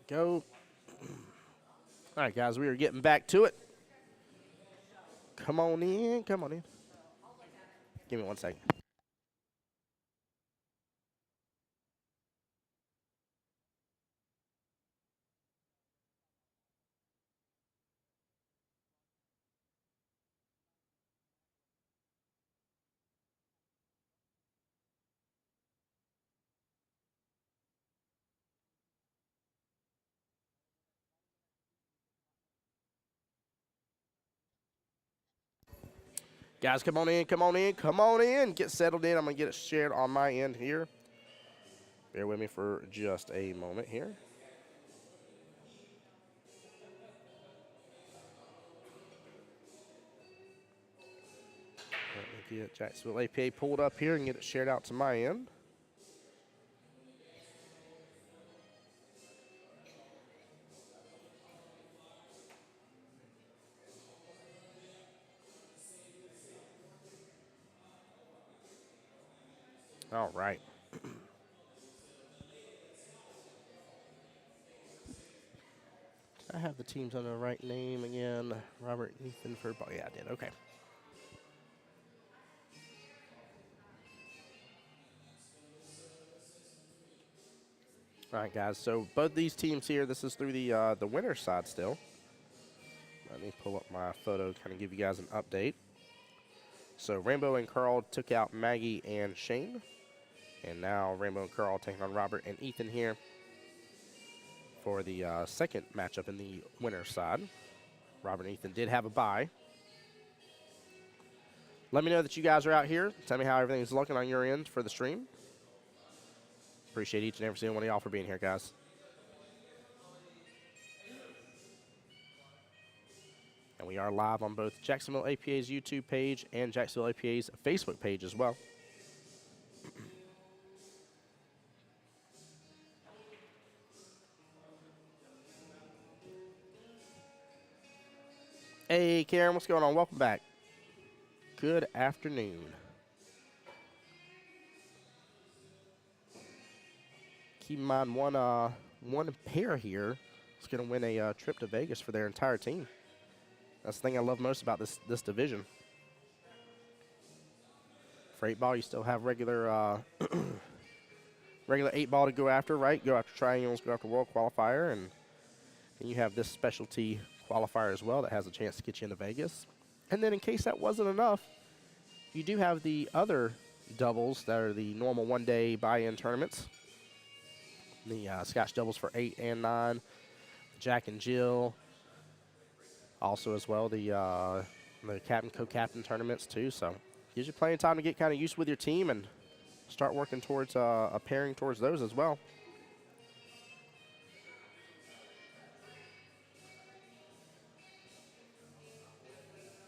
Go. All right, guys, we are getting back to it. Come on in. Come on in. Give me 1 second. Guys, come on in, come on in, come on in. Get settled in. I'm going to get it shared on my end here. Bear with me for just a moment here. Let me get Jacksonville APA pulled up here and get it shared out to my end. All right. I have the teams under the right name again. Robert, Ethan, Furbo. Yeah, I did. Okay. All right, guys. So both these teams here, this is through the winner's side still. Let me pull up my photo, kind of give you guys an update. So Rainbow and Carl took out Maggie and Shane. And now Rainbow and Carl taking on Robert and Ethan here for the second matchup in the winner's side. Robert and Ethan did have a bye. Let me know that you guys are out here. Tell me how everything's looking on your end for the stream. Appreciate each and every single one of y'all for being here, guys. And we are live on both Jacksonville APA's YouTube page and Jacksonville APA's Facebook page as well. Hey, Karen, what's going on? Welcome back. Good afternoon. Keep in mind, one pair here is going to win a trip to Vegas for their entire team. That's the thing I love most about this division. For 8-ball, you still have regular regular 8-ball to go after, right? Go after triangles, go after World Qualifier, and then you have this specialty qualifier as well that has a chance to get you into Vegas. And then in case that wasn't enough, you do have the other doubles that are the normal one-day buy-in tournaments. The Scotch doubles for 8 and 9, Jack and Jill. Also as well the captain, co-captain tournaments too. So gives you plenty of time to get kind of used with your team and start working towards a pairing towards those as well.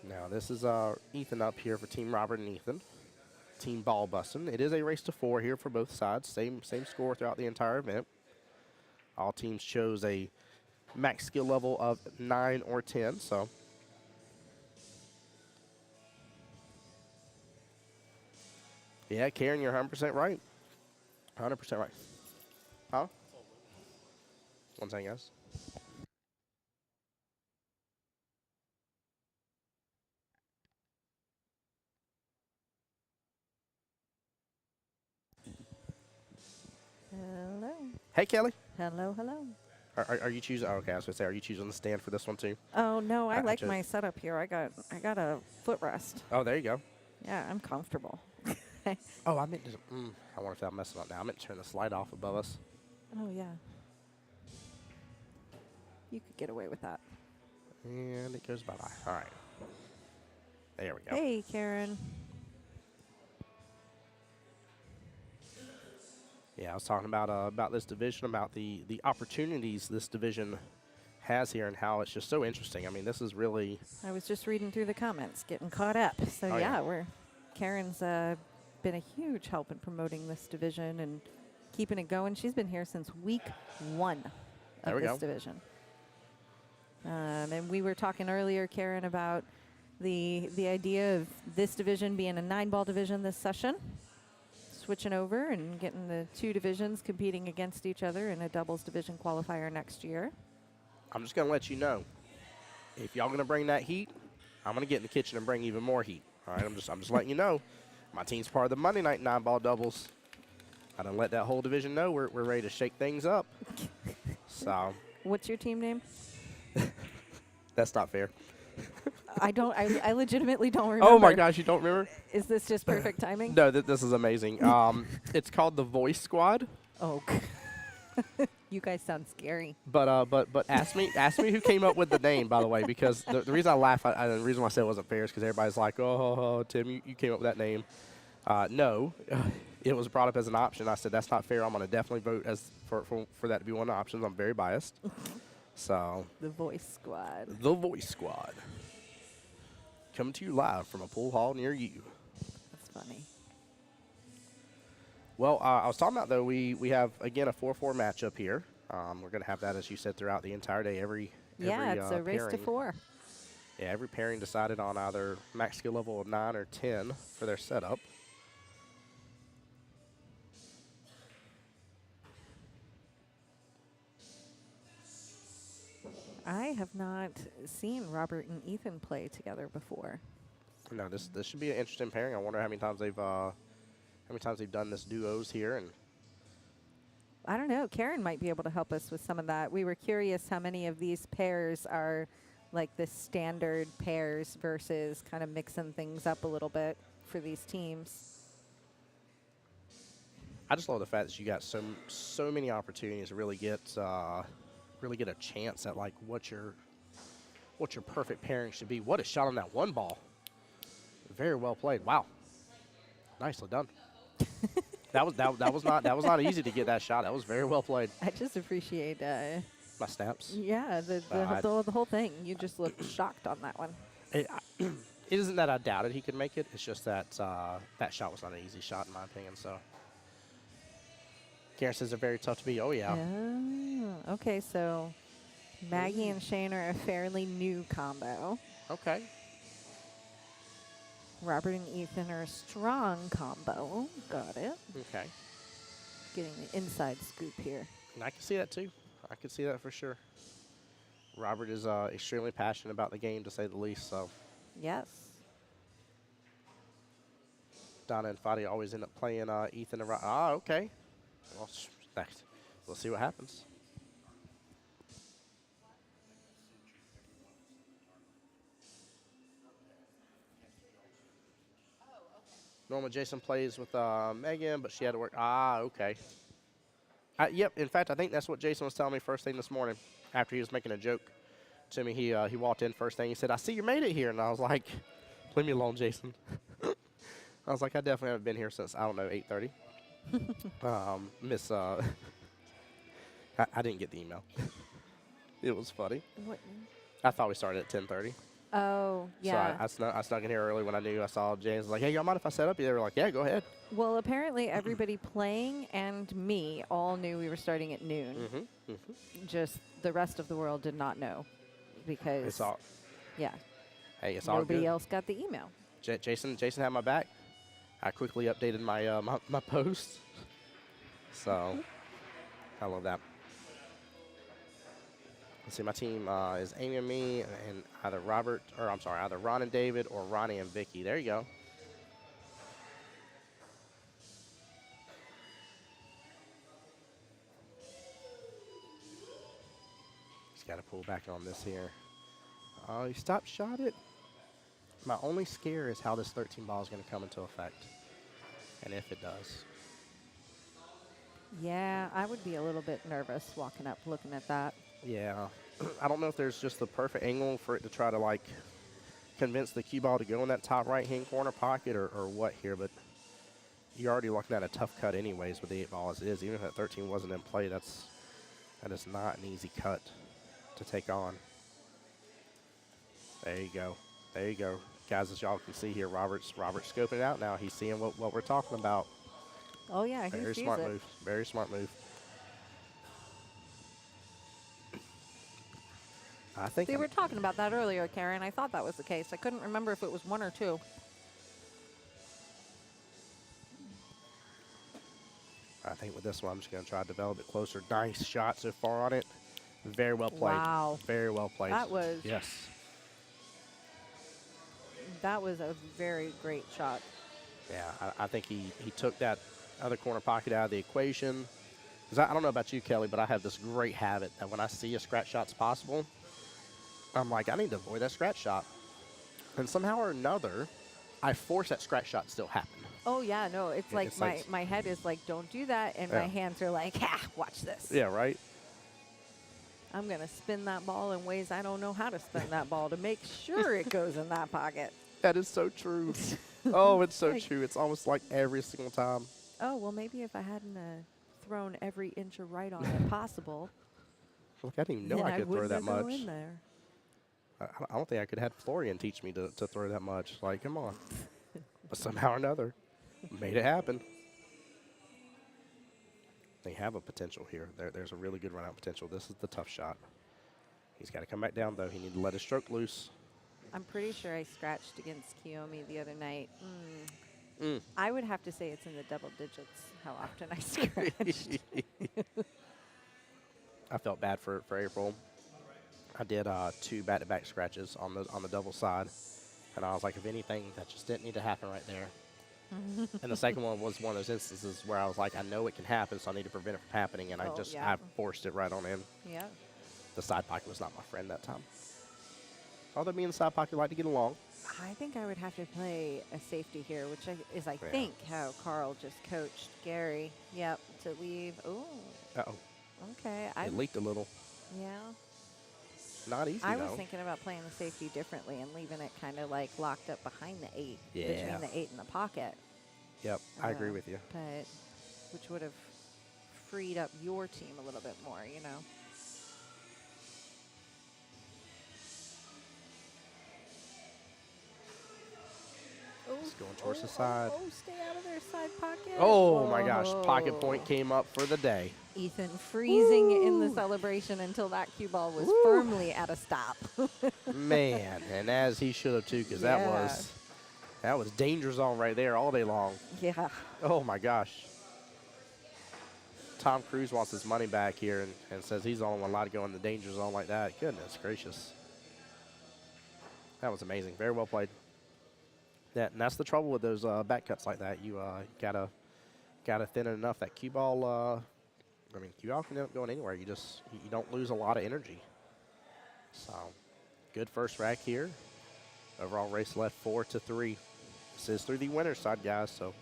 Now this is Ethan up here for Team Robert and Ethan. Team ball busting. It is a race to 4 here for both sides. Same score throughout the entire event. All teams chose a max skill level of 9 or 10. So yeah, Karen, you're 100% right. 100% right. Huh? 1 second, guys. Hello. Hey, Kelly. Hello, hello. Are you choosing? Oh, okay, I was gonna say, are you choosing the stand for this one too? Oh no, I like chose- my setup here. I got a footrest. Oh, there you go. Yeah, I'm comfortable. Oh, I meant to. I wonder if I'm messing up now. I meant to turn the slide off above us. Oh yeah. You could get away with that. And it goes bye-bye. All right. There we go. Hey, Karen. Yeah, I was talking about this division, about the opportunities this division has here and how it's just so interesting. I mean, this is really... I was just reading through the comments, getting caught up. So Oh, yeah. Karen's been a huge help in promoting this division and keeping it going. She's been here since week 1 There of we this go. division. And we were talking earlier, Karen, about the idea of this division being a 9-ball division this session. switching over and getting the two divisions competing against each other in a doubles division qualifier next year. I'm just going to let you know, if y'all going to bring that heat, I'm going to get in the kitchen and bring even more heat. All right, I'm just letting you know. My team's part of the Monday night 9-ball doubles. I done let that whole division know we're ready to shake things up. So. What's your team name? That's not fair. I legitimately don't remember. Oh my gosh, you don't remember? Is this just perfect timing? No, this is amazing. It's called the Voice Squad. Oh. You guys sound scary. But ask me who came up with the name, by the way, because the reason I laugh, the reason why I said it wasn't fair is because everybody's like, oh, Tim, you came up with that name. No, it was brought up as an option. I said, that's not fair. I'm going to definitely vote as for that to be one of the options. I'm very biased. So. The Voice Squad. The Voice Squad. Coming to you live from a pool hall near you. That's funny. Well, I was talking about, though, we have, again, a 4-4 matchup here. We're going to have that, as you said, throughout the entire day. Yeah, it's a race to 4. Yeah, every pairing decided on either max skill level of 9 or 10 for their setup. I have not seen Robert and Ethan play together before. No, this should be an interesting pairing. I wonder how many times they've done this duos here. And I don't know. Karen might be able to help us with some of that. We were curious how many of these pairs are like the standard pairs versus kind of mixing things up a little bit for these teams. I just love the fact that you got so many opportunities to really get a chance at like what your perfect pairing should be. What a shot on that one ball! Very well played. Wow, nicely done. that was not easy to get that shot. That was very well played. I just appreciate my snaps. Yeah, the whole thing. You just looked shocked on that one. It isn't that I doubted he could make it. It's just that that shot was not an easy shot in my opinion. So. Karen says they're very tough to beat. Oh, yeah. Oh, okay, so Maggie and Shane are a fairly new combo. Okay. Robert and Ethan are a strong combo. Got it. Okay. Getting the inside scoop here. And I can see that, too. I can see that for sure. Robert is extremely passionate about the game, to say the least. So. Yes. Donna and Fadi always end up playing Ethan and Robert. Ah, okay. Well, we'll see what happens. Normally Jason plays with Megan, but she had to work. Ah, okay. Yep, in fact, I think that's what Jason was telling me first thing this morning after he was making a joke to me. He walked in first thing. He said, I see you made it here. And I was like, leave me alone, Jason. I was like, I definitely haven't been here since, I don't know, 8:30. I didn't get the email. It was funny. What? I thought we started at 10:30. Oh, yeah. So I snuck in here early when I knew I saw James. Like, hey, y'all mind if I set up? They were like, yeah, go ahead. Well, apparently everybody playing and me all knew we were starting at noon. Just the rest of the world did not know because It's all. Yeah. Hey, it's all good. Nobody else got the email. Jason had my back. I quickly updated my my post. So I love that. Let's see, my team is Amy and me, and either Ron and David or Ronnie and Vicky. There you go. Just got to pull back on this here. Oh, he stopped shot it. My only scare is how this 13 ball is going to come into effect, and if it does. Yeah, I would be a little bit nervous walking up looking at that. Yeah. I don't know if there's just the perfect angle for it to try to, like, convince the cue ball to go in that top right-hand corner pocket or what here, but you're already looking at a tough cut anyways with the 8 ball as it is. Even if that 13 wasn't in play, that is not an easy cut to take on. There you go. There you go. Guys, as y'all can see here, Robert's scoping it out now. He's seeing what we're talking about. Oh, yeah, very smart move. Very smart move. I think we were talking about that earlier, Karen. I thought that was the case. I couldn't remember if it was 1 or 2. I think with this one, I'm just going to try to develop it closer. Nice shot so far on it. Very well played. Wow. Very well played. That was Yes. That was a very great shot. Yeah, I think he took that other corner pocket out of the equation. 'Cause I don't know about you, Kelly, but I have this great habit that when I see a scratch shot's possible, I'm like, I need to avoid that scratch shot. And somehow or another, I force that scratch shot to still happen. Oh, yeah, no, it's like It's like- my head is like, don't do that, and Yeah. my hands are like, ha, watch this. Yeah, right? I'm going to spin that ball in ways I don't know how to spin that ball to make sure it goes in that pocket. That is so true. Oh, it's so Like- true. It's almost like every single time. Oh, well, maybe if I hadn't thrown every inch of right on it possible, Look, I didn't even know then I could throw wouldn't that have go much. in there. I don't think I could have Florian teach me to throw that much. Like, come on. But somehow or another, made it happen. They have a potential here. There's a really good run-out potential. This is the tough shot. He's got to come back down, though. He needs to let his stroke loose. I'm pretty sure I scratched against Kiyomi the other night. Mm. I would have to say it's in the double digits how often I scratched. I felt bad for April. I did 2 back-to-back scratches on the double side, and I was like, if anything, that just didn't need to happen right there. And the second one was one of those instances where I was like, I know it can happen, so I need to prevent it from happening, and Oh, I yeah. forced it right on in. Yeah. The side pocket was not my friend that time. Although me and the side pocket like to get along. I think I would have to play a safety here, which is, I Yeah. think, how Carl just coached Gary. Yep, to leave. Ooh, Uh-oh. okay. It leaked a little. Yeah. Not easy, I was though. thinking about playing the safety differently and leaving it kind of like locked up behind the 8, Yeah. between the 8 and the pocket. Yep, I agree with you. But which would have freed up your team a little bit more, you know. It's going towards the side. Oh, stay out of their side pocket. Oh, my gosh. Pocket Whoa. point came up for the day. Ethan freezing in the Woo. celebration until that cue ball was Woo. firmly at a stop. Man, and as he should have, too, because Yeah. that was danger zone right there all day long. Yeah. Oh, my gosh. Tom Cruise wants his money back here and says he's the only one allowed to go in the danger zone like that. Goodness gracious. That was amazing. Very well played. Yeah, and that's the trouble with those back cuts like that. You gotta thin it enough. That cue ball, cue ball can end up going anywhere. You don't lose a lot of energy. So, good first rack here. Overall race left 4-3. This is through the winner's side, guys. So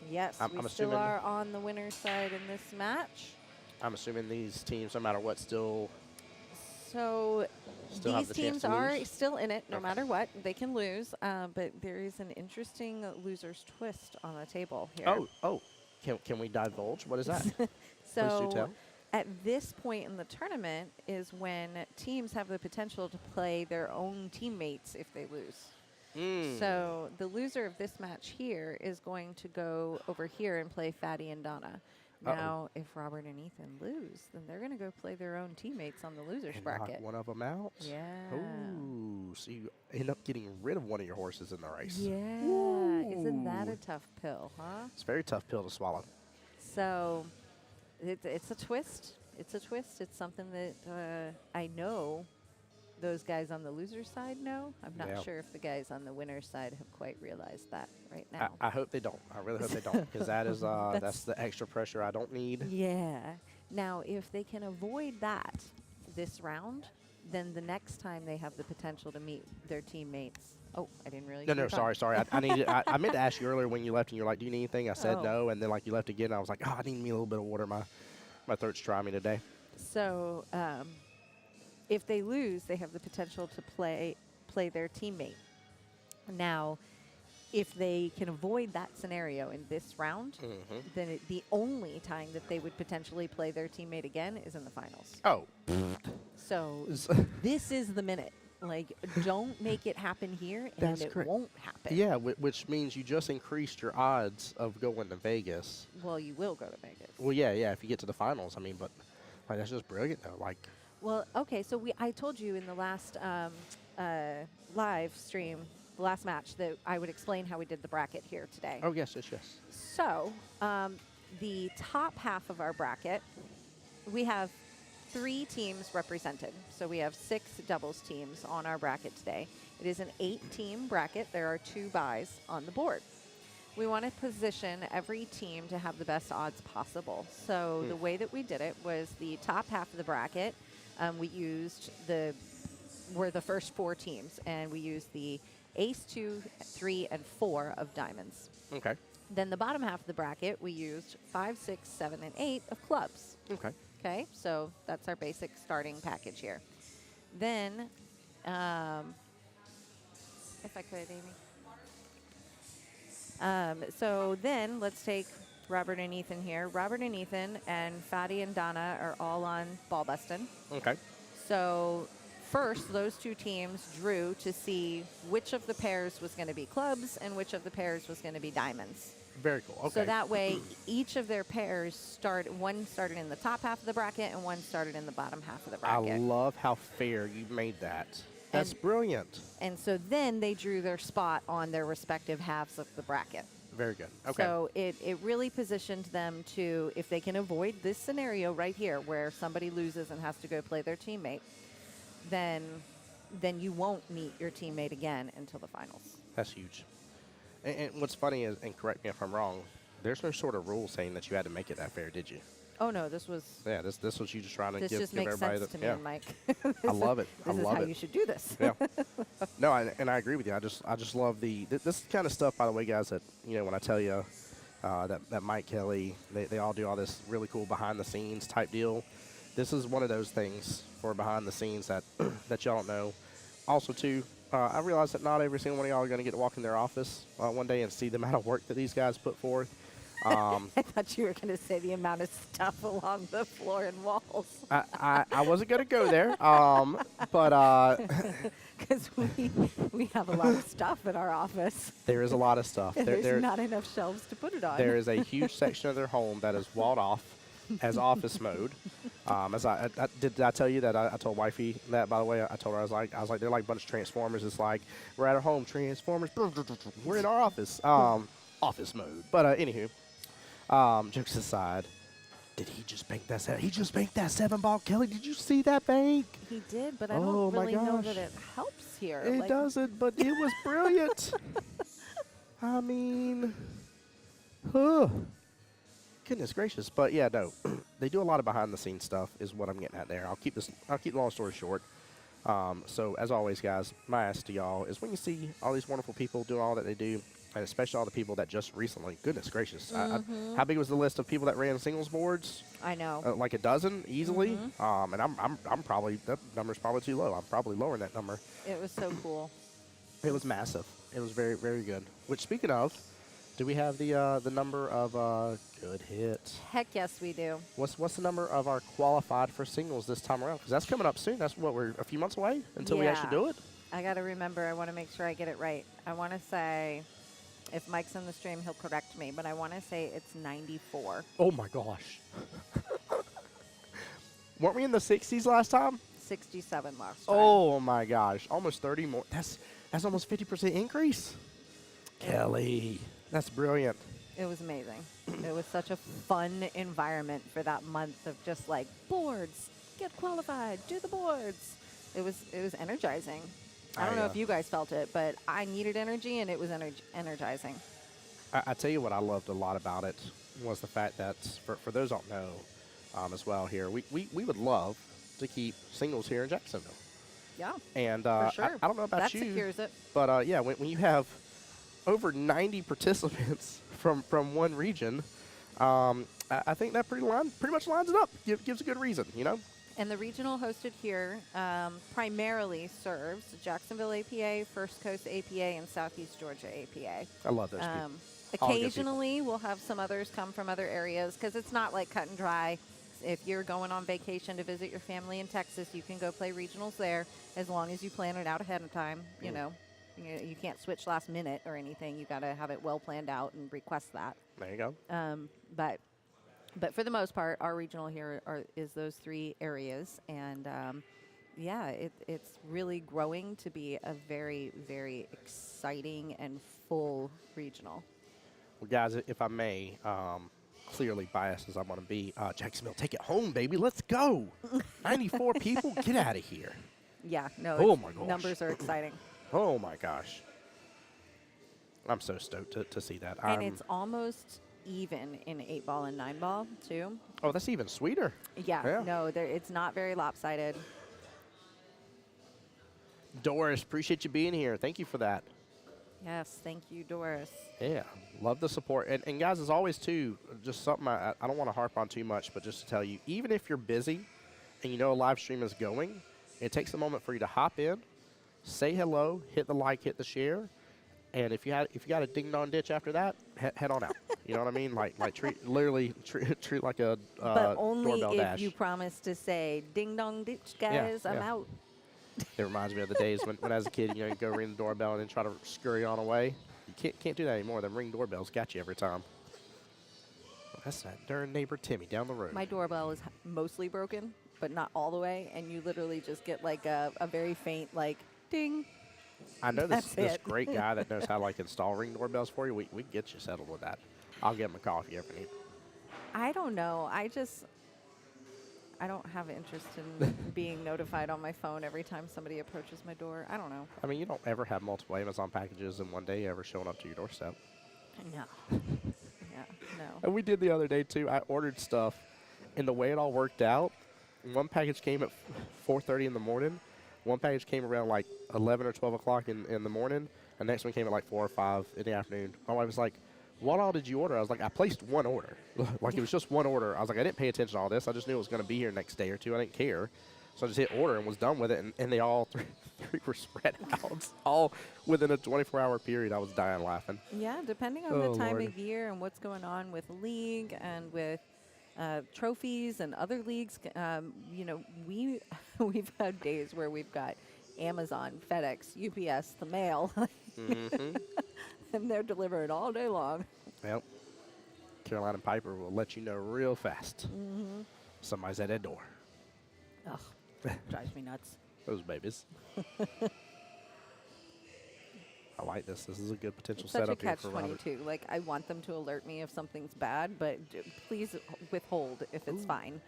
Yes, I'm we still assuming- are on the winner's side in this match. I'm assuming these teams, no matter what, still So Still have these the chance teams to are lose? still in it, no Okay. matter what. They can lose, but there is an interesting loser's twist on the table here. Oh. Can we divulge? What is that? Please do So tell. at this point in the tournament is when teams have the potential to play their own teammates if they lose. Mm. So the loser of this match here is going to go over here and play Fatty and Donna. Uh-oh. Now, if Robert and Ethan lose, then they're going to go play their own teammates on the losers And bracket. knock one of them out. Yeah. Ooh, so you end up getting rid of one of your horses in the race. Yeah. Isn't that a Ooh. tough pill, huh? It's a very tough pill to swallow. So it's a twist. It's a twist. It's something that I know those guys on the loser side know. I'm not Yeah. sure if the guys on the winner side have quite realized that right now. I hope they don't. I really hope they don't, because that is that's That's- the extra pressure I don't need. Yeah. Now, if they can avoid that this round, then the next time they have the potential to meet their teammates. Oh, I didn't really. No, sorry. I needed. I meant to ask you earlier when you left, and you're like, "Do you need anything?" I said Oh. no, and then like you left again. I was like, "Oh, I need me a little bit of water. My throat's dry me today." So, if they lose, they have the potential to play their teammate. Now, if they can avoid that scenario in this round, Mm-hmm. then the only time that they would potentially play their teammate again is in the finals. Oh. So this is the minute. Like, don't make it happen here, and That's it correct. won't happen. Yeah, which means you just increased your odds of going to Vegas. Well, you will go to Vegas. Well, yeah, if you get to the finals. I mean, but like that's just brilliant though. Like, Well, okay, so I told you in the last live stream, the last match, that I would explain how we did the bracket here today. oh yes. So the top half of our bracket, we have 3 teams represented. So we have 6 doubles teams on our bracket today. It is an 8-team bracket. There are 2 byes on the board. We want to position every team to have the best odds possible. So the way that we did it was the top half of the bracket, we used were the first 4 teams, and we used the ace, 2, 3, and 4 of diamonds. Okay. Then the bottom half of the bracket, we used 5, 6, 7, and 8 of clubs. Okay. Okay, so that's our basic starting package here. Then, if I could, Amy. So then let's take Robert and Ethan here. Robert and Ethan and Fatty and Donna are all on ball bustin'. Okay. So first, those 2 teams drew to see which of the pairs was going to be clubs and which of the pairs was going to be diamonds. Very cool. Okay. So that way, each of their pairs one started in the top half of the bracket and one started in the bottom half of the bracket. I love how fair you made that. That's brilliant. And so then they drew their spot on their respective halves of the bracket. Very good. Okay. So it really positioned them to, if they can avoid this scenario right here where somebody loses and has to go play their teammate, then you won't meet your teammate again until the finals. That's huge. And what's funny is, and correct me if I'm wrong, there's no sort of rule saying that you had to make it that fair, did you? Oh no, this was. Yeah, this was you just trying to This give just makes everybody sense the. to Yeah. me, Mike. I love it. This I is love how it. you should do this. Yeah. No, and I agree with you. I just love this kind of stuff. By the way, guys, that when I tell you that Mike Kelly, they all do all this really cool behind the scenes type deal. This is one of those things for behind the scenes that that y'all don't know. Also, too, I realize that not every single one of y'all are going to get to walk in their office one day and see the amount of work that these guys put forth. I thought you were going to say the amount of stuff along the floor and walls. I wasn't going to go there, but Because we have a lot of stuff in our office. there is a lot of stuff. There's not enough shelves to put it on. There is a huge section of their home that is walled off as office mode. As did I tell you that I told wifey that, by the way? I told her I was like they're like a bunch of Transformers. It's like we're at our home, Transformers. We're in our office, office mode. But anywho, jokes aside, did he just bank that 7? He just banked that 7-ball, Kelly. Did you see that bank? He did, but I Oh, don't my really know gosh. that it helps here. It doesn't, but it was brilliant. I mean, goodness gracious. But yeah, no, they do a lot of behind the scenes stuff is what I'm getting at there. I'll keep the long story short. So as always, guys, my ask to y'all is when you see all these wonderful people doing all that they do, and especially all the people that just recently, goodness gracious, how big was the list of people that ran singles boards? I know. Like a dozen easily. And I'm probably, that number's probably too low. I'm probably lowering that number. It was so cool. It was massive. It was very, very good. Which, speaking of, do we have the number of good hits? Heck yes, we do. What's the number of our qualified for singles this time around? Because that's coming up soon. That's what, we're a few months away until we actually do it. I got to remember. I want to make sure I get it right. I want to say, if Mike's in the stream, he'll correct me, but I want to say it's 94. Oh my gosh. Weren't we in the 60s last time? 67 last time. Oh my gosh. Almost 30 more. That's almost 50% increase. Kelly. That's brilliant. It was amazing. It was such a fun environment for that month of just like boards, get qualified, do the boards. It was energizing. I don't know if you guys felt it, but I needed energy, and it was energizing. I tell you what I loved a lot about it was the fact that, for those who don't know as well here, we would love to keep singles here in Jacksonville. Yeah, And for sure. I don't know about that you, secures it. but yeah, when you have over 90 participants from one region, I think that pretty much lines it up. Gives a good reason, you know? And the regional hosted here primarily serves Jacksonville APA, First Coast APA, and Southeast Georgia APA. I love those people. All good people. Occasionally, we'll have some others come from other areas because it's not like cut and dry. If you're going on vacation to visit your family in Texas, you can go play regionals there as long as you plan it out ahead of time. You know, you can't switch last minute or anything. You got to have it well planned out and request that. There you go. But for the most part, our regional here is those 3 areas, and yeah, it's really growing to be a very, very exciting and full regional. Well, guys, if I may, clearly biased as I'm going to be, Jacksonville, take it home, baby. Let's go. 94 people, get out of here. Yeah, no, Oh my gosh. numbers are exciting. Oh my gosh. I'm so stoked to see that. And it's almost even in 8-ball and 9-ball, too. Oh, that's even sweeter. Yeah. No, it's not very lopsided. Doris, appreciate you being here. Thank you for that. Yes, thank you, Doris. Yeah, love the support. And guys, as always, too, just something I don't want to harp on too much, but just to tell you, even if you're busy and you know a live stream is going, it takes a moment for you to hop in, say hello, hit the like, hit the share, and if you got a ding dong ditch after that, head on out. You know what I mean? Like treat like a But only doorbell if dash. you promise to say, ding dong ditch, guys, I'm out. It reminds me of the days when as a kid, you go ring the doorbell and then try to scurry on away. You can't do that anymore. Them ring doorbells got you every time. Well, that's that darn neighbor Timmy down the road. My doorbell is mostly broken, but not all the way, and you literally just get like a very faint like ding. I know this That's it. great guy that knows how to install ring doorbells for you. We can get you settled with that. I'll get him a call if you ever need. I don't know. I don't have interest in being notified on my phone every time somebody approaches my door. I don't know. I mean, you don't ever have multiple Amazon packages in one day ever showing up to your doorstep. No. Yeah, no. And we did the other day, too. I ordered stuff, and the way it all worked out, one package came at 4:30 in the morning. One package came around like 11 or 12 o'clock in the morning. The next one came at like 4 or 5 in the afternoon. My wife was like, what all did you order? I was like, I placed one order. Like, it was just one order. I was like, I didn't pay attention to all this. I just knew it was going to be here next day or two. I didn't care. So I just hit order and was done with it. And they all three were spread out, all within a 24-hour period. I was dying laughing. Yeah, depending on the time of year and what's going on with the league and with trophies and other leagues, we've had days where we've got Amazon, FedEx, UPS, the mail, Mm-hmm. and they're delivering all day long. Yep. Carolina Piper will let you know real fast. Mm-hmm. Somebody's at that door. Ugh, drives me nuts. Those babies. I like this. This is a good potential It's such a setup here for Robert. catch-22. Like, I want them to alert me if something's bad, but please withhold if it's fine.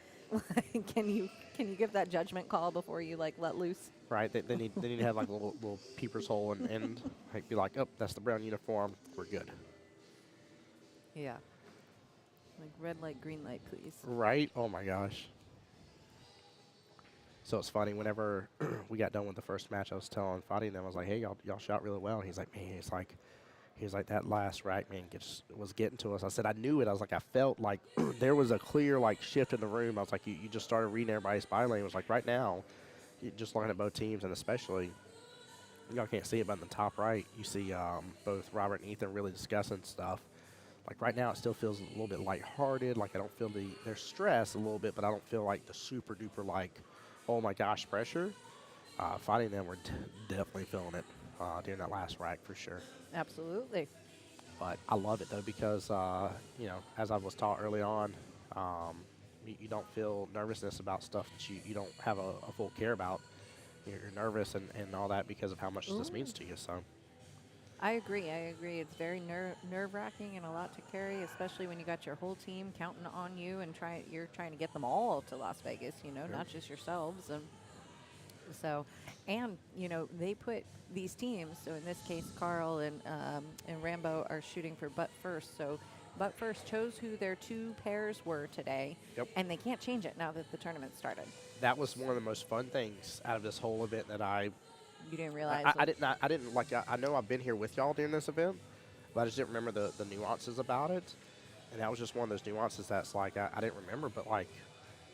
Can you give that judgment call before you let loose? Right. They need to have like a little peeper's hole and be like, oh, that's the brown uniform. We're good. Yeah. Like red light, green light, please. Right. Oh my gosh. So it's funny. Whenever we got done with the first match, I was telling Fadi and them, I was like, hey, y'all shot really well. And he's like, man, he was like, that last rack, man, was getting to us. I said, I knew it. I was like, I felt like there was a clear, shift in the room. I was like, you just started reading everybody's spy lane. It was like, right now, just looking at both teams, and especially, y'all can't see it, but in the top right, you see both Robert and Ethan really discussing stuff. Like, right now, it still feels a little bit lighthearted. Like, I don't feel there's stress a little bit, but I don't feel like the super duper, oh my gosh, pressure. Fadi and them were definitely feeling it during that last rack for sure. Absolutely. But I love it, though, because, as I was taught early on, you don't feel nervousness about stuff that you don't have a full care about. You're nervous and all that because of how much this means to you. So I agree. It's very nerve-wracking and a lot to carry, especially when you got your whole team counting on you and you're trying to get them all to Las Vegas, not just yourselves. And so, they put these teams, so in this case, Carl and Rambo are shooting for Butt First. So Butt First chose who their two pairs were today, and they can't change it now that the tournament started. That was one of the most fun things out of this whole event that You didn't realize. I didn't I know I've been here with y'all during this event, but I just didn't remember the nuances about it. And that was just one of those nuances that's I didn't remember, but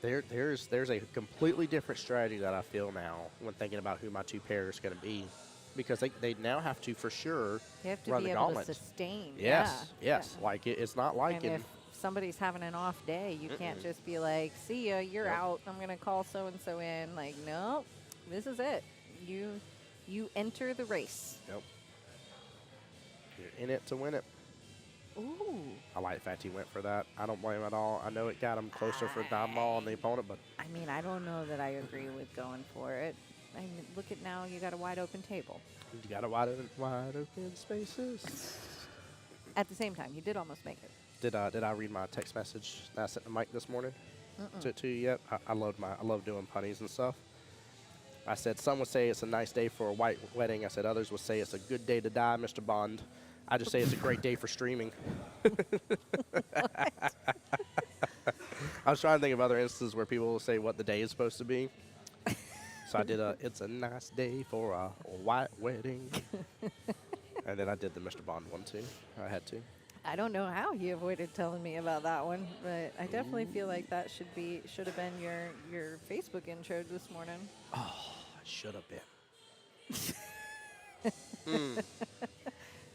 there's a completely different strategy that I feel now when thinking about who my two pairs are going to be, because they now have to for sure they have to run be the able gauntlet. to sustain. Yes. Yeah. It's not like and if somebody's having an off day, you can't just be like, see ya, you're out, I'm going to call so-and-so in. Like, no, this is it. You enter the race. Yep. You're in it to win it. Ooh. I like the fact he went for that. I don't blame him at all. I know it got him closer for dime ball on the opponent, but I mean, I don't know that I agree with going for it. I mean, look at now, you got a wide open table. you got a wide open spaces. At the same time, he did almost make it. Did I read my text message that I sent to Mike this morning to you yet? I love doing punnies and stuff. I said some would say it's a nice day for a white wedding. I said others would say it's a good day to die, Mr. Bond. I just say it's a great day for streaming. I was trying to think of other instances where people will say what the day is supposed to be. So I did it's a nice day for a white wedding. And then I did the Mr. Bond one too. I had to. I don't know how you avoided telling me about that one, but I definitely feel like that should have been your Facebook intro this morning. Oh, I should have been.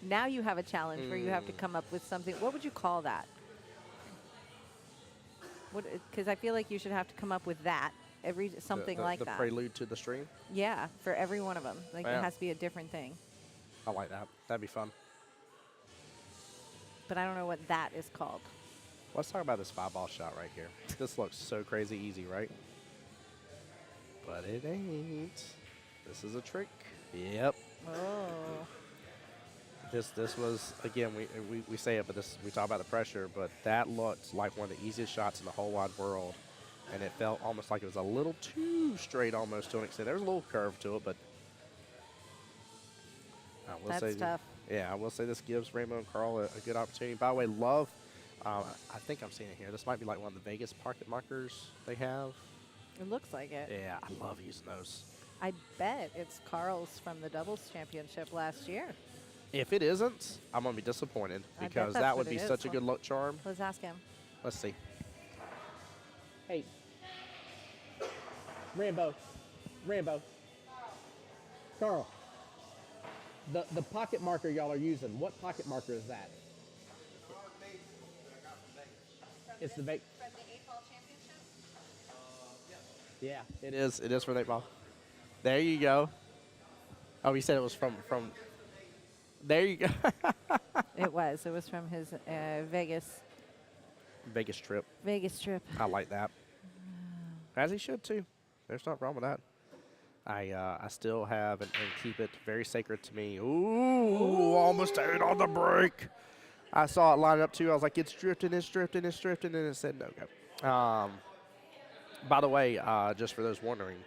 Now you have a challenge where you have to come up with something. What would you call that? Because I feel like you should have to come up with that something like the that. prelude to the stream. Yeah, for every one of them. Like Yeah. it has to be a different thing. I like that. That'd be fun. But I don't know what that is called. Let's talk about this 5-ball shot right here. This looks so crazy easy, right? But it ain't. This is a trick. Yep. Oh. This was, again, we say it, but we talk about the pressure, but that looked like one of the easiest shots in the whole wide world. And it felt almost like it was a little too straight almost to an extent. There was a little curve to it, but I will That's say tough. Yeah, I will say this gives Rainbow and Carl a good opportunity. By the way, love, I think I'm seeing it here. This might be like one of the Vegas pocket markers they have. It looks like it. Yeah, I love using those. I bet it's Carl's from the Doubles Championship last year. If it isn't, I'm going to be disappointed I bet because that's that what would be it is. such a good luck charm. Let's ask him. Let's see. Hey. Rambo. Carl. The pocket marker y'all are using, what pocket marker is that? It's the Vegas. From the 8-ball championship? Yeah, it is. It is for the 8-ball. There you go. Oh, he said it was from. There you go. It was from his Vegas Vegas trip. I like that. As he should too. There's nothing wrong with that. I still have and keep it very sacred to me. Ooh, almost ate on the brake. I saw it line up too. I was like, it's drifting, and it said no go. By the way, just for those wondering,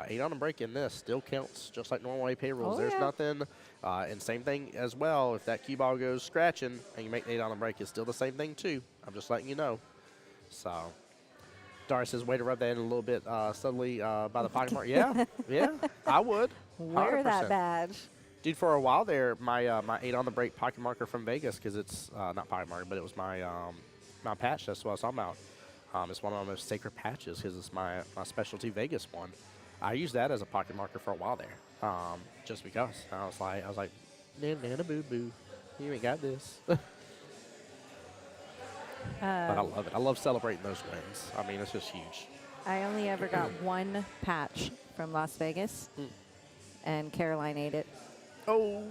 8 on the brake in this still counts just like normal AP rules. Oh, There's yeah. nothing, and same thing as well. If that cue ball goes scratching and you make 8 on the brake, it's still the same thing too. I'm just letting you know. So. Doris says, way to rub that in a little bit subtly by the pocket mark. Yeah, I would. Wear that 100%. badge. Dude, for a while there, my 8 on the brake pocket marker from Vegas, because it's not pocket marker, but it was my patch. That's what I was talking about. It's one of my most sacred patches because it's my specialty Vegas one. I used that as a pocket marker for a while there, just because. I was like, nana boo boo, you ain't got this. But I love it. I love celebrating those wins. I mean, it's just huge. I only ever got one patch from Las Vegas, and Caroline ate it. Oh,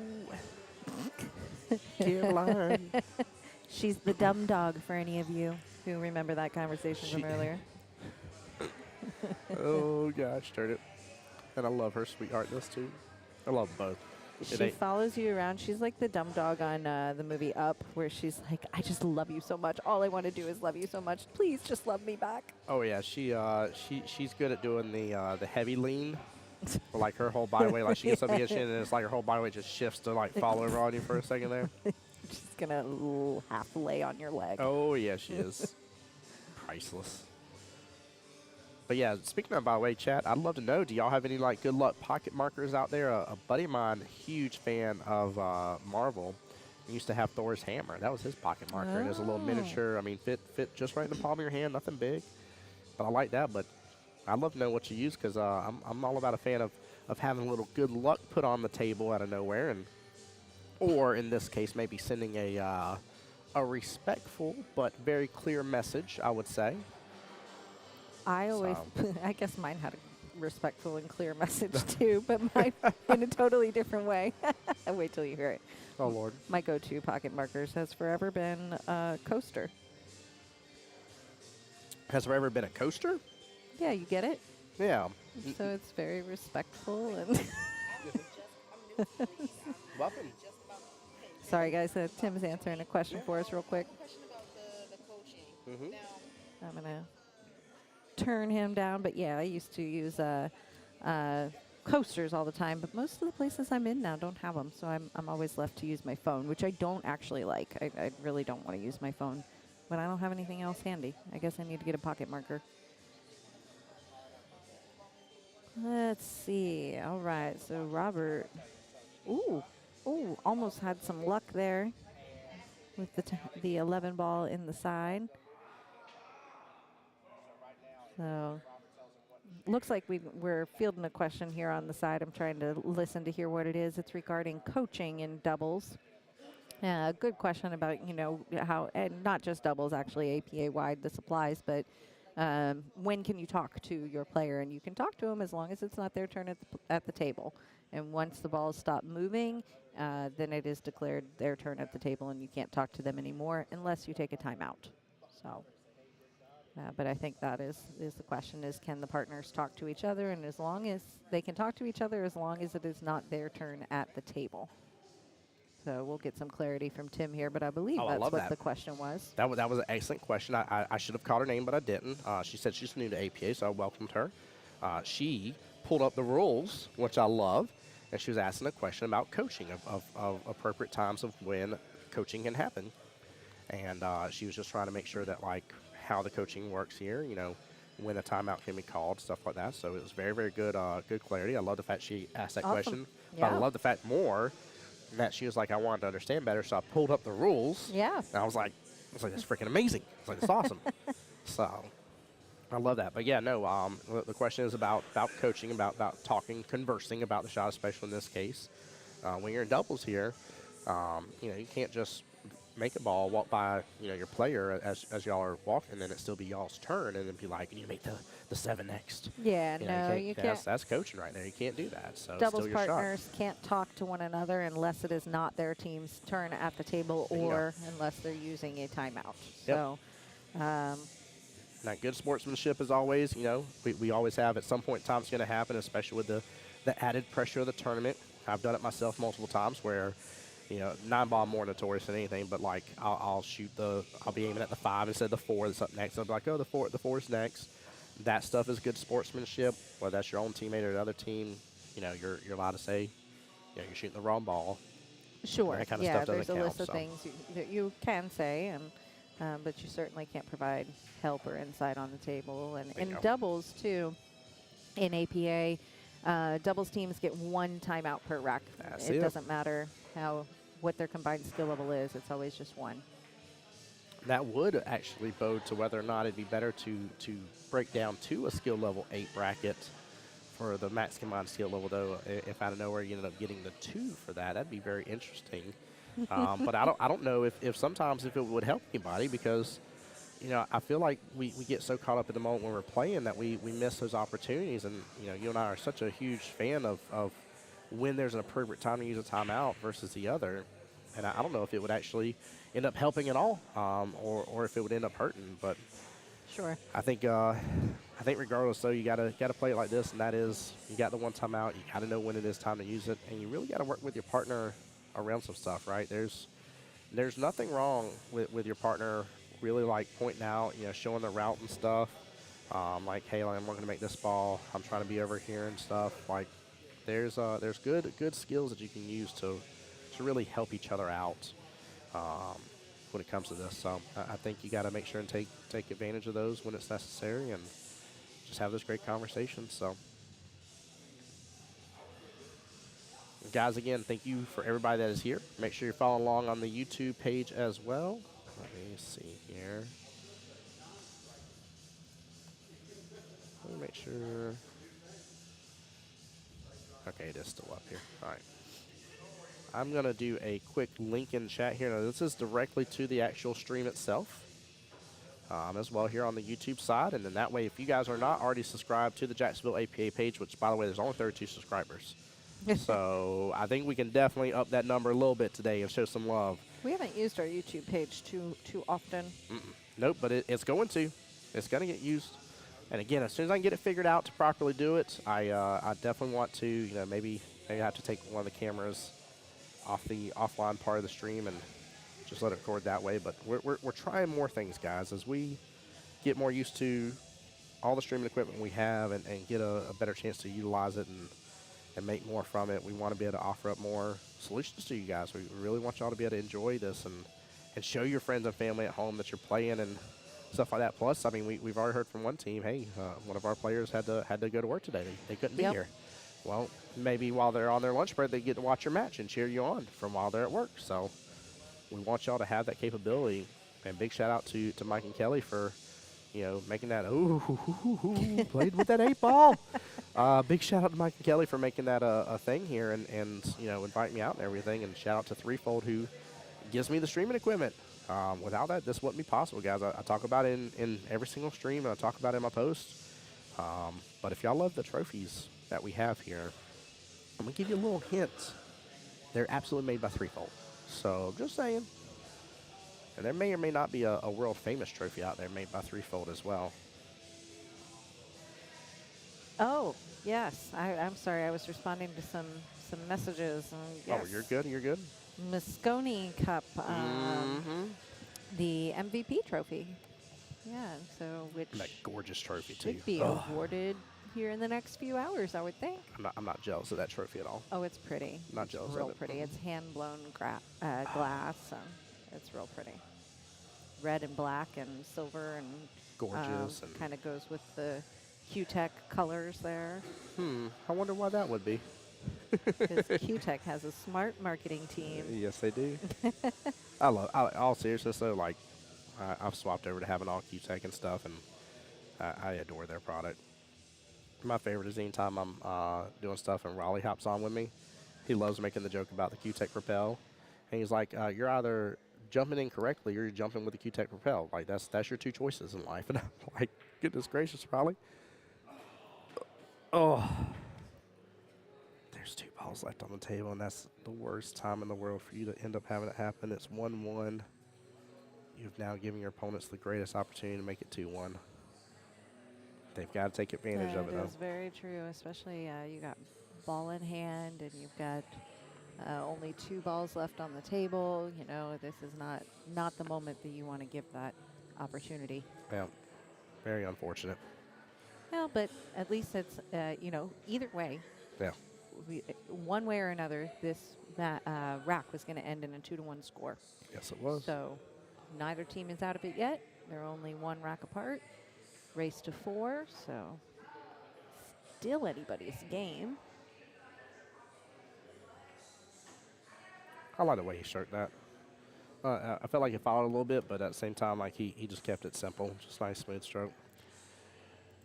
Caroline. She's the dumb dog for any of you who remember that conversation from earlier. Oh, gosh, darn it. And I love her sweetheartness, too. I love both. She follows you around. She's like the dumb dog on the movie Up, where she's like, I just love you so much. All I want to do is love you so much. Please just love me back. Oh, yeah. She's good at doing the heavy lean. Like her whole body weight. Like she gets up against you, and it's like her whole body weight just shifts to like fall over on you for a second there. She's going to half lay on your leg. Oh, yeah, she is. Priceless. But yeah, speaking of, by the way, chat, I'd love to know, do y'all have any like good luck pocket markers out there? A buddy of mine, huge fan of Marvel, used to have Thor's hammer. That was his pocket marker. And it was a little miniature. I mean, fit just right in the palm of your hand, nothing big. But I like that. But I'd love to know what you use because I'm all about a fan of having a little good luck put on the table out of nowhere, or in this case, maybe sending a respectful but very clear message, I would say. I always, I guess mine had a respectful and clear message too, but mine in a totally different way. Wait till you hear it. Oh, Lord. My go-to pocket markers has forever been a coaster. Has there ever been a coaster? Yeah, you get it? Yeah. So it's very respectful. And Welcome. sorry, guys. Tim's answering a question for us real quick. kind of turn him down. But yeah, I used to use coasters all the time, but most of the places I'm in now don't have them, so I'm always left to use my phone, which I don't actually like. I really don't want to use my phone, but I don't have anything else handy. I guess I need to get a pocket marker. Let's see. All right, so Robert, ooh, almost had some luck there with the 11 ball in the side. So looks like we're fielding a question here on the side. I'm trying to listen to hear what it is. It's regarding coaching in doubles. Good question about, how, and not just doubles, actually, APA-wide, this applies, but when can you talk to your player? And you can talk to them as long as it's not their turn at the table. And once the balls stop moving, then it is declared their turn at the table, and you can't talk to them anymore unless you take a timeout. So. But I think that is the question is, can the partners talk to each other? And as long as they can talk to each other, as long as it is not their turn at the table. So we'll get some clarity from Tim here, but I believe that's what the question was. That was an excellent question. I should have called her name, but I didn't. She said she's new to APA, so I welcomed her. She pulled up the rules, which I love, and she was asking a question about coaching, of appropriate times of when coaching can happen. And she was just trying to make sure that, like, how the coaching works here, when a timeout can be called, stuff like that. So it was very, very good good clarity. I love the fact she asked that question. Yeah. But I love the fact more that she was like, I wanted to understand better, so I pulled up the rules. Yeah. And I was like, that's freaking amazing. It's like, it's awesome. So I love that. But yeah, no, the question is about coaching, about talking, conversing about the shot, especially in this case. When you're in doubles here, you can't just make a ball, walk by, your player as y'all are walking, and then it still be y'all's turn, and then be like, you need to make the 7 next. Yeah, you can't. That's coaching right there. You can't do that. So doubles partners can't talk to one another unless it is not their team's turn at the table, or unless they're using a timeout. Yep. So, now, good sportsmanship as always. We always have, at some point in time, it's going to happen, especially with the added pressure of the tournament. I've done it myself multiple times where, 9-ball more notorious than anything, but like I'll be aiming at the 5 instead of the 4 that's up next. I'll be like, oh, the 4 is next. That stuff is good sportsmanship. Whether that's your own teammate or another team, you're allowed to say, you're shooting the wrong ball. Sure. That kind of stuff there's doesn't a count, list of things that you can say, and but you certainly can't provide help or insight on the table. And in doubles too, in APA, doubles teams get 1 timeout per rack. It doesn't matter what their combined skill level is. It's always just 1. That would actually bode to whether or not it'd be better to break down to a skill level 8 bracket for the max combined skill level, though. If out of nowhere you ended up getting the 2 for that, that'd be very interesting. But I don't know if sometimes if it would help anybody, because I feel like we get so caught up in the moment when we're playing that we miss those opportunities. And you and I are such a huge fan of when there's an appropriate time to use a timeout versus the other. And I don't know if it would actually end up helping at all, or if it would end up hurting. But sure, I think regardless, though, you gotta play it like this, and that is, you got the 1 timeout. You gotta know when it is time to use it, and you really gotta work with your partner around some stuff, right? There's nothing wrong with your partner really, like, pointing out, showing the route and stuff. Like, hey, I'm going to make this ball. I'm trying to be over here and stuff. Like, there's good skills that you can use to really help each other out when it comes to this. So I think you got to make sure and take advantage of those when it's necessary, and just have those great conversations. So, guys, again, thank you for everybody that is here. Make sure you're following along on the YouTube page as well. Let me see here. Let me make sure. Okay, it is still up here. All right. I'm going to do a quick link in chat here. Now, this is directly to the actual stream itself as well here on the YouTube side. And then that way, if you guys are not already subscribed to the Jacksonville APA page, which, by the way, there's only 32 subscribers. So I think we can definitely up that number a little bit today and show some love. We haven't used our YouTube page too often. Nope, but it's going to. It's going to get used. And again, as soon as I can get it figured out to properly do it, I definitely want to, maybe I have to take one of the cameras off the offline part of the stream and just let it record that way. But we're trying more things, guys, as we get more used to all the streaming equipment we have and get a better chance to utilize it and make more from it. We want to be able to offer up more solutions to you guys. We really want y'all to be able to enjoy this and show your friends and family at home that you're playing and stuff like that. Plus, I mean, we've already heard from one team, hey, one of our players had to go to work today. They couldn't be here. Well, maybe while they're on their lunch break, they get to watch your match and cheer you on from while they're at work. So we want y'all to have that capability. And big shout out to Mike and Kelly for, making that, played with that 8-ball. Big shout out to Mike and Kelly for making that a thing here and inviting me out and everything. And shout out to Threefold who gives me the streaming equipment. Without that, this wouldn't be possible, guys. I talk about it in every single stream, and I talk about it in my posts. But if y'all love the trophies that we have here, I'm going to give you a little hint. They're absolutely made by Threefold. So just saying. And there may or may not be a world-famous trophy out there made by Threefold as well. Oh, yes. I'm sorry. I was responding to some messages. Yes. Oh, you're good. You're good. Moscone Cup, the MVP trophy. Yeah, so which And that gorgeous trophy, too. should be awarded here in the next few hours, I would think. I'm not jealous of that trophy at all. Oh, it's pretty. Not it's jealous real of it. pretty. It's hand-blown glass. It's real pretty. Red and black and silver and Gorgeous. And kind of goes with the Q-Tech colors there. I wonder why that would be. Because Q-Tech has a smart marketing team. Yes, they do. All seriousness, though, like, I've swapped over to having all Q-Tech and stuff, and I adore their product. My favorite is anytime I'm doing stuff and Raleigh hops on with me. He loves making the joke about the Q-Tech Propel. And he's like, you're either jumping in correctly or you're jumping with the Q-Tech Propel. Like, that's your two choices in life. And I'm like, goodness gracious, Raleigh. Oh. There's 2 balls left on the table, and that's the worst time in the world for you to end up having it happen. It's 1-1. You've now given your opponents the greatest opportunity to make it 2-1. They've got to take advantage of it, though. That is very true, especially you got ball in hand and you've got only 2 balls left on the table. This is not the moment that you want to give that opportunity. Yeah, very unfortunate. Well, but at least it's, either way. Yeah. One way or another, this rack was going to end in a 2-1 score. Yes, it was. So neither team is out of it yet. They're only 1 rack apart. Race to 4, so still anybody's game. I like the way he stroked that. I felt like he followed a little bit, but at the same time, like he just kept it simple. Just nice, smooth stroke.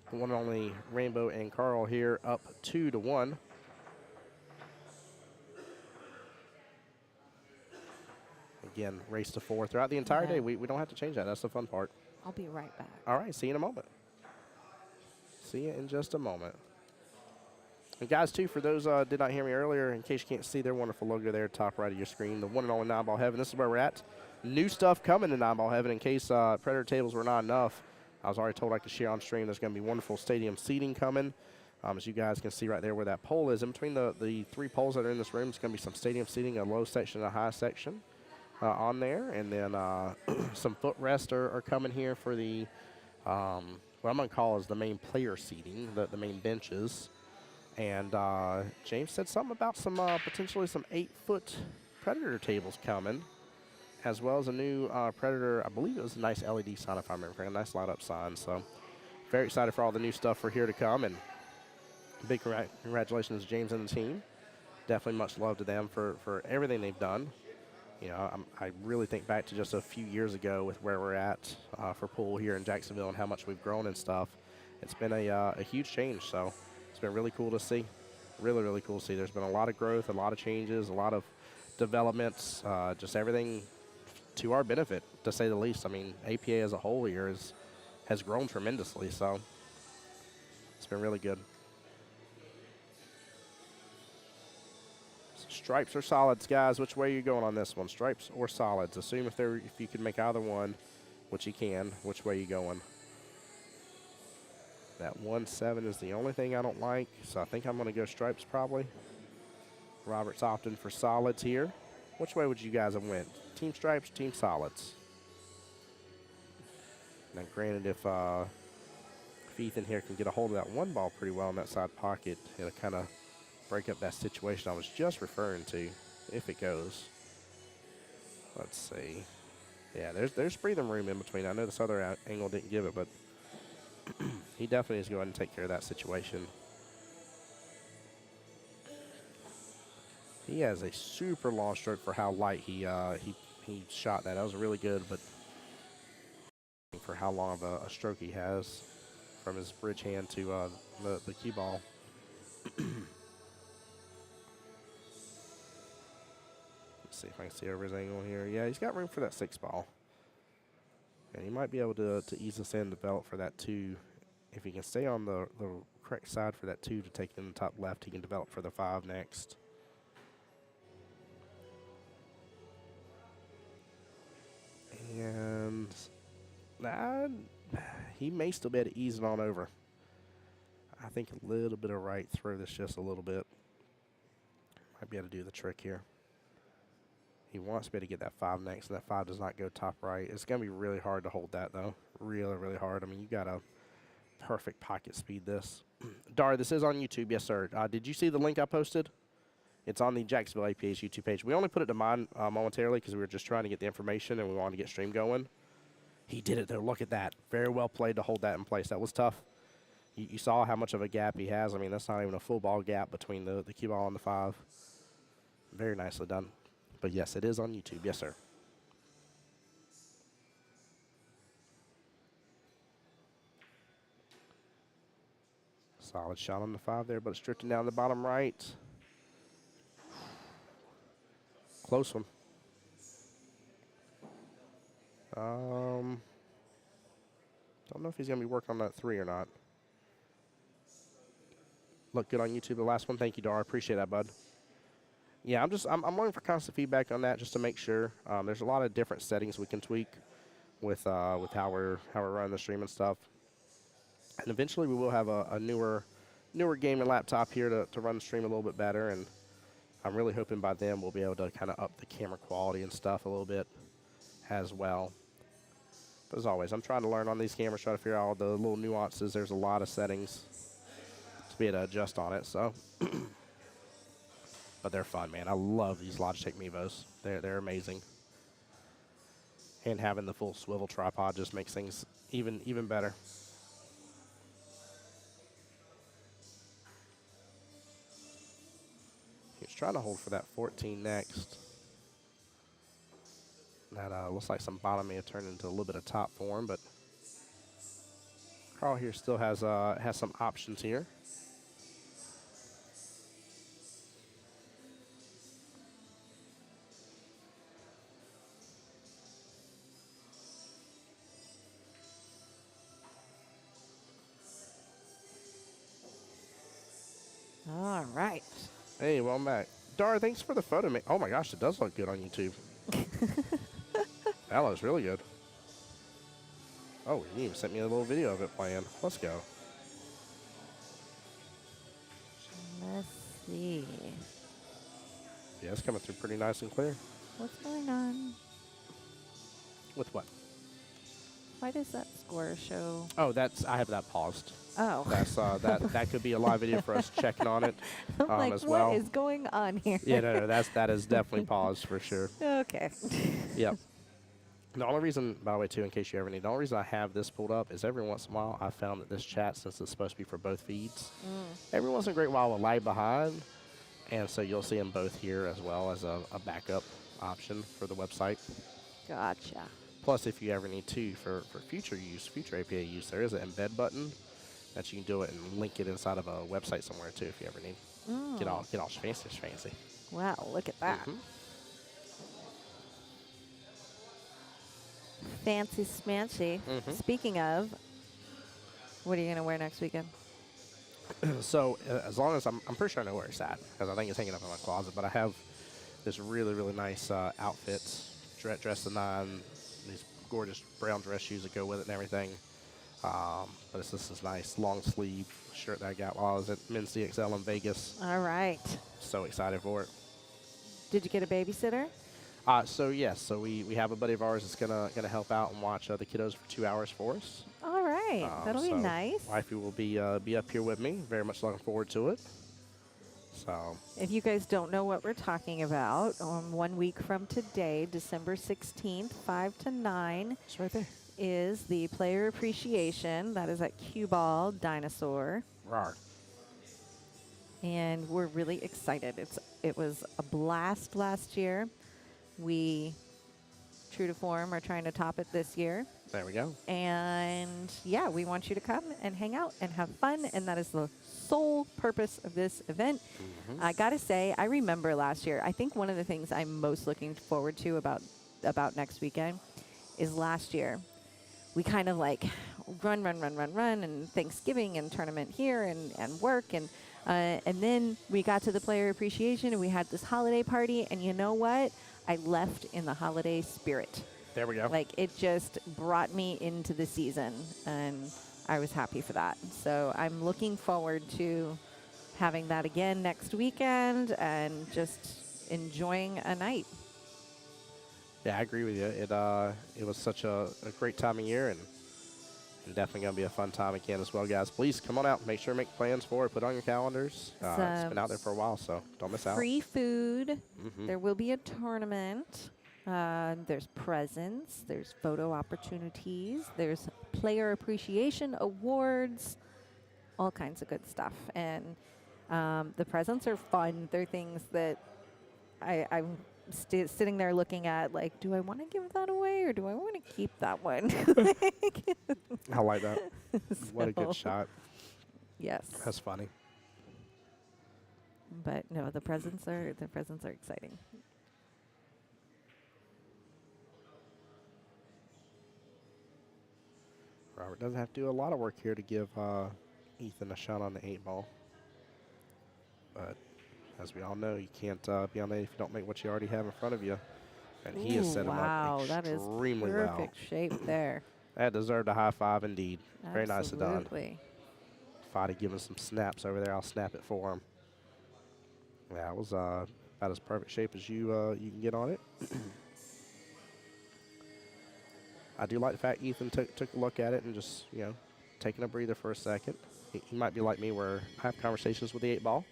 The one and only Rainbow and Carl here up 2-1. Again, race to 4 throughout the entire day. We don't have to change that. That's the fun part. I'll be right back. All right, see you in a moment. See you in just a moment. And guys, too, for those did not hear me earlier, in case you can't see their wonderful logo there, top right of your screen, the one and only 9-Ball Heaven. This is where we're at. New stuff coming to 9-Ball Heaven. In case Predator tables were not enough, I was already told I could share on stream. There's going to be wonderful stadium seating coming. As you guys can see right there where that pole is, in between the 3 poles that are in this room, it's going to be some stadium seating, a low section and a high section on there. And then some footrests are coming here for the, what I'm going to call is the main player seating, the main benches. And James said something about some potentially some 8-foot Predator tables coming, as well as a new Predator. I believe it was a nice LED sign, if I remember correctly, a nice light-up sign. So very excited for all the new stuff for here to come. And big congratulations to James and the team. Definitely much love to them for everything they've done. I really think back to just a few years ago with where we're at for pool here in Jacksonville and how much we've grown and stuff. It's been a huge change. So it's been really cool to see. Really, really cool to see. There's been a lot of growth, a lot of changes, a lot of developments, just everything to our benefit, to say the least. I mean, APA as a whole here has grown tremendously, so it's been really good. Stripes or solids, guys? Which way are you going on this one? Stripes or solids? Assume if you can make either one, which you can, which way are you going? That 1-7 is the only thing I don't like, so I think I'm going to go stripes probably. Robert's opting for solids here. Which way would you guys have went? Team stripes, team solids? Now, granted, if Ethan here can get a hold of that one ball pretty well in that side pocket, it'll kind of break up that situation I was just referring to, if it goes. Let's see. Yeah, there's breathing room in between. I know this other angle didn't give it, but he definitely needs to go ahead and take care of that situation. He has a super long stroke for how light he shot that. That was really good, but for how long of a stroke he has from his bridge hand to the cue ball. See if I can see over his angle here. Yeah, he's got room for that 6 ball. And he might be able to ease us in, develop for that 2. If he can stay on the correct side for that 2 to take in the top left, he can develop for the 5 next. And he may still be able to ease it on over. I think a little bit of right throw this just a little bit. Might be able to do the trick here. He wants to be able to get that 5 next, and that 5 does not go top right. It's going to be really hard to hold that, though. Really, really hard. I mean, you got a perfect pocket speed this. Dar, this is on YouTube. Yes, sir. Did you see the link I posted? It's on the Jacksonville APA's YouTube page. We only put it to mine momentarily because we were just trying to get the information and we wanted to get stream going. He did it, though. Look at that. Very well played to hold that in place. That was tough. You saw how much of a gap he has. I mean, that's not even a full ball gap between the cue ball and the 5. Very nicely done. But, yes, it is on YouTube. Yes, sir. Solid shot on the 5 there, but it's drifting down the bottom right. Close one. Don't know if he's going to be working on that 3 or not. Look good on YouTube. The last one. Thank you, Dar. I appreciate that, bud. Yeah, I'm looking for constant feedback on that just to make sure. There's a lot of different settings we can tweak with how we're running the stream and stuff. And eventually we will have a newer gaming laptop here to run the stream a little bit better. And I'm really hoping by then we'll be able to kind of up the camera quality and stuff a little bit as well. But as always, I'm trying to learn on these cameras, try to figure out all the little nuances. There's a lot of settings to be able to adjust on it. So, but they're fun, man. I love these Logitech Mevos. They're amazing. And having the full swivel tripod just makes things even better. He's trying to hold for that 14 next. That looks like some bottom may have turned into a little bit of top for him, but Carl here still has some options here. All right. Hey, welcome back. Dar, thanks for the photo. Oh my gosh, it does look good on YouTube. That looks really good. Oh, you even sent me a little video of it playing. Let's go. Let's see. Yeah, it's coming through pretty nice and clear. What's going on? With what? Why does that score show? Oh, I have that paused. Oh. That's that could be a live video for us checking on it I'm like, as well. what is going on here? Yeah, no, that is definitely paused for sure. Okay. Yep. The only reason, by the way, too, in case you ever need, the only reason I have this pulled up is every once in a while I found that this chat, since it's supposed to be for both feeds, every once in a great while will lag behind, and so you'll see them both here as well as a backup option for the website. Gotcha. Plus, if you ever need to, for future use, future APA use, there is an embed button that you can do it and link it inside of a website somewhere too if you ever need. Get all fancy. Wow, look at that. Fancy smancy. Speaking of, what are you going to wear next weekend? So as long as I'm pretty sure I know where it's at because I think it's hanging up in my closet. But I have this really, really nice outfits, dress to nine, these gorgeous brown dress shoes that go with it and everything. But it's just this nice long sleeve shirt that I got while I was at Men's DXL in Vegas. All right. So excited for it. Did you get a babysitter? So yes, so we have a buddy of ours that's gonna help out and watch the kiddos for 2 hours for us. All right. That'll be So nice. wifey will be up here with me. Very much looking forward to it. So If you guys don't know what we're talking about, 1 week from today, December 16th, 5 to 9, it's right there. is the player appreciation. That is at Cue Ball Dinosaur. Rawr. And we're really excited. It was a blast last year. We, true to form, are trying to top it this year. There we go. And yeah, we want you to come and hang out and have fun. And that is the sole purpose of this event. I gotta say, I remember last year, I think one of the things I'm most looking forward to about next weekend is last year. We kind of like run, and Thanksgiving and tournament here and work. And then we got to the player appreciation and we had this holiday party. And you know what? I left in the holiday spirit. There we go. Like, it just brought me into the season, and I was happy for that. So I'm looking forward to having that again next weekend and just enjoying a night. Yeah, I agree with you. It was such a great time of year, and definitely going to be a fun time again as well, guys. Please come on out. Make sure to make plans for it. Put it on your calendars. It's been out there for a while, so don't miss out. Free food. There will be a tournament. There's presents. There's photo opportunities. There's player appreciation awards. All kinds of good stuff. And the presents are fun. They're things that I'm sitting there looking at, like, do I want to give that away or do I want to keep that one? I like that. What a good shot. Yes. That's funny. But no, the presents are exciting. Robert doesn't have to do a lot of work here to give Ethan a shot on the 8-ball. But as we all know, you can't be on the 8 if you don't make what you already have in front of you. And he has set him up extremely well. Perfect shape there. That deserved a high five indeed. Very nicely done. Absolutely. If I'd have given some snaps over there, I'll snap it for him. Yeah, it was about as perfect shape as you can get on it. I do like the fact Ethan took a look at it and just, taking a breather for a second. He might be like me where I have conversations with the 8-ball.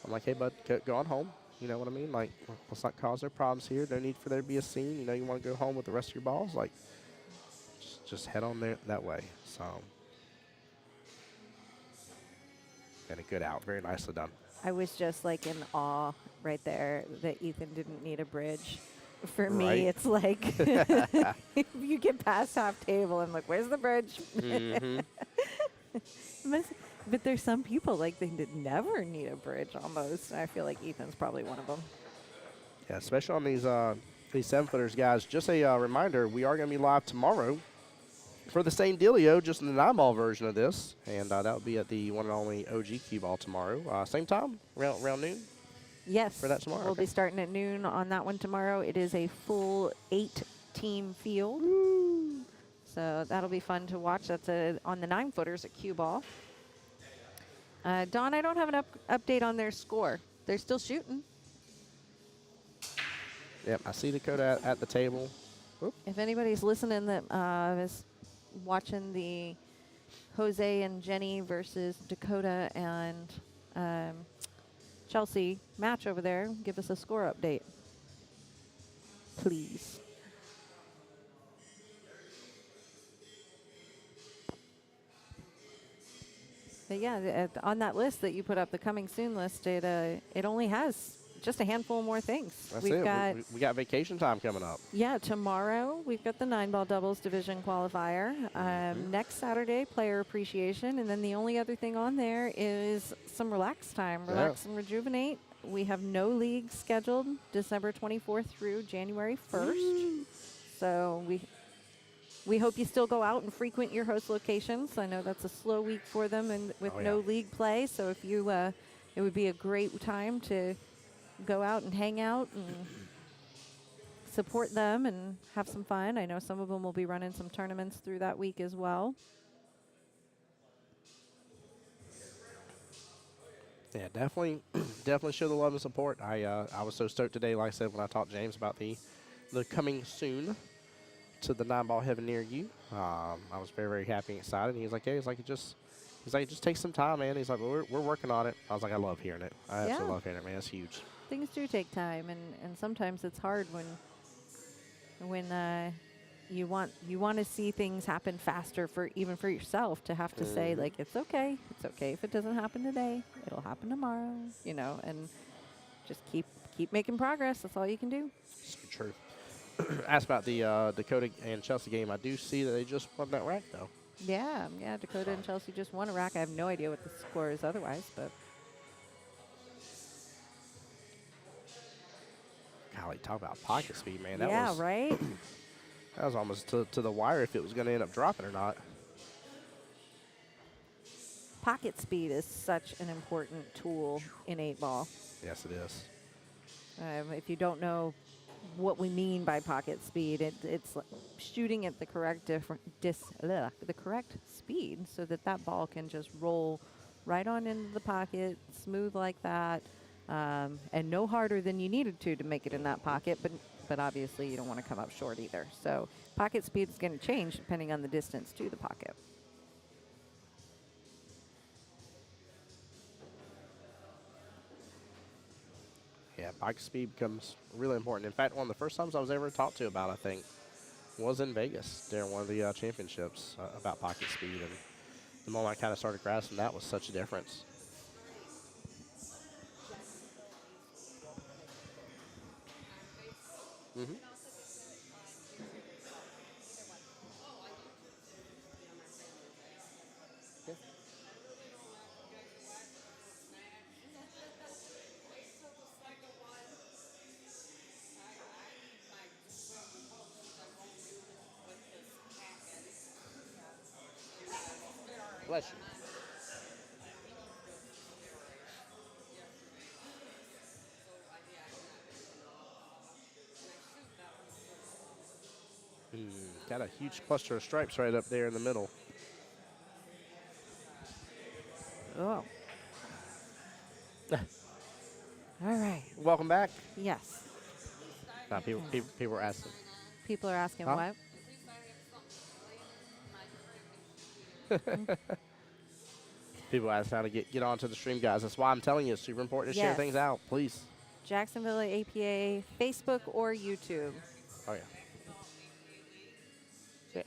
I'm like, hey, bud, go on home. You know what I mean? Like, let's not cause no problems here. No need for there to be a scene. You want to go home with the rest of your balls. Like, just head on there that way. So, and a good out. Very nicely done. I was just like in awe right there that Ethan didn't need a bridge. For me, it's like, if you get past half table, I'm like, where's the bridge? But there's some people, like, they never need a bridge almost. I feel like Ethan's probably one of them. Yeah, especially on these 7-footers, guys. Just a reminder, we are going to be live tomorrow for the same dealio, just in the 9-ball version of this. And that will be at the one and only OG Cue Ball tomorrow. Same time, around noon? Yes. For that tomorrow? We'll be starting at noon on that one tomorrow. It is a full 8-team field. Woo. So that'll be fun to watch. That's on the 9-footers at Cue Ball. Dawn, I don't have an update on their score. They're still shooting. Yep, I see Dakota at the table. Whoop. If anybody's listening that is watching the Jose and Jenny versus Dakota and Chelsea match over there, give us a score update, please. But yeah, on that list that you put up, the coming soon list, it only has just a handful more things. That's it. We got vacation time coming up. Yeah, tomorrow we've got the 9-ball doubles division qualifier. Next Saturday, player appreciation, and then the only other thing on there is some relax time, relax and rejuvenate. We have no leagues scheduled December 24th through January 1st. So we hope you still go out and frequent your host locations. I know that's a slow week for them and with no league play. So if you, it would be a great time to go out and hang out and support them and have some fun. I know some of them will be running some tournaments through that week as well. Yeah, definitely, definitely show the love and support. I was so stoked today, like I said, when I talked to James about the coming soon to the 9-ball heaven near you. I was very, very happy and excited. He's like, yeah, he's like, it just takes some time, man. He's like, well, we're working on it. I was like, I love hearing it. I Yeah, absolutely love hearing it, man. It's huge. things do take time, and sometimes it's hard when you want to see things happen faster for even for yourself to have to say like it's okay if it doesn't happen today, it'll happen tomorrow, and just keep making progress. That's all you can do. It's the truth. Asked about the Dakota and Chelsea game. I do see that they just won that rack, though. Yeah, Dakota and Chelsea just won a rack. I have no idea what the score is otherwise, but Golly, talk about pocket speed, man. yeah, right. That was almost to the wire if it was going to end up dropping or not. Pocket speed is such an important tool in 8-ball. Yes, it is. If you don't know what we mean by pocket speed, it's like shooting at the correct the correct speed so that ball can just roll right on into the pocket, smooth like that, and no harder than you needed to make it in that pocket. But obviously you don't want to come up short either. So pocket speed is going to change depending on the distance to the pocket. Yeah, bike speed becomes really important. In fact, one of the first times I was ever talked to about, I think, was in Vegas during one of the championships about pocket speed. And the moment I kind of started grasping that was such a difference. Mm-hmm. Bless you. Got a huge cluster of stripes right up there in the middle. Oh. All right. Welcome back. Yes. People were asking. People are asking Huh? what? People ask how to get onto the stream, guys. That's why I'm telling you, it's super important to share Yes. things out, please. Jacksonville APA, Facebook or YouTube. Oh, yeah. Yeah.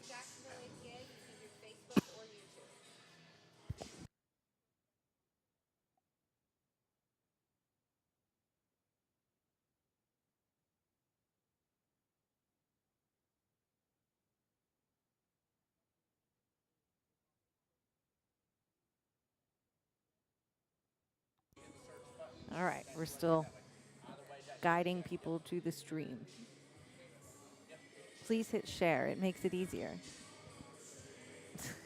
All right, we're still guiding people to the stream. Please hit share. It makes it easier.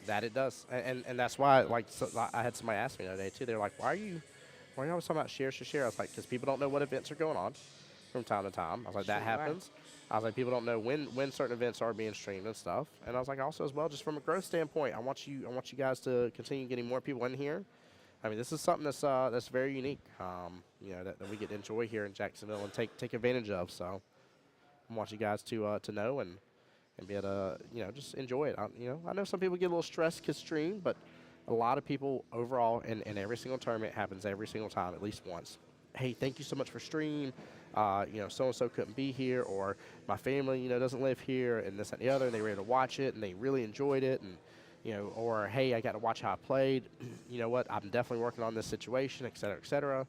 That it does, and that's why, like, so I had somebody ask me the other day too. They're like, why are you always talking about share? I was like, because people don't know what events are going on from time to time. I was like, that Sure. happens. I was like, people don't know when certain events are being streamed and stuff. And I was like, also as well, just from a growth standpoint, I want you guys to continue getting more people in here. I mean, this is something that's very unique. That we get to enjoy here in Jacksonville and take advantage of. So I want you guys to know and be able to, just enjoy it. I know some people get a little stressed because stream, but a lot of people overall in every single tournament happens every single time, at least once. Hey, thank you so much for stream. So-and-so couldn't be here, or my family, doesn't live here, and this and the other, and they were able to watch it, and they really enjoyed it, and, or, hey, I got to watch how I played. You know what? I'm definitely working on this situation, et cetera, et cetera.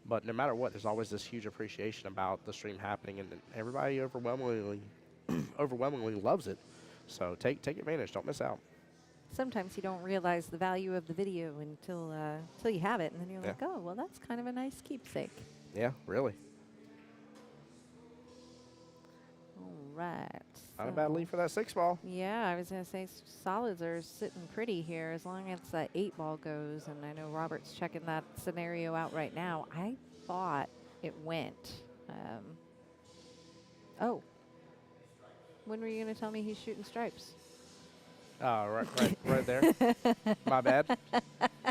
But no matter what, there's always this huge appreciation about the stream happening, and everybody overwhelmingly loves it. So take advantage. Don't miss out. Sometimes you don't realize the value of the video until you have it, and then you're like, oh, well, that's kind of a nice keepsake. Yeah, really. All right. Not a bad lead for that 6-ball. Yeah, I was going to say solids are sitting pretty here as long as that 8-ball goes. And I know Robert's checking that scenario out right now. I thought it went. Oh. When were you going to tell me he's shooting stripes? Right there. My bad.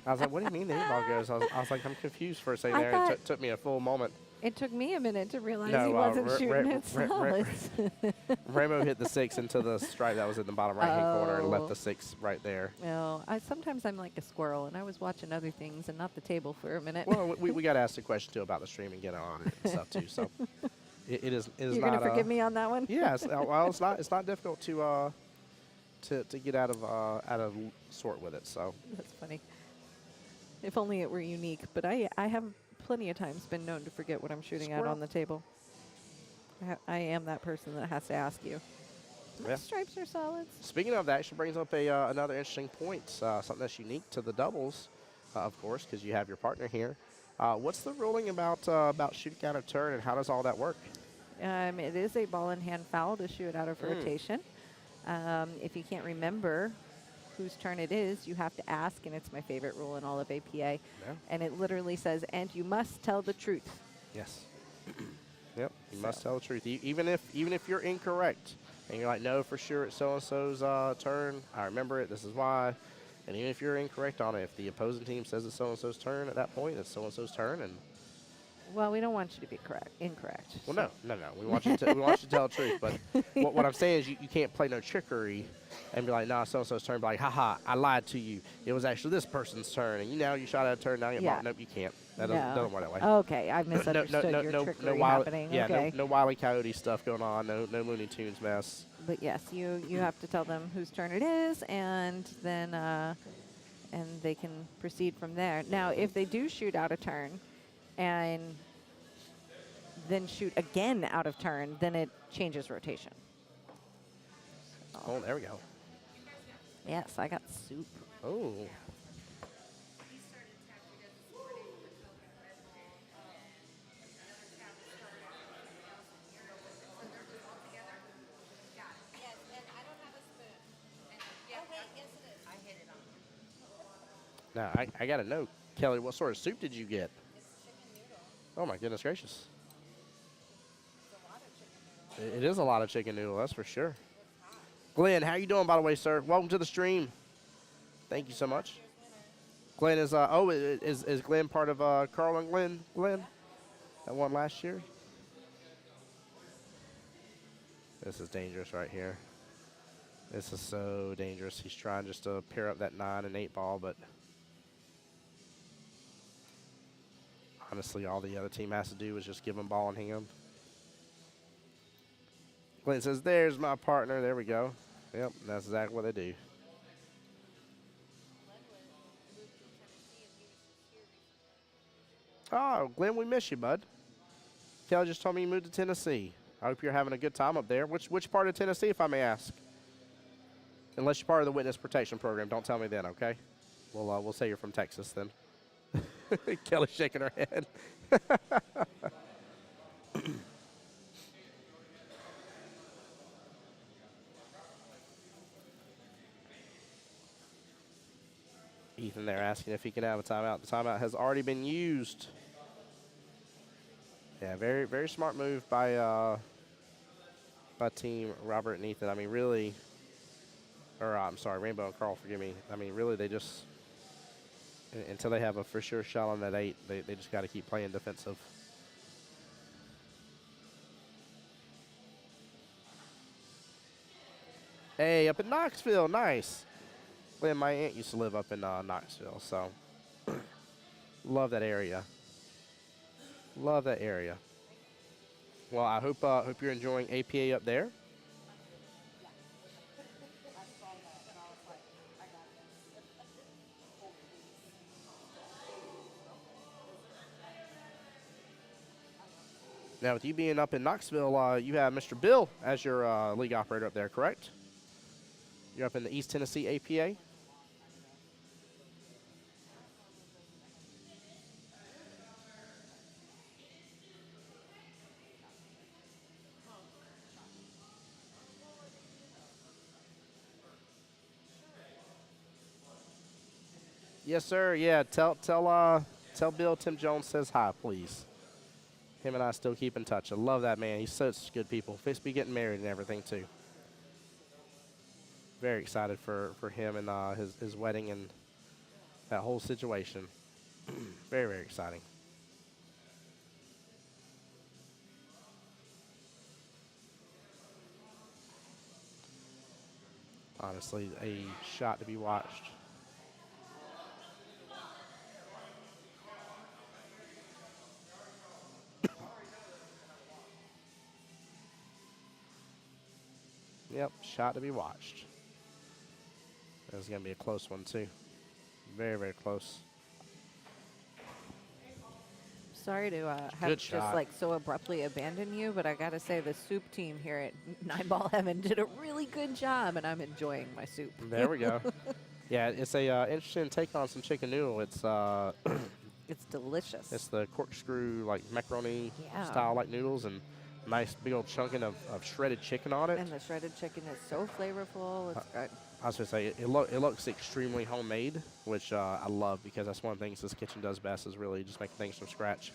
I was like, what do you mean the 8-ball goes? I was like, I'm confused for a second I there. thought Took me a full moment. it took me a minute to realize he No, wasn't shooting at solids. Ramo hit the 6 into the stripe that was in the bottom right-hand corner and left Oh. the 6 right there. No, sometimes I'm like a squirrel, and I was watching other things and not the table for a minute. Well, we got to ask the question, too, about the stream and get on it and stuff, too. So it is You're not... going to forgive me on that one? Yeah, well, it's not difficult to get out of sort with it, so... That's funny. If only it were unique, but I have plenty of times been known to forget what I'm shooting at on the table. I am that person that has to ask you. My stripes are solids. Speaking of that, she brings up another interesting point, something that's unique to the doubles, of course, because you have your partner here. What's the ruling about shooting out of turn, and how does all that work? It is a ball in hand foul to shoot out of rotation. If you can't remember whose turn it is, you have to ask, and it's my favorite rule in all of APA. Yeah. And it literally says, and you must tell the truth. Yes. Yep, you must tell the truth. Even if you're incorrect, and you're like, no, for sure it's so-and-so's turn, I remember it, this is why. And even if you're incorrect on it, if the opposing team says it's so-and-so's turn at that point, it's so-and-so's turn, and... Well, we don't want you to be incorrect. Well, so. No. We want you to tell the truth. But what I'm saying is you can't play no trickery and be like, nah, so-and-so's turn. Be like, haha, I lied to you. It was actually this person's turn. And you shot at a turn, now you're Nope, you can't. That doesn't work that way. Okay, I misunderstood your trickery happening. Yeah, okay. no Wile E. Coyote stuff going on. No Looney Tunes mess. But yes, you have to tell them whose turn it is, and then and they can proceed from there. Now, if they do shoot out of turn, and then shoot again out of turn, then it changes rotation. Oh, there we go. Yes, I got soup. Oh. Now, I got to know, Kelly, what sort of soup did you get? Oh, my goodness gracious. It is a lot of chicken noodle, that's for sure. Glenn, how you doing, by the way, sir? Welcome to the stream. Thank you so much. Glenn is, is Glenn part of Carl and Glenn? That won last year? This is dangerous right here. This is so dangerous. He's trying just to pair up that 9 and 8 ball, but... honestly, all the other team has to do is just give him ball in hand. Glenn says, there's my partner. There we go. Yep, that's exactly what they do. Oh, Glenn, we miss you, bud. Kelly just told me you moved to Tennessee. I hope you're having a good time up there. Which part of Tennessee, if I may ask? Unless you're part of the witness protection program, don't tell me then, okay? We'll say you're from Texas then. Kelly's shaking her head. Ethan there asking if he can have a timeout. The timeout has already been used. Yeah, very, very smart move by team Robert and Ethan. I mean, really, or I'm sorry, Rainbow and Carl, forgive me. I mean, really, they just, until they have a for sure shot on that 8, they just got to keep playing defensive. Hey, up in Knoxville, nice. Glenn, my aunt used to live up in Knoxville, so love that area. Love that area. Well, I hope you're enjoying APA up there. Now, with you being up in Knoxville, you have Mr. Bill as your league operator up there, correct? You're up in the East Tennessee APA? Yes, sir. Yeah, tell Bill Tim Jones says hi, please. Him and I still keep in touch. I love that man. He's such good people. Fist be getting married and everything too. Very excited for him and his wedding and that whole situation. Very, very exciting. Honestly, a shot to be watched. Yep, shot to be watched. This is going to be a close one, too. Very, very close. Sorry to have Good just shot. like so abruptly abandon you, but I gotta say the soup team here at Nine Ball Heaven did a really good job, and I'm enjoying my soup. There we go. Yeah, it's a interesting take on some chicken noodle. It's It's delicious. it's the corkscrew like macaroni Yeah. style like noodles and nice big old chunking of shredded chicken on it. And the shredded chicken is so flavorful. It's good. I was gonna say it looks extremely homemade, which I love because that's one of the things this kitchen does best is really just making things from scratch.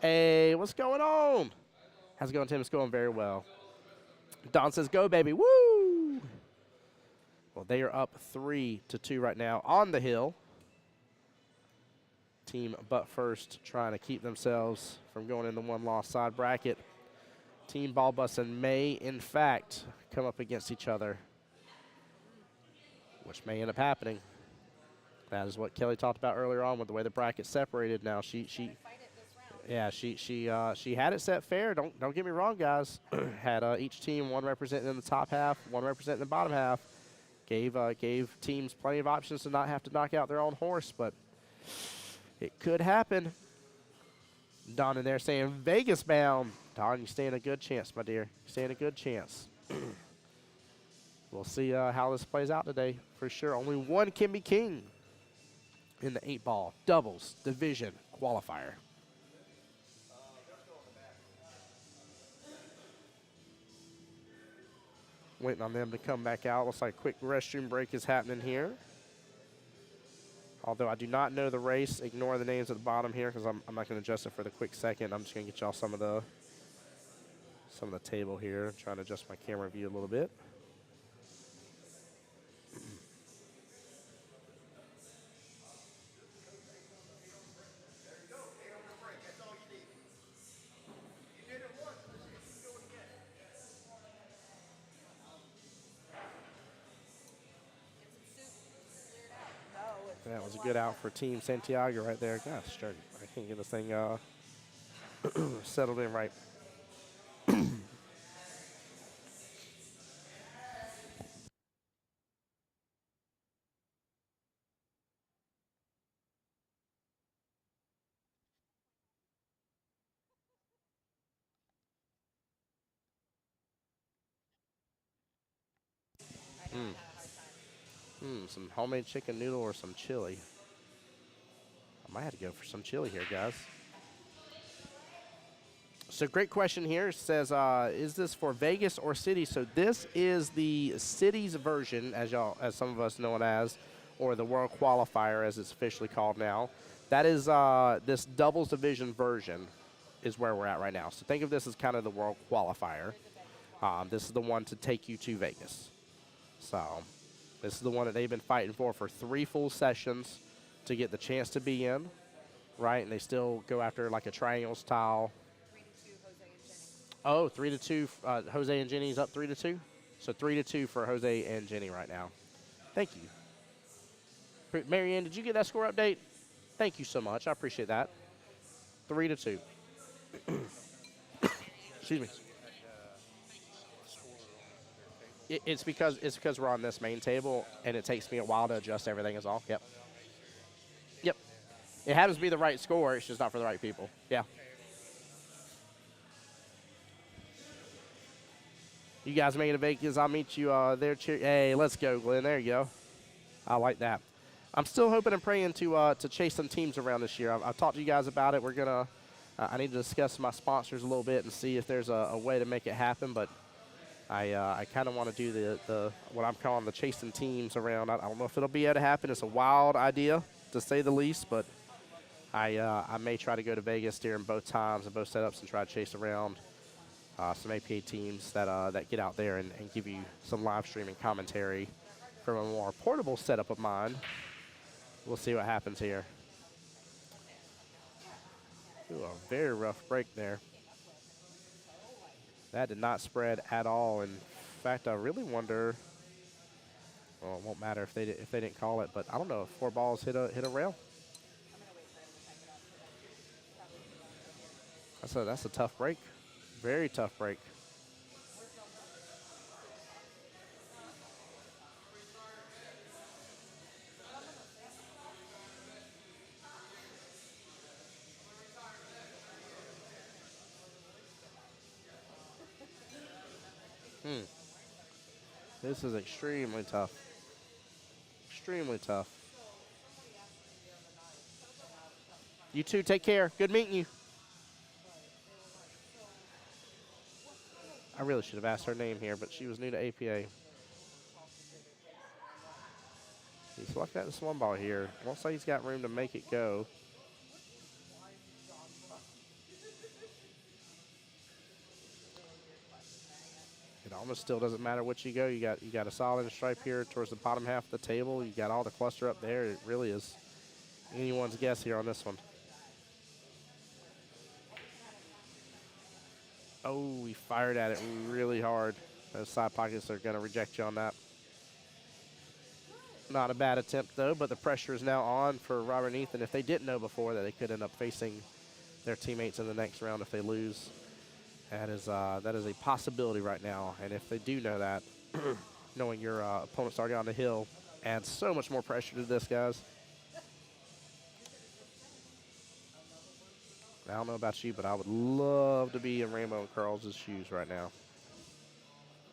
Hey, what's going on? How's it going, Tim? It's going very well. Don says, "Go, baby, woo!" Well, they are up 3-2 right now on the hill. Team Butt First trying to keep themselves from going in the one-loss side bracket. Team Ball Bussin' may, in fact, come up against each other, which may end up happening. That is what Kelly talked about earlier on with the way the bracket separated. Now she had it set fair. Don't get me wrong, guys. Had each team one representing in the top half, one representing the bottom half. Gave teams plenty of options to not have to knock out their own horse, but it could happen. Don in there saying Vegas bound. Don, you stand a good chance, my dear. You stand a good chance. We'll see how this plays out today for sure. Only one can be king in the 8-ball doubles division qualifier. Waiting on them to come back out. Looks like a quick restroom break is happening here. Although I do not know the race, ignore the names at the bottom here because I'm not going to adjust it for the quick second. I'm just going to get y'all some of the table here. Trying to adjust my camera view a little bit. That was a good out for Team Santiago right there. Gosh, darn, I can't get this thing settled in right. Some homemade chicken noodle or some chili. I might have to go for some chili here, guys. So great question here. It says, is this for Vegas or City? So this is the City's version, as some of us know it as, or the World Qualifier, as it's officially called now. That is this Doubles Division version is where we're at right now. So think of this as kind of the World Qualifier. This is the one to take you to Vegas. So this is the one that they've been fighting for 3 full sessions to get the chance to be in, right? And they still go after like a triangle style. 3-2. Jose and Jenny's up 3-2. So 3-2 for Jose and Jenny right now. Thank you. Marianne, did you get that score update? Thank you so much. I appreciate that. 3-2. Excuse me. It's because we're on this main table, and it takes me a while to adjust everything is all. Yep. Yep. It happens to be the right score. It's just not for the right people. Yeah. You guys make it a Vegas. I'll meet you there. Hey, let's go, Glenn. There you go. I like that. I'm still hoping and praying to chase some teams around this year. I've talked to you guys about it. We're gonna. I need to discuss my sponsors a little bit and see if there's a way to make it happen. But I kind of want to do the what I'm calling the chasing teams around. I don't know if it'll be able to happen. It's a wild idea, to say the least. But I may try to go to Vegas during both times and both setups and try to chase around some APA teams that get out there and give you some live streaming commentary from a more portable setup of mine. We'll see what happens here. Ooh, a very rough break there. That did not spread at all. In fact, I really wonder. Well, it won't matter if they didn't call it, but I don't know if 4 balls hit a rail. That's a tough break. Very tough break. This is extremely tough. Extremely tough. You two take care. Good meeting you. I really should have asked her name here, but she was new to APA. He's looking at this 1 ball here. Looks like he's got room to make it go. It almost still doesn't matter which you go. You got a solid stripe here towards the bottom half of the table. You got all the cluster up there. It really is anyone's guess here on this one. Oh, we fired at it really hard. Those side pockets are going to reject you on that. Not a bad attempt, though, but the pressure is now on for Robert and Ethan. If they didn't know before that they could end up facing their teammates in the next round if they lose, that is a possibility right now. And if they do know that, knowing your opponent's already on the hill adds so much more pressure to this, guys. I don't know about you, but I would love to be in Rainbow and Carl's shoes right now.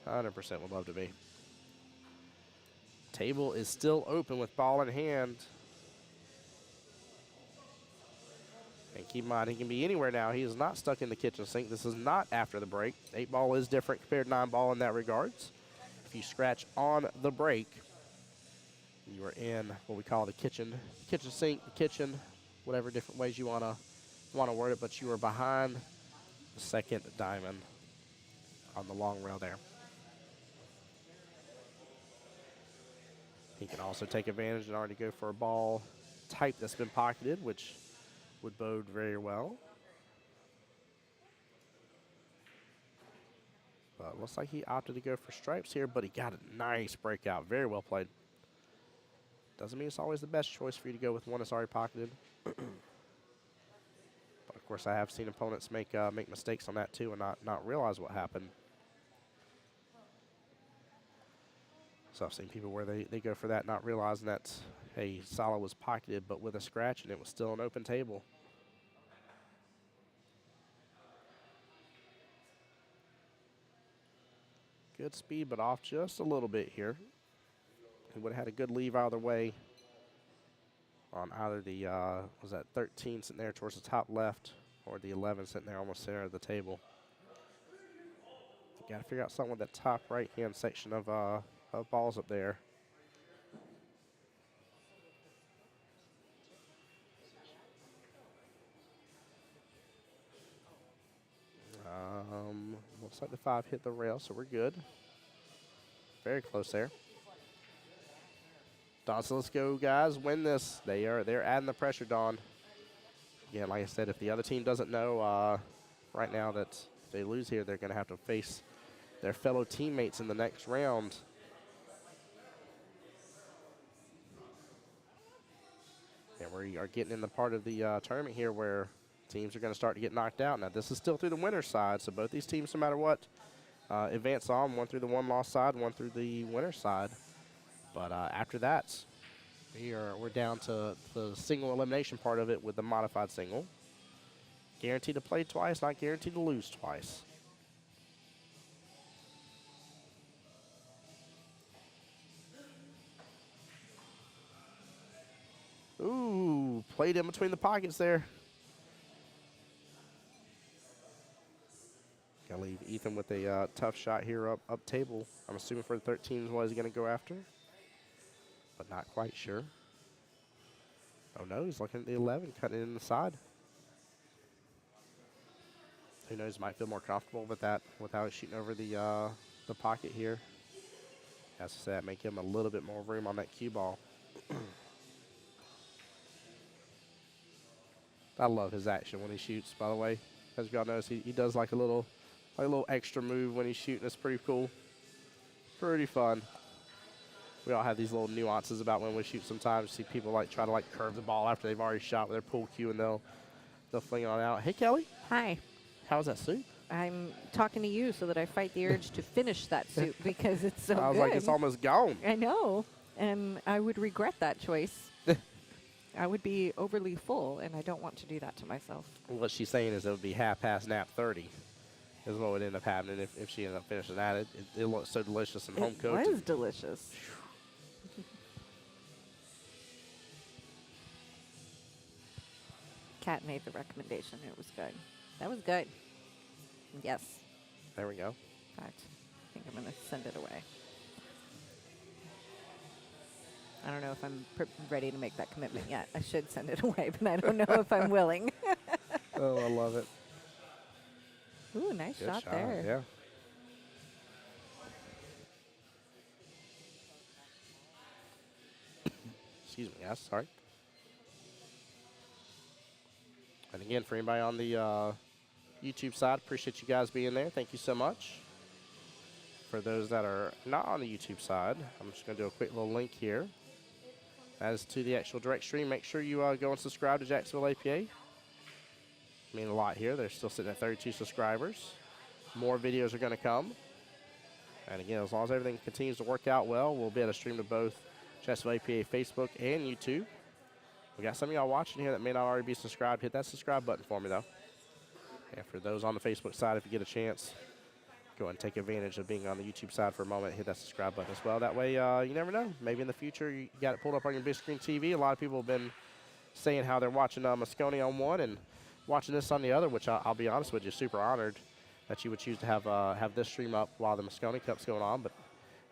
100% would love to be. Table is still open with ball in hand. And keep in mind, he can be anywhere now. He is not stuck in the kitchen sink. This is not after the break. 8 ball is different compared to 9 ball in that regards. If you scratch on the break, you are in what we call the kitchen sink, the kitchen, whatever different ways you want to word it, but you are behind the second diamond on the long rail there. He can also take advantage and already go for a ball type that's been pocketed, which would bode very well. But looks like he opted to go for stripes here, but he got a nice breakout. Very well played. Doesn't mean it's always the best choice for you to go with one that's already pocketed. But of course, I have seen opponents make mistakes on that too and not realize what happened. So I've seen people where they go for that, not realizing that, hey, Sala was pocketed, but with a scratch, and it was still an open table. Good speed, but off just a little bit here. He would have had a good leave either way on either the, was that 13 sitting there towards the top left or the 11 sitting there almost center of the table. You got to figure out something with that top right-hand section of balls up there. Looks like the 5 hit the rail, so we're good. Very close there. Don, so let's go, guys. Win this. They're adding the pressure, Don. Again, like I said, if the other team doesn't know right now that if they lose here, they're going to have to face their fellow teammates in the next round. And we are getting in the part of the tournament here where teams are going to start to get knocked out. Now, this is still through the winner's side, so both these teams, no matter what, advance on. One through the one-loss side, one through the winner's side. But after that, we're down to the single elimination part of it with the modified single. Guaranteed to play twice, not guaranteed to lose twice. Ooh, played in between the pockets there. Gotta leave Ethan with a tough shot here up table. I'm assuming for the 13 is what he's gonna go after, but not quite sure. Oh no, he's looking at the 11, cutting it in the side. Who knows, might feel more comfortable with that without shooting over the pocket here. As I said, make him a little bit more room on that cue ball. I love his action when he shoots, by the way. As y'all notice, he does like a little extra move when he's shooting. It's pretty cool. Pretty fun. We all have these little nuances about when we shoot sometimes. See people like try to like curve the ball after they've already shot with their pull cue, and they'll fling it on out. Hey, Kelly. Hi. How's that soup? I'm talking to you so that I fight the urge to finish that soup because it's so good. I was like, it's almost gone. I know. And I would regret that choice. I would be overly full, and I don't want to do that to myself. What she's saying is it would be half past nap 30 is what would end up happening if she ended up finishing that. It looks so delicious and home cooked. It was delicious. Kat made the recommendation. It was good. That was good. Yes. There we go. In fact, I think I'm going to send it away. I don't know if I'm ready to make that commitment yet. I should send it away, but I don't know if I'm willing. Oh, I love it. Ooh, nice Good shot there. Yeah. Excuse me, guys. Sorry. And again, for anybody on the YouTube side, appreciate you guys being there. Thank you so much. For those that are not on the YouTube side, I'm just going to do a quick little link here. As to the actual direct stream, make sure you go and subscribe to Jacksonville APA. Mean a lot here. They're still sitting at 32 subscribers. More videos are going to come. And again, as long as everything continues to work out well, we'll be able to stream to both Jacksonville APA Facebook and YouTube. We got some of y'all watching here that may not already be subscribed. Hit that subscribe button for me, though. And for those on the Facebook side, if you get a chance, go ahead and take advantage of being on the YouTube side for a moment. Hit that subscribe button as well. That way, you never know. Maybe in the future, you got it pulled up on your big screen TV. A lot of people have been saying how they're watching Moscone on one and watching this on the other, which I'll be honest with you, super honored that you would choose to have this stream up while the Moscone Cup's going on. But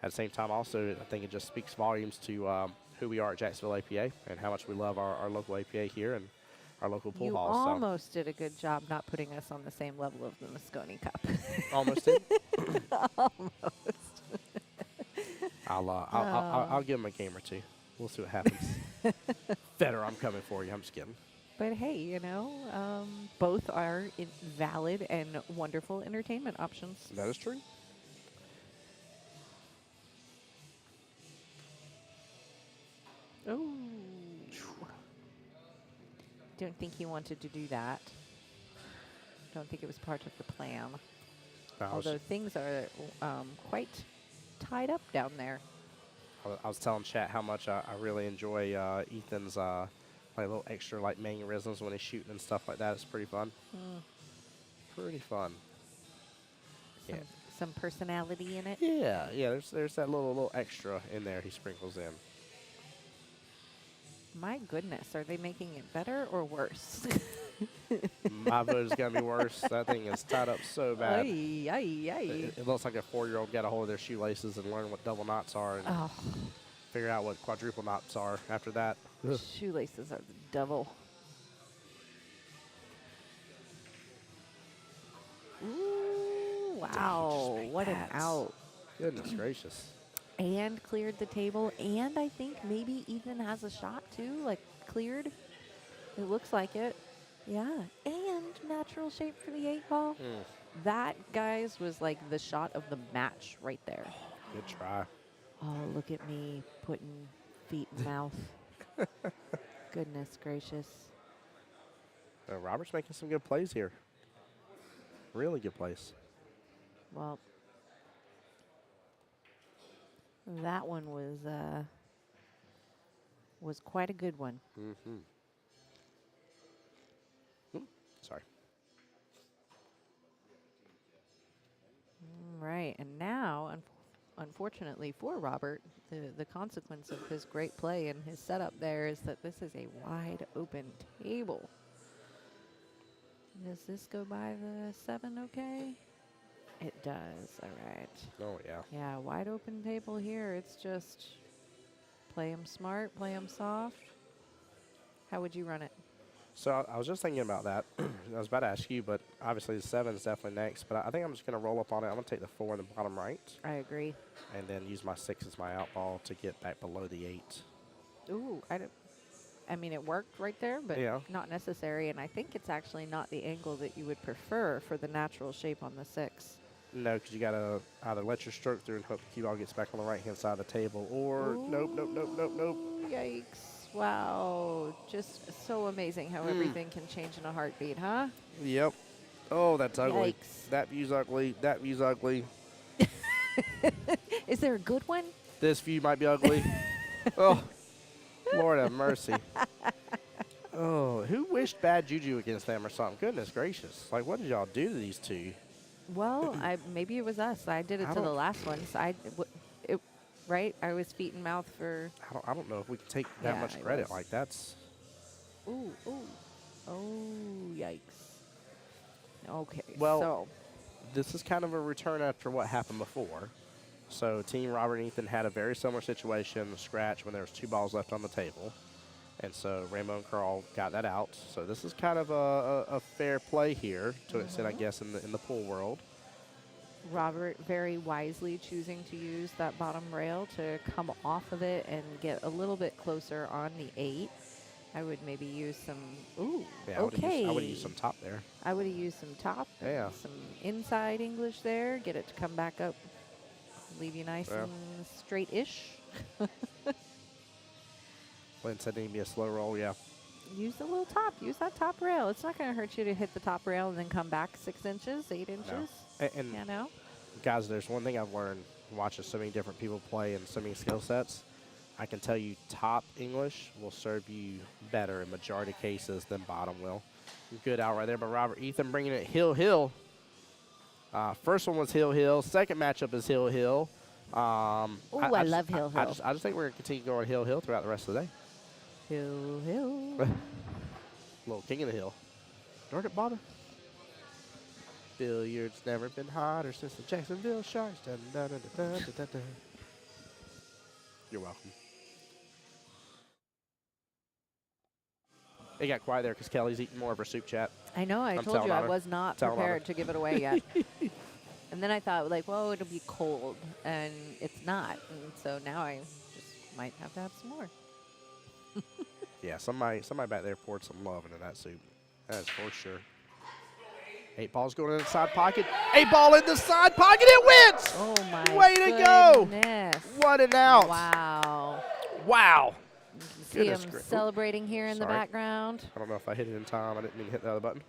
at the same time, also, I think it just speaks volumes to who we are at Jacksonville APA and how much we love our local APA here and our local pool You halls. almost did a good job not putting us on the same level of the Moscone Cup. Almost did. Almost. I'll give him a game or two. We'll see what happens. Better, I'm coming for you. I'm just kidding. But hey, you know, both are valid and wonderful entertainment options. That is true. Oh. Don't think he wanted to do that. Don't think it was part of the plan. Although things are quite tied up down there. I was telling chat how much I really enjoy Ethan's like little extra like mannerisms when he's shooting and stuff like that. It's pretty fun. Pretty fun. Some personality in it. Yeah. There's that little extra in there he sprinkles in. My goodness, are they making it better or worse? My vote is gonna be worse. That thing is tied up so bad. Ay, ay, ay. It looks like a 4-year-old got a hold of their shoelaces and learned what double knots are and figure out what quadruple knots are after that. Shoelaces are the devil. Ooh, wow. What an out. Goodness gracious. And cleared the table, and I think maybe Ethan has a shot too, like cleared. It looks like it. Yeah, and natural shape for the 8-ball. That, guys, was like the shot of the match right there. Good try. Oh, look at me putting feet in mouth. Goodness gracious. Robert's making some good plays here. Really good plays. Well, that one was quite a good one. Sorry. Right, and now, unfortunately for Robert, the consequence of his great play and his setup there is that this is a wide open table. Does this go by the 7 okay? It does, all right. Oh, yeah. Yeah, wide open table here. It's just play them smart, play them soft. How would you run it? So I was just thinking about that. I was about to ask you, but obviously the 7 is definitely next. But I think I'm just going to roll up on it. I'm going to take the 4 in the bottom right. I agree. And then use my 6 as my out ball to get back below the 8. Ooh, I mean, it worked right there, but Yeah. not necessary. And I think it's actually not the angle that you would prefer for the natural shape on the 6. No, because you got to either let your stroke through and hope the cue ball gets back on the right-hand side of the table, or Ooh, nope. Yikes. Wow. Just so amazing how everything can change in a heartbeat, huh? Yep. Oh, that's ugly. Yikes. That view's ugly. That view's ugly. Is there a good one? This view might be ugly. Oh, Lord have mercy. Oh, who wished bad juju against them or something? Goodness gracious. Like, what did y'all do to these two? Well, maybe it was us. I did it to the last one. So right? I was feet and mouth for... I don't know if we can take that much credit. Like, that's... Ooh. Oh, yikes. Okay, well, so... This is kind of a return after what happened before. So Team Robert and Ethan had a very similar situation, scratch, when there was 2 balls left on the table. And so Rainbow and Carl got that out. So this is kind of a fair play here, to an extent, I guess, in the pool world. Robert very wisely choosing to use that bottom rail to come off of it and get a little bit closer on the 8. I would maybe use some, Yeah, okay. I would have used some top there. I would have used some top, Yeah. some inside English there, get it to come back up, leave you nice and straight-ish. Lynn said it needed to be a slow roll, yeah. Use the little top. Use that top rail. It's not going to hurt you to hit the top rail and then come back 6 inches, 8 inches. And you know? guys, there's one thing I've learned watching so many different people play and so many skill sets. I can tell you top English will serve you better in majority cases than bottom will. Good out right there by Robert. Ethan bringing it hill. First one was hill. Second matchup is hill. I love hill. I just think we're going to continue going hill throughout the rest of the day. Hill. Little king of the hill. Darn it, Bobby. Billiards never been hotter since the Jacksonville Sharks. Dun, dun, dun, dun, dun, dun, dun. You're welcome. It got quiet there because Kelly's eating more of her soup chat. I know. I told you I was not prepared to give it away yet. And then I thought, like, well, it'll be cold. And it's not. And so now I just might have to have some more. Yeah, somebody back there poured some love into that soup. That's for sure. 8 balls going in the side pocket. 8 ball in the side pocket. It wins! Oh, my Way to go! What an out. Wow. You can see him celebrating here in the background. I don't know if I hit it in time. I didn't mean to hit the other button.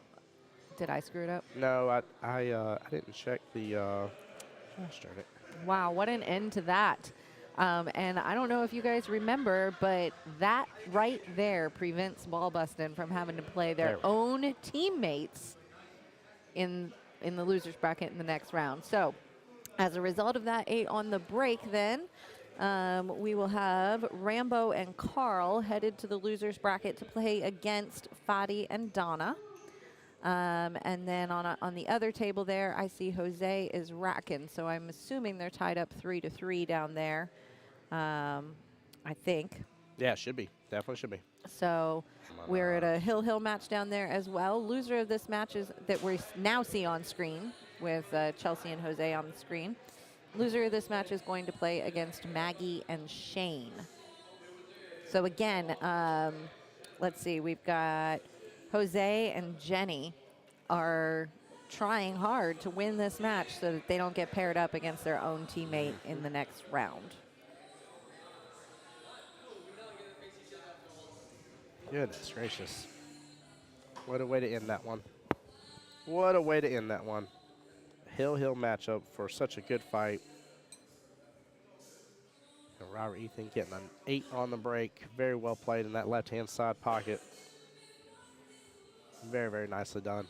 Did I screw it up? No, I didn't check the gosh darn it. Wow, what an end to that. And I don't know if you guys remember, but that right there prevents Ball Bustin' from having to play their own teammates in the loser's bracket in the next round. So as a result of that 8 on the break then, we will have Rambo and Carl headed to the loser's bracket to play against Fadi and Donna. And then on the other table there, I see Jose is racking. So I'm assuming they're tied up 3-3 down there. I think. Yeah, it should be. Definitely should be. So we're at a hill match down there as well. Loser of this match is that we now see on screen with Chelsea and Jose on the screen. Loser of this match is going to play against Maggie and Shane. So again, let's see. We've got Jose and Jenny are trying hard to win this match so that they don't get paired up against their own teammate in the next round. Goodness gracious. What a way to end that one. What a way to end that one. Hill matchup for such a good fight. And Robert Ethan getting an 8 on the break. Very well played in that left-hand side pocket. Very, very nicely done.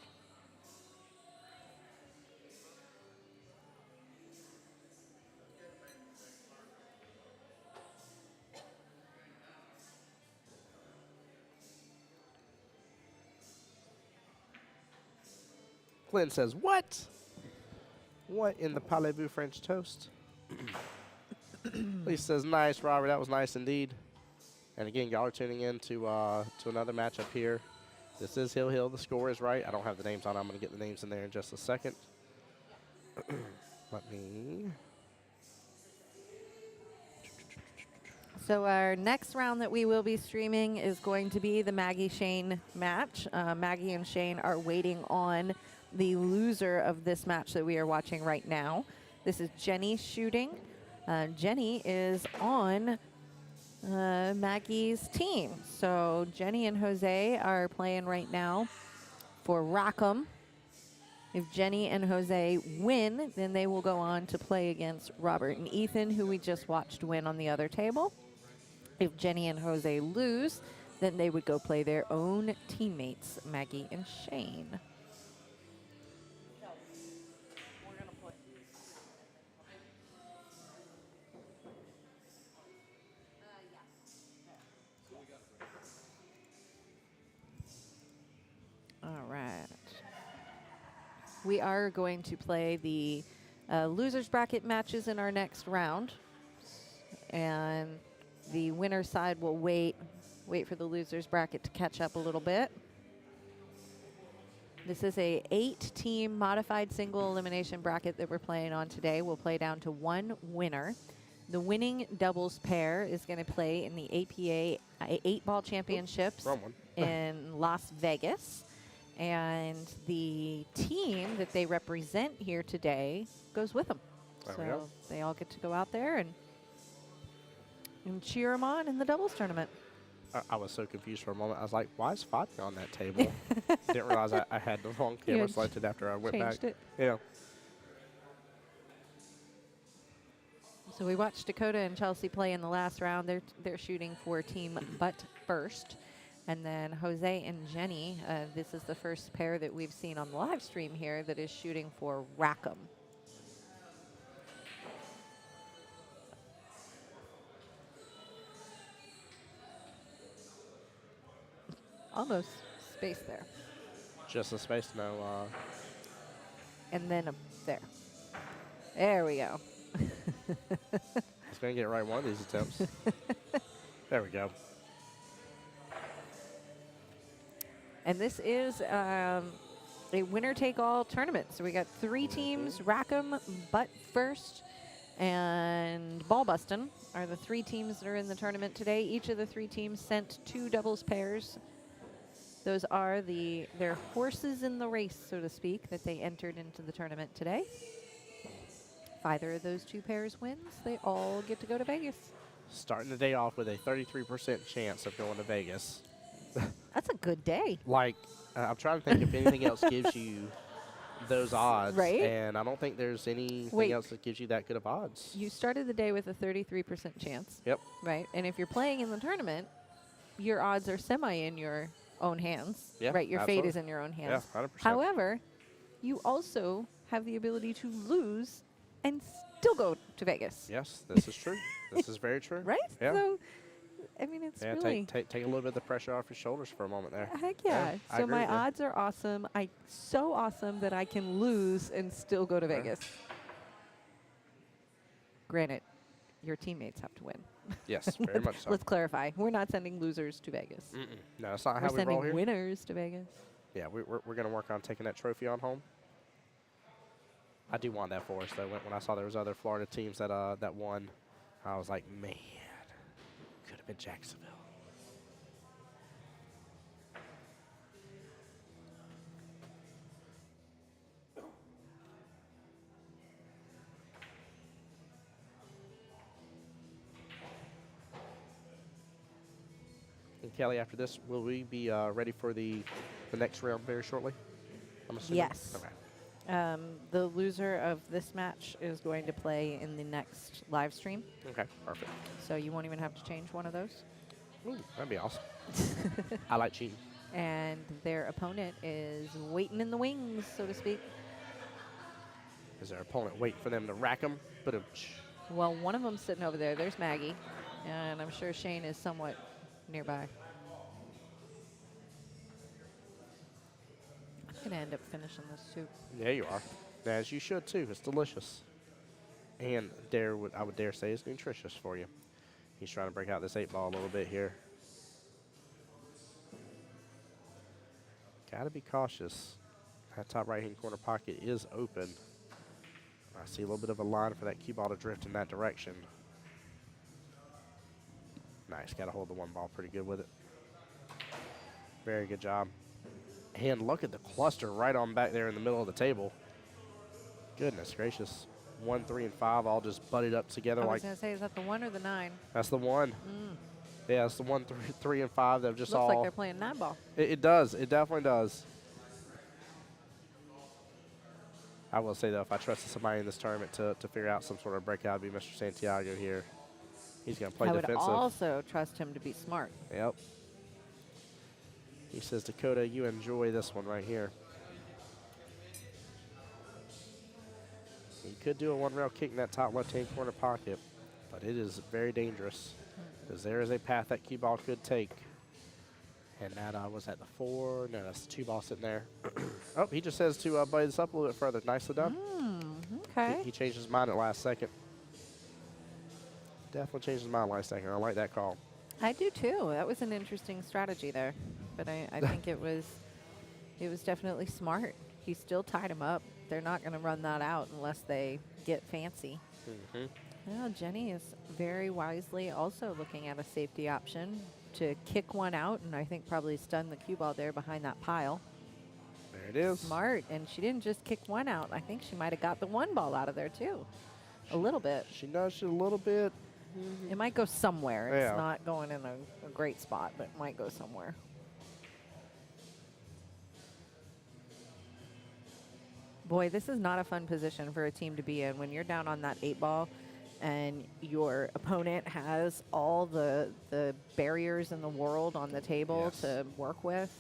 Glenn says, what? What in the parlez-vous French toast? Lee says, nice, Robert. That was nice indeed. And again, y'all are tuning in to another matchup here This is Hill Hill. The score is right. I don't have the names on. I'm going to get the names in there in just a second. Let me. So our next round that we will be streaming is going to be the Maggie-Shane match. Maggie and Shane are waiting on the loser of this match that we are watching right now. This is Jenny shooting. Jenny is on Maggie's team. So Jenny and Jose are playing right now for Rackham. If Jenny and Jose win, then they will go on to play against Robert and Ethan, who we just watched win on the other table. If Jenny and Jose lose, then they would go play their own teammates, Maggie and Shane. All right. We are going to play the losers bracket matches in our next round. And the winner side will wait for the losers bracket to catch up a little bit. This is a 8-team modified single elimination bracket that we're playing on today. We'll play down to one winner. The winning doubles pair is going to play in the APA 8-ball championships in Las Vegas. And the team that they represent here today goes with them. So they all get to go out there and cheer them on in the doubles tournament. I was so confused for a moment. I was like, why is Fabi on that table? Didn't realize I had the wrong camera selected after I went back. It. Yeah. So we watched Dakota and Chelsea play in the last round. They're shooting for team Butt First. And then Jose and Jenny, this is the first pair that we've seen on the live stream here that is shooting for Rackham. Almost space there. Just a space, no. And then there. There we go. It's going to get right one of these attempts. There we go. And this is a winner-take-all tournament. So we got 3 teams, Rackham, Butt First, and Ball Bustin' are the 3 teams that are in the tournament today. Each of the 3 teams sent 2 doubles pairs. Those are their horses in the race, so to speak, that they entered into the tournament today. If either of those 2 pairs wins, they all get to go to Vegas. Starting the day off with a 33% chance of going to Vegas. That's a good day. Like, I'm trying to think if anything else gives you those odds. Right? And I don't think there's anything else that gives you that good of odds. You started the day with a 33% chance. Yep. Right? And if you're playing in the tournament, your odds are semi in your own hands. Yeah, right? Your absolutely. fate is in your own hands. Yeah, 100%. However, you also have the ability to lose and still go to Vegas. Yes, this is true. This is very true. Right? Yeah. So, I mean, it's really... Take a little bit of the pressure off your shoulders for a moment there. Heck yeah. I So agree my with you. odds are awesome. So awesome that I can lose and still go to Vegas. Granted, your teammates have to win. Yes, very much so. Let's clarify. We're not sending losers to Vegas. No, that's not We're how we roll sending here. winners to Vegas. Yeah, we're going to work on taking that trophy on home. I do want that for us, though. When I saw there was other Florida teams that won, I was like, man, could have been Jacksonville. And Kelly, after this, will we be ready for the next round very shortly? I'm assuming? Yes. Okay. The loser of this match is going to play in the next live stream. Okay, perfect. So you won't even have to change one of those. Ooh, that'd be awesome. I like cheating. And their opponent is waiting in the wings, so to speak. Is their opponent waiting for them to rack them? But Well, one of them's sitting over there. There's Maggie. And I'm sure Shane is somewhat nearby. I'm going to end up finishing this soup. yeah, you are. As you should too. It's delicious, and I would dare say it's nutritious for you. He's trying to break out this 8-ball a little bit here. Got to be cautious. That top right-hand corner pocket is open. I see a little bit of a line for that cue ball to drift in that direction. Nice. Got to hold the one ball pretty good with it. Very good job. And look at the cluster right on back there in the middle of the table. Goodness gracious. 1, 3, and 5 all just butted up together. I was like going to say, is that the 1 or the 9? That's the one. Yeah, it's the 1, 3, and 5 that have just Looks all. like they're playing 9 ball. It does. It definitely does. I will say, though, if I trusted somebody in this tournament to figure out some sort of breakout, it'd be Mr. Santiago here. He's going to play defensive. I would also trust him to be smart. Yep. He says, Dakota, you enjoy this one right here. He could do a one-rail kick in that top left-hand corner pocket, but it is very dangerous because there is a path that cue ball could take. And that was at the 4. No, that's the 2 ball sitting there. Oh, he just says to buddy this up a little bit further. Nicely done. Okay. He changed his mind at last second. Definitely changed his mind last second. I like that call. I do too. That was an interesting strategy there, but I think it was definitely smart. He still tied him up. They're not going to run that out unless they get fancy. Well, Jenny is very wisely also looking at a safety option to kick one out, and I think probably stun the cue ball there behind that pile. There it is. Smart, and she didn't just kick one out. I think she might have got the 1 ball out of there too, a little bit. She nudged it a little bit. It might go somewhere. Yeah. It's not going in a great spot, but it might go somewhere. Boy, this is not a fun position for a team to be in when you're down on that 8 ball and your opponent has all the barriers in the world on the table to work with.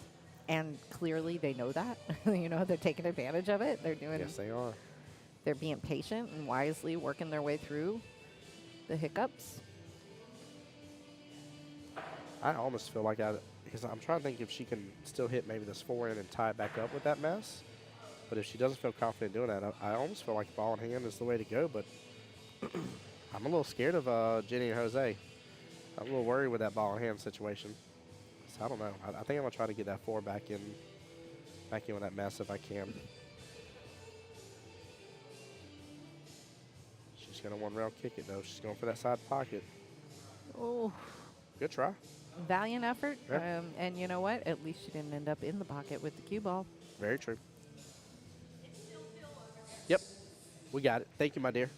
And clearly they know that. You know, they're taking advantage of it. They're doing. Yes, they are. They're being patient and wisely working their way through the hiccups. I almost feel like because I'm trying to think if she can still hit maybe this 4 in and tie it back up with that mess. But if she doesn't feel confident doing that, I almost feel like ball in hand is the way to go. But I'm a little scared of Jenny and Jose. I'm a little worried with that ball in hand situation. So I don't know. I think I'm gonna try to get that 4 back in with that mess if I can. She's gonna one rail kick it though. She's going for that side pocket. Oh, good try. Valiant effort. Yeah. And you know what? At least she didn't end up in the pocket with the cue ball. Very true. Yep, we got it. Thank you, my dear.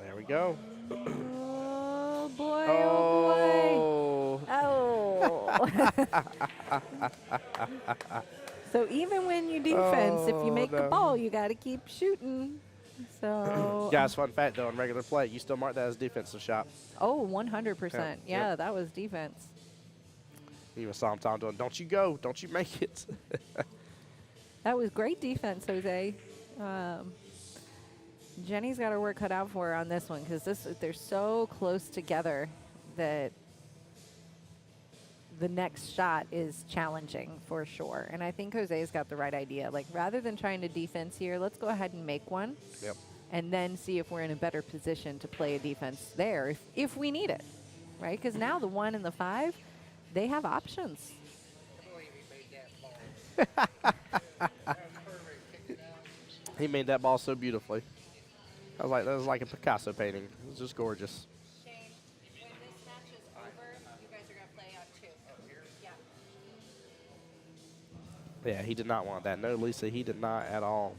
There we go. Oh, boy. Oh, boy. Oh. So even when you defense, if you make a ball, you got to keep shooting. So. Guys, fun fact, though, in regular play, you still mark that as defensive shot. Oh, 100%. Yeah, that was defense. You even saw him talking to him, don't you go, don't you make it. That was great defense, Jose. Jenny's got her work cut out for her on this one because they're so close together that the next shot is challenging for sure. And I think Jose's got the right idea. Like, rather than trying to defense here, let's go ahead and make one. Yep. And then see if we're in a better position to play a defense there if we need it, right? Because now the 1 and the 5, they have options. He made that ball so beautifully. That was like a Picasso painting. It was just gorgeous. Shane, when this match is over, you guys are going to play on 2. Yeah. Yeah, he did not want that. No, Lisa, he did not at all.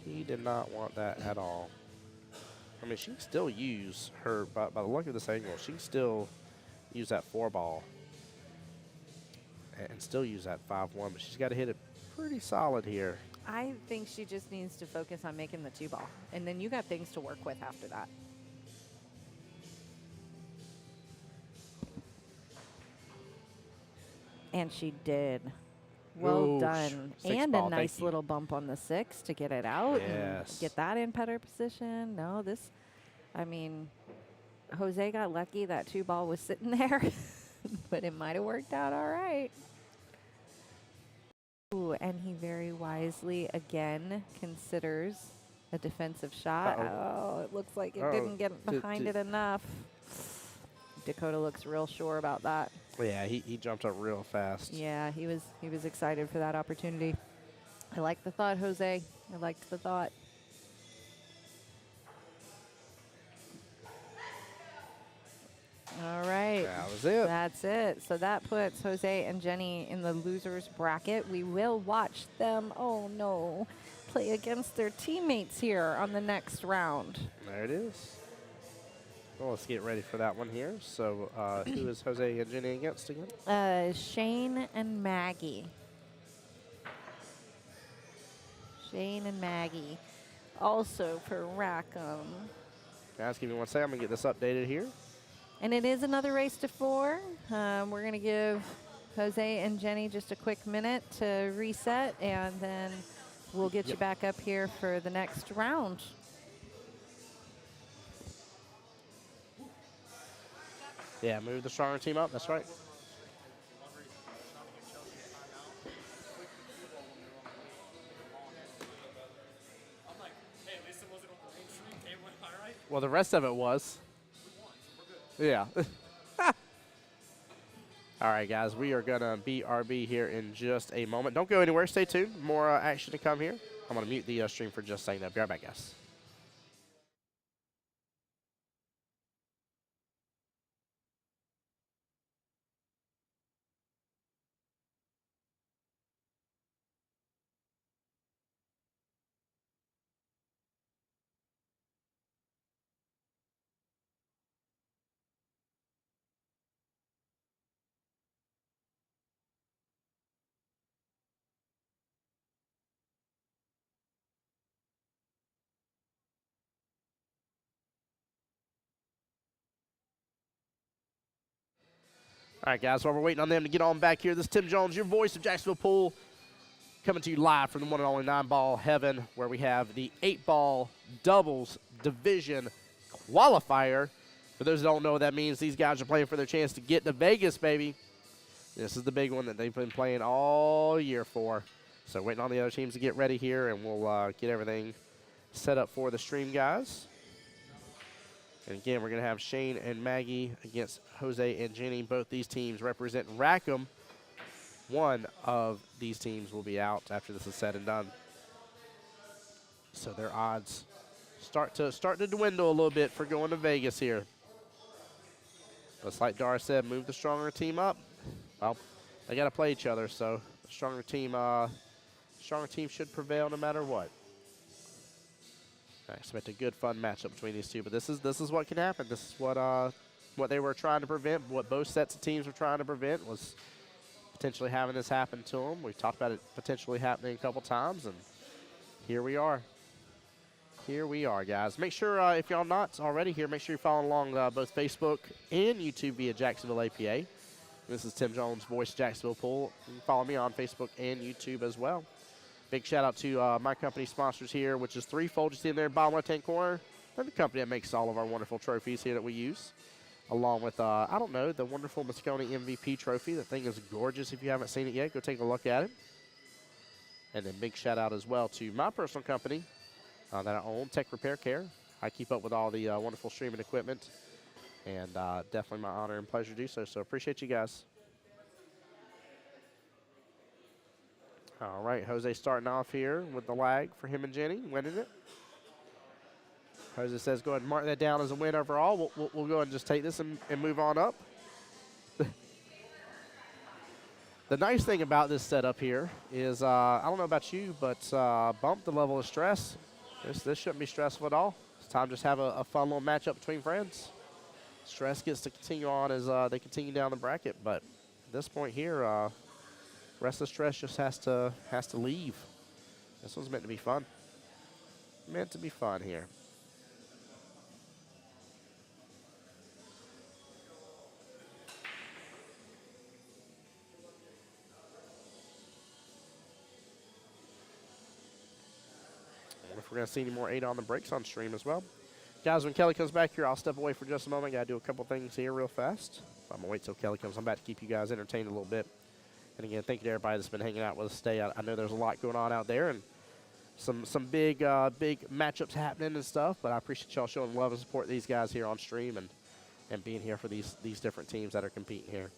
He did not want that at all. I mean, she can still use her, by the look of this angle, she can still use that 4 ball and still use that 5-1, but she's got to hit it pretty solid here. I think she just needs to focus on making the 2 ball, and then you got things to work with after that. And she did. Well Ooh, done. 6 And ball, a nice thank you. little bump on the 6 to get it out. Yes. And get that in better position. No, I mean, Jose got lucky that 2 ball was sitting there, but it might have worked out all right. Ooh, and he very wisely again considers a defensive shot. Uh-oh. Oh, it looks like it didn't get behind it enough. Dakota looks real sure about that. Yeah, he jumped up real fast. Yeah, he was excited for that opportunity. I like the thought, Jose. I liked the thought. All right. That was it. That's it. So that puts Jose and Jenny in the losers bracket. We will watch them, oh no, play against their teammates here on the next round. There it is. Well, let's get ready for that one here. So who is Jose and Jenny against again? Shane and Maggie. Shane and Maggie. Also for Rackham. Guys, give me 1 second. I'm going to get this updated here. And it is another race to 4. We're going to give Jose and Jenny just a quick minute to reset, and then we'll get you back up here for the next round. Yeah, move the stronger team up. That's right. Well, the rest of it was. Yeah. All right, guys, we are going to BRB here in just a moment. Don't go anywhere. Stay tuned. More action to come here. I'm going to mute the stream for just a second. Be right back, guys. All right, guys, while we're waiting on them to get on back here, this is Tim Jones, your voice of Jacksonville Pool, coming to you live from the one and only 9-ball heaven, where we have the 8-ball Doubles Division Qualifier. For those that don't know what that means, these guys are playing for their chance to get to Vegas, baby. This is the big one that they've been playing all year for. So waiting on the other teams to get ready here, and we'll get everything set up for the stream, guys. And again, we're going to have Shane and Maggie against Jose and Jenny. Both these teams represent Rackham. One of these teams will be out after this is said and done. So their odds start to dwindle a little bit for going to Vegas here. But like Dar said, move the stronger team up. Well, they got to play each other, so the stronger team should prevail no matter what. I expect a good, fun matchup between these two, but this is what can happen. This is what they were trying to prevent. What both sets of teams were trying to prevent was potentially having this happen to them. We've talked about it potentially happening a couple times, and here we are. Here we are, guys. Make sure, if y'all not already here, make sure you're following along both Facebook and YouTube via Jacksonville APA. This is Tim Jones, voice Jacksonville Pool. You can follow me on Facebook and YouTube as well. Big shout out to my company sponsors here, which is Threefold. You see in there, bottom left-hand corner. They're the company that makes all of our wonderful trophies here that we use, along with, I don't know, the wonderful Moscone MVP trophy. The thing is gorgeous. If you haven't seen it yet, go take a look at it. And then big shout out as well to my personal company that I own, Tech Repair Care. I keep up with all the wonderful streaming equipment, and definitely my honor and pleasure to do so. So appreciate you guys. All right, Jose starting off here with the lag for him and Jenny, winning it. Jose says go ahead and mark that down as a win overall. We'll go ahead and just take this and move on up. The nice thing about this setup here is, I don't know about you, but bump the level of stress. This shouldn't be stressful at all. It's time to just have a fun little matchup between friends. Stress gets to continue on as they continue down the bracket, but at this point here, rest of the stress just has to leave. This one's meant to be fun. Meant to be fun here. I wonder if we're going to see any more 8 on the brakes on stream as well. Guys, when Kelly comes back here, I'll step away for just a moment. Got to do a couple things here real fast. I'm going to wait till Kelly comes. I'm about to keep you guys entertained a little bit. And again, thank you to everybody that's been hanging out with us today. I know there's a lot going on out there and some big matchups happening and stuff, but I appreciate y'all showing love and support these guys here on stream. And and being here for these different teams that are competing here.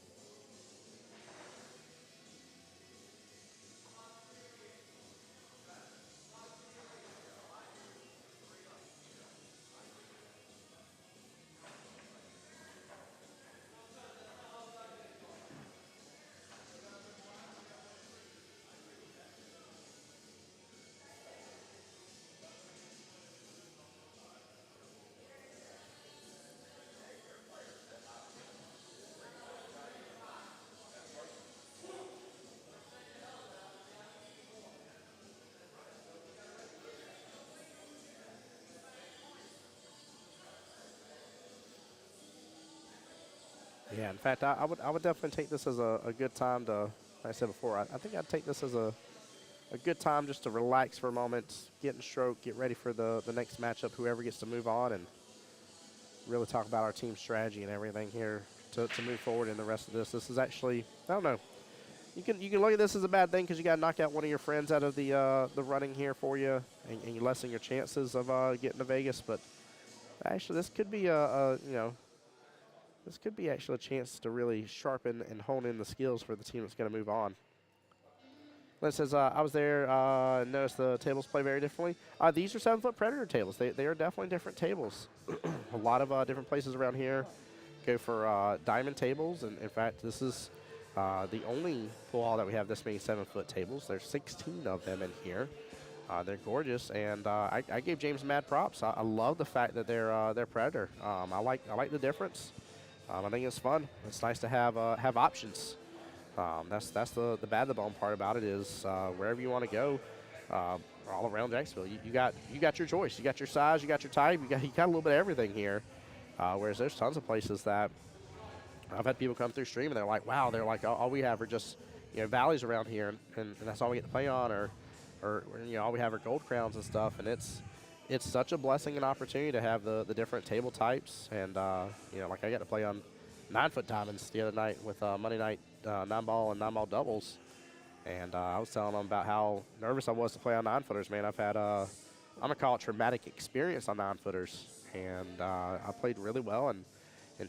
Yeah, in fact, I would definitely take this as a good time to, like I said before, I think I'd take this as a good time just to relax for a moment, get in stroke, get ready for the next matchup, whoever gets to move on, and really talk about our team strategy and everything here to move forward in the rest of this. This is actually, I don't know, you can look at this as a bad thing because you got to knock out one of your friends out of the running here for you, and you lessen your chances of getting to Vegas. But actually, this could be this could be actually a chance to really sharpen and hone in the skills for the team that's going to move on. It says, I was there, noticed the tables play very differently. These are 7-foot Predator tables. They are definitely different tables. A lot of different places around here go for diamond tables. And in fact, this is the only pool hall that we have this many 7-foot tables. There's 16 of them in here. They're gorgeous, and I gave James mad props. I love the fact that they're Predator. I like the difference. I think it's fun. It's nice to have options. That's the bad the bone part about it is wherever you want to go, all around Jacksonville, you got your choice. You got your size, you got your type, you got a little bit of everything here. Whereas there's tons of places that I've had people come through stream and they're like, wow, they're like all we have are just valleys around here, and that's all we get to play on, or all we have are gold crowns and stuff, and it's such a blessing and opportunity to have the different table types, and like I got to play on 9-foot diamonds the other night with Monday night 9-ball and 9-ball doubles, and I was telling them about how nervous I was to play on 9-footers. Man, I've had I'm gonna call it traumatic experience on 9-footers, and I played really well and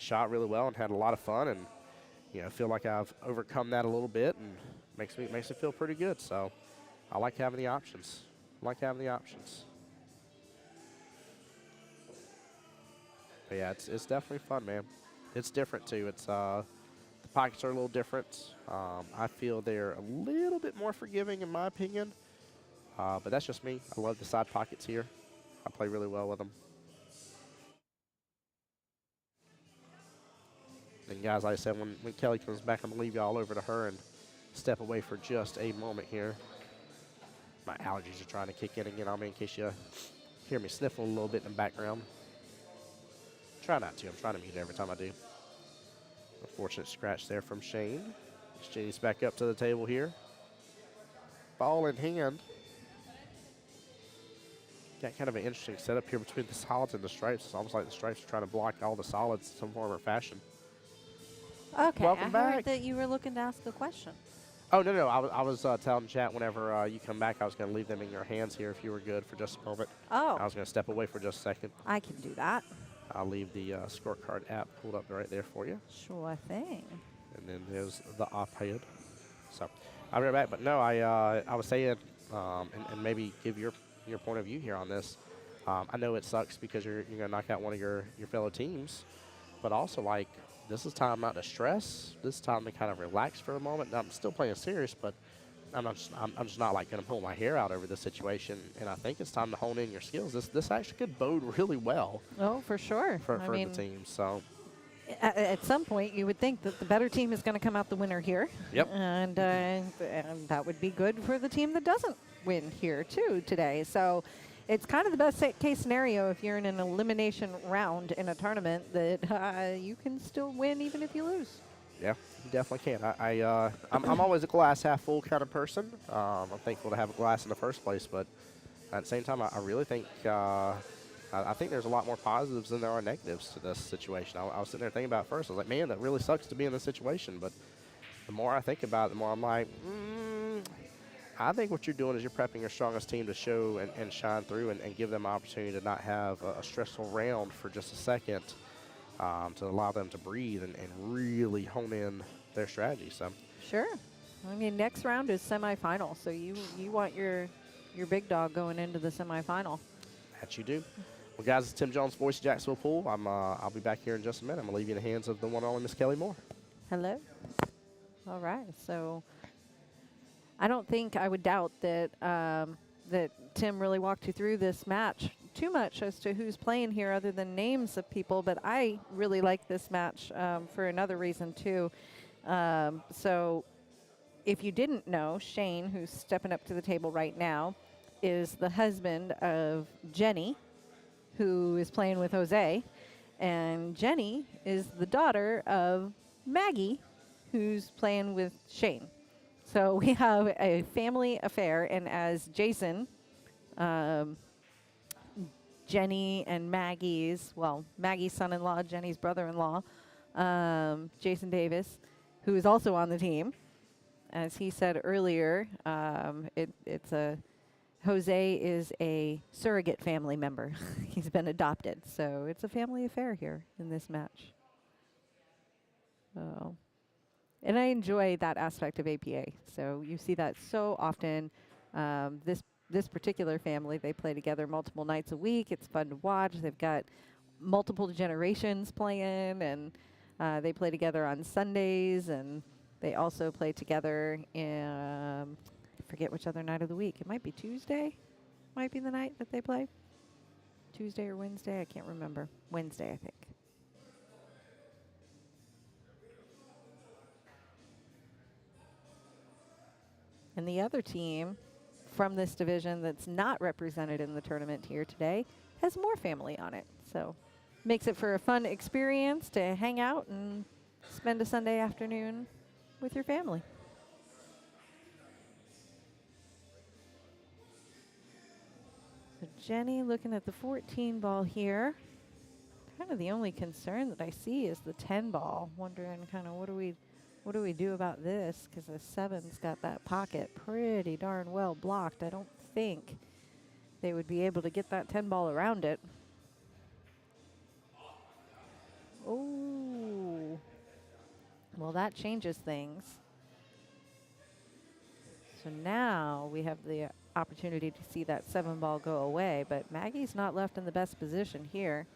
shot really well and had a lot of fun, and feel like I've overcome that a little bit, and makes me feel pretty good. So I like having the options. But yeah, it's definitely fun, man. It's different too. It's the pockets are a little different. I feel they're a little bit more forgiving in my opinion, but that's just me. I love the side pockets here. I play really well with them. And guys, like I said, when Kelly comes back, I'm gonna leave y'all over to her and step away for just a moment here. My allergies are trying to kick in again on me in case you hear me sniffling a little bit in the background. Try not to. I'm trying to mute it every time I do. Unfortunate scratch there from Shane. Shane's back up to the table here. Ball in hand. Got kind of an interesting setup here between the solids and the stripes. It's almost like the stripes are trying to block all the solids in some form or fashion. Okay, Welcome I back. heard that you were looking to ask a question. Oh, no. I was telling chat whenever you come back, I was going to leave them in your hands here if you were good for just a moment. Oh, I was going to step away for just a second. I can do that. I'll leave the scorecard app pulled up right there for you. Sure thing. And then there's the iPad. So I'll be right back. But no, I was saying, and maybe give your point of view here on this. I know it sucks because you're going to knock out one of your fellow teams, but also like this is time not to stress. This is time to kind of relax for a moment. Now, I'm still playing serious, but I'm just not like going to pull my hair out over this situation. And I think it's time to hone in your skills. This actually could bode really well. Oh, for sure. For the team. So at some point, you would think that the better team is going to come out the winner here. Yep. And that would be good for the team that doesn't win here, too, today. So it's kind of the best case scenario if you're in an elimination round in a tournament that you can still win even if you lose. Yeah, you definitely can. I'm always a glass half full kind of person. I'm thankful to have a glass in the first place, but at the same time, I really think I think there's a lot more positives than there are negatives to this situation. I was sitting there thinking about it first. I was like, man, that really sucks to be in this situation. But the more I think about it, the more I'm like, I think what you're doing is you're prepping your strongest team to show and shine through and give them an opportunity to not have a stressful round for just a second. to allow them to breathe and really hone in their strategy. So Sure. I mean, next round is semifinal, so you want your big dog going into the semifinal. that you do. Well, guys, it's Tim Jones, voice of Jacksonville Pool. I'll be back here in just a minute. I'm gonna leave you in the hands of the one and only Miss Kelly Moore. Hello. All right. So I don't think I would doubt that that Tim really walked you through this match too much as to who's playing here other than names of people, but I really like this match for another reason too. So if you didn't know, Shane, who's stepping up to the table right now, is the husband of Jenny, who is playing with Jose. And Jenny is the daughter of Maggie, who's playing with Shane. So we have a family affair, and as Jason, Jenny and Maggie's son-in-law, Jenny's brother-in-law, Jason Davis, who is also on the team. As he said earlier, Jose is a surrogate family member. He's been adopted, so it's a family affair here in this match. And I enjoy that aspect of APA. So you see that so often. This particular family, they play together multiple nights a week. It's fun to watch. They've got multiple generations playing, and they play together on Sundays, and they also play together in, I forget which other night of the week. It might be Tuesday, might be the night that they play. Tuesday or Wednesday, I can't remember. Wednesday, I think. And the other team from this division that's not represented in the tournament here today has more family on it. So makes it for a fun experience to hang out and spend a Sunday afternoon with your family. So Jenny looking at the 14 ball here. Kind of the only concern that I see is the 10 ball. Wondering kind of what do we do about this? Because the 7's got that pocket pretty darn well blocked. I don't think they would be able to get that 10 ball around it. Oh, well, that changes things. So now we have the opportunity to see that 7 ball go away, but Maggie's not left in the best position here.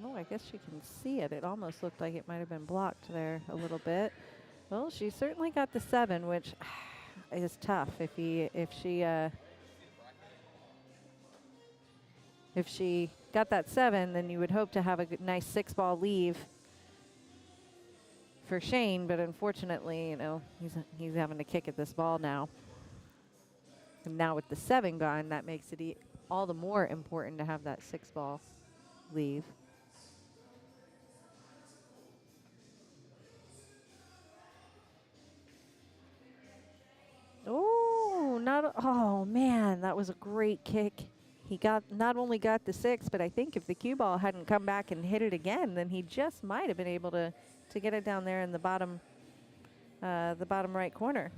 Oh, I guess she can see it. It almost looked like it might have been blocked there a little bit. Well, she certainly got the 7, which is tough. If she got that 7, then you would hope to have a nice 6 ball leave for Shane, but unfortunately, you know, he's having to kick at this ball now. And now with the 7 gone, that makes it all the more important to have that 6 ball leave. Oh man, that was a great kick. He not only got the 6, but I think if the cue ball hadn't come back and hit it again, then he just might have been able to get it down there in the bottom right corner.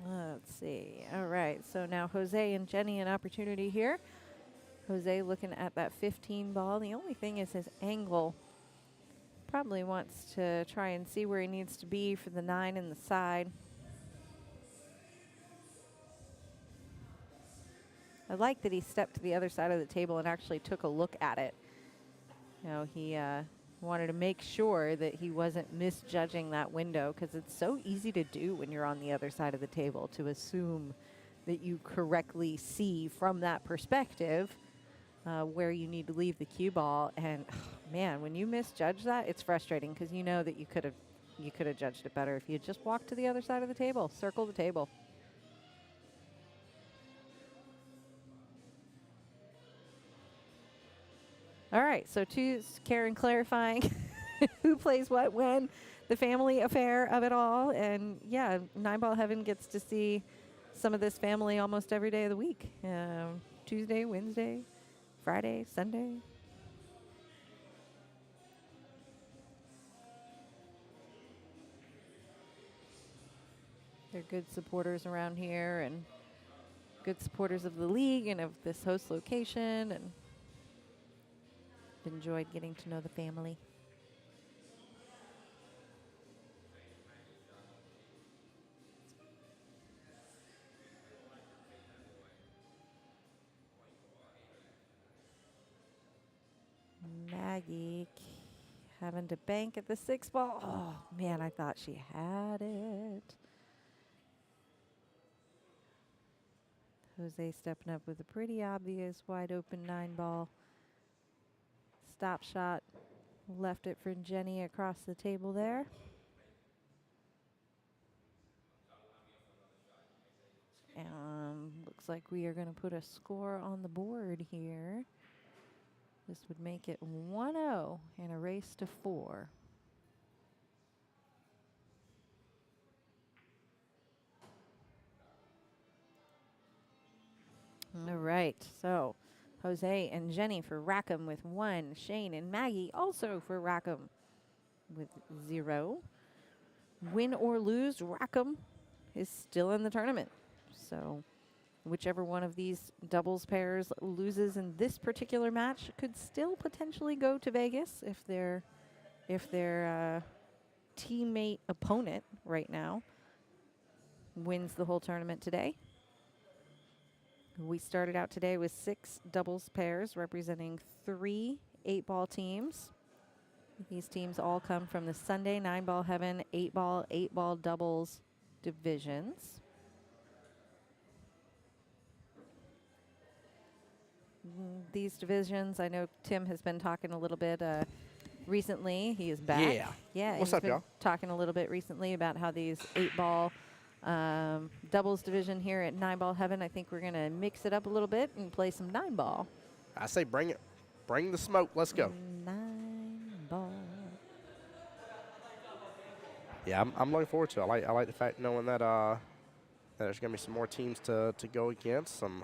Let's see. All right, so now Jose and Jenny an opportunity here. Jose looking at that 15 ball. The only thing is his angle. Probably wants to try and see where he needs to be for the 9 in the side. I like that he stepped to the other side of the table and actually took a look at it. You know, he wanted to make sure that he wasn't misjudging that window, because it's so easy to do when you're on the other side of the table, to assume that you correctly see from that perspective where you need to leave the cue ball. And man, when you misjudge that, it's frustrating, because you know that you could have judged it better if you just walked to the other side of the table, circle the table. All right, so Karen clarifying who plays what when, the family affair of it all. And yeah, 9 Ball Heaven gets to see some of this family almost every day of the week. Tuesday, Wednesday, Friday, Sunday. They're good supporters around here and good supporters of the league and of this host location, and enjoyed getting to know the family. Maggie having to bank at the 6 ball. Oh, man, I thought she had it. Jose stepping up with a pretty obvious wide open 9 ball. Stop shot. Left it for Jenny across the table there. And looks like we are going to put a score on the board here. This would make it 1-0 in a race to 4. All right, so Jose and Jenny for Rackham with 1. Shane and Maggie also for Rackham with 0. Win or lose, Rackham is still in the tournament. So whichever one of these doubles pairs loses in this particular match could still potentially go to Vegas if their teammate opponent right now wins the whole tournament today. We started out today with 6 doubles pairs representing 3 8-ball teams. These teams all come from the Sunday 9-ball heaven, 8-ball doubles divisions. These divisions, I know Tim has been talking a little bit recently. He is back. Yeah. Yeah. What's he's up, been y'all? talking a little bit recently about how these 8-ball doubles division here at 9-ball heaven, I think we're going to mix it up a little bit and play some 9-ball. I say bring it. Bring the smoke. Let's go. 9-ball. Yeah, I'm looking forward to it. I like the fact knowing that that there's going to be some more teams to go against, some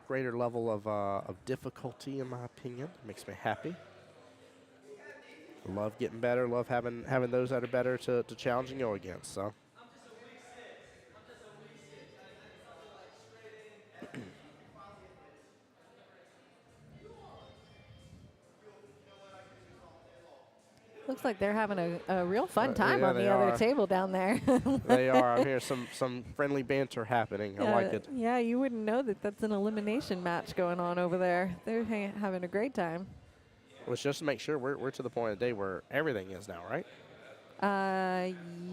greater level of difficulty, in my opinion. Makes me happy. Love getting better. Love having those that are better to challenge and go against. So. Looks like they're having a real fun time yeah, on the they other are. table down there. They are. I'm hearing some friendly banter happening. I like it. Yeah, you wouldn't know that that's an elimination match going on over there. They're having a great time. Let's just make sure we're to the point of the day where everything is now, right?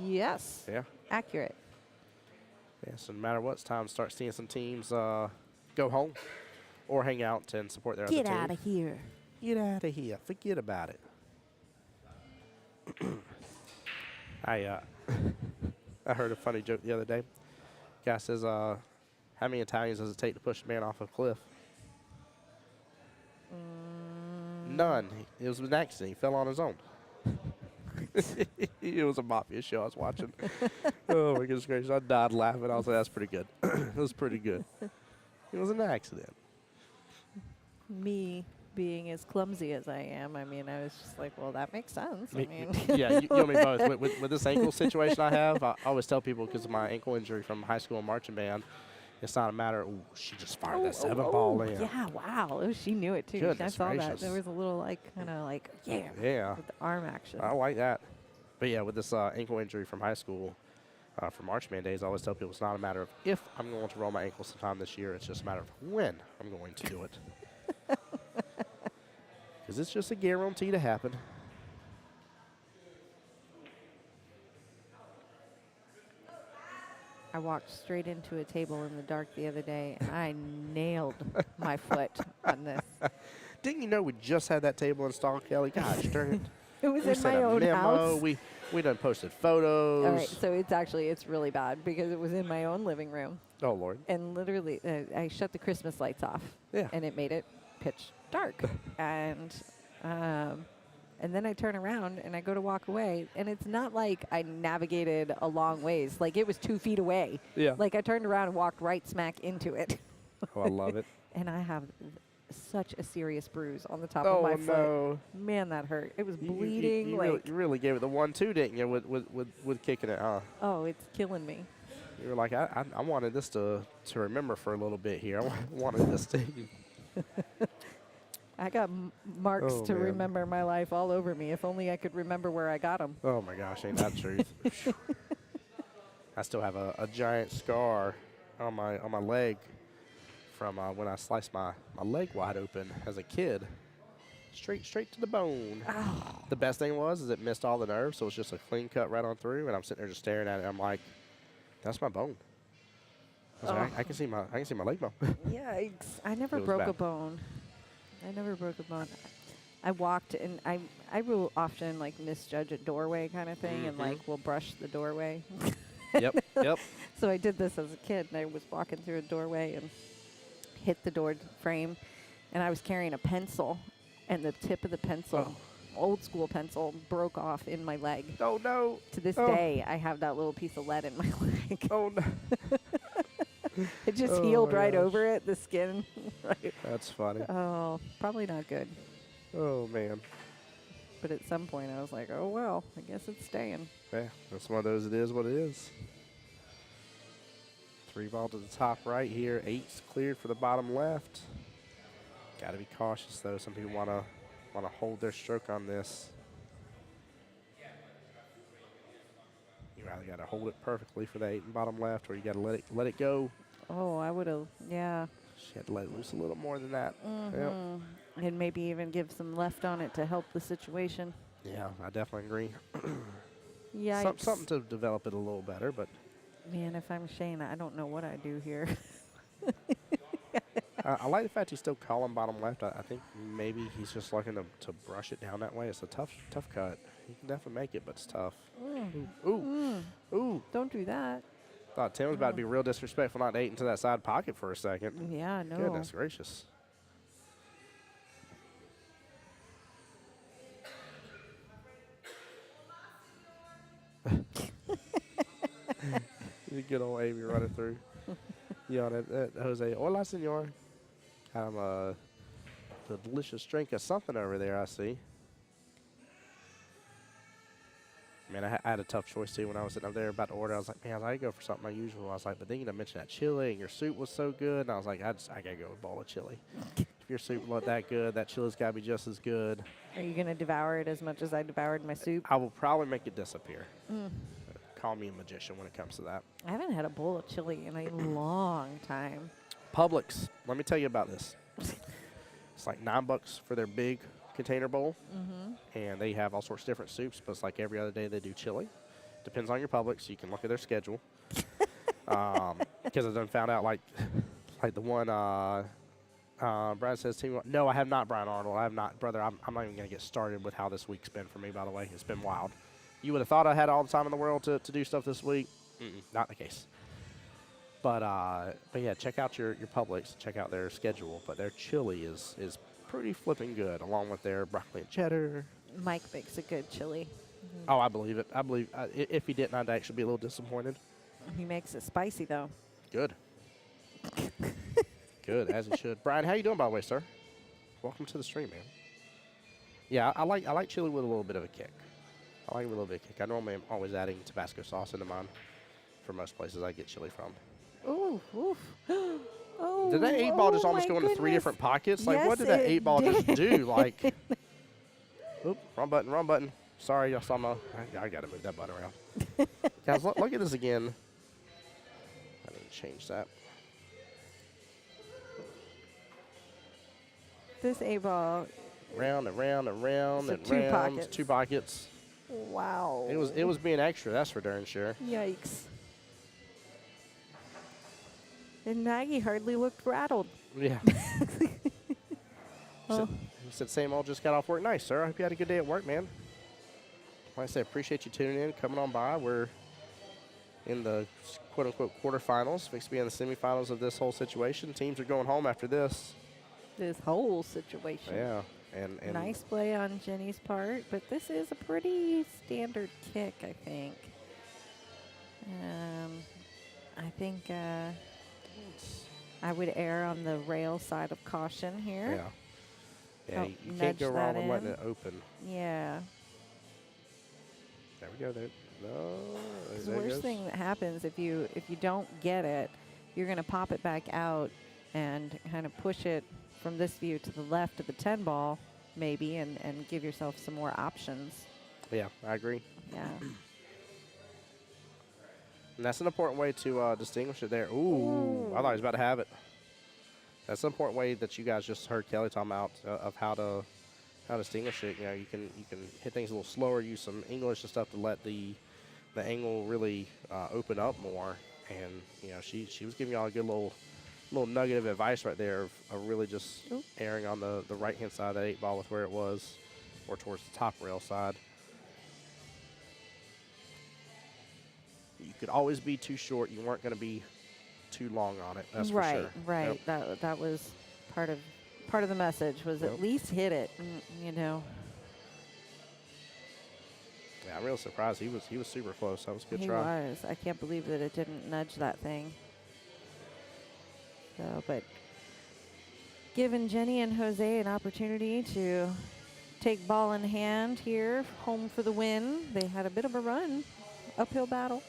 Yes. Yeah. Accurate. Yeah, so no matter what, it's time to start seeing some teams go home or hang out and support their other team. Get out of here. Get out of here. Forget about it. I heard a funny joke the other day. Guy says, how many Italians does it take to push a man off a cliff? None. It was an accident. He fell on his own. It was a mafia show I was watching. Oh, my goodness gracious. I died laughing. I was like, that's pretty good. It was pretty good. It was an accident. Me being as clumsy as I am, I mean, I was just like, well, that makes sense. I mean, Yeah, you and me both. With this ankle situation I have, I always tell people because of my ankle injury from high school marching band, it's not a matter of, ooh, she just fired that 7-ball in. Yeah, wow. Oh, she knew it too. I Goodness saw that. gracious. There was a little like, kind of like, yeah, Yeah. with the arm action. I like that. But yeah, with this ankle injury from high school, from marching band days, I always tell people it's not a matter of if I'm going to roll my ankle sometime this year. It's just a matter of when I'm going to do it. Because it's just a guarantee to happen. I walked straight into a table in the dark the other day, and I nailed my foot on this. Didn't you know we just had that table installed, Kelly? Gosh, darn it. It was We in sent my a own memo. house. We done posted photos. All right, so it's really bad because it was in my own living room, Oh, Lord. and literally I shut the Christmas lights off, Yeah. and it made it pitch dark, and then I turn around and I go to walk away, and it's not like I navigated a long ways, like it was 2 feet away. Yeah. Like I turned around and walked right smack into it. Oh, I love it. And I have such a serious bruise on the top of Oh my foot. no! Man, that hurt. It was You- bleeding. you really gave it the 1-2, didn't you? With kicking it, huh? Oh, it's killing me. You were like, I wanted this to remember for a little bit here. I wanted this to. I got marks Oh, to man. remember my life all over me. If only I could remember where I got them. Oh my gosh, ain't that truth? I still have a giant scar on my leg from when I sliced my leg wide open as a kid, straight to the bone. Oh. The best thing is it missed all the nerves, so it's just a clean cut right on through. And I'm sitting there just staring at it. I'm like, that's my bone. I was like, I can see my leg bone. Yikes. I never It was broke a bad. bone. I never broke a bone. I walked and I will often like misjudge a doorway kind of thing and like will brush the doorway. Yep. So I did this as a kid and I was walking through a doorway and hit the door frame and I was carrying a pencil and the tip of the pencil, old school pencil, broke off in my leg. Oh no. To this Oh. day, I have that little piece of lead in my leg. Oh no. It just Oh healed my right gosh. over it, the skin. Right. That's funny. Oh, probably not good. Oh man. But at some point, I was like, oh, well, I guess it's staying. Yeah, that's one of those. It is what it is. 3 ball to the top right here. 8's cleared for the bottom left. Got to be cautious though. Some people want to hold their stroke on this. You either got to hold it perfectly for the 8 and bottom left, or you got to let it go. Oh, I would have, yeah. She had to let it loose a little more than that. Yep. And maybe even give some left on it to help the situation. Yeah, I definitely agree. Yikes. Something to develop it a little better, but Man, if I'm Shane, I don't know what I do here. I like the fact he's still calling bottom left. I think maybe he's just looking to brush it down that way. It's a tough cut. He can definitely make it, but it's tough. Ooh. Don't do that. Thought Tim was about to be real disrespectful not 8 into that side pocket for a second. Yeah, no. Goodness gracious. Good old Amy running through. Yelling at Jose. Hola, senor. Got him a delicious drink of something over there, I see. Man, I had a tough choice, too, when I was sitting up there about to order. I was like, man, I go for something unusual. I was like, but then you mentioned that chili, and your soup was so good. And I was like, I got to go with a bowl of chili. If your soup looked that good, that chili's got to be just as good. Are you going to devour it as much as I devoured my soup? I will probably make it disappear. Call me a magician when it comes to that. I haven't had a bowl of chili in a long time. Publix, let me tell you about this. It's like $9 for their big container bowl, and they have all sorts of different soups, but it's like every other day they do chili. Depends on your Publix, so you can look at their schedule. Because I done found out, like the one Brad says to me, no, I have not, Brian Arnold. I have not. Brother, I'm not even going to get started with how this week's been for me, by the way. It's been wild. You would have thought I had all the time in the world to do stuff this week. Not the case. But yeah, check out your Publix. Check out their schedule. But their chili is pretty flipping good, along with their broccoli and cheddar. Mike makes a good chili. Oh, I believe it. I believe if he didn't, I'd actually be a little disappointed. He makes it spicy, though. Good. Good, as he should. Brian, how you doing, by the way, sir? Welcome to the stream, man. Yeah, I like chili with a little bit of a kick. I like it with a little bit of kick. I normally am always adding Tabasco sauce into mine for most places I get chili from. Ooh, oof. Oh, Did that 8 ball just oh almost my go into 3 goodness. different pockets? Like, what Yes, did that it 8 ball just did. do? Like, oop, wrong button. Sorry, I saw my. I got to move that button around. Guys, look at this again. I need to change that. This 8-ball, Round and round and round So and 2 round. pockets. 2 pockets. wow. It was being extra. That's for darn sure. Yikes. And Maggie hardly looked rattled. Yeah. Oh. He said, same old, just got off work. Nice, sir. I hope you had a good day at work, man. Like I said, appreciate you tuning in, coming on by. We're in the quote-unquote quarterfinals. Fixed to be in the semifinals of this whole situation. Teams are going home after this. This whole situation. Yeah. And Nice play on Jenny's part, but this is a pretty standard kick, I think. I think I I would err on the rail side of caution here. Yeah. Yeah, Oh, you can't nudge go wrong that with letting in. it open. Yeah. There we go. There. No. 'Cause There the it worst goes. thing that happens if you don't get it, you're going to pop it back out and kind of push it from this view to the left of the 10 ball, maybe, and give yourself some more options. Yeah, I agree. Yeah. And that's an important way to distinguish it there. Ooh, I thought he was about to have it. That's an important way that you guys just heard Kelly talking about of how to distinguish it. You know, you can hit things a little slower, use some English and stuff to let the angle really open up more. And you know, she was giving y'all a good little nugget of advice right there of really just erring on the right hand side of that 8 ball with where it was, or towards the top rail side. You could always be too short. You weren't going to be too long on it. That's for sure. Right. Yep. That was part of the message was Yep. at least hit it. You know. Yeah, I'm real surprised. He was super close. That was a good He try. was. I can't believe that it didn't nudge that thing. So, but giving Jenny and Jose an opportunity to take ball in hand here, home for the win. They had a bit of a run, uphill battle.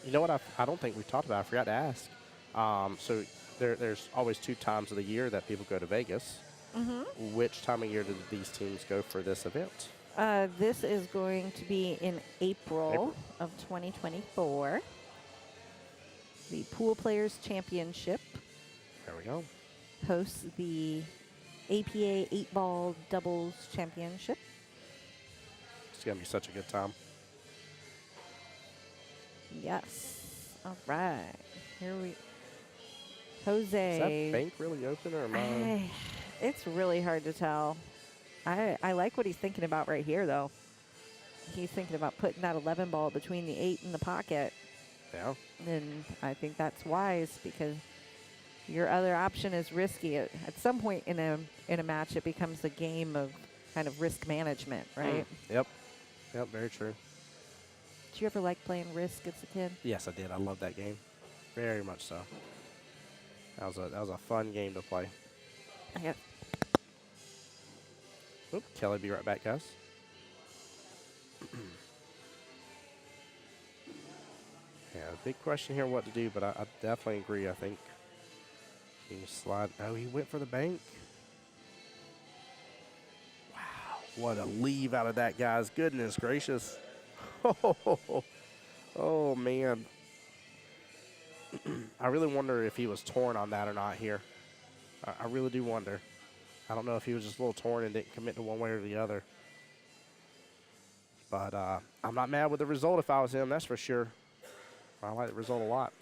You know what? I don't think we talked about. I forgot to ask. So there's always 2 times of the year that people go to Vegas. Mm-hmm. Which time of year did these teams go for this event? This is going to be in April of 2024. The Pool Players Championship There we go. hosts the APA 8-Ball Doubles Championship. It's gonna be such a good time. Yes. All right. Here we Jose. Is that bank really open, or am I? It's really hard to tell. I like what he's thinking about right here, though. He's thinking about putting that 11 ball between the 8 and the pocket. Yeah. And I think that's wise because your other option is risky. At some point in a match, it becomes a game of kind of risk management, right? Yep. Yep. Very true. Did you ever like playing Risk as a kid? Yes, I did. I love that game. Very much so. That was a fun game to play. Yep. Oop, Kelly, be right back, guys. Yeah, big question here what to do, but I definitely agree. I think he slide. Oh, he went for the bank. Wow, what a leave out of that, guys. Goodness gracious. Oh, man. I really wonder if he was torn on that or not here. I really do wonder. I don't know if he was just a little torn and didn't commit to one way or the other. But I'm not mad with the result if I was him, that's for sure. I like the result a lot.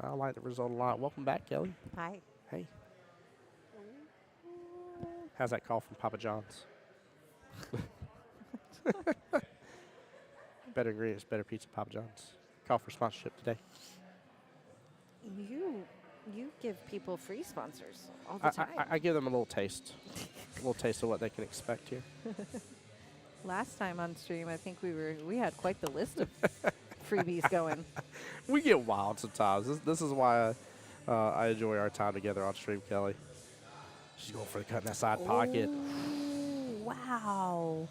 I like the result a lot. Welcome back, Kelly. Hi. Hey. How's that call from Papa John's? Better ingredients, better pizza, Papa John's. Call for sponsorship today. You give people free sponsors all the time. I give them a little taste. A little taste of what they can expect here. Last time on stream, I think we had quite the list of freebies going. We get wild sometimes. This is why I enjoy our time together on stream, Kelly. She's going for the cut in that side pocket. Ooh, wow.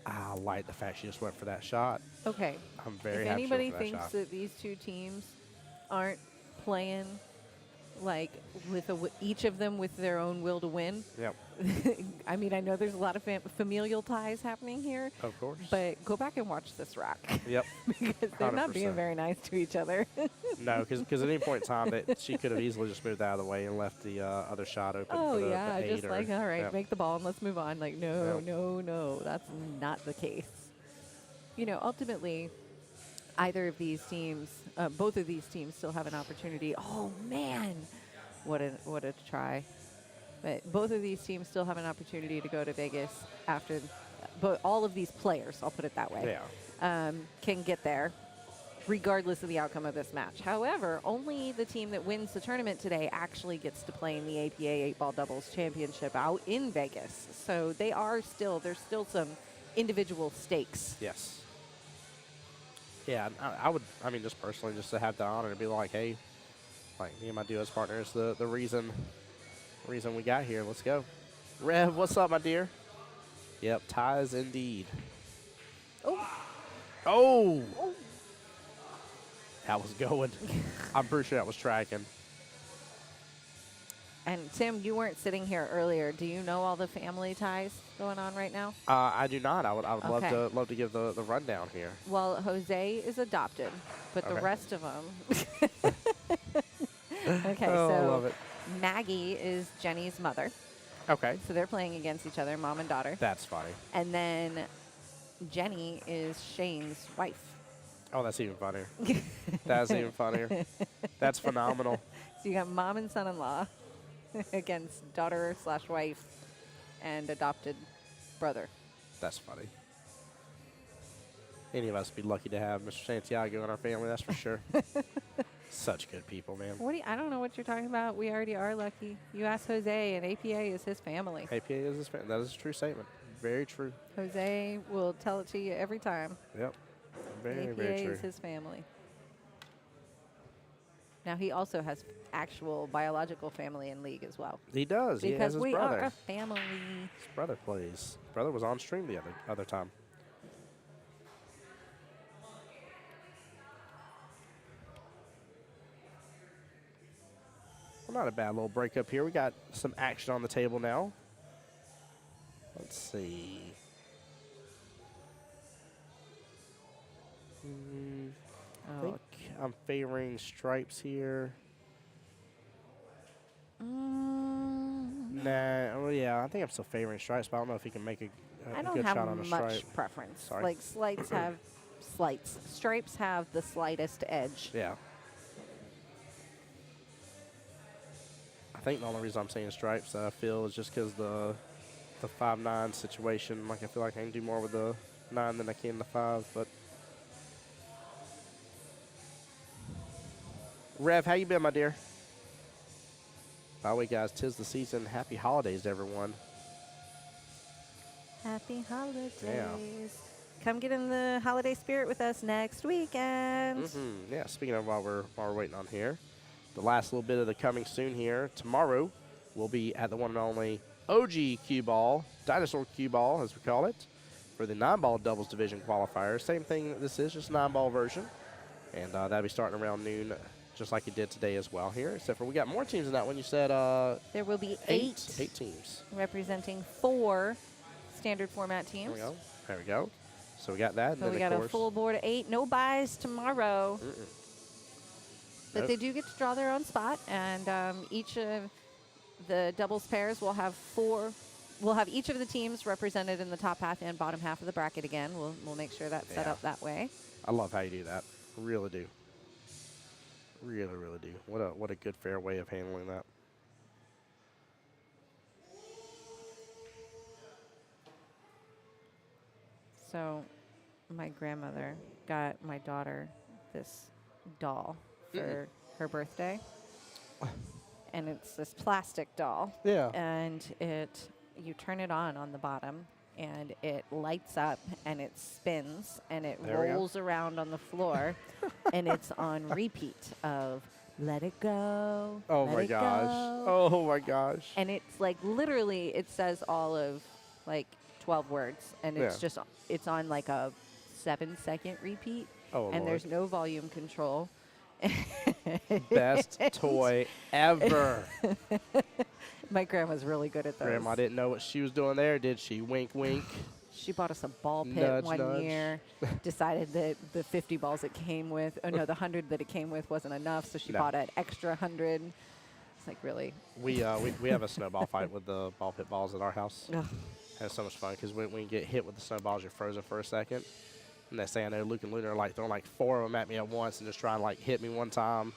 I like the fact she just went for that shot. Okay. I'm very if happy she anybody went for that thinks shot. that these two teams aren't playing like with each of them with their own will to win, Yep, I mean, I know there's a lot of familial ties happening here, of course. but go back and watch this rack Yep. because they're not being 100%. very nice to each other. No, because at any point in time, that she could have easily just moved out of the way and left the other shot open Oh for the yeah, 8 just or, like, all right, yep. make the ball and let's move on. Like, no, Yep. no, that's not the case. You know, ultimately, either of these teams, both of these teams still have an opportunity. Oh man, what a try. But both of these teams still have an opportunity to go to Vegas after, but all of these players, I'll put it that way, can get there regardless of the outcome of this match. However, only the team that wins the tournament today actually gets to play in the APA 8-Ball Doubles Championship out in Vegas. So there's still some individual stakes. Yes. Yeah, I would. I mean, just personally, just to have the honor to be like, hey, like me and my duos partner is the reason we got here. Let's go. Rev, what's up, my dear? Yep, ties indeed. Oh, Oh, that was going. I'm pretty sure that was tracking. and Tim, you weren't sitting here earlier. Do you know all the family ties going on right now? I do not. I would Okay. love to give the rundown here. Well, Jose is adopted, but the Okay. rest of them. Okay, Oh, I so love it. Maggie is Jenny's mother. Okay, So they're playing against each other, mom and daughter. that's funny. And then Jenny is Shane's wife. Oh, that's even funnier. That's even funnier. That's phenomenal. So you got mom and son-in-law against daughter/wife and adopted brother. That's funny. Any of us would be lucky to have Mr. Santiago in our family, that's for sure. Such good people, man. I don't know what you're talking about. We already are lucky. You ask Jose, and APA is his family. APA is his family. That is a true statement. Very true. Jose will tell it to you every time. Yep. Very, APA very true. is his family. Now, he also has actual biological family in league as well. He does. He has Because his we brother. are a family. His brother plays. His brother was on stream the other time. Well, not a bad little breakup here. We got some action on the table now. Let's see. I think I'm favoring stripes here. Nah, oh yeah, I think I'm still favoring stripes, but I don't know if he can make a I don't good have shot on a much stripe. preference. Sorry. Like stripes have the slightest edge. Yeah. I think the only reason I'm saying stripes, I feel, is just because the 5-9 situation. Like, I feel like I can do more with the 9 than I can the 5. But Rev, how you been, my dear? By the way, guys, 'tis the season. Happy holidays to everyone. Happy holidays. Come get in the holiday spirit with us next weekend. Yeah. Speaking of while we're waiting on here, the last little bit of the coming soon here. Tomorrow, we'll be at the one and only OG cue ball, dinosaur cue ball, as we call it, for the 9-ball doubles division qualifier. Same thing that this is, just 9-ball version, and that'll be starting around noon, just like it did today as well here. Except for we got more teams in that one. You said There will be 8 teams. representing 4 standard format There teams. we go. There we go. So we got that. And So then we of got a course, full board of 8. No buys tomorrow. But Nope. they do get to draw their own spot, and each of the doubles pairs will have 4. We'll have each of the teams represented in the top half and bottom half of the bracket again. We'll make sure that's set Yeah. up that way. I love how you do that. Really do. Really, really do. What a good, fair way of handling that. So my grandmother got my daughter this doll for her birthday. And it's this plastic doll. Yeah. And you turn it on the bottom, and it lights up, and it spins, and it There we go. rolls around on the floor, and it's on repeat of "Let It Go." Oh let my it gosh. go." Oh my gosh. And it's like literally, it says all of like 12 words, and it's Yeah. just it's on like a 7-second repeat, Oh and Lord. there's no volume control. Best toy ever. My grandma's really good at those. Grandma didn't know what she was doing there, did she? Wink, wink. She bought us a ball pit Nudge, one nudge. year, decided that the 50 balls it came with, oh no, the 100 that it came with wasn't enough, so she No. bought an extra 100. It's like, really? We have a snowball fight with the ball pit balls at our house. Ugh. It's so much fun because when you get hit with the snowballs, you're frozen for a second. And next thing I know, Luke and Luna are like throwing like 4 of them at me at once and just trying to like hit me one time.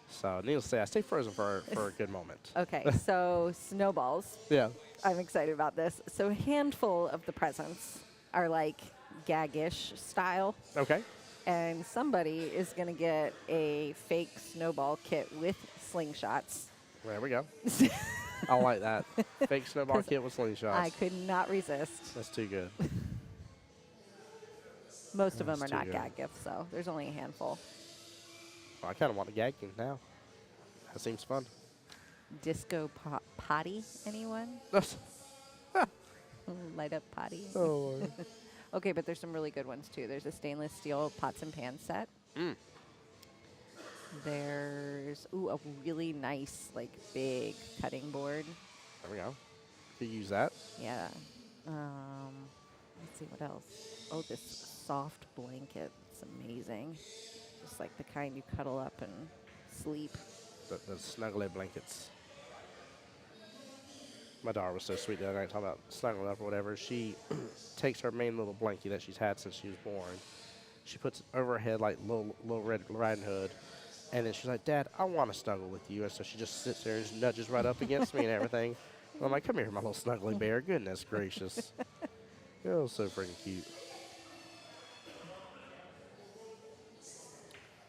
So needless to say, I stay frozen for a good moment. Okay, so snowballs. Yeah. I'm excited about this. So a handful of the presents are like gag-ish style, Okay. and somebody is going to get a fake snowball kit with slingshots. There we go. I like that. Fake snowball 'Cause kit with slingshots. I could not resist. That's too good. Most of That's them are too not good. gag gifts, so there's only a handful. Well, I kind of want a gag game now. That seems fun. Disco potty, anyone? Light up potty. oh. Okay, but there's some really good ones too. There's a stainless steel pots and pans set. Mm. There's a really nice, like, big cutting board. There we go. Could use that. Yeah. Let's see what else. Oh, this soft blanket. It's amazing. Just like the kind you cuddle up and sleep. The snuggly blankets. My daughter was so sweet the other night talking about snuggling up or whatever. She takes her main little blankie that she's had since she was born. She puts it over her head like little Red Riding Hood. And then she's like, Dad, I want to snuggle with you. And so she just sits there and just nudges right up against me and everything. And I'm like, come here, my little snuggly bear. Goodness gracious. Oh, so freaking cute.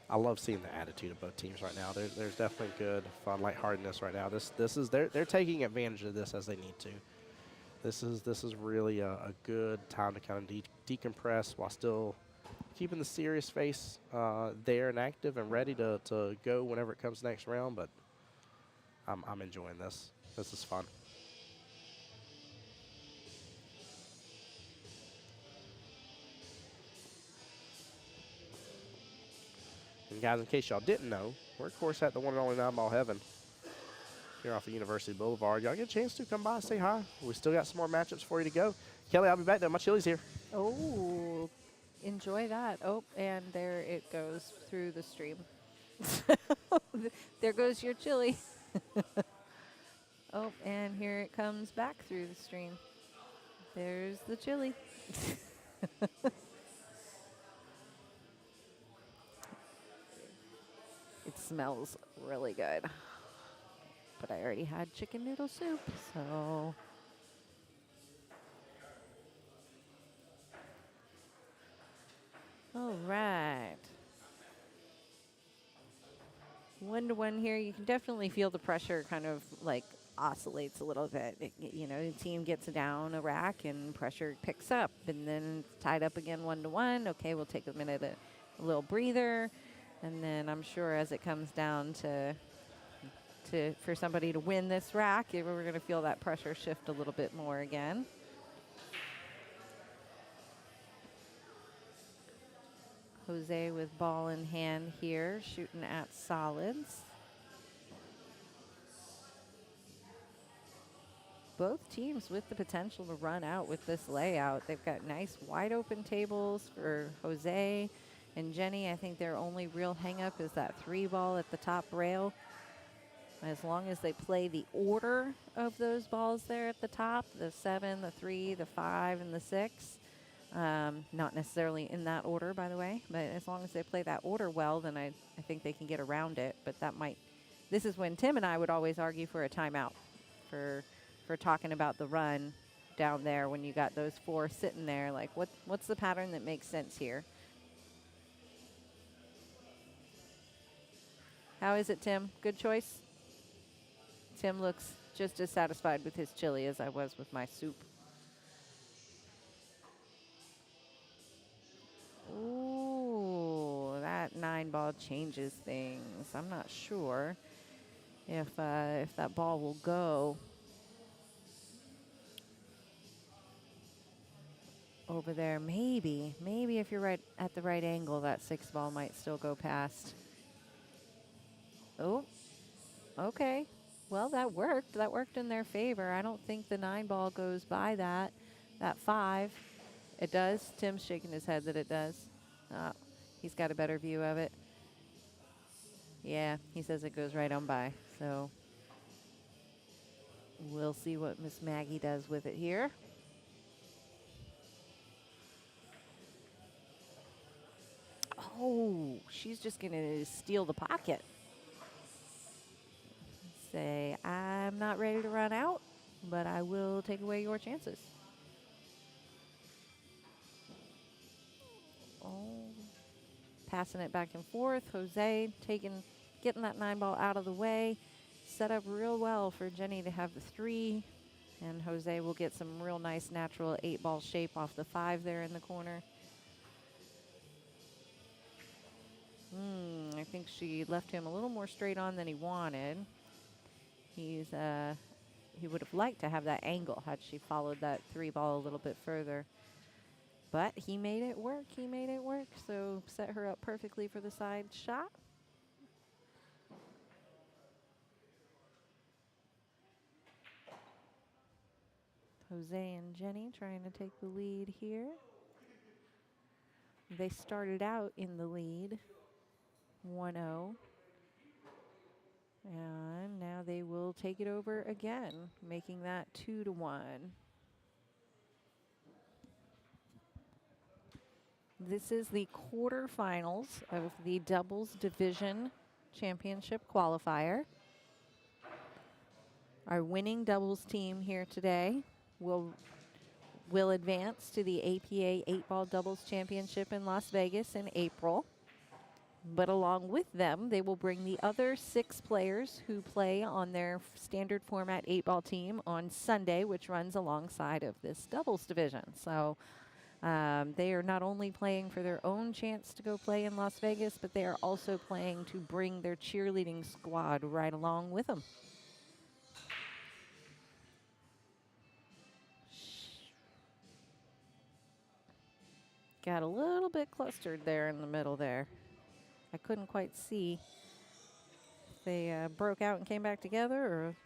I love seeing the attitude of both teams right now. There's definitely good, fun, lightheartedness right now. This is they're taking advantage of this as they need to. This is really a good time to kind of decompress while still keeping the serious face there and active and ready to go whenever it comes next round. But I'm enjoying this. This is fun. And guys, in case y'all didn't know, we're of course at the one and only 9-ball heaven here off of University Boulevard. Y'all get a chance to come by and say hi. We still got some more matchups for you to go. Kelly, I'll be back though. My chili's here. Oh, enjoy that. Oh, and there it goes through the stream. There goes your chili. Oh, and here it comes back through the stream. There's the chili. It smells really good. But I already had chicken noodle soup, so. All right. 1-1 here. You can definitely feel the pressure kind of like oscillates a little bit. You know, the team gets down a rack and pressure picks up, and then it's tied up again 1-1. Okay, we'll take a minute, a little breather, and then I'm sure as it comes down to for somebody to win this rack, we're going to feel that pressure shift a little bit more again. Jose with ball in hand here, shooting at solids. Both teams with the potential to run out with this layout. They've got nice wide open tables for Jose and Jenny. I think their only real hang up is that 3-ball at the top rail. As long as they play the order of those balls there at the top, the 7, the 3, the 5, and the 6. Not necessarily in that order, by the way, but as long as they play that order well, then I think they can get around it. But that might, this is when Tim and I would always argue for a timeout for talking about the run down there when you got those 4 sitting there. Like, what's the pattern that makes sense here? How is it, Tim? Good choice? Tim looks just as satisfied with his chili as I was with my soup. Ooh, that 9-ball changes things. I'm not sure if that ball will go over there. Maybe if you're right at the right angle, that 6-ball might still go past. Oh, okay. Well, that worked. That worked in their favor. I don't think the 9-ball goes by that 5. It does. Tim's shaking his head that it does. He's got a better view of it. Yeah, he says it goes right on by. So we'll see what Miss Maggie does with it here. Oh, she's just going to steal the pocket. Say, I'm not ready to run out, but I will take away your chances. Oh, passing it back and forth. Jose getting that 9-ball out of the way. Set up real well for Jenny to have the 3. And Jose will get some real nice natural 8-ball shape off the 5 there in the corner. think she left him a little more straight on than he wanted. He would have liked to have that angle had she followed that 3-ball a little bit further. But he made it work. He made it work. So set her up perfectly for the side shot. Jose and Jenny trying to take the lead here. They started out in the lead, 1-0. And now they will take it over again, making that 2-1. This is the quarterfinals of the Doubles Division Championship Qualifier. Our winning doubles team here today will advance to the APA 8-Ball Doubles Championship in Las Vegas in April. But along with them, they will bring the other 6 players who play on their standard format 8-ball team on Sunday, which runs alongside of this doubles division. So they are not only playing for their own chance to go play in Las Vegas, but they are also playing to bring their cheerleading squad right along with them. Got a little bit clustered there in the middle there. I couldn't quite see if they broke out and came back together or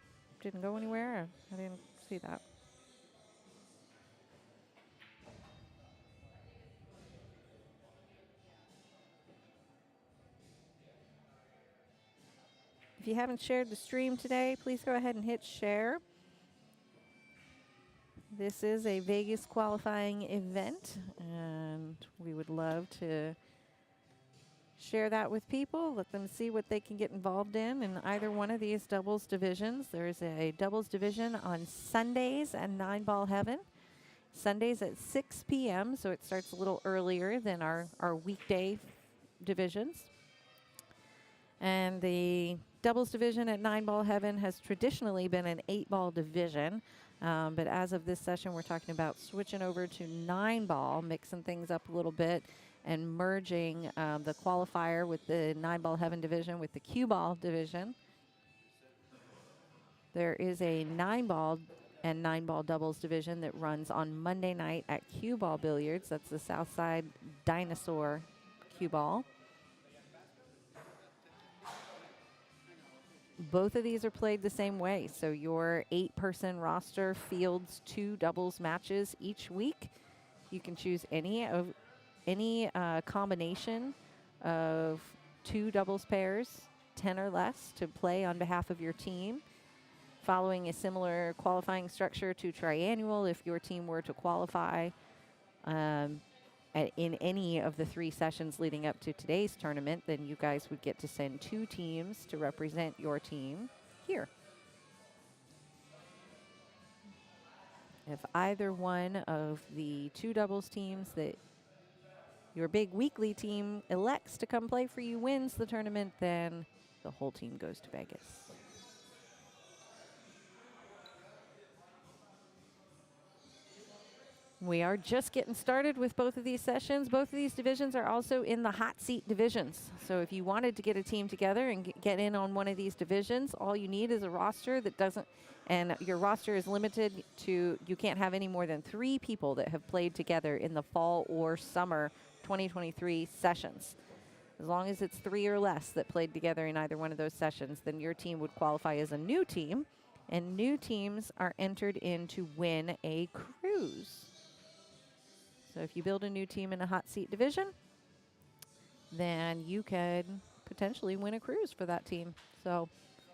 didn't go anywhere. I didn't see that. If you haven't shared the stream today, please go ahead and hit share. This is a Vegas qualifying event, and we would love to share that with people, let them see what they can get involved in either one of these doubles divisions. There's a doubles division on Sundays at 9-Ball Heaven. Sundays at 6 p.m., so it starts a little earlier than our weekday divisions. And the doubles division at 9-Ball Heaven has traditionally been an 8-ball division. But as of this session, we're talking about switching over to 9-ball, mixing things up a little bit, and merging the qualifier with the 9-Ball Heaven division with the Q-ball division. There is a 9-ball and 9-ball doubles division that runs on Monday night at Q-ball billiards. That's the Southside Dinosaur Q-ball. Both of these are played the same way. So your 8-person roster fields 2 doubles matches each week. You can choose any combination of 2 doubles pairs, 10 or less, to play on behalf of your team, following a similar qualifying structure to triannual. If your team were to qualify in any of the 3 sessions leading up to today's tournament, then you guys would get to send 2 teams to represent your team here. If either one of the 2 doubles teams that your big weekly team elects to come play for you wins the tournament, then the whole team goes to Vegas. We are just getting started with both of these sessions. Both of these divisions are also in the hot seat divisions. So if you wanted to get a team together and get in on one of these divisions, all you need is a roster that doesn't, and your roster is limited to, you can't have any more than 3 people that have played together in the fall or summer 2023 sessions. As long as it's 3 or less that played together in either one of those sessions, then your team would qualify as a new team, and new teams are entered in to win a cruise. So if you build a new team in a hot seat division, then you could potentially win a cruise for that team. So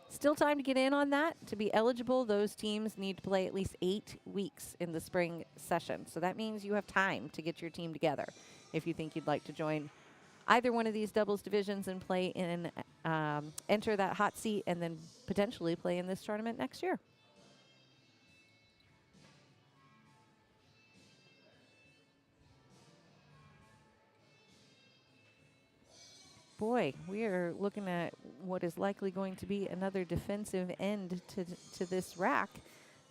still time to get in on that. To be eligible, those teams need to play at least 8 weeks in the spring session. So that means you have time to get your team together if you think you'd like to join either one of these doubles divisions and play in, enter that hot seat and then potentially play in this tournament next year. Boy, we are looking at what is likely going to be another defensive end to this rack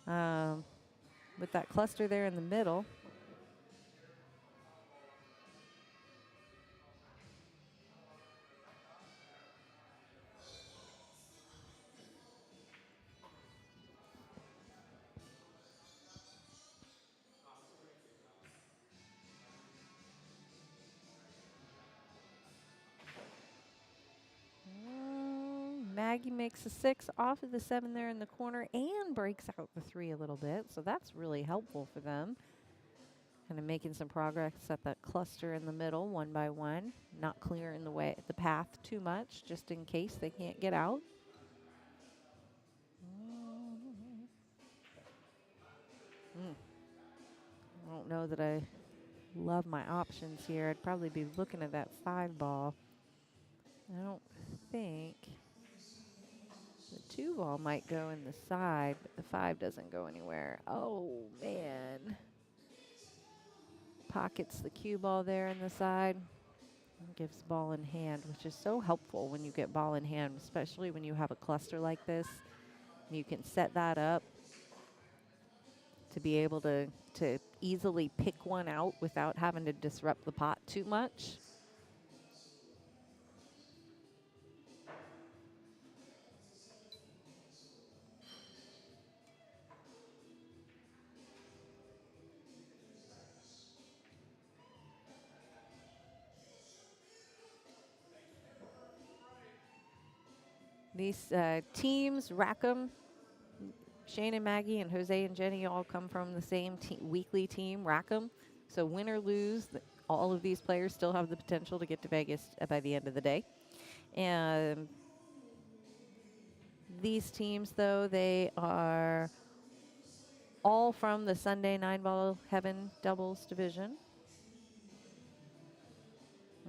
with that cluster there in the middle. Maggie makes a 6 off of the 7 there in the corner and breaks out the 3 a little bit. So that's really helpful for them. Kind of making some progress at that cluster in the middle, one by one. Not clearing the path too much, just in case they can't get out. I don't know that I love my options here. I'd probably be looking at that 5 ball. I don't think the 2 ball might go in the side, but the 5 doesn't go anywhere. Oh, man. Pockets the cue ball there in the side. And gives ball in hand, which is so helpful when you get ball in hand, especially when you have a cluster like this. You can set that up to be able to easily pick one out without having to disrupt the pot too much. These teams, Rackham, Shane and Maggie and Jose and Jenny all come from the same weekly team, Rackham. So win or lose, all of these players still have the potential to get to Vegas by the end of the day. And these teams, though, they are all from the Sunday 9-ball Heaven Doubles Division.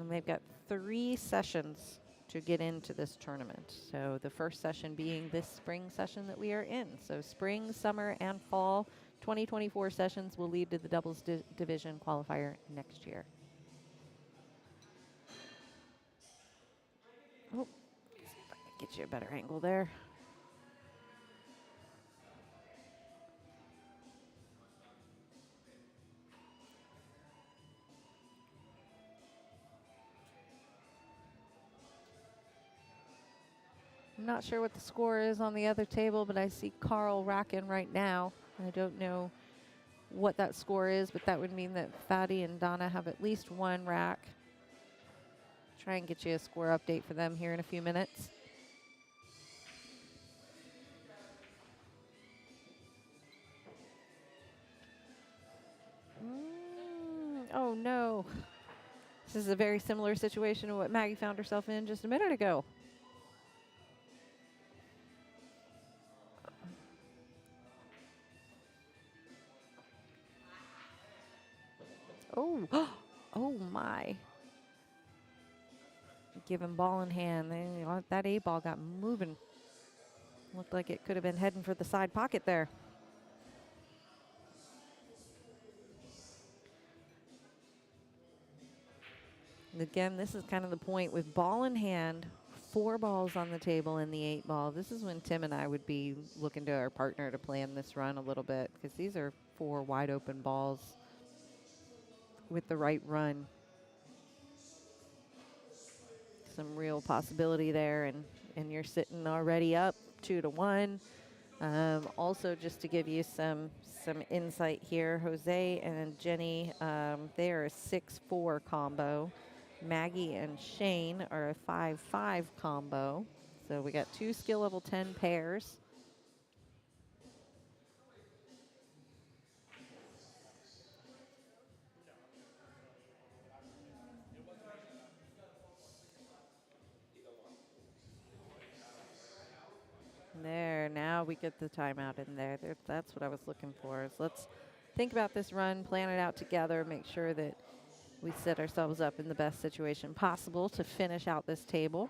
And they've got 3 sessions to get into this tournament. So the first session being this spring session that we are in. So spring, summer, and fall 2024 sessions will lead to the Doubles Division Qualifier next year. Oh, see if I can get you a better angle there. I'm not sure what the score is on the other table, but I see Carl racking right now. I don't know what that score is, but that would mean that Fatty and Donna have at least 1 rack. Try and get you a score update for them here in a few minutes. Oh no. This is a very similar situation to what Maggie found herself in just a minute ago. Oh, oh my. Give him ball in hand. That 8 ball got moving. Looked like it could have been heading for the side pocket there. And again, this is kind of the point with ball in hand, 4 balls on the table in the 8 ball. This is when Tim and I would be looking to our partner to plan this run a little bit, because these are 4 wide open balls with the right run. Some real possibility there, and you're sitting already up 2-1. Also, just to give you some insight here, Jose and Jenny, they are a 6-4 combo. Maggie and Shane are a 5-5 combo. So we got 2 skill level 10 pairs. There, now we get the timeout in there. That's what I was looking for. Is let's think about this run, plan it out together, make sure that we set ourselves up in the best situation possible to finish out this table.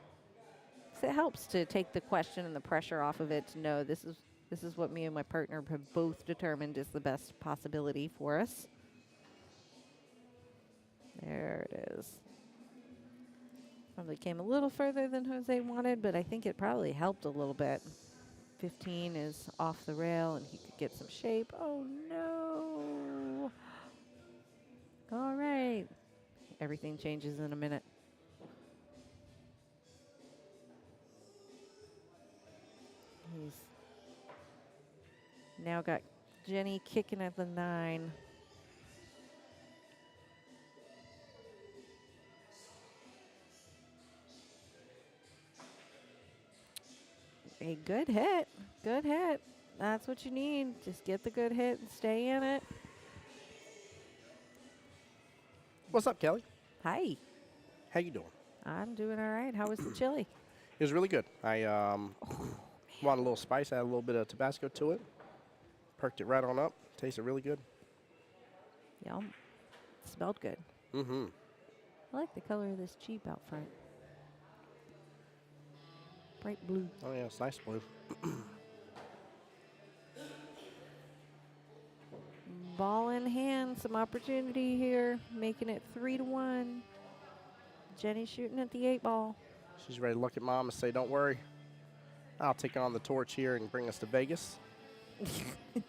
So it helps to take the question and the pressure off of it to know this is what me and my partner have both determined is the best possibility for us. There it is. Probably came a little further than Jose wanted, but I think it probably helped a little bit. 15 is off the rail, and he could get some shape. Oh, no. All right. Everything changes in a minute. He's now got Jenny kicking at the 9. A good hit. Good hit. That's what you need. Just get the good hit and stay in it. What's up, Kelly? Hi. How you doing? I'm doing all right. How was the chili? It was really good. I wanted a little spice, add a little bit of Tabasco to it. Perked it right on up. Tasted really good. Yum. Smelled good. Mm-hmm. I like the color of this Jeep out front. Bright blue. Oh, yeah, it's nice blue. Ball in hand. Some opportunity here. Making it 3-1. Jenny shooting at the 8 ball. She's ready to look at Mom and say, don't worry. I'll take on the torch here and bring us to Vegas.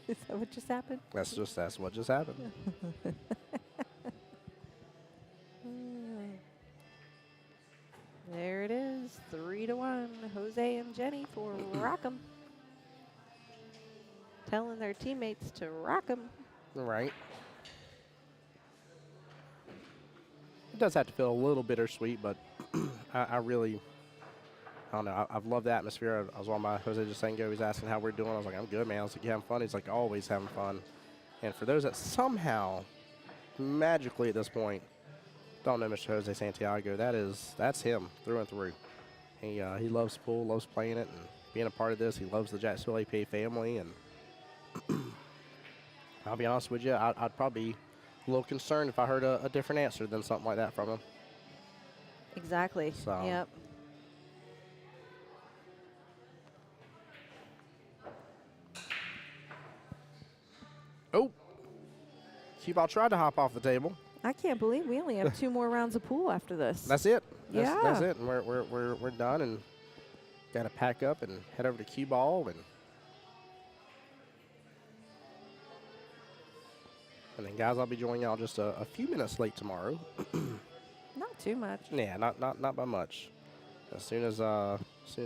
Is that what just happened? That's what just happened. There it is, 3-1. Jose and Jenny for Rock'em. Telling their teammates to rock 'em. Right. It does have to feel a little bittersweet, but I really, I don't know. I've loved the atmosphere. I was on my Jose Jasengo. He's asking how we're doing. I was like, I'm good, man. I was like, you having fun? He's like, always having fun. And for those that somehow, magically at this point, don't know Mr. Jose Santiago, that's him through and through. He loves pool, loves playing it, and being a part of this. He loves the Jacksonville APA family, and I'll be honest with you, I'd probably be a little concerned if I heard a different answer than something like that from him. Exactly. So. Yep. Oh, cue ball tried to hop off the table. I can't believe we only have 2 more rounds of pool after this. That's it. Yeah. That's it. And we're done and got to pack up and head over to cue ball and then guys, I'll be joining y'all just a few minutes late tomorrow. Not too much. Yeah, not by much. As soon as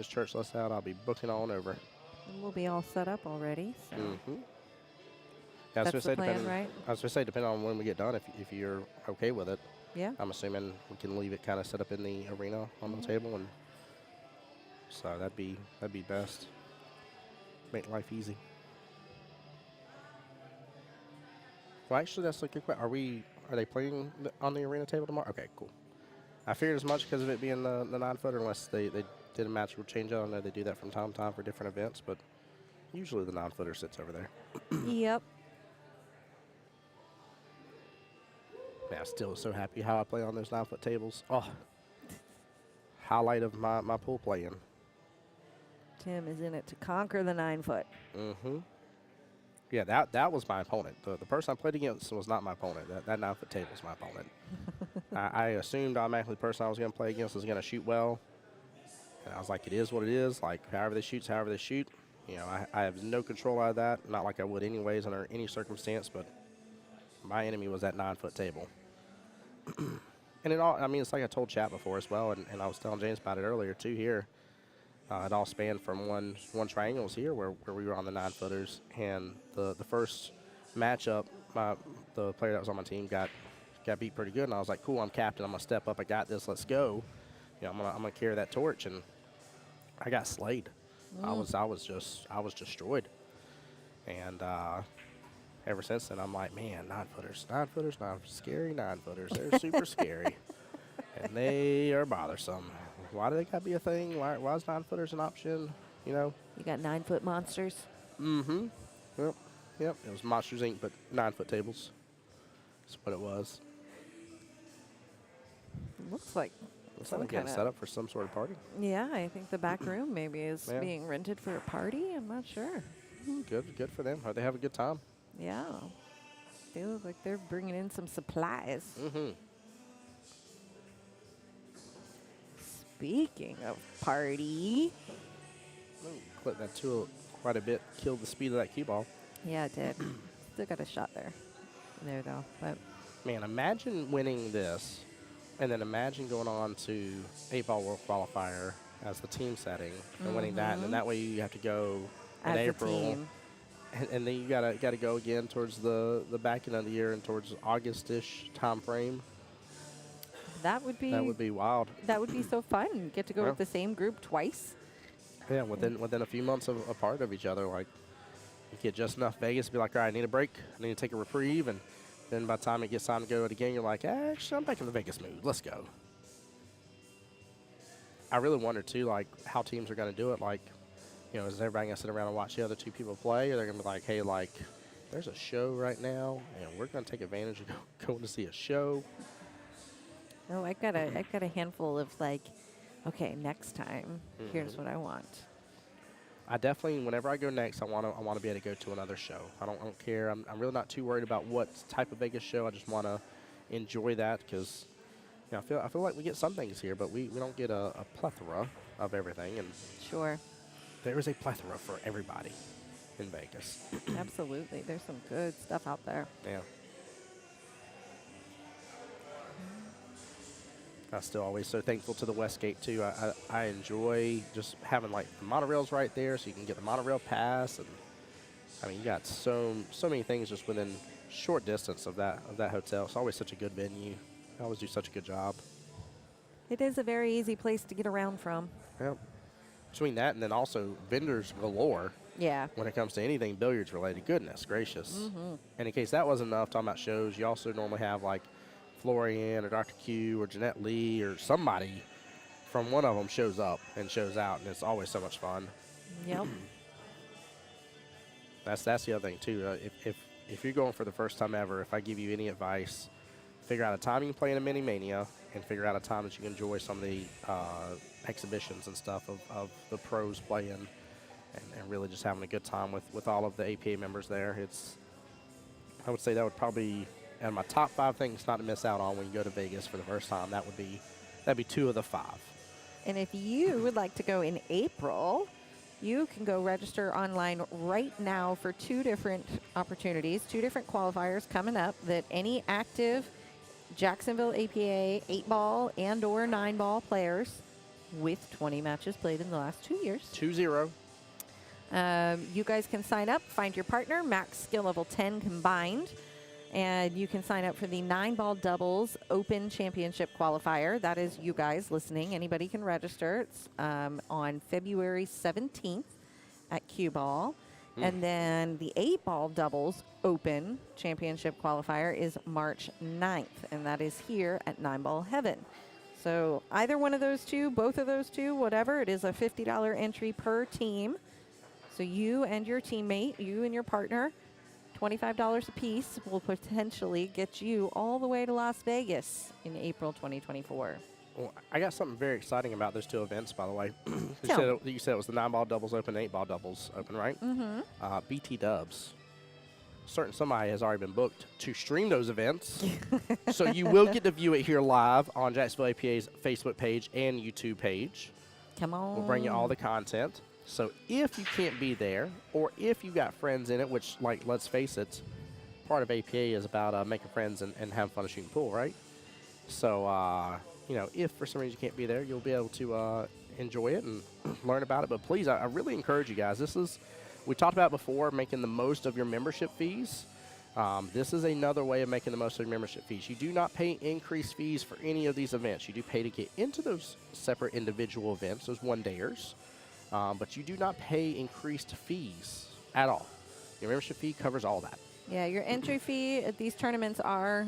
church lets out, I'll be booking on over. And we'll be all set up already. So. Mm-hmm. Yeah, That's the plan, right? I was going to say, depending on when we get done, if you're okay with it. Yeah. I'm assuming we can leave it kind of set up in the arena on the table, and so that'd be best. Make life easy. Well, actually, that's a good question. Are they playing on the arena table tomorrow? Okay, cool. I figured as much because of it being the 9-footer, unless they did a match rule change out. I know they do that from time to time for different events, but usually the 9-footer sits over there. Yep. Man, I'm still so happy how I play on those 9-foot tables. Oh, highlight of my pool playing. Tim is in it to conquer the 9-foot. Mm-hmm. Yeah, that was my opponent. The person I played against was not my opponent. That 9-foot table is my opponent. I assumed automatically the person I was going to play against was going to shoot well. And I was like, it is what it is. Like, however they shoot. You know, I have no control out of that. Not like I would anyways under any circumstance, but my enemy was that 9-foot table. And it's like I told chat before as well, and I was telling James about it earlier too here. It all spanned from one triangles here where we were on the 9-footers, and the first matchup, the player that was on my team got beat pretty good, and I was like, cool, I'm captain, I'm gonna step up, I got this, let's go. You know, I'm gonna carry that torch, and I got slayed. I was destroyed, and ever since then I'm like, man, 9-footers, scary 9-footers, they're super scary, and they are bothersome. Why do they gotta be a thing? Why is 9-footers an option? You know? You got 9-foot monsters. Mm-hmm. Yep. It was Monsters Inc., but 9-foot tables. That's what it was. Looks like Looks like getting set up for some sort of party. Yeah, I think the back room maybe is being rented for a party. I'm not sure. Good for them. Hope they have a good time. Yeah. They look like they're bringing in some supplies. Mm-hmm. Speaking of party. Clip that tool quite a bit. Killed the speed of that cue ball. Yeah, it did. Still got a shot there. There, though. But man, imagine winning this, and then imagine going on to 8-ball World Qualifier as the team setting and winning that, and then that way you have to go in as April. a team. And then you gotta go again towards the back end of the year and towards August-ish time frame. That would be wild. That would be so fun. Get to go with the same group twice. Yeah, within a few months of apart of each other, like you get just enough Vegas to be like, all right, I need a break, I need to take a reprieve, and then by the time it gets time to go again, you're like, actually, I'm back in the Vegas mood. Let's go. I really wonder too, like how teams are going to do it. Like, is everybody going to sit around and watch the other two people play, or they're going to be like, hey, like, there's a show right now, and we're going to take advantage of going to see a show. Oh, I've got a handful of like, okay, next time, here's what I want. I definitely, whenever I go next, I want to be able to go to another show. I don't care. I'm really not too worried about what type of Vegas show. I just want to enjoy that because, I feel like we get some things here, but we don't get a plethora of everything. And Sure. there is a plethora for everybody in Vegas. Absolutely. There's some good stuff out there. Yeah. I'm still always so thankful to the Westgate too. I enjoy just having like the monorails right there, so you can get the monorail pass, and I mean you got so many things just within short distance of that hotel. It's always such a good venue. They always do such a good job. It is a very easy place to get around from. Yep. Between that and then also vendors galore Yeah. when it comes to anything billiards related. Goodness gracious. And in case that wasn't enough, talking about shows, you also normally have like Florian or Dr. Q or Jeanette Lee or somebody from one of them shows up and shows out, and it's always so much fun. Yep. That's the other thing too. If you're going for the first time ever, if I give you any advice, figure out a time you can play in a mini mania, and figure out a time that you can enjoy some of the exhibitions and stuff of the pros playing, and really just having a good time with all of the APA members there. I would say that would probably, and my top 5 things not to miss out on when you go to Vegas for the first time, that'd be 2 of the 5. And if you would like to go in April, you can go register online right now for 2 different opportunities, 2 different qualifiers coming up that any active Jacksonville APA 8-ball and or 9-ball players with 20 matches played in the last 2 years. 2-0. You guys can sign up, find your partner, max skill level 10 combined, and you can sign up for the 9-ball doubles open championship qualifier. That is you guys listening. Anybody can register. It's on February 17th at Q Ball. And then the 8-ball doubles open championship qualifier is March 9th, and that is here at 9-ball Heaven. So either one of those 2, both of those 2, whatever, it is a $50 entry per team. So you and your teammate, you and your partner, $25 a piece will potentially get you all the way to Las Vegas in April 2024. Well, I got something very exciting about those 2 events, by the way. Tell me. You said it was the 9-ball doubles open, 8-ball doubles open, right? Mm-hmm. BT Dubs. Certain somebody has already been booked to stream those events. So you will get to view it here live on Jacksonville APA's Facebook page and YouTube page. Come on. We'll bring you all the content. So if you can't be there, or if you got friends in it, which, like, let's face it, part of APA is about making friends and having fun shooting pool, right? So, if for some reason you can't be there, you'll be able to enjoy it and learn about it. But please, I really encourage you guys. We talked about before, making the most of your membership fees. This is another way of making the most of your membership fees. You do not pay increased fees for any of these events. You do pay to get into those separate individual events, those one-dayers. But you do not pay increased fees at all. Your membership fee covers all that. Yeah, your entry fee at these tournaments are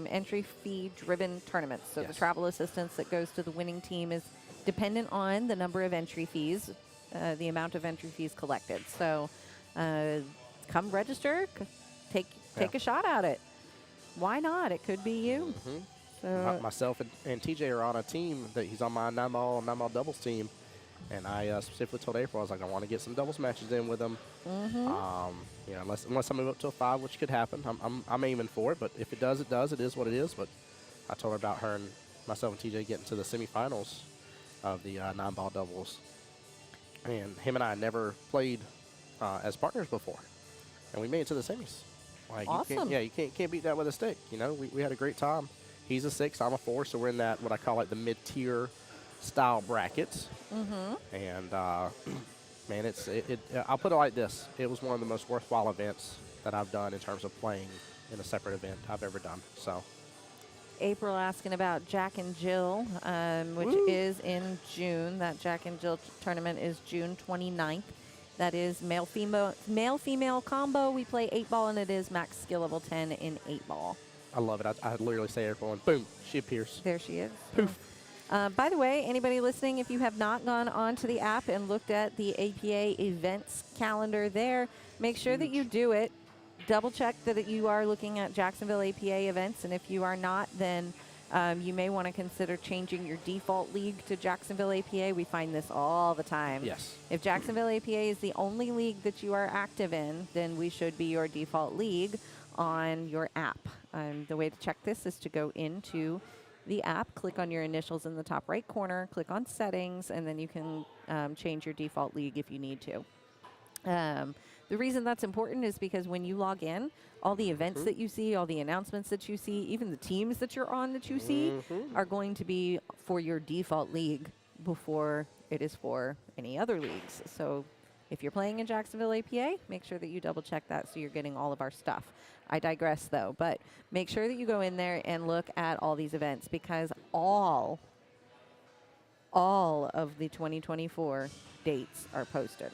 entry fee driven tournaments. So Yes. the travel assistance that goes to the winning team is dependent on the number of entry fees, the amount of entry fees collected. So come register, take a shot at it. Why not? It could be you. Mm-hmm. So Myself and TJ are on a team that he's on my 9-ball doubles team. And I specifically told April, I was like, I want to get some doubles matches in with him. Unless I move up to a 5, which could happen. I'm aiming for it, but if it does, it does. It is what it is. But I told her about her and myself and TJ getting to the semifinals of the 9-ball doubles. And him and I never played as partners before. And we made it to the semis. Like, awesome. You can't beat that with a stick. We had a great time. He's a 6, I'm a 4, so we're in that, what I call like the mid-tier style brackets. And man, I'll put it like this: it was one of the most worthwhile events that I've done in terms of playing in a separate event I've ever done. So April asking about Jack and Jill, which Woo. is in June. That Jack and Jill tournament is June 29th. That is male-female combo. We play 8-ball, and it is max skill level 10 in 8-ball. I love it. I literally say April, and boom, she appears. There she is. Poof. By the way, anybody listening, if you have not gone onto the app and looked at the APA events calendar there, make sure that you do it. Double check that you are looking at Jacksonville APA events, and if you are not, then you may want to consider changing your default league to Jacksonville APA. We find this all the time. Yes. If Jacksonville APA is the only league that you are active in, then we should be your default league on your app. The way to check this is to go into the app, click on your initials in the top right corner, click on settings, and then you can change your default league if you need to. The reason that's important is because when you log in, all the events that you see, all the announcements that you see, even the teams that you're on that you see are going to be for your default league before it is for any other leagues. So if you're playing in Jacksonville APA, make sure that you double check that so you're getting all of our stuff. I digress though, but make sure that you go in there and look at all these events because all of the 2024 dates are posted.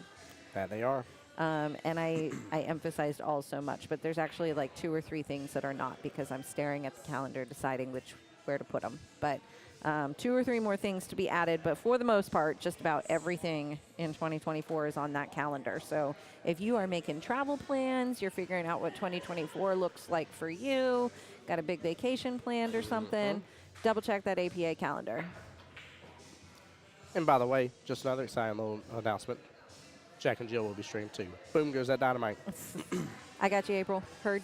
That they are. And I emphasized all so much, but there's actually like 2 or 3 things that are not because I'm staring at the calendar deciding where to put them. But 2 or 3 more things to be added, but for the most part, just about everything in 2024 is on that calendar. So if you are making travel plans, you're figuring out what 2024 looks like for you, got a big vacation planned or something, double check that APA calendar. And by the way, just another exciting little announcement. Jack and Jill will be streamed too. Boom goes that dynamite. I got you, April. Heard.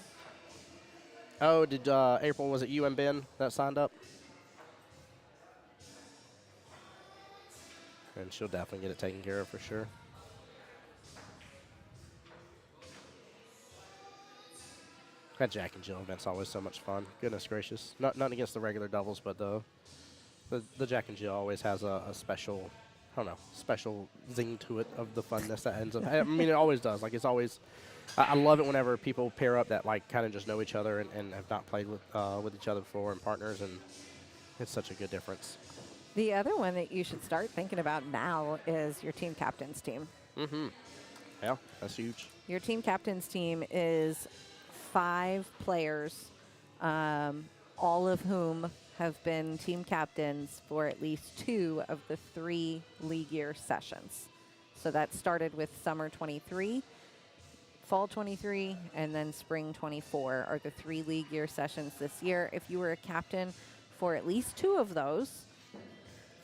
Oh, did April, was it you and Ben that signed up? And she'll definitely get it taken care of for sure. That Jack and Jill event's always so much fun. Goodness gracious. Nothing against the regular doubles, but the Jack and Jill always has a special, I don't know, special zing to it of the funness that ends up. I mean, it always does. Like, it's always, I love it whenever people pair up that, like, kind of just know each other and have not played with each other before and partners, and it's such a good difference. The other one that you should start thinking about now is your team captain's team. Mm-hmm. Yeah, that's huge. Your team captain's team is 5 players, all of whom have been team captains for at least 2 of the 3 league year sessions. So that started with summer 23, fall 23, and then spring 24 are the 3 league year sessions this year. If you were a captain for at least 2 of those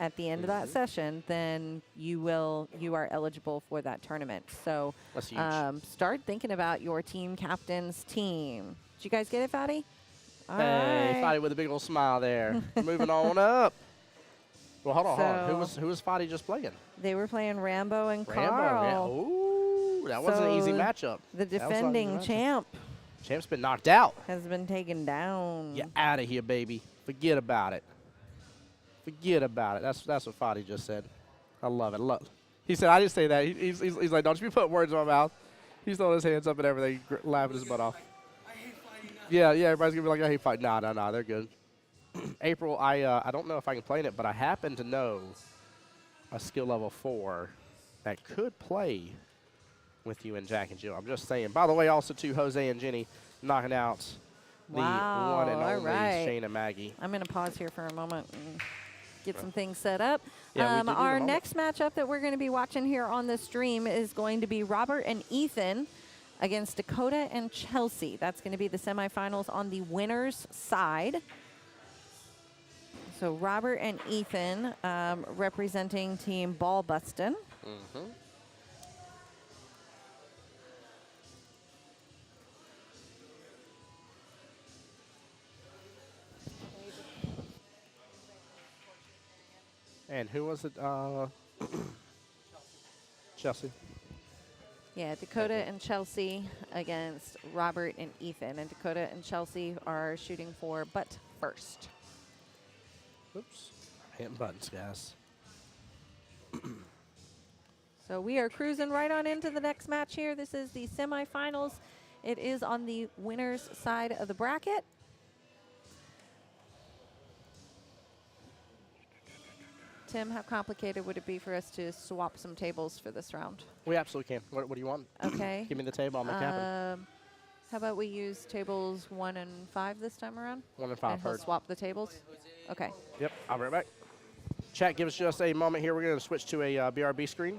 at the end of that session, then you are eligible for that tournament. So That's huge. start thinking about your team captain's team. Did you guys get it, Fatty? All Hey, right. Fadi with a big old smile there. Moving on up. Well, hold on. Who was Fadi just playing? They were playing Rambo and Rambo. Carl. Yeah. Ooh, that wasn't an easy So matchup. The That was not an defending easy matchup. champ Champ's been knocked out. has been taken down. Get out of here, baby. Forget about it. Forget about it. That's what Fadi just said. I love it. He said, I didn't say that. He's like, don't you be putting words in my mouth. He's throwing his hands up and everything, laughing his butt off. Yeah, everybody's going to be like, I hate fighting. Nah, they're good. April, I don't know if I can play in it, but I happen to know a skill level 4 that could play with you and Jack and Jill. I'm just saying. By the way, also, too, Jose and Jenny knocking out the Wow, one and all only right. Shane and Maggie. I'm going to pause here for a moment and get some things set up. Yeah, we do need a our moment. next matchup that we're going to be watching here on the stream is going to be Robert and Ethan against Dakota and Chelsea. That's going to be the semifinals on the winner's side. So Robert and Ethan representing Team Ball Bustin'. Mm-hmm. And who was it? Chelsea. Yeah, Dakota and Chelsea against Robert and Ethan. And Dakota and Chelsea are shooting for butt first. Oops. Hitting buttons, guys. So we are cruising right on into the next match here. This is the semifinals. It is on the winner's side of the bracket. Tim, how complicated would it be for us to swap some tables for this round? We absolutely can. What do you want? Okay. Give me the table. I'll make it happen. How about we use tables 1 and 5 this time around? 1 and 5. And he'll swap the tables? Okay. Yep, I'll be right back. Chat, give us just a moment here. We're going to switch to a BRB screen.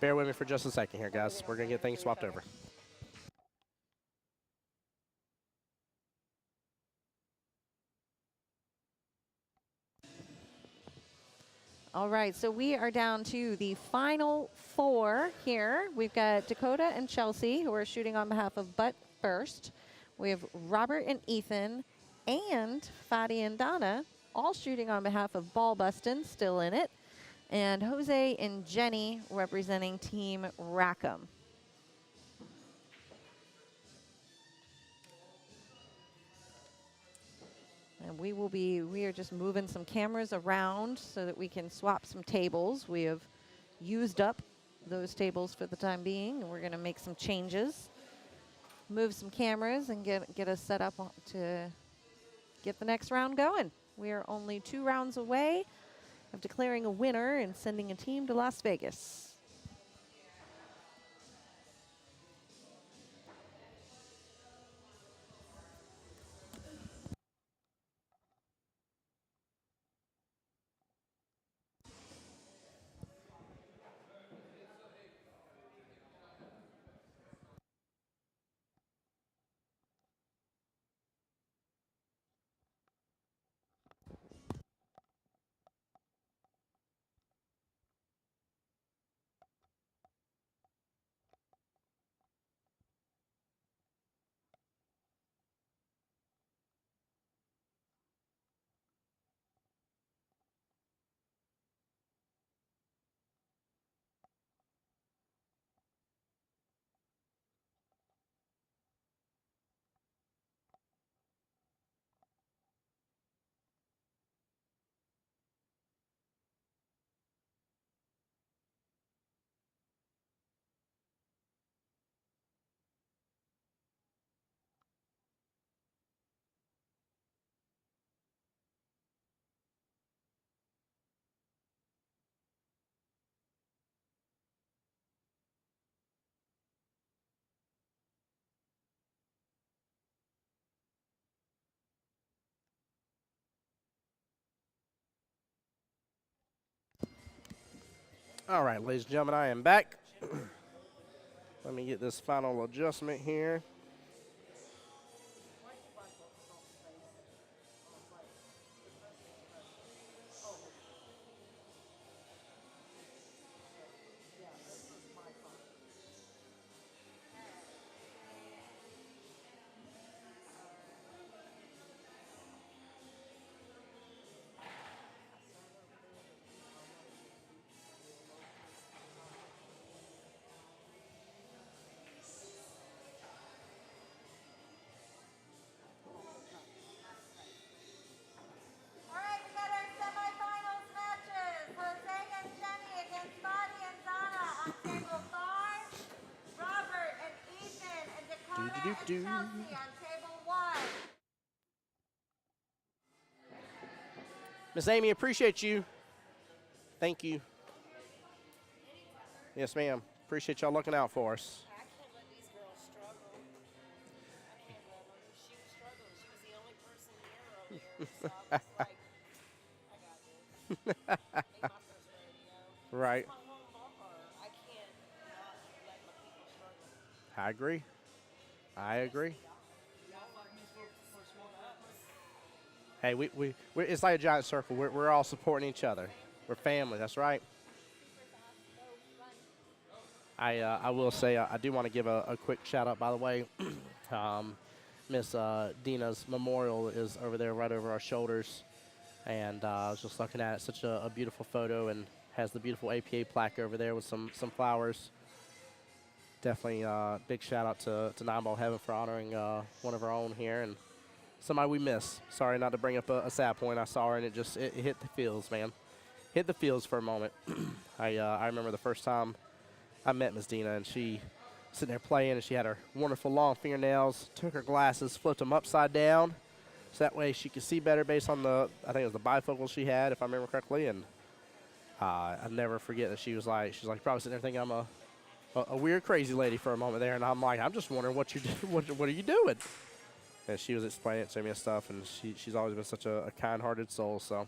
Bear with me for just a second here, guys. We're going to get things swapped over. All right, so we are down to the final 4 here. We've got Dakota and Chelsea, who are shooting on behalf of Butt first. We have Robert and Ethan and Fadi and Donna, all shooting on behalf of Ball Bustin', still in it. And Jose and Jenny representing Team Rackham. And we are just moving some cameras around so that we can swap some tables. We have used up those tables for the time being, and we're going to make some changes. Move some cameras and get us set up to get the next round going. We are only 2 rounds away of declaring a winner and sending a team to Las Vegas. All right, ladies and gentlemen, I am back. Let me get this final adjustment here. Miss Amy, appreciate you. Thank you. Yes, ma'am. Appreciate y'all looking out for us. I can't let these girls struggle. I can't let them. She was struggling. She was the only person near over there. So I was like, I got this. Ain't my first rodeo. Right. It's my home bar. I can't not let my people struggle. I agree. I agree. Hey, it's like a giant circle. We're all supporting each other. We're family. That's right. I will say I do want to give a quick shout out, by the way. Miss Dina's memorial is over there right over our shoulders. And I was just looking at it. Such a beautiful photo, and has the beautiful APA plaque over there with some flowers. Definitely big shout out to Nine Ball Heaven for honoring one of our own here, and somebody we miss. Sorry not to bring up a sad point. I saw her and it hit the feels, man. Hit the feels for a moment. I remember the first time I met Miss Dina, and she sitting there playing, and she had her wonderful long fingernails, took her glasses, flipped them upside down, so that way she could see better based on I think it was the bifocals she had, if I remember correctly, and I never forget that she's like probably sitting there thinking I'm a weird, crazy lady for a moment there, and I'm like, I'm just wondering what you what are you doing? And she was explaining it to me and stuff, and she's always been such a kind-hearted soul. So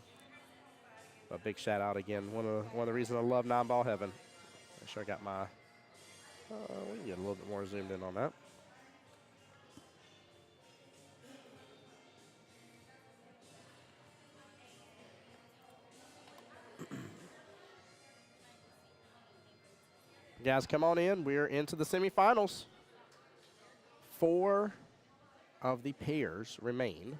a big shout out again. One of the reasons I love 9-ball heaven. Make sure I got my. We can get a little bit more zoomed in on that. Guys, come on in. We're into the semifinals. 4 of the pairs remain.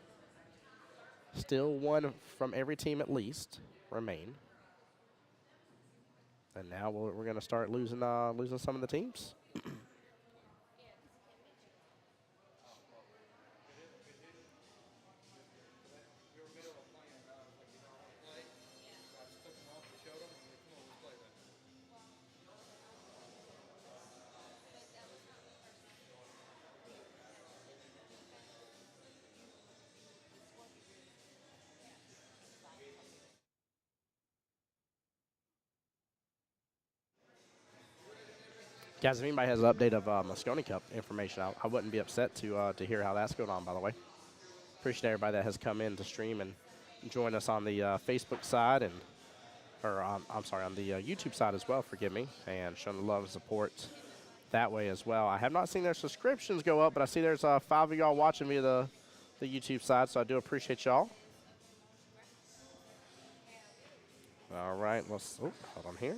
Still one from every team at least remain. And now we're going to start losing some of the teams. Guys, if anybody has an update of Moscone Cup information, I wouldn't be upset to hear how that's going on, by the way. Appreciate everybody that has come in to stream and join us on the Facebook side I'm sorry, on the YouTube side as well, forgive me, and showing the love and support that way as well. I have not seen their subscriptions go up, but I see there's 5 of y'all watching via the YouTube side, so I do appreciate y'all. All right, let's, hold on here.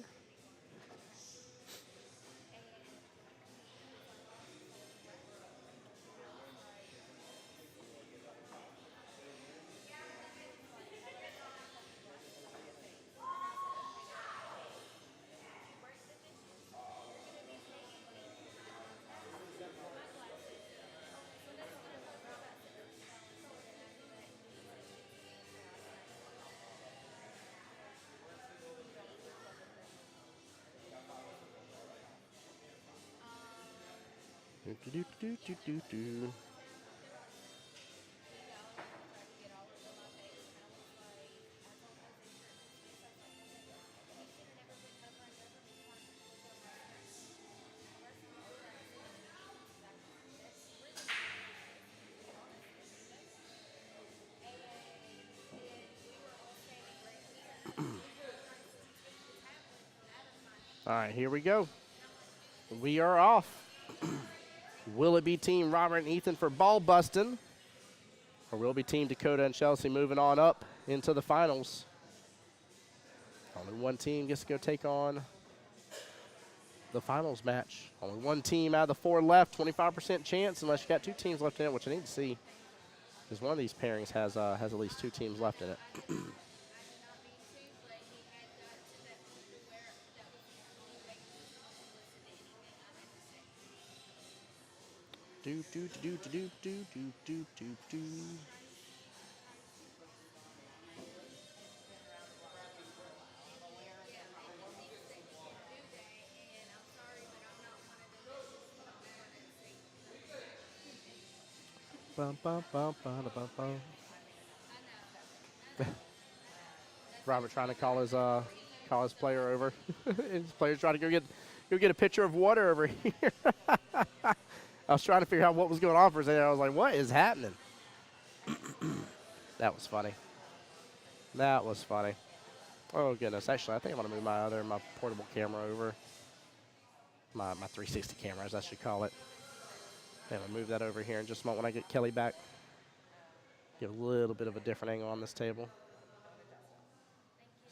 All right, here we go. We are off. Will it be Team Robert and Ethan for ball busting? Or will it be Team Dakota and Chelsea moving on up into the finals? Only one team gets to go take on the finals match. Only one team out of the 4 left, 25% chance unless you got 2 teams left in it, which I need to see. Because one of these pairings has at least 2 teams left in it. Do do do do do do do do do. Bum bum bum bum bum bum. Robert trying to call his player over. His player's trying to go get a pitcher of water over here. I was trying to figure out what was going on for a second. I was like, what is happening? That was funny. That was funny. Oh, goodness. Actually, I think I'm going to move my portable camera over. My 360 camera, as I should call it. I'm going to move that over here in just a moment when I get Kelly back. Get a little bit of a different angle on this table.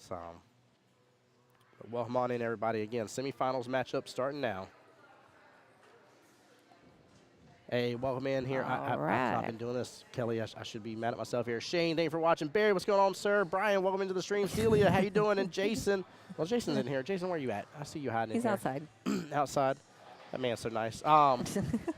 So, but welcome on in, everybody. Again, semifinals matchup starting now. Hey, welcome in here. I've been doing this. Kelly, I should be mad at myself here. Shane, thank you for watching. Barry, what's going on, sir? Brian, welcome into the stream. Celia, how you doing? And Jason. Well, Jason's in here. Jason, where are you at? I see you hiding in here. He's outside. Outside. That man's so nice.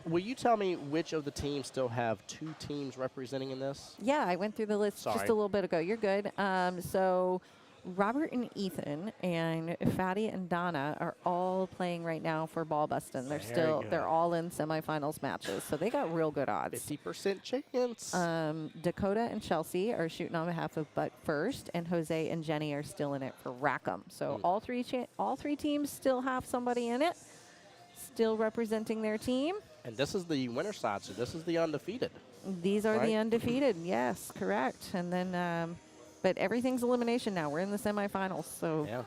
Will you tell me which of the teams still have 2 teams representing in this? Yeah, I went through the list just a little bit ago. You're good. So Robert and Ethan and Fatty and Donna are all playing right now for Ball Bustin'. Very They're good. all in semifinals matches, so they got real good odds. 50% chance. Dakota and Chelsea are shooting on behalf of Butt First, and Jose and Jenny are still in it for Rackham. So all three teams still have somebody in it, still representing their team. And this is the winner side, so this is the undefeated. These are Right. the undefeated. Yes, correct. And then, but everything's elimination now. We're in the semifinals, so Yeah.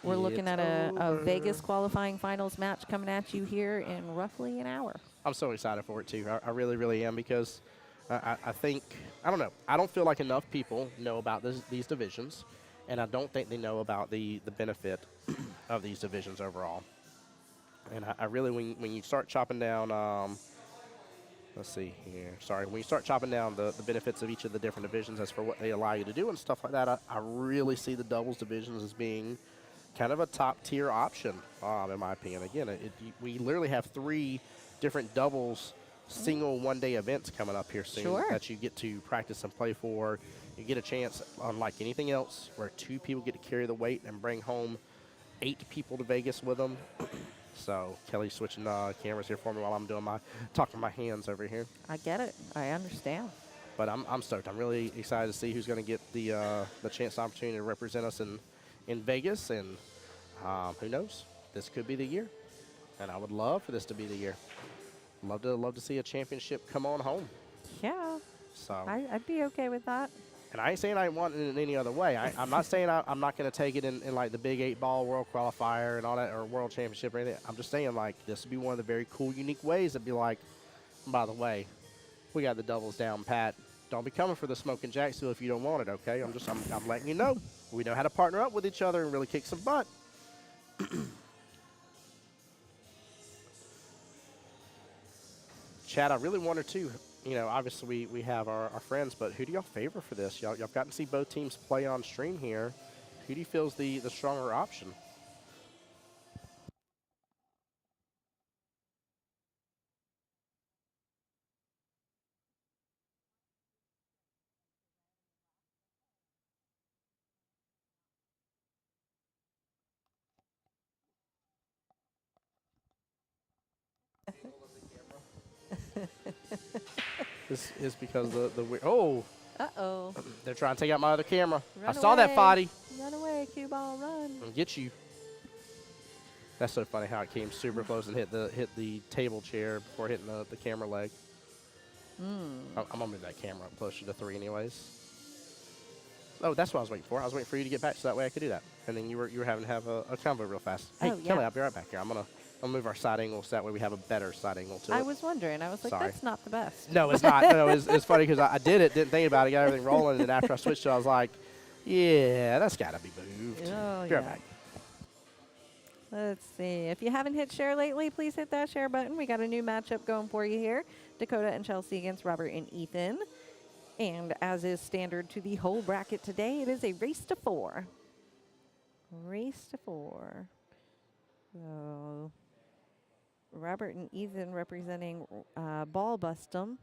we're looking It's at a over. Vegas qualifying finals match coming at you here in roughly an hour. I'm so excited for it, too. I really, really am, because I think, I don't know, I don't feel like enough people know about these divisions, and I don't think they know about the benefit of these divisions overall. And I really, when you start chopping down, let's see here. Sorry. When you start chopping down the benefits of each of the different divisions as for what they allow you to do and stuff like that, I really see the doubles divisions as being kind of a top-tier option, in my opinion. Again, we literally have 3 different doubles single one-day events coming up here soon that you get to practice and play for. You get a chance, unlike anything else, where 2 people get to carry the weight and bring home 8 people to Vegas with them. So Kelly's switching cameras here for me while I'm doing talking my hands over here. I get it. I understand. But I'm stoked. I'm really excited to see who's going to get the chance opportunity to represent us in Vegas. And who knows? This could be the year. And I would love for this to be the year. Love to see a championship come on home. Yeah, So. I'd be okay with that. And I ain't saying I want it in any other way. I'm not saying I'm not going to take it in like the big 8-ball world qualifier and all that, or world championship or anything. I'm just saying, like, this would be one of the very cool, unique ways to be like, by the way, we got the doubles down pat. Don't be coming for the smoke in Jacksonville if you don't want it, okay? I'm letting you know. We know how to partner up with each other and really kick some butt. Chad, I really wonder too. You know, obviously we have our friends, but who do y'all favor for this? Y'all gotten to see both teams play on stream here. Who do you feel is the stronger option? This is because oh, Uh-oh. they're trying to take out my other camera. Run I saw that, away. Foddy. Run away, cue ball, run. I'll get you. That's so funny how it came super close and hit the table chair before hitting the camera leg. I'm gonna move that camera up closer to 3 anyways. Oh, that's what I was waiting for. I was waiting for you to get back so that way I could do that. And then you were having to have a convo real fast. Hey, Oh, Kelly, yeah. I'll be right back here. I'm gonna move our side angles so that way we have a better side angle to it. I was wondering. I was like, Sorry. that's not the best. No, it's not. No, it's funny because I didn't think about it, got everything rolling, and then after I switched to it, I was like, yeah, that's got to be moved. Oh, Be right yeah. back. Let's see. If you haven't hit share lately, please hit that share button. We got a new matchup going for you here. Dakota and Chelsea against Robert and Ethan. And as is standard to the whole bracket today, it is a race to 4. Race to 4. So Robert and Ethan representing Ball Bustum.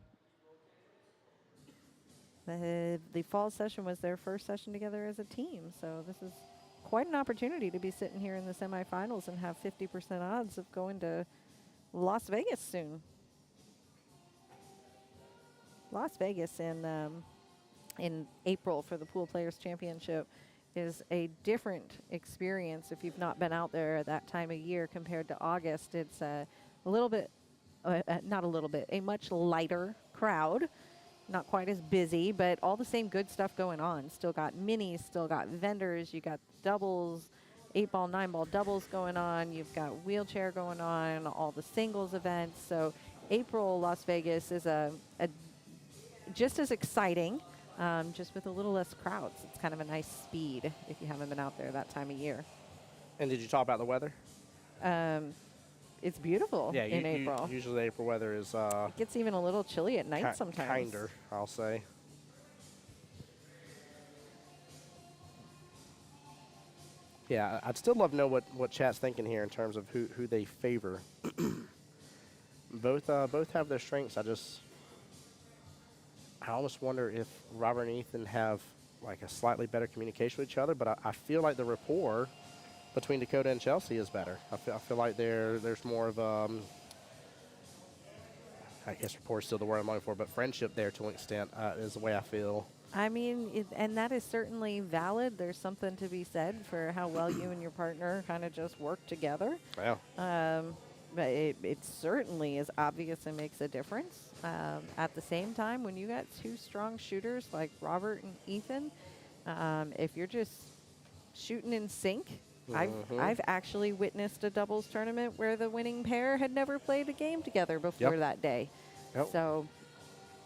The fall session was their first session together as a team, so this is quite an opportunity to be sitting here in the semifinals and have 50% odds of going to Las Vegas soon. Las Vegas in April for the Pool Players Championship is a different experience if you've not been out there at that time of year compared to August. It's a little bit, not a little bit, a much lighter crowd. Not quite as busy, but all the same good stuff going on. Still got minis, still got vendors, you got doubles, 8-ball, 9-ball doubles going on, you've got wheelchair going on, all the singles events. So April Las Vegas is a just as exciting, just with a little less crowds. It's kind of a nice speed if you haven't been out there that time of year. And did you talk about the weather? It's beautiful Yeah, in April. Usually the April weather is It gets even a little chilly at night sometimes. kinder, I'll say. Yeah, I'd still love to know what chat's thinking here in terms of who they favor. Both have their strengths. I almost wonder if Robert and Ethan have like a slightly better communication with each other, but I feel like the rapport between Dakota and Chelsea is better. I feel like there's more of I guess rapport is still the word I'm looking for, but friendship there to an extent is the way I feel. I mean, and that is certainly valid. There's something to be said for how well you and your partner kind of just work together. Yeah. But it certainly is obvious and makes a difference. At the same time, when you got two strong shooters like Robert and Ethan, if you're just shooting in sync, I've actually witnessed a doubles tournament where the winning pair had never played a game together before that day. Yep. So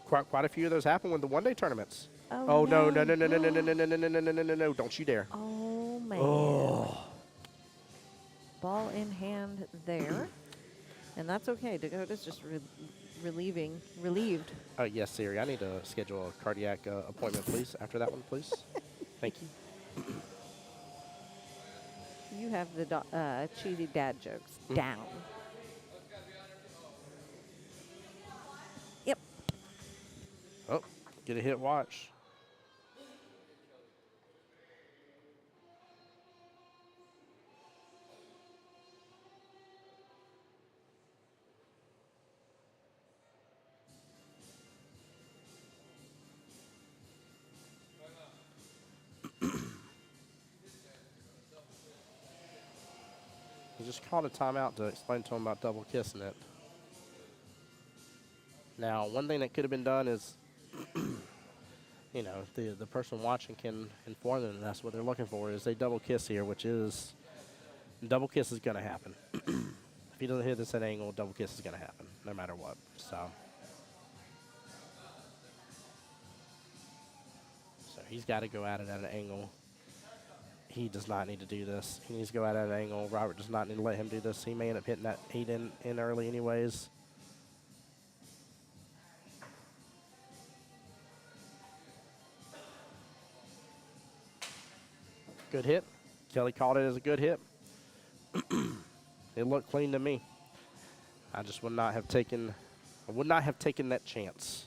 Quite a few of those happen with the one-day tournaments. Oh, no, no. no, no, no, no, no, no, no, no, no, no, no, no, no, don't you dare. Oh, man. Oh. Ball in hand there. And that's okay. Dakota's just relieved. Yes, Siri, I need to schedule a cardiac appointment, please, after that one, please. Thank you. You have the cheesy dad jokes down. Yep. Oh, get a hit watch. He just called a timeout to explain to him about double kissing it. Now, one thing that could have been done is, you know, the person watching can inform them that's what they're looking for is a double kiss here, which is, double kiss is going to happen. If he doesn't hit this at angle, double kiss is going to happen, no matter what. So he's got to go at it at an angle. He does not need to do this. He needs to go at it at an angle. Robert does not need to let him do this. He may end up hitting that 8 in early anyways. Good hit. Kelly called it as a good hit. It looked clean to me. I just would not have taken that chance.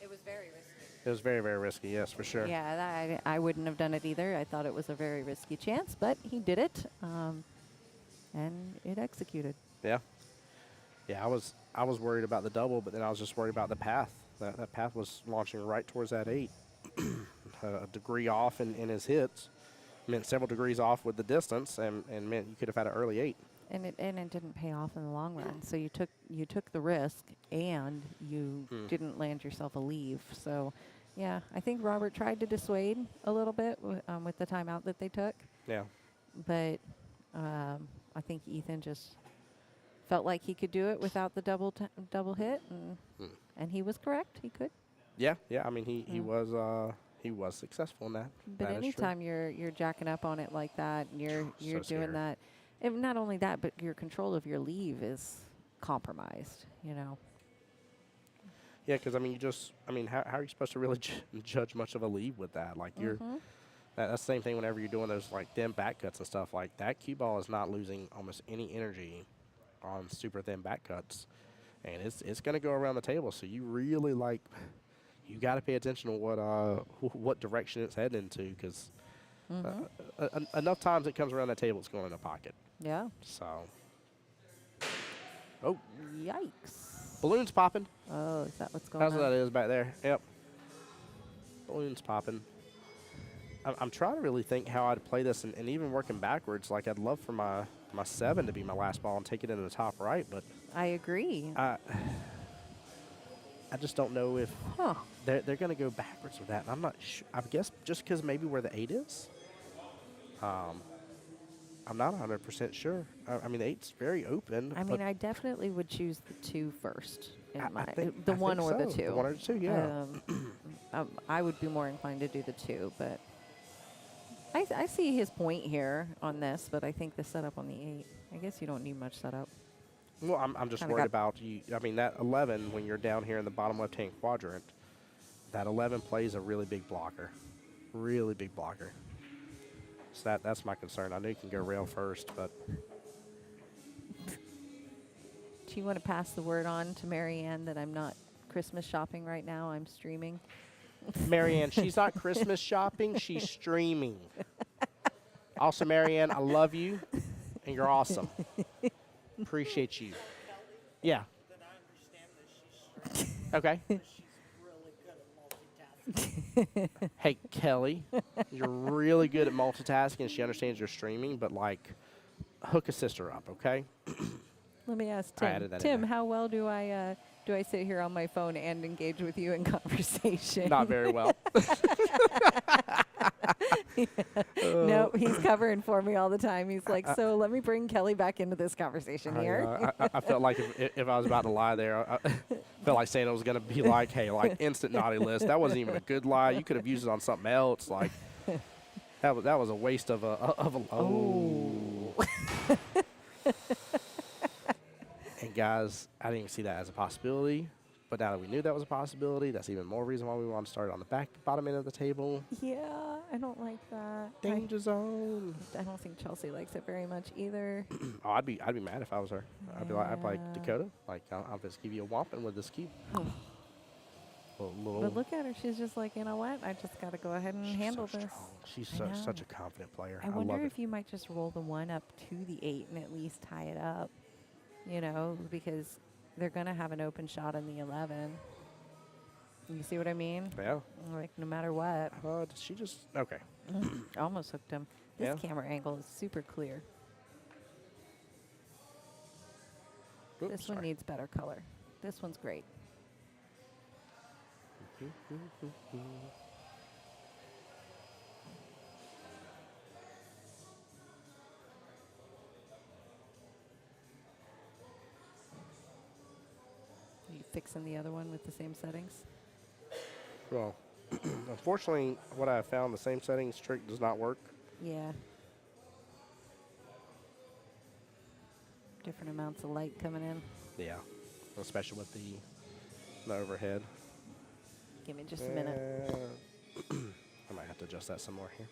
It was very risky. It was very, very risky, yes, for sure. Yeah, I wouldn't have done it either. I thought it was a very risky chance, but he did it, and it executed. Yeah. Yeah, I was worried about the double, but then I was just worried about the path. That path was launching right towards that 8. A degree off in his hits meant several degrees off with the distance, and meant you could have had an early 8. And it didn't pay off in the long run. So you took the risk, and you didn't land yourself a leave. So, yeah, I think Robert tried to dissuade a little bit with the timeout that they took. Yeah. But I think Ethan just felt like he could do it without the double hit, and he was correct. He could. Yeah. I mean, he was successful in that. But That is true. anytime you're jacking up on it like that, and you're So doing scary. that, and not only that, but your control of your leave is compromised. You know. Yeah, because I mean, how are you supposed to really judge much of a lead with that? Like you're, that's the same thing whenever you're doing those like thin back cuts and stuff. Like that cue ball is not losing almost any energy on super thin back cuts, and it's going to go around the table. So you really you got to pay attention to what direction it's heading into, because enough times it comes around the table, it's going in the pocket. Yeah. So, oh, Yikes. balloons popping. Oh, is that what's going That's on? what that is back there. Yep. Balloons popping. I'm trying to really think how I'd play this, and even working backwards. Like, I'd love for my 7 to be my last ball and take it into the top right, but I agree. I just don't know if Huh. they're going to go backwards with that. And I'm not sure. I guess just because maybe where the 8 is. I'm not 100% sure. I mean, the 8's very open. I mean, I definitely would choose the 2 first. The 1 or the 2. The 1 or the 2, yeah. I would be more inclined to do the 2, but I see his point here on this, but I think the setup on the 8, I guess you don't need much setup. Well, I'm just Kinda worried got- about you. I mean, that 11, when you're down here in the bottom left-hand quadrant, that 11 plays a really big blocker. Really big blocker. So that's my concern. I know you can go rail first, but Do you want to pass the word on to Marianne that I'm not Christmas shopping right now? I'm streaming. Marianne, she's not Christmas shopping. She's streaming. Also, Marianne, I love you, and you're awesome. Appreciate you. Yeah. That I understand that she's Okay. she's really good at multitasking. Hey, Kelly, you're really good at multitasking. She understands you're streaming, but, like, hook a sister up, okay? Let me ask I Tim. added that in Tim, there. how well do I sit here on my phone and engage with you in conversation? Not very well. Nope, he's covering for me all the time. He's like, so let me bring Kelly back into this conversation here. I felt like if I was about to lie there, I felt like saying it was going to be like, hey, like instant naughty list. That wasn't even a good lie. You could have used it on something else. Like that was a waste of a. Oh. And guys, I didn't even see that as a possibility. But now that we knew that was a possibility, that's even more reason why we want to start on the bottom end of the table. Yeah, I don't like that. Danger zone. I don't think Chelsea likes it very much either. Oh, I'd be mad if I was her. I'd be like Yeah. Dakota. Like I'll just give you a whomping with this cube. Little, But look at her. She's just like, you know what? I just got to go ahead and she's handle so this. strong. She's I such know. a confident player. I love wonder it. if you might just roll the 1 up to the 8 and at least tie it up, you know, because they're going to have an open shot in the 11. You see what I mean? Yeah. Like, no matter what. Did she just? Okay. Almost hooked him. This Yeah. camera angle is super clear. Oops, This one sorry. needs better color. This one's great. Are you fixing the other one with the same settings? Well, unfortunately, what I found, the same settings trick does not work. Yeah. Different amounts of light coming in. Yeah. Especially with the overhead. Give me just a minute. I might have to adjust that some more here.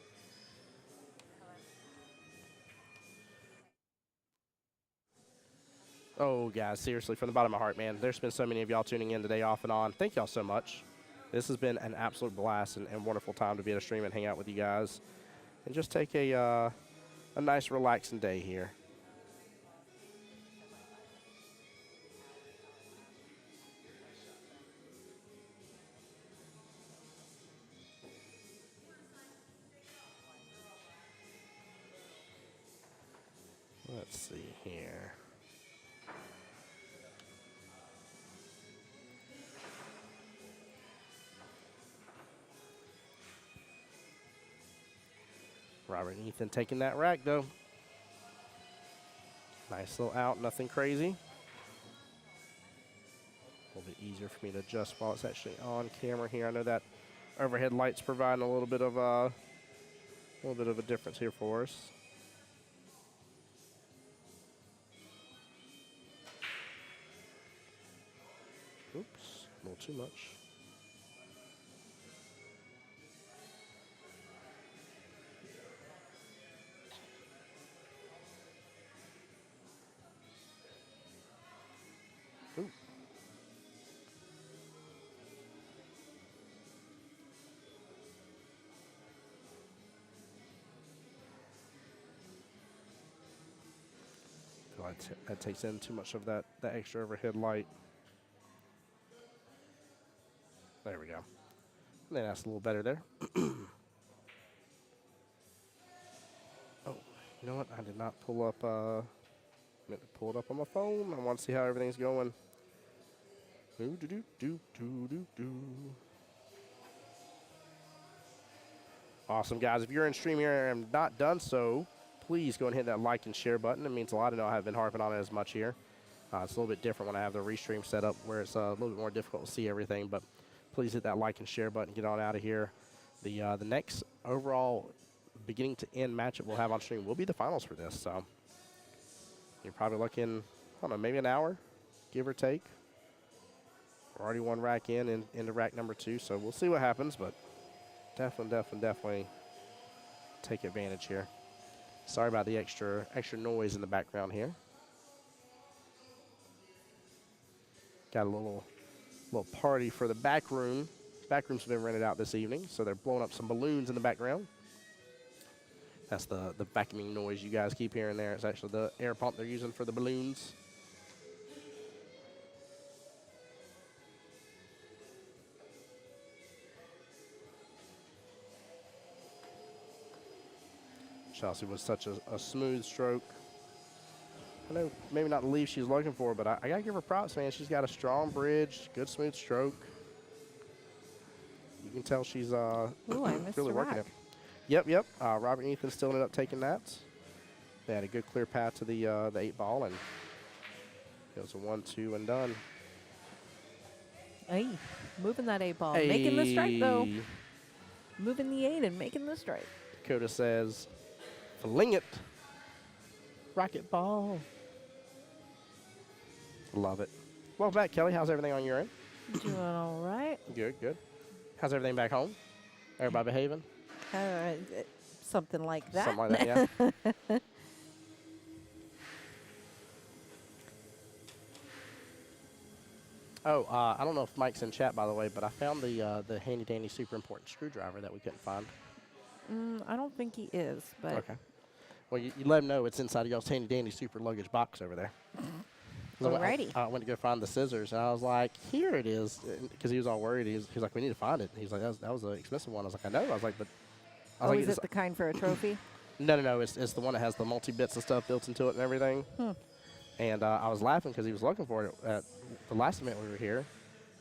Oh, guys, seriously, from the bottom of my heart, man, there's been so many of y'all tuning in today off and on. Thank y'all so much. This has been an absolute blast and wonderful time to be at a stream and hang out with you guys. And just take a nice, relaxing day here. Let's see here. Robert and Ethan taking that rack, though. Nice little out, nothing crazy. A little bit easier for me to adjust while it's actually on camera here. I know that overhead light's providing a little bit of a difference here for us. Oops, a little too much. Ooh. Feel like that takes in too much of that extra overhead light. There we go. And then that's a little better there. Oh, you know what? I did not pull up. Meant to pull it up on my phone. I want to see how everything's going. Do do do do do do do. Awesome, guys. If you're in stream here and have not done so, please go and hit that like and share button. It means a lot. I know I haven't been harping on it as much here. It's a little bit different when I have the restream set up where it's a little bit more difficult to see everything, but please hit that like and share button. Get on out of here. The next overall beginning to end matchup we'll have on stream will be the finals for this. So you're probably looking, I don't know, maybe an hour, give or take. We're already one rack into rack number 2, so we'll see what happens, but definitely take advantage here. Sorry about the extra noise in the background here. Got a little party for the back room. back rooms have been rented out this evening, so they're blowing up some balloons in the background. That's the vacuuming noise you guys keep hearing there. It's actually the air pump they're using for the balloons. Chelsea was such a smooth stroke. I know maybe not the leaf she's looking for, but I got to give her props, man. She's got a strong bridge, good smooth stroke. You can tell she's Ooh, I missed really a working rack. it. Yep. Robert and Ethan still ended up taking that. They had a good clear path to the 8-ball, and it was a 1-2 and done. Hey, moving that 8-ball. Making the strike, though. Hey. Moving the 8 and making the strike. Dakota says, fling it. Rocket ball. Love it. Welcome back, Kelly. How's everything on your end? Doing all right. Good. How's everything back home? Everybody behaving? Something like that. Something like that, yeah. Oh, I don't know if Mike's in chat, by the way, but I found the handy-dandy super important screwdriver that we couldn't find. I don't think he is, but Okay. Well, you let him know it's inside of y'all's handy-dandy super luggage box over there. Alrighty. I went to go find the scissors, and I was like, here it is, because he was all worried. He was like, we need to find it. He's like, that was an expensive one. I was like, I know. I was like, but... I was oh, like, is it's it the kind for a trophy? No. It's the one that has the multi-bits and stuff built into it and everything. And I was laughing because he was looking for it at the last event we were here.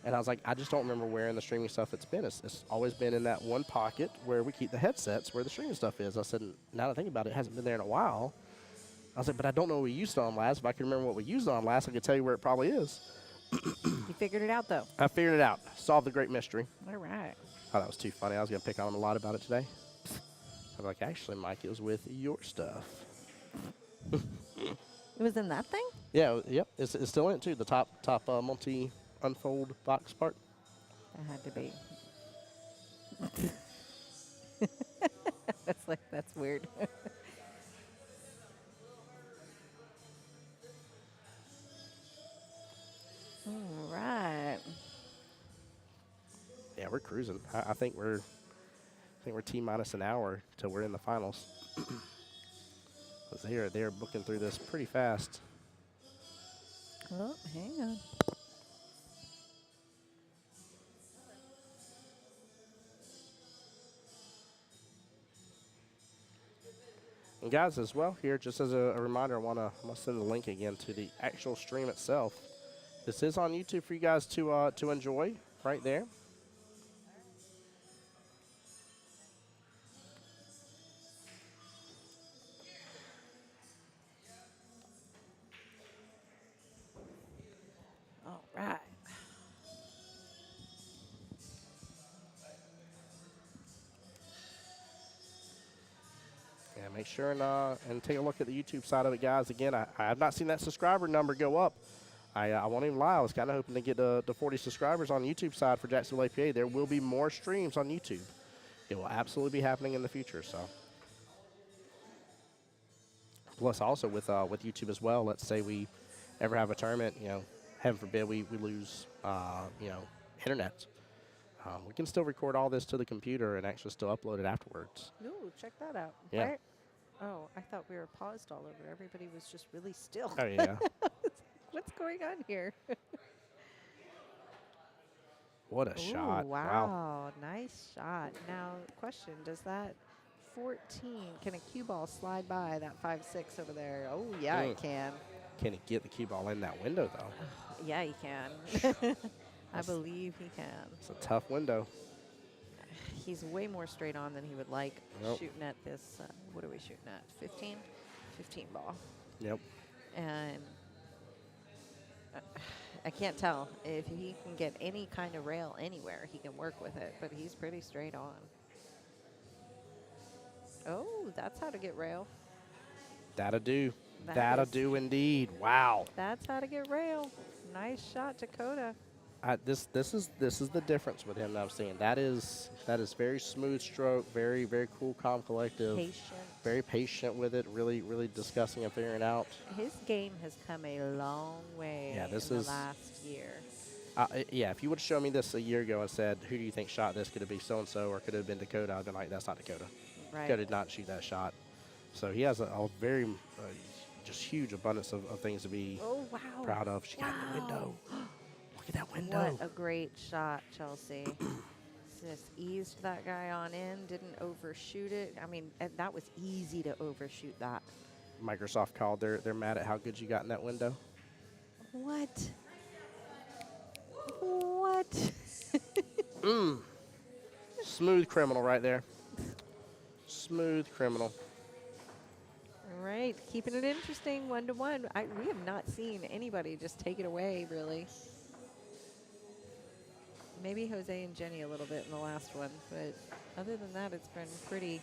And I was like, I just don't remember where in the streaming stuff it's been. It's always been in that one pocket where we keep the headsets where the streaming stuff is. I said, now that I think about it, it hasn't been there in a while. I was like, but I don't know what we used it on last. If I can remember what we used it on last, I could tell you where it probably is. You figured it out, though. I figured it out. Solved the great mystery. All right. Oh, that was too funny. I was going to pick on him a lot about it today. I was like, actually, Mike, it was with your stuff. It was in that thing? Yeah, yep. It's still in it, too. The top multi-unfold box part. That had to be. That's weird. All right. Yeah, we're cruising. I think we're T-minus an hour till we're in the finals. Because they're booking through this pretty fast. Oh, hang on. And guys, as well here, just as a reminder, I want to send the link again to the actual stream itself. This is on YouTube for you guys to enjoy right there. All right. Yeah, make sure and take a look at the YouTube side of it, guys. Again, I have not seen that subscriber number go up. I won't even lie. I was kind of hoping to get the 40 subscribers on the YouTube side for Jacksonville APA. There will be more streams on YouTube. It will absolutely be happening in the future. So, plus also with YouTube as well. Let's say we ever have a tournament, heaven forbid we lose, internet. We can still record all this to the computer and actually still upload it afterwards. Ooh, check that out. Yeah. Where? Oh, I thought we were paused all over. Everybody was just really still. Oh yeah. What's going on here? What a Ooh, shot! Wow, nice shot. Now, question: does that 14 can a cue ball slide by that 5-6 over there? Oh yeah, it can. Can he get the cue ball in that window though? Yeah, he can. I believe he can. It's a tough window. He's way more straight on than he would like Yep. shooting at this. What are we shooting at? 15? 15 ball. Yep. And I can't tell. If he can get any kind of rail anywhere, he can work with it. But he's pretty straight on. Oh, that's how to get rail. That'll do. That That'll is- do indeed. Wow. That's how to get rail. Nice shot, Dakota. This is the difference with him that I'm seeing. That is very smooth stroke, very cool, calm, collective. Patient. Very patient with it. Really discussing and figuring out. His game has come a long way Yeah, this in is- the last year. Yeah, if you would have shown me this a year ago and said, who do you think shot this? Could it be so-and-so or could it have been Dakota? I'd been like, that's not Dakota. Right. Dakota did not shoot that shot. So he has a very just huge abundance of things to be Oh, wow. proud of. She got in the window. Look at that window. What a great shot, Chelsea. Just eased that guy on in, didn't overshoot it. I mean, that was easy to overshoot that. Microsoft called. They're mad at how good you got in that window. What? What? Smooth criminal right there. Smooth criminal. All right, keeping it interesting, 1-1. We have not seen anybody just take it away, really. Maybe Jose and Jenny a little bit in the last one, but other than that, it's been pretty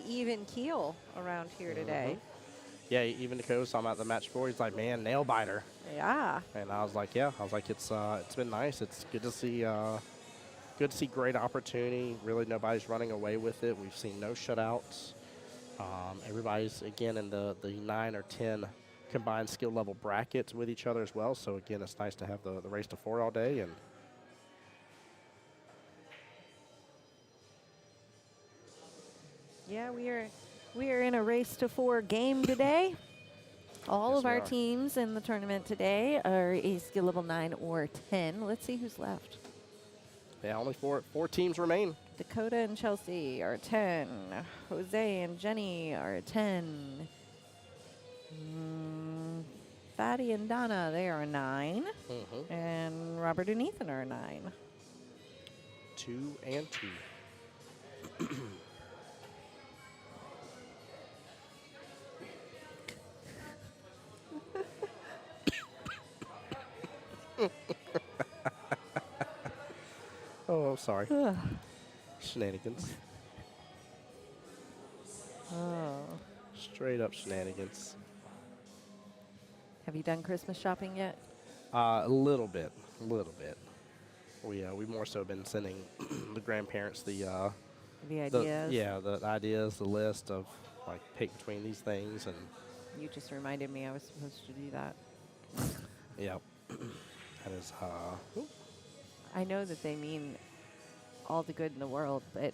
even keel around here today. Yeah, even Dakota saw him at the match before. He's like, man, nail biter. Yeah. And I was like, yeah. I was like, it's been nice. It's good to see. Good to see great opportunity. Really, nobody's running away with it. We've seen no shutouts. Everybody's again in the 9 or 10 combined skill level brackets with each other as well. So again, it's nice to have the race to 4 all day. And Yeah, we are in a race to 4 game today. All Yes, of we our are. teams in the tournament today are a skill level 9 or 10. Let's see who's left. yeah, only four teams remain. Dakota and Chelsea are 10. Jose and Jenny are 10. Fatty and Donna, they are 9. And Robert and Ethan are 9. 2 and 2. Oh, I'm sorry. Shenanigans. Oh. Straight up shenanigans. Have you done Christmas shopping yet? A little bit. We more so been sending the grandparents the ideas? the ideas, the list of like pick between these things, and You just reminded me I was supposed to do that. yeah, that is I know that they mean all the good in the world, but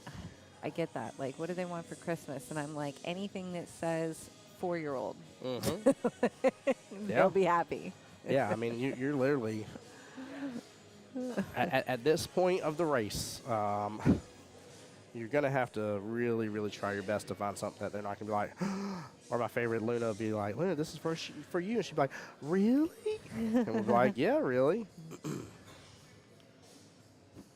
I get that. Like, what do they want for Christmas? And I'm like, anything that says 4-year-old. They'll be happy. yeah. I mean, you're literally at this point of the race. You're gonna have to really try your best to find something that they're not gonna be like. Or my favorite, Luna, would be like, Luna, this is for you, and she'd be like, really? And we'll be like, yeah, really.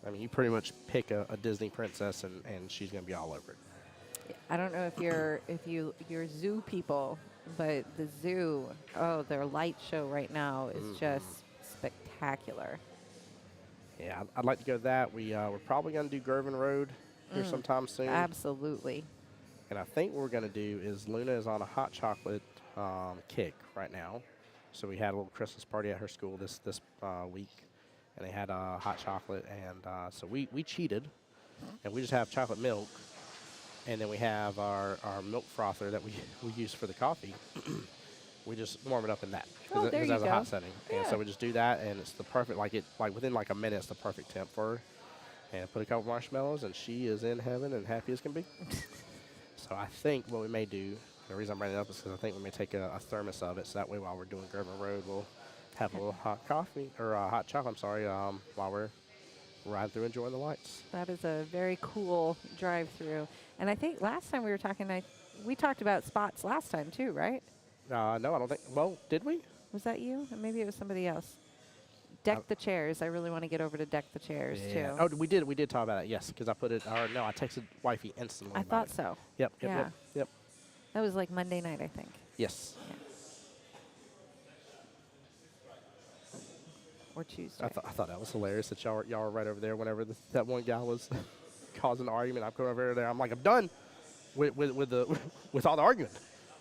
I mean, you pretty much pick a Disney princess, and she's gonna be all over it. I don't know if you're zoo people, but the zoo, their light show right now is just spectacular. Yeah, I'd like to go to that. We're probably gonna do Gervin Road here sometime soon. Absolutely. And I think what we're going to do is Luna is on a hot chocolate kick right now. So we had a little Christmas party at her school this week, and they had hot chocolate. And so we cheated, and we just have chocolate milk. And then we have our milk frother that we use for the coffee. We just warm it up in that Oh, there it you has a go. hot setting. And Yeah. so we just do that, and it's the perfect, within like a minute, it's the perfect temp for her. And put a couple marshmallows, and she is in heaven and happy as can be. So I think what we may do, the reason I'm bringing it up is because I think we may take a thermos of it, so that way while we're doing Gervin Road, we'll have a little hot coffee, or hot chocolate, I'm sorry, while we're riding through enjoying the lights. That is a very cool drive-through. And I think last time we were talking, we talked about spots last time too, right? No, I don't think, well, did we? Was that you? Or maybe it was somebody else. Deck the chairs. I really want to get over to deck the chairs too. Oh, we did talk about it, yes, because I put it, or no, I texted wifey instantly I about thought it. so. Yep. Yeah. That was like Monday night, I think. Yes. Yeah. Or Tuesday. I thought that was hilarious that y'all were right over there whenever that one guy was causing an argument. I'm going over there. I'm like, I'm done with all the argument.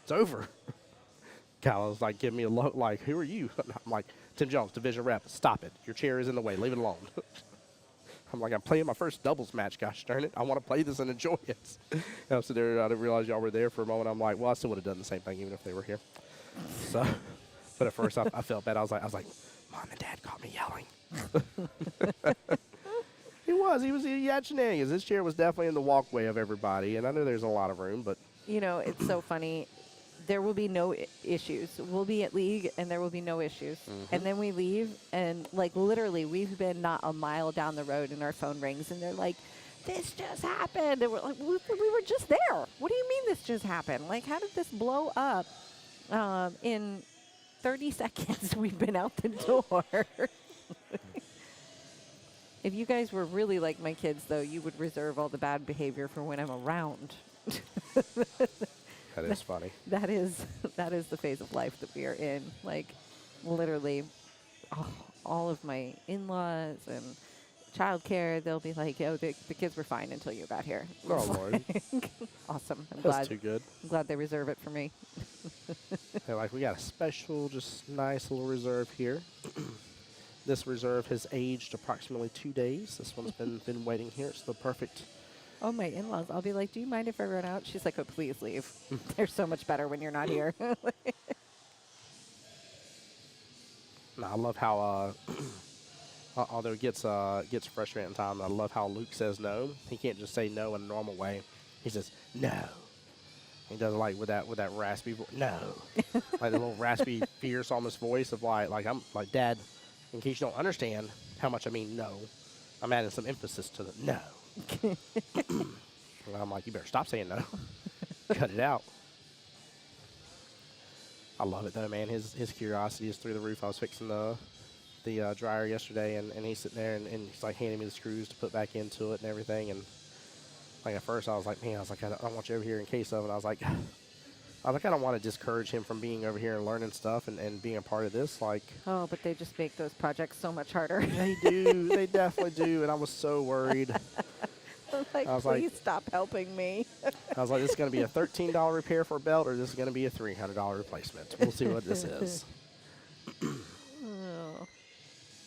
It's over. Kyle was like, give me a look. Like, who are you? I'm like, Tim Jones, division rep. Stop it. Your chair is in the way. Leave it alone. I'm like, I'm playing my first doubles match. Gosh darn it. I want to play this and enjoy it. And I'm sitting there. I didn't realize y'all were there for a moment. I'm like, well, I still would have done the same thing even if they were here. So, but at first I felt bad. I was like, Mom and Dad caught me yelling. He had shenanigans. This chair was definitely in the walkway of everybody, and I know there's a lot of room, but You know, it's so funny. There will be no issues. We'll be at league, and there will be no issues. And then we leave, and like literally, we've been not a mile down the road, and our phone rings, and they're like, "This just happened," and we're like, "We were just there. What do you mean this just happened? Like, how did this blow up in 30 seconds? We've been out the door." If you guys were really like my kids, though, you would reserve all the bad behavior for when I'm around. that is funny. That is the phase of life that we are in. Like, literally, all of my in-laws and childcare, they'll be like, "Oh, the kids were fine until you got here." Oh, Lord. Awesome. I'm That's too good. glad they reserve it for me. They're like, we got a special, just nice little reserve here. This reserve has aged approximately 2 days. This one's been waiting here. It's the perfect. Oh, my in-laws. I'll be like, "Do you mind if I run out?" She's like, "Oh, please leave. They're so much better when you're not here." And I love how, although it gets frustrating at times, I love how Luke says no. He can't just say no in a normal way. He says no. He does it like with that raspy voice. No, like the little raspy, fierce, almost voice of like I'm like, "Dad, in case you don't understand how much I mean no, I'm adding some emphasis to the no." And I'm like, "You better stop saying no. Cut it out." I love it though, man. His curiosity is through the roof. I was fixing the dryer yesterday, and he's sitting there and he's like handing me the screws to put back into it and everything. And like at first I was like, "Man," I don't want you over here in case of. And I was like, I don't want to discourage him from being over here and learning stuff and being a part of this. Like, Oh, but they just make those projects so much harder. they do, they definitely do. And I was so worried. I'm like, I was like- "Please stop helping me." I was like, "This is going to be a $13 repair for a belt, or this is going to be a $300 replacement. We'll see what this is." Oh.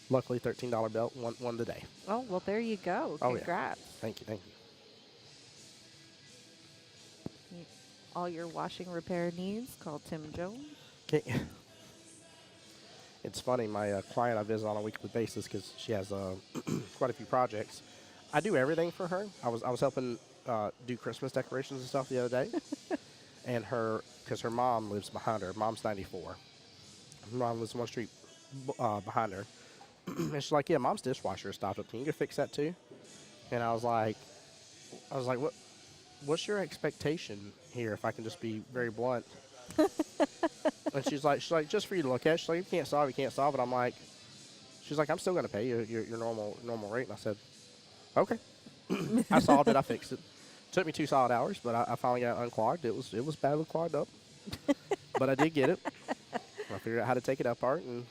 Luckily, $13 belt won the day. Oh, well, there you go. Oh, yeah. Congrats. Thank you. All your washing repair needs, call Tim Jones. Okay. It's funny, my client I visit on a weekly basis because she has quite a few projects. I do everything for her. I was helping do Christmas decorations and stuff the other day, and because her mom lives behind her. Mom's 94. Her mom lives one street behind her, and she's like, "Yeah, Mom's dishwasher stopped up. Can you go fix that too?" And I was like, "What? What's your expectation here? If I can just be very blunt." And she's like, "Just for you to look at." She's like, "If you can't solve it, you can't solve it." I'm like, she's like, "I'm still going to pay you your normal rate." And I said, "Okay." I solved it. I fixed it. Took me 2 solid hours, but I finally got it unclogged. It was badly clogged up, but I did get it. I figured out how to take it apart and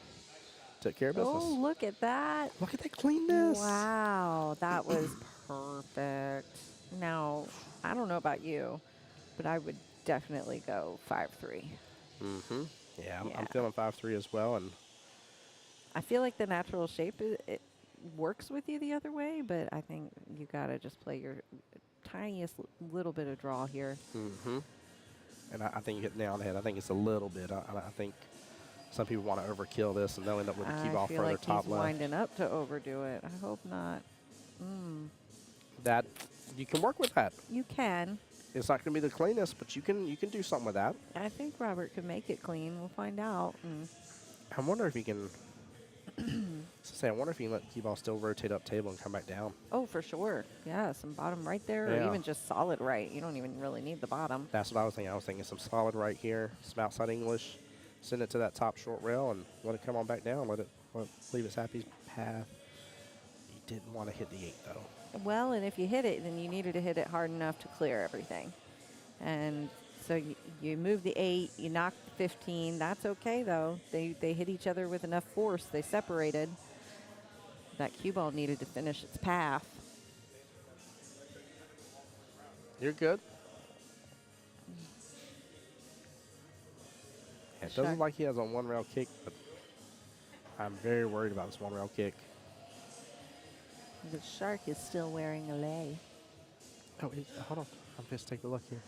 took care of business. Oh, look at that. Look at that cleanness. Wow, that was perfect. Now, I don't know about you, but I would definitely go 5'3". Mm-hmm. Yeah, I'm Yeah. feeling 5'3" as well, and I feel like the natural shape, it works with you the other way, but I think you got to just play your tiniest little bit of draw here. mm-hmm. And I think you hit the nail on the head. I think it's a little bit. I think some people want to overkill this, and they'll end up with a cue ball I feel further like top he's left. winding up to overdo it. I hope not. That you can work with that. You can. It's not going to be the cleanest, but you can do something with that. I think Robert could make it clean. We'll find out. I wonder if he can. I wonder if he can let the cue ball still rotate up table and come back down. Oh, for sure. Yeah, some bottom right there, or Yeah. even just solid right. You don't even really need the bottom. That's what I was thinking. I was thinking some solid right here, some outside English, send it to that top short rail, and let it come on back down. Let it leave its happy path. He didn't want to hit the 8 though. Well, and if you hit it, then you needed to hit it hard enough to clear everything. And so you move the 8, you knock the 15. That's okay, though. They hit each other with enough force. They separated. That cue ball needed to finish its path. You're good. Yeah, it doesn't Sure. look like he has a one rail kick, but I'm very worried about this one rail kick. The shark is still wearing a lei. Oh, hold on. I'm just taking a look here.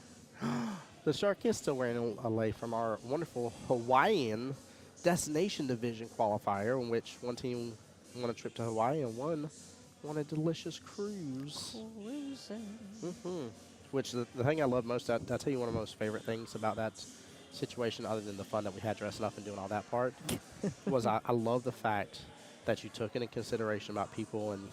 The shark is still wearing a lei from our wonderful Hawaiian Destination Division Qualifier, in which one team won a trip to Hawaii and one won a delicious cruise. Which the thing I love most, I'll tell you one of my most favorite things about that situation, other than the fun that we had dressing up and doing all that part, was I love the fact that you took into consideration about people and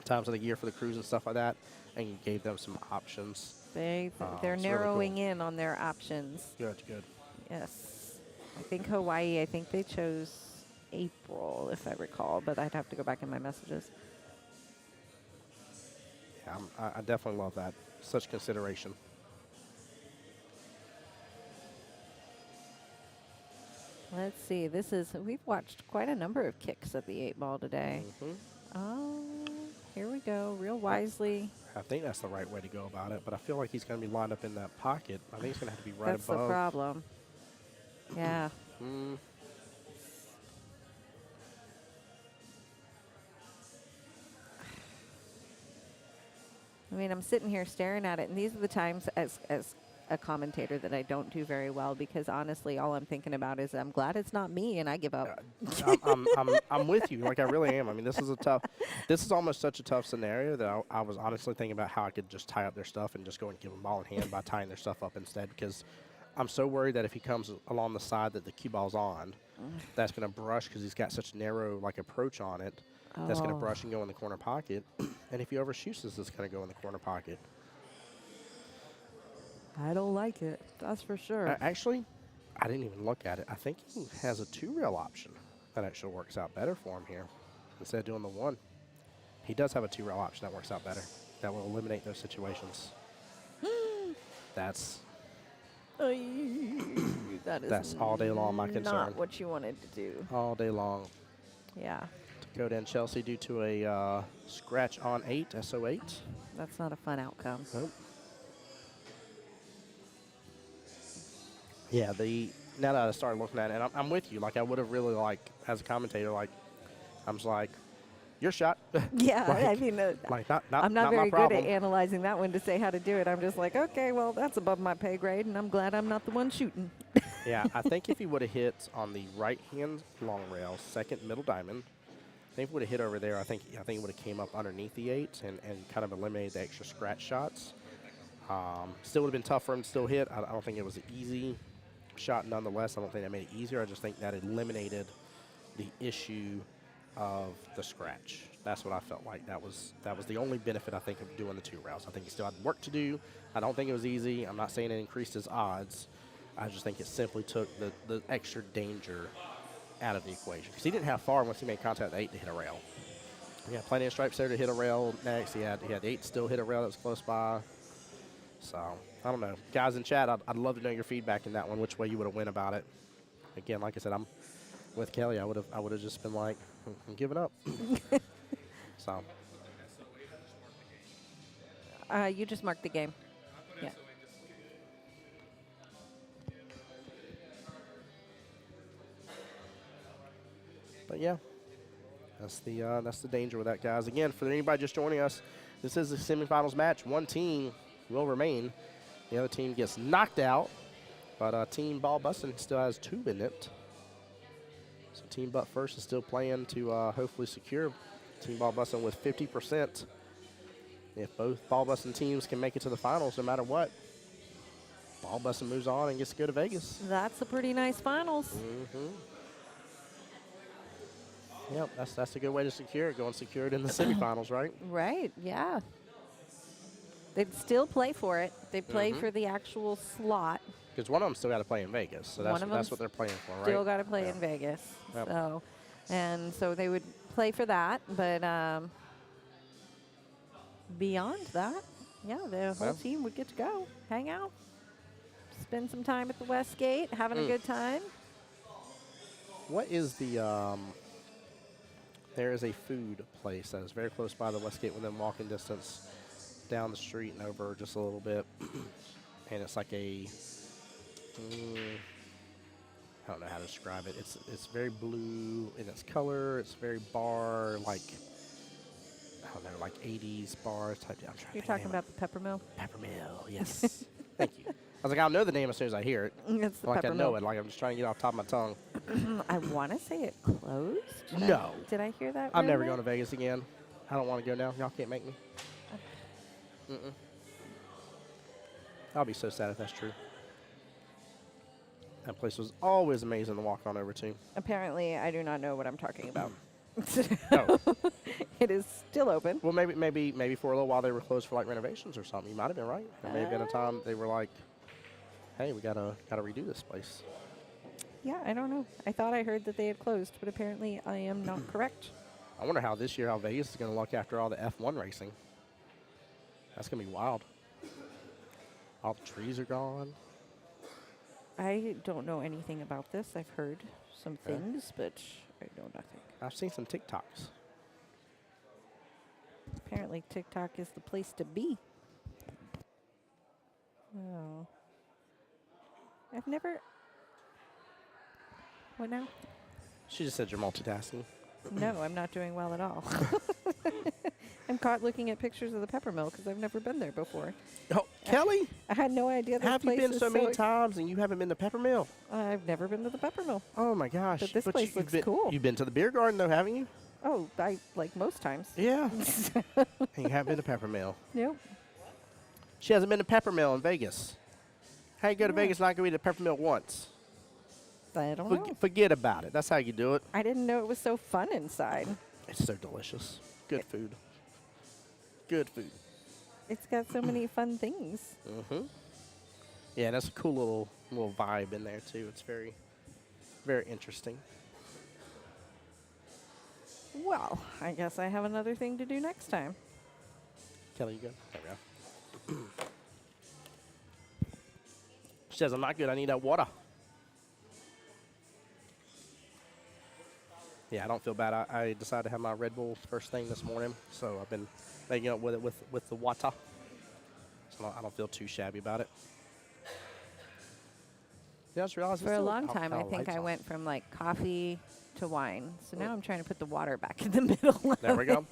times of the year for the cruise and stuff like that, and you gave them some options. They're it's really narrowing cool. in on their options. Good. Yes. I think Hawaii, I think they chose April, if I recall, but I'd have to go back in my messages. Yeah, I definitely love that. Such consideration. Let's see. We've watched quite a number of kicks at the 8-ball today. Oh, here we go. Real wisely. I think that's the right way to go about it, but I feel like he's going to be lined up in that pocket. I think he's going to have to be right That's above. the problem. Yeah. I mean, I'm sitting here staring at it, and these are the times as a commentator that I don't do very well, because honestly, all I'm thinking about is I'm glad it's not me, and I give up. I'm with you. Like, I really am. I mean, this is almost such a tough scenario that I was honestly thinking about how I could just tie up their stuff and just go and give them ball in hand by tying their stuff up instead, because I'm so worried that if he comes along the side that the cue ball's on, that's going to brush, because he's got such narrow approach on it. That's going to brush and go in the corner pocket. And if he overshoots this, it's going to go in the corner pocket. I don't like it. That's for sure. Actually, I didn't even look at it. I think he has a 2-rail option that actually works out better for him here instead of doing the 1. He does have a 2-rail option that works out better. That will eliminate those situations. That's That's all day long my concern. Not what you wanted to do. All day long. Yeah. Dakota and Chelsea due to a scratch on 8, SO8. That's not a fun outcome. Nope. Yeah, now that I started looking at it, and I'm with you. Like, I would have really, as a commentator, I'm just like, your shot. Yeah, I mean, I'm not very good at analyzing that one to say how to do it. I'm just like, okay, well, that's above my pay grade, and I'm glad I'm not the one shooting. Yeah, I think if he would have hit on the right-hand long rail, second middle diamond, I think if he would have hit over there, I think it would have came up underneath the 8 and kind of eliminated the extra scratch shots. Still would have been tough for him to still hit. I don't think it was an easy shot nonetheless. I don't think that made it easier. I just think that eliminated the issue of the scratch. That's what I felt like. That was the only benefit, I think, of doing the 2 rails. I think he still had work to do. I don't think it was easy. I'm not saying it increased his odds. I just think it simply took the extra danger out of the equation. Because he didn't have far once he made contact with 8 to hit a rail. He had plenty of stripes there to hit a rail next. He had 8 still hit a rail that was close by. So, I don't know. Guys in chat, I'd love to know your feedback in that one, which way you would have went about it. Again, like I said, I'm with Kelly. I would have just been like, I'm giving up. So. You just marked the game. Yeah. But yeah, that's the danger with that, guys. Again, for anybody just joining us, this is the semifinals match. One team will remain. The other team gets knocked out, but Team Ball Bustin' still has 2 in it. So Team Butt First is still playing to hopefully secure Team Ball Bustin' with 50%. If both Ball Bustin' teams can make it to the finals, no matter what, Ball Bustin' moves on and gets to go to Vegas. That's a pretty nice finals. Yep, that's a good way to secure it. Go and secure it in the semifinals, right? Right, yeah. They'd still play for it. They'd play for the actual slot. Because one of them still got to play in Vegas, so that's what they're playing for, right? Still got to play in Vegas. Yep. So they would play for that, but beyond that, yeah, the whole team would get to go, hang out, spend some time at the West Gate, having a good time. What is the there is a food place that is very close by the West Gate within walking distance down the street and over just a little bit. And it's like a, I don't know how to describe it. It's very blue in its color. It's very bar, like, I don't know, like 80s bar type. You're talking about the Peppermill? Peppermill, yes. Thank you. was like, I'll know the name as soon as I hear it. It's the Like I know Peppermill. it. Like I'm just trying to get off the top of my tongue. I want to say it closed. No. Did I hear that? I'm never rumor? going to Vegas again. I don't want to go now. Y'all can't make me. I'll be so sad if that's true. That place was always amazing to walk on over to. Apparently, I do not know what I'm talking about. Oh. It is still open. Well, maybe for a little while they were closed for like renovations or something. You might have been right. There may have been a time they were like, "Hey, we gotta redo this place." Yeah, I don't know. I thought I heard that they had closed, but apparently I am not correct. I wonder how this year how Vegas is gonna look after all the F1 racing. That's gonna be wild. All the trees are gone. I don't know anything about this. I've heard some Okay. things, but I know nothing. I've seen some TikToks. Apparently, TikTok is the place to be. Oh. I've never. What now? She just said you're multitasking. No, I'm not doing well at all. I'm caught looking at pictures of the Peppermill because I've never been there before. Oh, Kelly, I had no idea this have you place been is so many times and you haven't been to Peppermill? I've never been to the Peppermill. Oh my gosh! But this place you've looks been, cool. You've been to the beer garden though, haven't you? Oh, I like most times. Yeah. And you haven't been to Peppermill. Nope. She hasn't been to Peppermill in Vegas. How you go to Yeah. Vegas and not go eat at Peppermill once? I don't know. Forget about it. That's how you do it. I didn't know it was so fun inside. It's so delicious. Good food. Good food. It's got so many fun things. Mm-hmm. Yeah, that's a cool little vibe in there too. It's very, very interesting. Well, I guess I have another thing to do next time. Kelly, you good? There we go. She says, I'm not good. I need that water. Yeah, I don't feel bad. I decided to have my Red Bull first thing this morning, so I've been making up with it with the water. So I don't feel too shabby about it. Yeah, I just realized For a long time, I think I went from like coffee to wine. So now I'm trying to put the water back in the middle. There we go.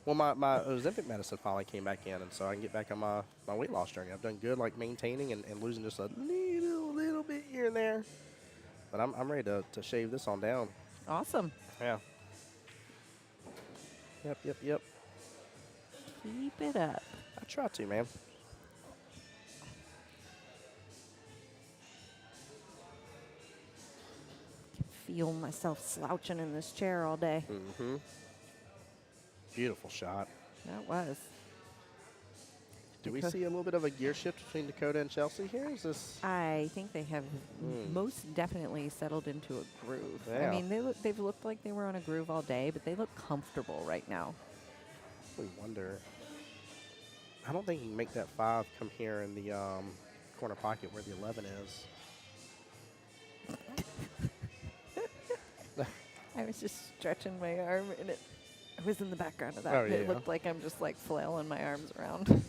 Well, my Ozempic medicine finally came back in, and so I can get back on my weight loss journey. I've done good, like maintaining and losing just a little bit here and there. But I'm ready to shave this on down. Awesome. Yeah. Yep. Keep it up. I try to, man. Feel myself slouching in this chair all day. Mm-hmm. Beautiful shot. That was. Do we see a little bit of a gear shift between Dakota and Chelsea here? Is this? I think they have most definitely settled into a groove. Yeah. I mean, they've looked like they were on a groove all day, but they look comfortable right now. We wonder. I don't think you can make that 5 come here in the corner pocket where the 11 is. I was just stretching my arm, and it was in the background of that. Oh, and It yeah. looked like I'm just like flailing my arms around.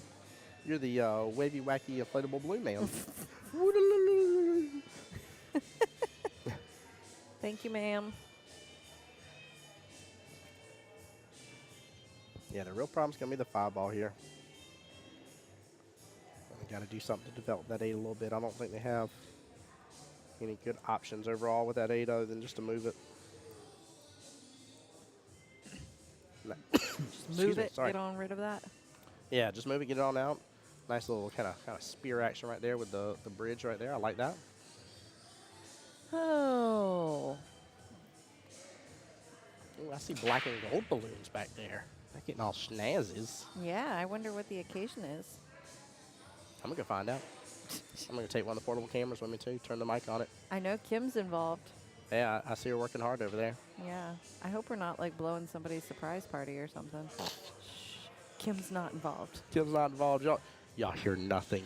You're the wavy, wacky, inflatable balloon man. Thank you, ma'am. Yeah, the real problem's going to be the 5 ball here. We got to do something to develop that 8 a little bit. I don't think they have any good options overall with that 8 other than just to move it. No. Just move it, sorry. get on rid of that. Yeah, just move it, get it on out. Nice little kind of spear action right there with the bridge right there. I like that. Oh. Ooh, I see black and gold balloons back there. They're getting all schnazzes. Yeah, I wonder what the occasion is. I'm going to go find out. I'm going to take one of the portable cameras with me, too. Turn the mic on it. I know Kim's involved. Yeah, I see her working hard over there. Yeah. I hope we're not like blowing somebody's surprise party or something. Shh. Kim's not involved. Kim's not involved. Y'all hear nothing.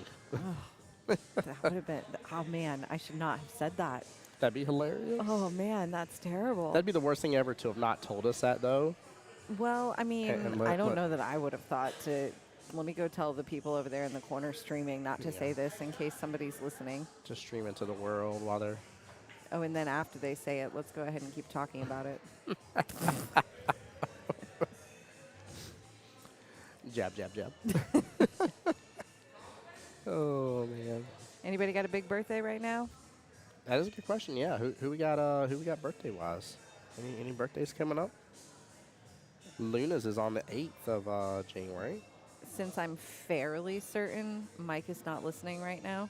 That would have been, oh man, I should not have said that. That'd be hilarious. Oh man, that's terrible. That'd be the worst thing ever to have not told us that, though. Well, I mean, And I don't look. know that I would have thought to, let me go tell the people over there in the corner streaming not to say this in case somebody's listening. Just stream into the world while they're... Oh, and then after they say it, let's go ahead and keep talking about it. Jab, jab, jab. Oh man, Anybody got a big birthday right now? that is a good question. Yeah, who we got? Who we got birthday wise? Any birthdays coming up? Luna's is on the 8th of January. Since I'm fairly certain Mike is not listening right now,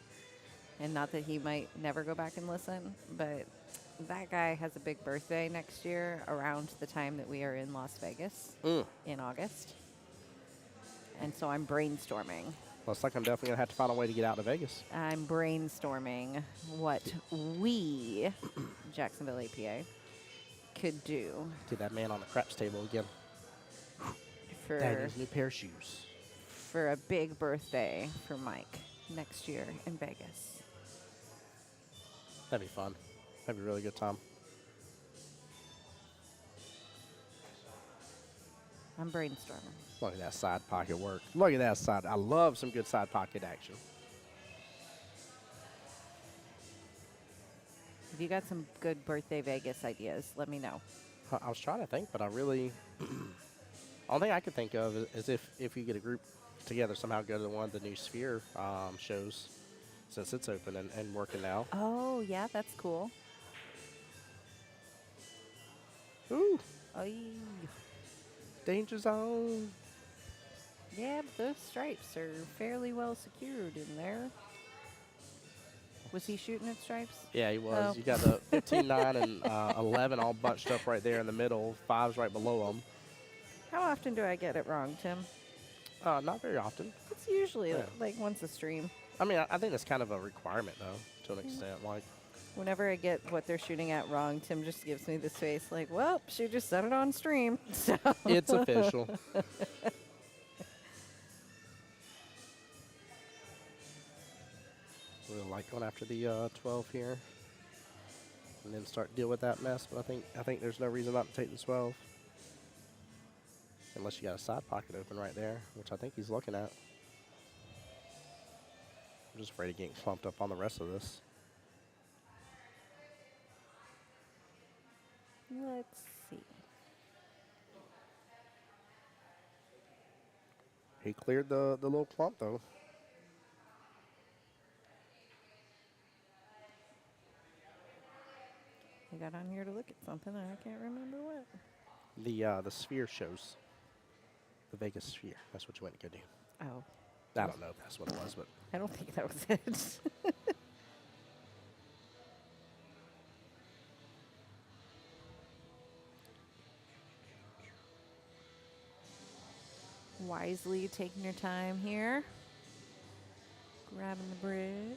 and not that he might never go back and listen, but that guy has a big birthday next year around the time that we are in Las Vegas in August. And so I'm brainstorming. Looks like I'm definitely gonna have to find a way to get out to Vegas. I'm brainstorming what we, Jacksonville APA, could do Get that man on the craps table again. for Daddy's new pair of shoes. for a big birthday for Mike next year in Vegas. That'd be fun. That'd be a really good time. I'm brainstorming. Look at that side pocket work. Look at that side. I love some good side pocket action. If you got some good birthday Vegas ideas, let me know. I was trying to think, but I really, only thing I could think of is if you get a group together, somehow go to one of the new Sphere shows, since it's open and working now. Oh, yeah, that's cool. Ooh, Oh, danger zone. yeah, but those stripes are fairly well secured in there. Was he shooting at stripes? Yeah, he was. Oh. You got the 15, 9, and 11 all bunched up right there in the middle. 5's right below them. How often do I get it wrong, Tim? Not very often. It's usually Yeah. like once a stream. I mean, I think that's kind of a requirement, though, to an extent. Like, Whenever I get what they're shooting at wrong, Tim just gives me this face like, well, she just said it on stream. So it's official. We'll like going after the 12 here, and then start deal with that mess. But I think there's no reason not to take the 12, unless you got a side pocket open right there, which I think he's looking at. I'm just afraid of getting clumped up on the rest of this. let's see. He cleared the little clump though. I got on here to look at something and I can't remember what. The Sphere shows. The Vegas Sphere. That's what you went to go do. Oh, I don't know if that's what it was, but I don't think that was it. Wisely taking your time here. Grabbing the bridge.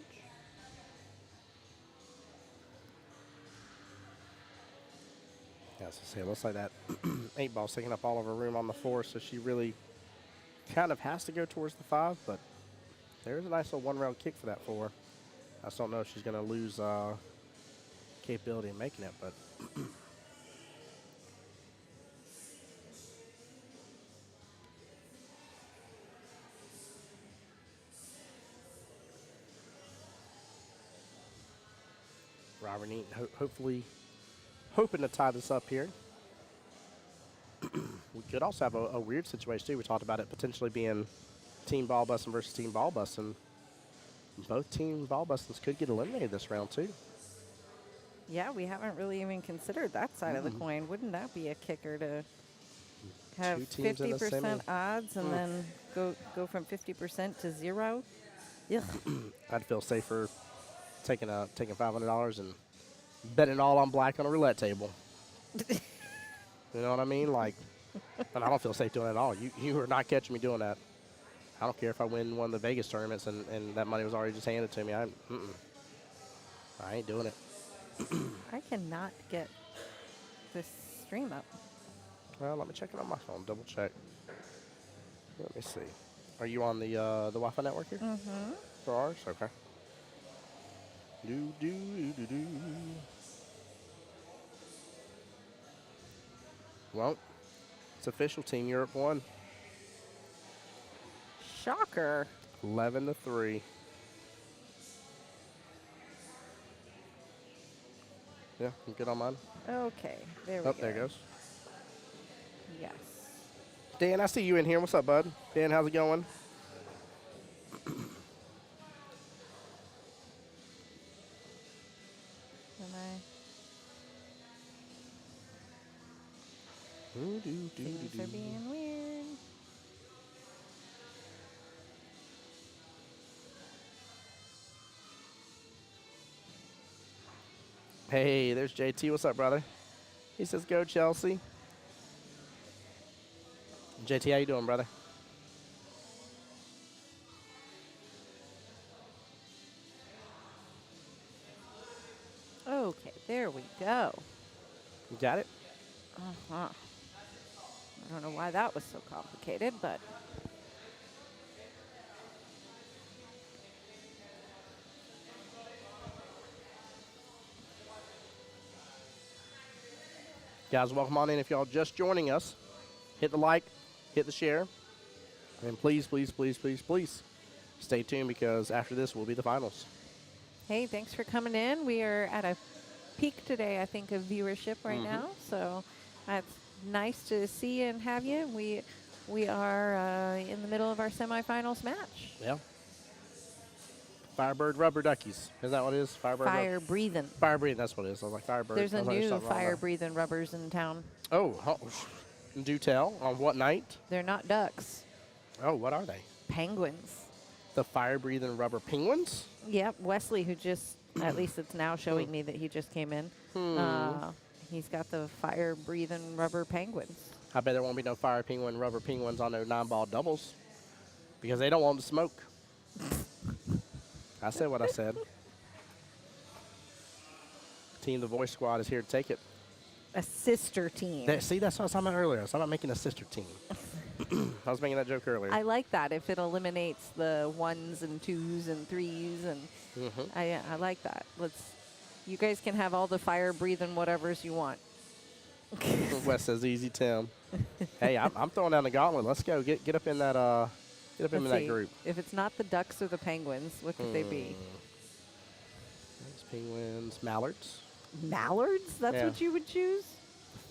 yeah, as I say, it looks like that 8 ball's taking up all of her room on the 4, so she really kind of has to go towards the 5, but there's a nice little one-round kick for that 4. I just don't know if she's going to lose capability of making it, but Robert Eaton hopefully hoping to tie this up here. We could also have a weird situation too. We talked about it potentially being team ball busting versus team ball busting. Both team ball bustings could get eliminated this round too. Yeah, we haven't really even considered that side of the coin. Wouldn't that be a kicker to have Two teams in a 50% semi. odds and then go from 50% to 0? Ugh. I'd feel safer taking $500 and betting all on black on a roulette table. You know what I mean? Like, and I don't feel safe doing it at all. You are not catching me doing that. I don't care if I win one of the Vegas tournaments and that money was already just handed to me. I ain't doing it. I cannot get this stream up. Well, let me check it on my phone. Double check. Let me see. Are you on the Wi-Fi network here? Mm-hmm. For ours? Okay. Do. Well, it's official. Team Europe won. Shocker. 11-3. Yeah, I'm good on mine. Okay, there we Oh, go. there it goes. Yes. Dan, I see you in here. What's up, bud? Dan, how's it going? Things are being weird. Hey, there's JT. What's up, brother? He says, go, Chelsea. JT, how you doing, brother? Okay, there we go. You got it? Uh-huh. I don't know why that was so complicated, but Guys, welcome on in. If y'all just joining us, hit the like, hit the share, and please, please, please, please, please stay tuned because after this will be the finals. hey, thanks for coming in. We are at a peak today, I think, of viewership right now. So it's nice to see you and have you. We are in the middle of our semifinals match. Yeah. Firebird Rubber Duckies. Is that what it is? Firebird Fire breathing. Fire breathing, that's what it is. I was like, Firebird. There's I a was like, new something wrong fire there. breathing rubbers in town. Oh, do tell. On what night? They're not ducks, Oh, what are they? penguins. The fire breathing rubber penguins? Yep, Wesley, who just, at least it's now showing me that he just came in. He's got the fire breathing rubber penguins. I bet there won't be no fire penguin rubber penguins on no 9-ball doubles because they don't want to smoke. I said what I said. Team The Voice Squad is here to take it. A sister team. See, that's what I was talking about earlier. I was talking about making a sister team. I was making that joke earlier. I like that if it eliminates the 1s and 2s and 3s, and I like that. You guys can have all the fire breathing whatevers you want. Wes says easy, Tim. Hey, I'm throwing down the gauntlet. Let's go. Get up in that Let's in that see. group. If it's not the ducks or the penguins, what could they be? There's penguins, mallards, Mallards? That's Yeah. what you would choose?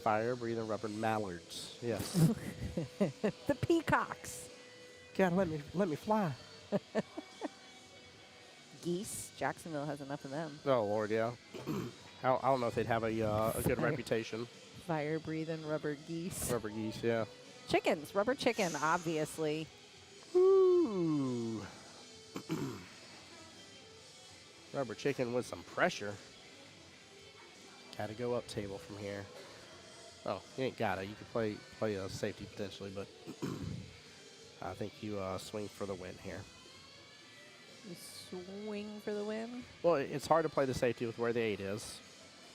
fire breathing rubber mallards. Yes. The peacocks. God, let me fly. Geese. Jacksonville has enough of them. Oh Lord, yeah. I don't know if they'd have a good Fire. reputation. Fire breathing rubber geese. Rubber geese, yeah. Chickens. Rubber chicken, obviously. Ooh. Rubber chicken with some pressure. Gotta go up table from here. Oh, you ain't gotta. You could play a safety potentially, but I think you swing for the win here. You swing for the win. Well, it's hard to play the safety with where the 8 is.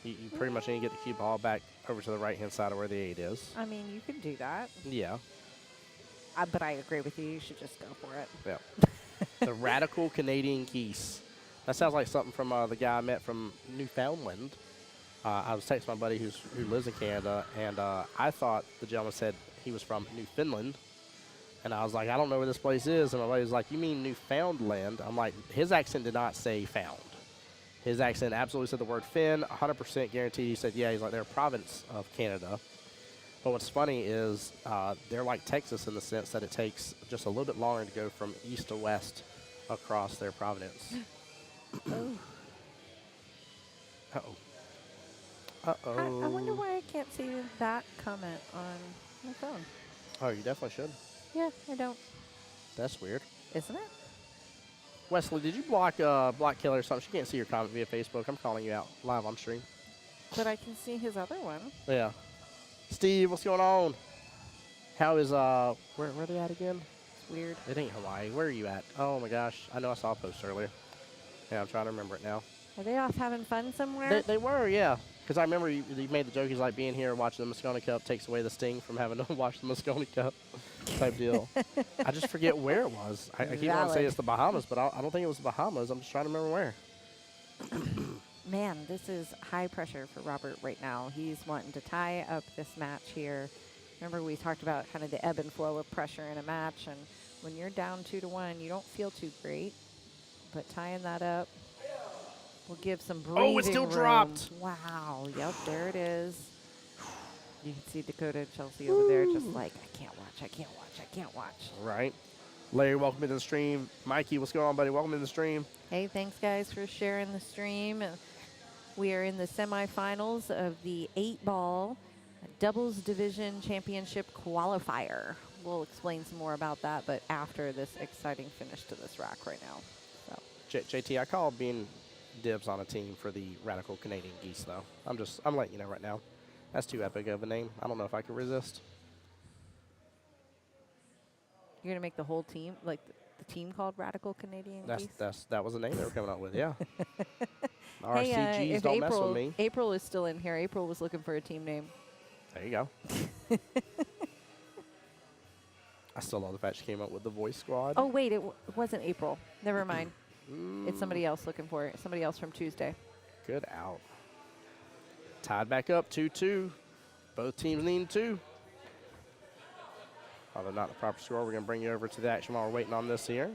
You pretty much need to get the cue ball back over to the right-hand side of where the 8 is. I mean, you can do that. Yeah. But I agree with you. You should just go for it. Yeah. The radical Canadian geese. That sounds like something from the guy I met from Newfoundland. I was texting my buddy who lives in Canada, and I thought the gentleman said he was from Newfoundland. And I was like, I don't know where this place is. And my buddy was like, you mean Newfoundland? I'm like, his accent did not say found. His accent absolutely said the word Finn, 100% guaranteed. He said, yeah, he's like, they're a province of Canada. But what's funny is they're like Texas in the sense that it takes just a little bit longer to go from east to west across their province. Oh. Uh-oh. Uh-oh. I wonder why I can't see that comment on my phone. Oh, you definitely should. Yeah, I don't. That's weird. Isn't it? Wesley, did you block Killer or something? She can't see your comment via Facebook. I'm calling you out live on stream. But I can see his other one. Yeah. Steve, what's going on? How is, where are they at again? It's weird. It ain't Hawaii. Where are you at? Oh, my gosh. I know I saw a post earlier. Yeah, I'm trying to remember it now. Are they off having fun somewhere? They were, yeah. Because I remember you made the joke. He's like, being here watching the Moscone Cup takes away the sting from having to watch the Moscone Cup type deal. I just forget where it was. I keep on saying it's the Bahamas, but I don't think it was the Bahamas. I'm just trying to remember where. Man, this is high pressure for Robert right now. He's wanting to tie up this match here. Remember, we talked about kind of the ebb and flow of pressure in a match, and when you're down 2-1, you don't feel too great. But tying that up will give some breathing Oh, it still room. dropped. Wow. Yep, there it is. You can see Dakota and Chelsea over there just like, I can't watch, I can't watch, I can't watch. Right. Larry, welcome to the stream. Mikey, what's going on, buddy? Welcome to the stream. Hey, thanks, guys, for sharing the stream. We are in the semifinals of the 8-ball Doubles Division Championship Qualifier. We'll explain some more about that, but after this exciting finish to this rack right now. So. JT, I call being dibs on a team for the Radical Canadian Geese, though. I'm letting you know right now. That's too epic of a name. I don't know if I could resist. You're going to make the whole team, like the team called Radical Canadian Geese? That was the name they were coming up with, yeah. Hey, RCGs if don't mess with me. April is still in here. April was looking for a team name. There you go. I still love the fact she came up with the voice squad. Oh, wait, it wasn't April. Never mind. It's somebody else looking for it. Somebody else from Tuesday. Good out. Tied back up, 2-2. Both teams need 2. Although not the proper score, we're going to bring you over to the action while we're waiting on this here.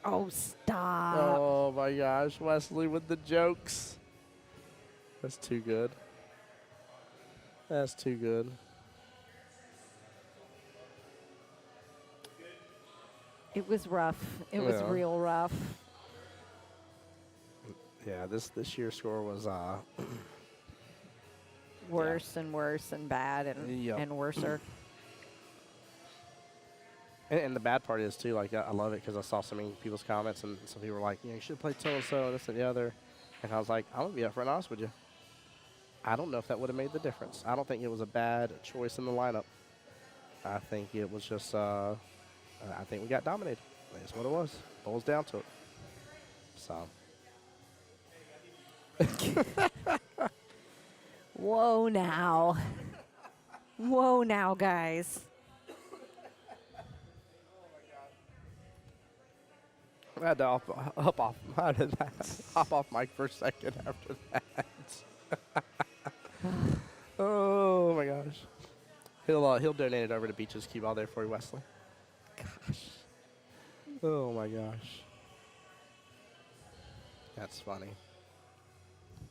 Oh, stop. Oh, my gosh. Wesley with the jokes. That's too good. That's too good. It was rough. It was Yeah. real rough. Yeah, this year's score was Worse and worse and bad and, Yep. and worser. and the bad part is too, like I love it because I saw so many people's comments and some people were like, you should have played so and so, this and the other, and I was like, I'm gonna be upfront honest with you. I don't know if that would have made the difference. I don't think it was a bad choice in the lineup. I think it was just, I think we got dominated. That's what it was. Boils down to it. So. Whoa now. Whoa now, guys. I had to hop off mic for a second after that. Oh my gosh. He'll donate it over to Beaches Cue Ball there for you, Wesley. Gosh. Oh my gosh. That's funny.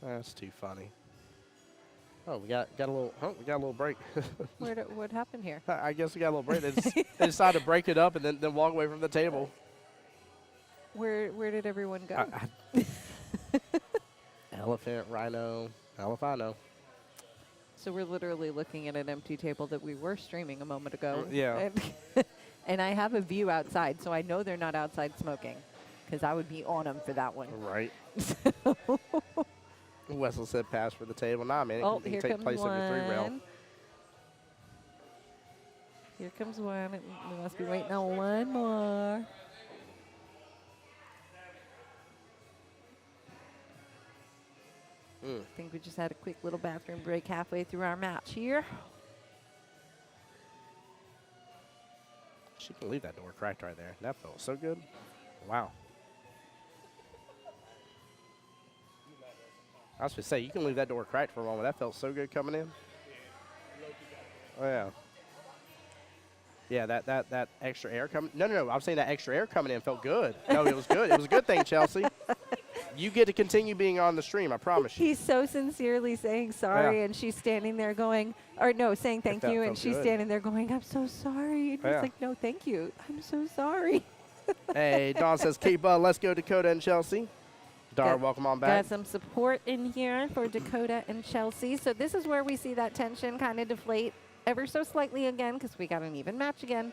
That's too funny. Oh, we got a little break. What happened here? I guess we got a little break. They decided to break it up and then walk away from the table. Where did everyone go? Elephant, rhino, elephino. So we're literally looking at an empty table that we were streaming a moment ago. Yeah. And I have a view outside, so I know they're not outside smoking, because I would be on them for that one. Right. Wessel said pass for the table. Nah, man, Oh, it can here take comes place of your 3 rail. one. Here comes one. We must be waiting on one more. I think we just had a quick little bathroom break halfway through our match here. She can leave that door cracked right there. That felt so good. Wow. I was going to say, you can leave that door cracked for a moment. That felt so good coming in. Oh, yeah. Yeah, that extra air coming. No. I'm saying that extra air coming in felt good. No, it was good. It was a good thing, Chelsea. You get to continue being on the stream, I promise you. He's so sincerely saying sorry, Yeah. and she's standing there going, or no, saying thank That you, and felt she's good. standing there going, I'm so sorry. And he's Yeah. like, no, thank you. I'm so sorry. Hey, Dawn says, keep let's go Dakota and Chelsea. Dar, Got- welcome on back. Got some support in here for Dakota and Chelsea. So this is where we see that tension kind of deflate ever so slightly again, because we got an even match again.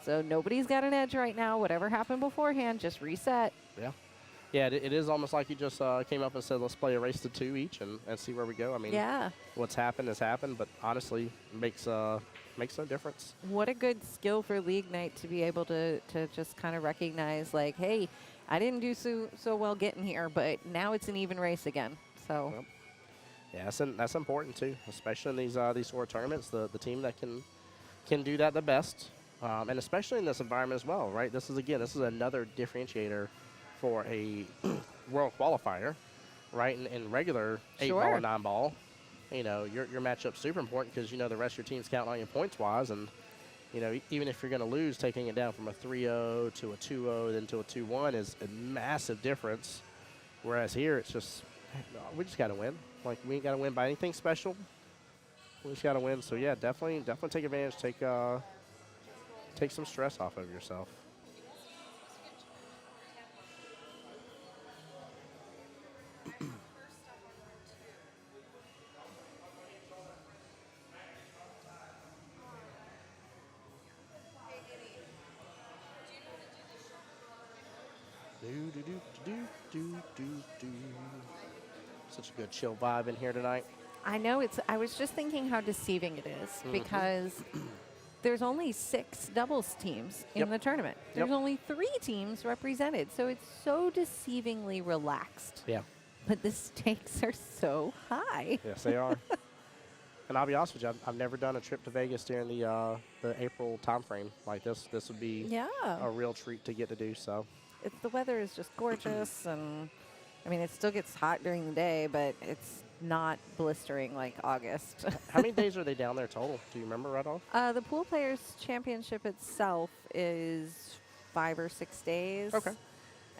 So nobody's got an edge right now. Whatever happened beforehand, just reset. Yeah. Yeah, it is almost like you just came up and said, let's play a race to 2 each and see where we go. I mean, Yeah. what's happened has happened, but honestly, makes no difference. What a good skill for League Night to be able to just kind of recognize, like, hey, I didn't do so well getting here, but now it's an even race again. So Yep. Yeah, that's important too, especially in these sort of tournaments. The team that can do that the best, and especially in this environment as well, right? This is another differentiator for a world qualifier, right? In regular 8-ball Sure. or 9-ball, your matchup's super important because the rest of your team's counting on you points wise, and even if you're going to lose, taking it down from a 3-0 to a 2-0 then to a 2-1 is a massive difference. Whereas here, it's just we just got to win. Like, we ain't got to win by anything special. We just got to win. So yeah, definitely take advantage. Take some stress off of yourself. first step on row 2. Hey, Eddie, do you know how to do the shoulder roll? Do, do, do, do, do, do, do. Such a good chill vibe in here tonight. I know I was just thinking how deceiving it is because there's only 6 doubles teams in Yep. the tournament. There's Yep. only 3 teams represented, so it's so deceivingly relaxed. Yeah. But the stakes are so high. Yes, they are. And I'll be honest with you, I've never done a trip to Vegas during the April time frame like this. This would be Yeah. a real treat to get to do so. The weather is just gorgeous, and I mean, it still gets hot during the day, but it's not blistering like August. How many days are they down there total? Do you remember right off? The Pool Players Championship itself is 5 or 6 days. Okay.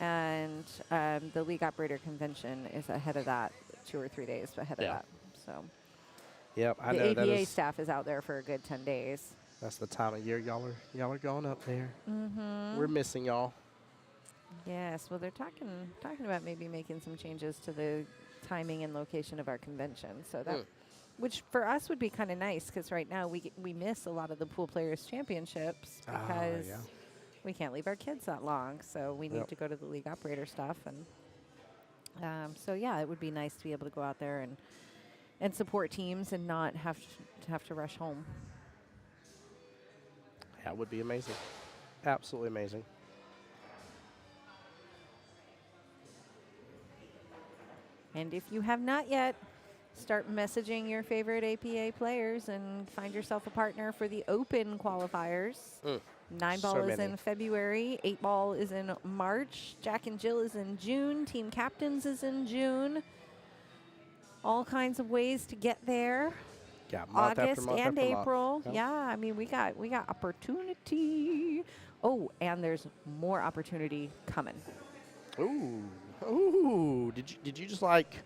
And the League Operator Convention is ahead of that, 2 or 3 days ahead Yeah. of that. So Yep, I the know that APA is. staff is out there for a good 10 days. That's the time of year y'all are going up there. We're missing y'all. Yes, well, they're talking about maybe making some changes to the timing and location of our convention. So that, which for us would be kind of nice because right now we miss a lot of the Pool Players Championships because yeah. we can't leave our kids that long. So we need Yep. to go to the league operator stuff, and so yeah, it would be nice to be able to go out there and support teams and not have to rush home. That would be amazing. Absolutely amazing. And if you have not yet, start messaging your favorite APA players and find yourself a partner for the Open qualifiers. 9 ball So is many. in February. 8 ball is in March. Jack and Jill is in June. Team Captains is in June. All kinds of ways to get there. Yeah, month after August month and after month. April. Yep. Yeah, I mean we got opportunity. Oh, and there's more opportunity coming. Ooh. Did you just like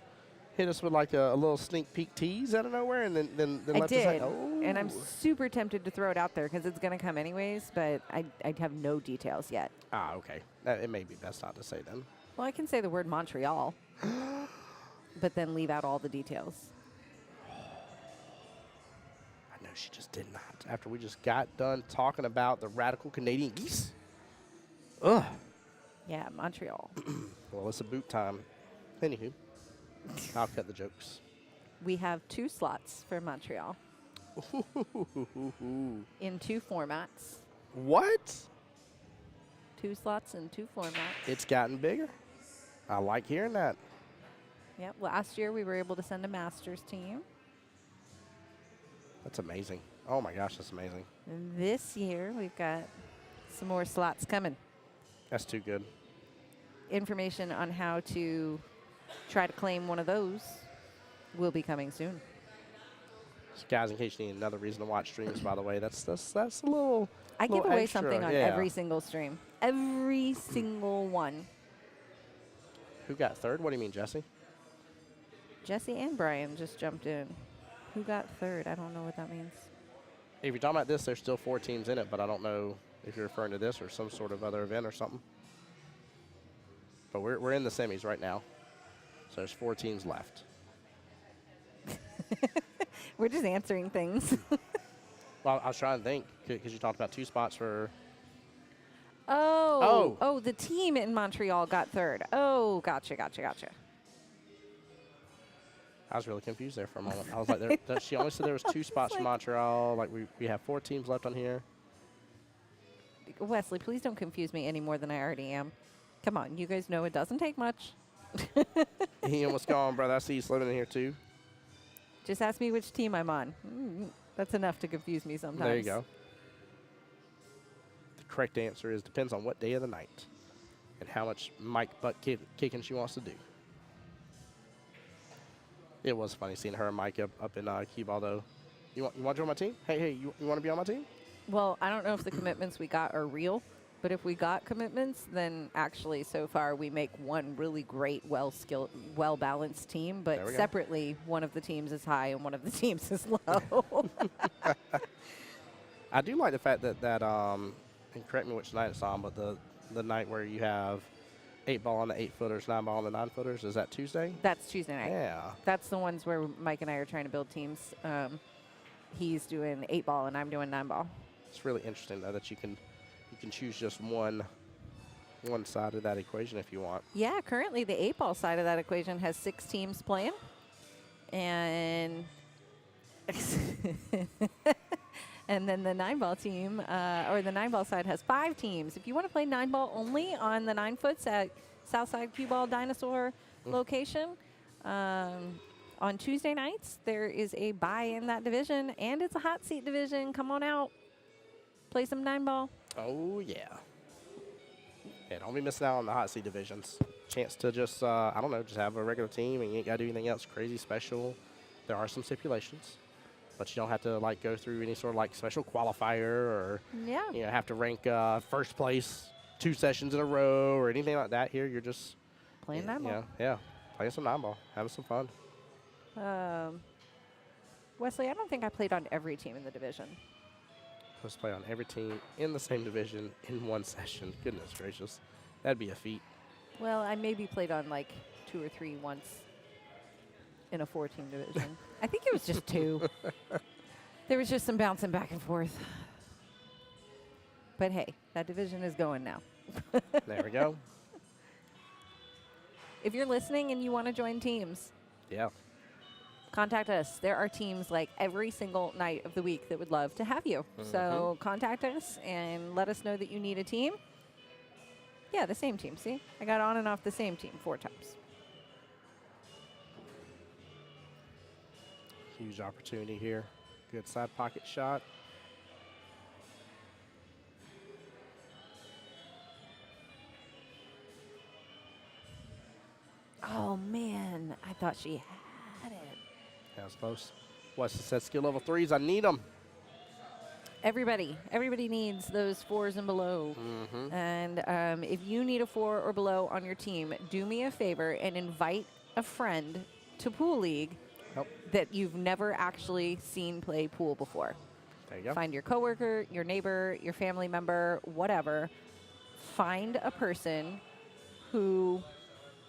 hit us with like a little sneak peek tease out of nowhere and then I left us like, did, and I'm super tempted to throw it out there because it's going to come anyways, but I'd have no details yet. okay. It may be best not to say then. Well, I can say the word Montreal, but then leave out all the details. I know she just did not. After we just got done talking about the radical Canadian geese. Ugh. Yeah, Montreal. Well, it's a boot time. Anywho, I'll cut the jokes. We have 2 slots for Montreal in 2 formats. What? 2 slots in 2 formats. It's gotten bigger. I like hearing that. Yep. Last year we were able to send a Masters team. That's amazing. Oh my gosh, that's amazing. And this year we've got some more slots coming. That's too good. Information on how to try to claim one of those will be coming soon. So guys, in case you need another reason to watch streams, by the way, that's a little. I give little away extra, something on yeah. every single stream. Every single one. Who got third? What do you mean, Jesse? Jesse and Brian just jumped in. Who got third? I don't know what that means. If you're talking about this, there's still 4 teams in it, but I don't know if you're referring to this or some sort of other event or something. But we're in the semis right now, so there's 4 teams left. We're just answering things. Well, I was trying to think because you talked about 2 spots for. Oh, the team in Montreal got third. Oh, gotcha. I was really confused there for a moment. I was like, she only said there was 2 spots for Montreal. Like we have 4 teams left on here. Wesley, please don't confuse me any more than I already am. Come on, you guys know it doesn't take much. Ian, what's going on, brother? I see you slid in here too. Just ask me which team I'm on. That's enough to confuse me sometimes. There you go. The correct answer is depends on what day of the night and how much mic butt kicking she wants to do. It was funny seeing her and Mike up in cue ball, though. You want to join my team? Hey, you want to be on my team? Well, I don't know if the commitments we got are real, but if we got commitments, then actually so far we make one really great, well-skilled, well-balanced team, but There we go. separately one of the teams is high and one of the teams is low. I do like the fact that and correct me which night it's on, but the night where you have 8 ball on the 8-footers, 9 ball on the 9-footers. Is that Tuesday? That's Tuesday night. Yeah. That's the ones where Mike and I are trying to build teams. He's doing 8 ball and I'm doing 9 ball. It's really interesting though that you can choose just one side of that equation if you want. Yeah, currently the 8 ball side of that equation has 6 teams playing. And and then the 9 ball team, or the 9 ball side has 5 teams. If you want to play 9 ball only on the 9-foots at Southside Cue Ball Dinosaur location, on Tuesday nights, there is a bye in that division, and it's a hot seat division. Come on out. Play some 9 ball. Oh, yeah. Yeah, don't be missing out on the hot seat divisions. Chance to just, I don't know, just have a regular team and you ain't got to do anything else crazy special. There are some stipulations, but you don't have to, like, go through any sort of, like, special qualifier or, Yeah. you know, have to rank first place 2 sessions in a row or anything like that. Here, you're just Playing 9 ball. Yeah, playing some 9 ball, having some fun. Wesley, I don't think I played on every team in the division. Supposed to play on every team in the same division in one session. Goodness gracious. That'd be a feat. Well, I maybe played on like 2 or 3 once in a 4-team division. I think it was just 2. There was just some bouncing back and forth. But hey, that division is going now. There we go. If you're listening and you want to join teams, Yeah. contact us. There are teams like every single night of the week that would love to have you. So contact us and let us know that you need a team. Yeah, the same team. See? I got on and off the same team 4 times. Huge opportunity here. Good side pocket shot. Oh, man. I thought she had it. That was close. Weston said skill level 3s. I need them. Everybody needs those 4s and below. And if you need a 4 or below on your team, do me a favor and invite a friend to Pool League that you've never actually seen play pool before. There you go. Find your coworker, your neighbor, your family member, whatever. Find a person who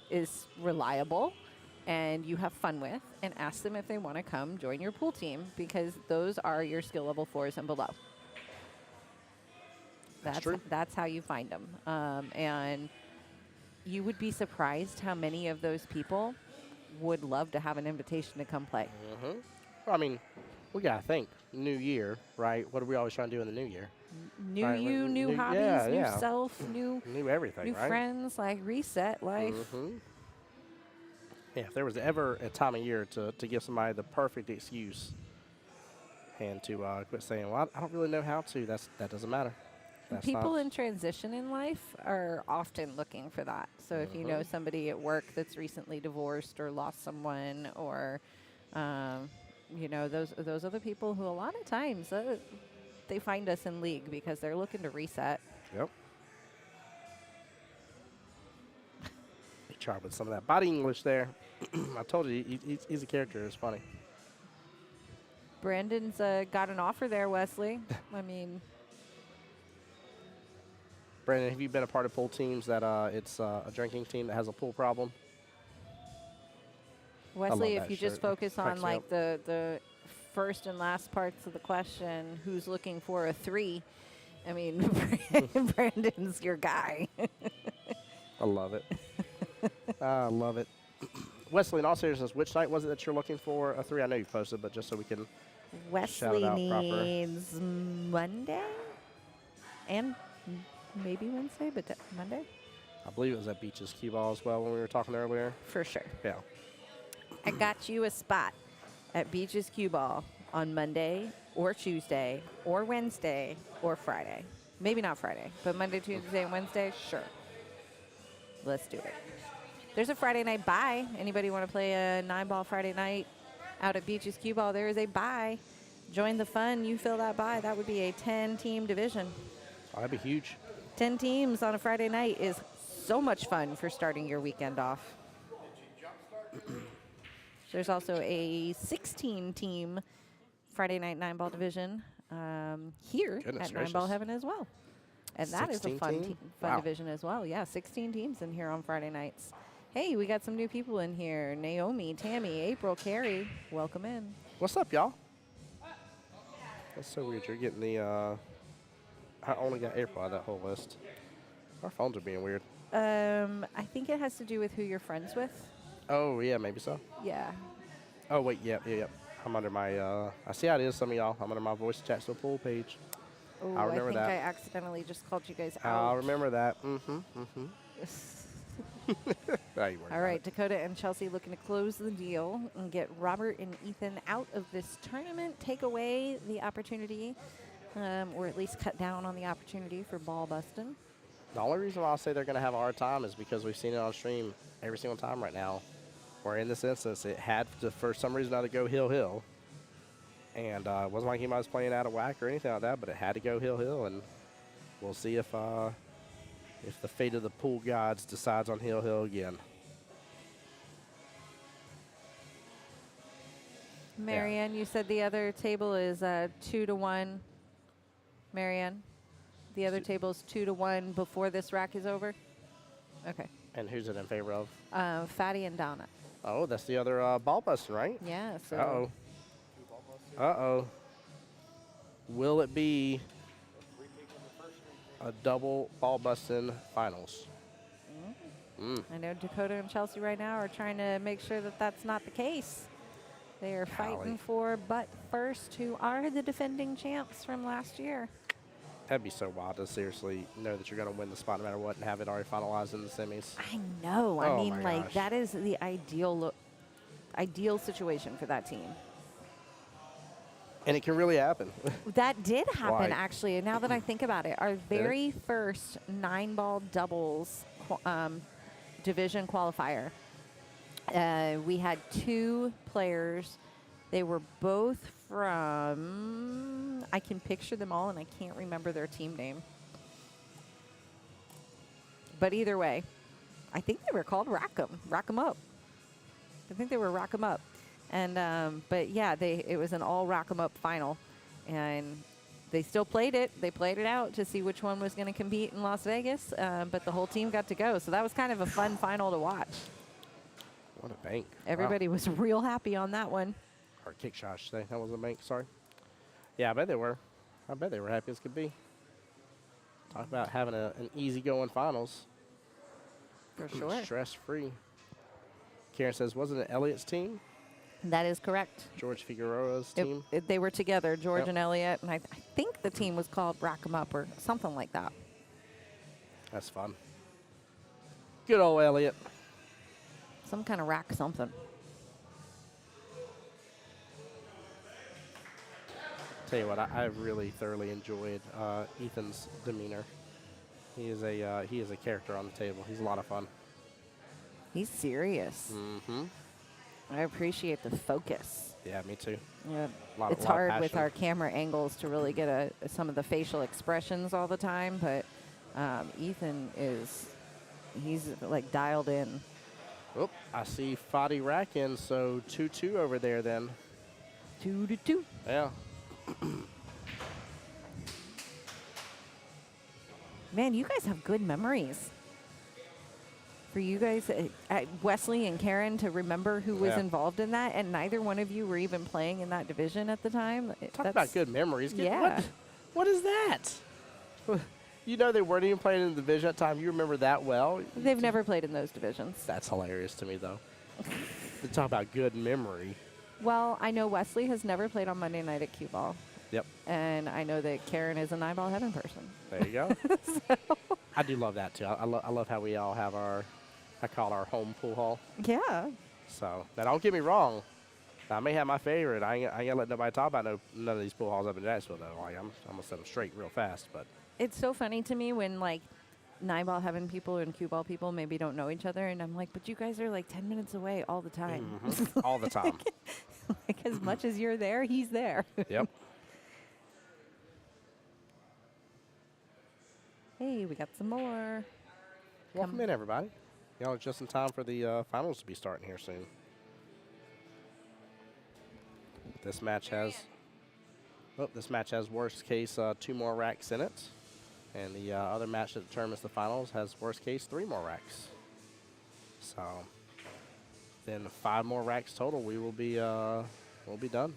is reliable and you have fun with, and ask them if they want to come join your pool team, because those are your skill level 4s and below. That's true. That's how you find them. And you would be surprised how many of those people would love to have an invitation to come play. Well, I mean, we got to think. New year, right? What are we always trying to do in the new year? New Right, you, like, new new- hobbies, yeah, new yeah. self, new Everything, new right? friends, like reset life. Yeah, if there was ever a time of year to give somebody the perfect excuse and to quit saying, well, I don't really know how to, that doesn't matter. That's People not- in transition in life are often looking for that. So if you know somebody at work that's recently divorced or lost someone, or you know, those other people who a lot of times they find us in league because they're looking to reset. Yep. He tried with some of that body English there. I told you, he's a character. It's funny. Brandon's got an offer there, Wesley. I mean, Brandon, have you been a part of pool teams that it's a drinking team that has a pool problem? Wesley, that if you just shirt. focus on Cracks me like up. the first and last parts of the question, who's looking for a 3? I mean, Brandon's your guy. I love it. I love it. Wesley, in all seriousness, which night was it that you're looking for a 3? I know you posted, but just so we can. Wesley out proper. needs Monday and maybe Wednesday, but Monday I believe it was at Beach's Cue Ball as well when we were talking earlier. for sure. Yeah. I got you a spot at Beach's Cue Ball on Monday or Tuesday or Wednesday or Friday. Maybe not Friday, but Monday, Tuesday, and Wednesday, sure. Let's do it. There's a Friday night bye. Anybody want to play a 9-ball Friday night out at Beach's Cue Ball? There is a bye. Join the fun. You fill that bye. That would be a 10-team division. Oh, that'd be huge. 10 teams on a Friday night is so much fun for starting your weekend off. There's also a 16-team Friday night 9-ball division here Goodness at 9-ball gracious. Heaven as well. And that is a 16 fun, team? fun Wow. division as well. Yeah, 16 teams in here on Friday nights. Hey, we got some new people in here. Naomi, Tammy, April, Carrie. Welcome in. What's up, y'all? That's so weird. You're getting the. I only got April out of that whole list. Our phones are being weird. I think it has to do with who you're friends with. Oh yeah, maybe so. Yeah. Oh wait, yep. I'm under my. I see how it is. Some of y'all. I'm under my voice chat so pool page. Oh, I I remember think that. I accidentally just called you guys I'll out. remember that. Mm-hmm. All right, Dakota and Chelsea looking to close the deal and get Robert and Ethan out of this tournament, take away the opportunity, or at least cut down on the opportunity for ball busting. The only reason why I'll say they're going to have a hard time is because we've seen it on stream every single time right now. Where in this instance, it had to, for some reason, not to go hill. And it wasn't like he was playing out of whack or anything like that, but it had to go hill. And we'll see if the fate of the pool gods decides on hill again. Marianne, you said the other table is 2-1. Marianne, the other table is 2-1 before this rack is over? Okay. And who's it in favor of? Fatty and Donna. Oh, that's the other ball busting, right? Yeah, so Uh-oh. Uh-oh. Will it be a double ball busting finals? I know Dakota and Chelsea right now are trying to make sure that that's not the case. They are Golly. fighting for But First, who are the defending champs from last year. That'd be so wild to seriously know that you're going to win the spot no matter what and have it already finalized in the semis. I know. I Oh mean, my like, gosh. that is the ideal situation for that team. And it can really happen. That did happen, Why? actually. And now that I think about it, our very first 9-ball doubles division qualifier, we had 2 players. They were both from, I can picture them all, and I can't remember their team name. But either way, I think they were called Rack 'em Up. I think they were Rack 'em Up. And, but yeah, it was an all Rack 'em Up final. And they still played it. They played it out to see which one was going to compete in Las Vegas. But the whole team got to go. So that was kind of a fun final to watch. What a bank. Everybody was real happy on that one. Or kick shot, I should say. That was a bank, sorry. Yeah, I bet they were. I bet they were happy as could be. Talk about having an easy-going finals. For sure. Stress-free. Karen says, wasn't it Elliott's team? That is correct. George Figueroa's team? They were together, George Yep. and Elliott. And I think the team was called Rack 'em Up or something like that. That's fun. Good old Elliott. Some kind of rack something. Tell you what, I really thoroughly enjoyed Ethan's demeanor. He is a character on the table. He's a lot of fun. He's serious. Mm-hmm. I appreciate the focus. Yeah, me too. Yeah. Lot- It's lot of hard with passion. our camera angles to really get some of the facial expressions all the time, but Ethan he's like dialed in. Oh, I see Fadi racking, so 2-2 over there then. 2-2. Yeah. Man, you guys have good memories. For you guys, Wesley and Karen, to remember who was Yeah. involved in that, and neither one of you were even playing in that division at the time. Talk about good memories. Yeah. What is that? You know they weren't even playing in the division at the time. You remember that well? They've never played in those divisions. That's hilarious to me, though. To talk about good memory. Well, I know Wesley has never played on Monday night at Q Ball. Yep. And I know that Karen is a 9-ball heaven person. There you go. I do love that, too. I love how we all have I call it our home pool hall. Yeah. So, now don't get me wrong. I may have my favorite. I ain't gonna let nobody talk about none of these pool halls up in Jacksonville, though. Like, I'm gonna set them straight real fast, but. It's so funny to me when, like, 9-ball heaven people and Q Ball people maybe don't know each other. And I'm like, but you guys are like 10 minutes away all the time. Mhm. All the time. Like, as much as you're there, he's there. Yep. Hey, we got some more. Welcome in, everybody. Y'all are just in time for the finals to be starting here soon. This match has worst case 2 more racks in it. And the other match that determines the finals has, worst case, 3 more racks. So then 5 more racks total, we'll be done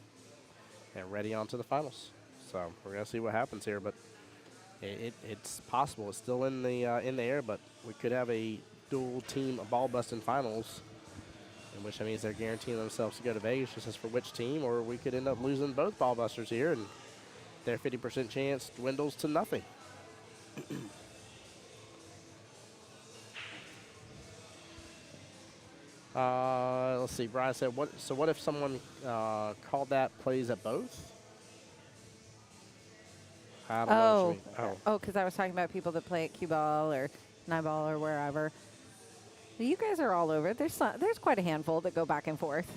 and ready on to the finals. So we're gonna see what happens here, but it's possible. It's still in the air, but we could have a dual team ball busting finals, in which that means they're guaranteeing themselves to go to Vegas just as for which team, or we could end up losing both ball busters here, and their 50% chance dwindles to nothing. Let's see. Brian said, "What? So what if someone called that plays at both?" I don't know what you mean. Oh, because I was talking about people that play at cue ball or nine ball or wherever. You guys are all over. There's quite a handful that go back and forth.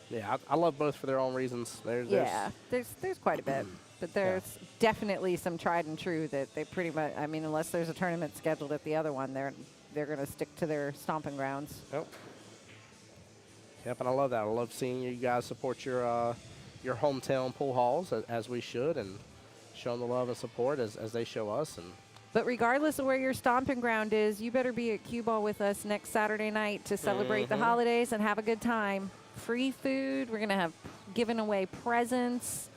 Yeah, I love both for their own reasons. There's Quite a bit. But there's definitely some tried and true that they pretty much, I mean, unless there's a tournament scheduled at the other one, they're going to stick to their stomping grounds. Yep, and I love that. I love seeing you guys support your hometown pool halls, as we should, and show them the love and support as they show us. But regardless of where your stomping ground is, you better be at cue ball with us next Saturday night to celebrate the holidays and have a good time. Free food. We're going to have giving away presents,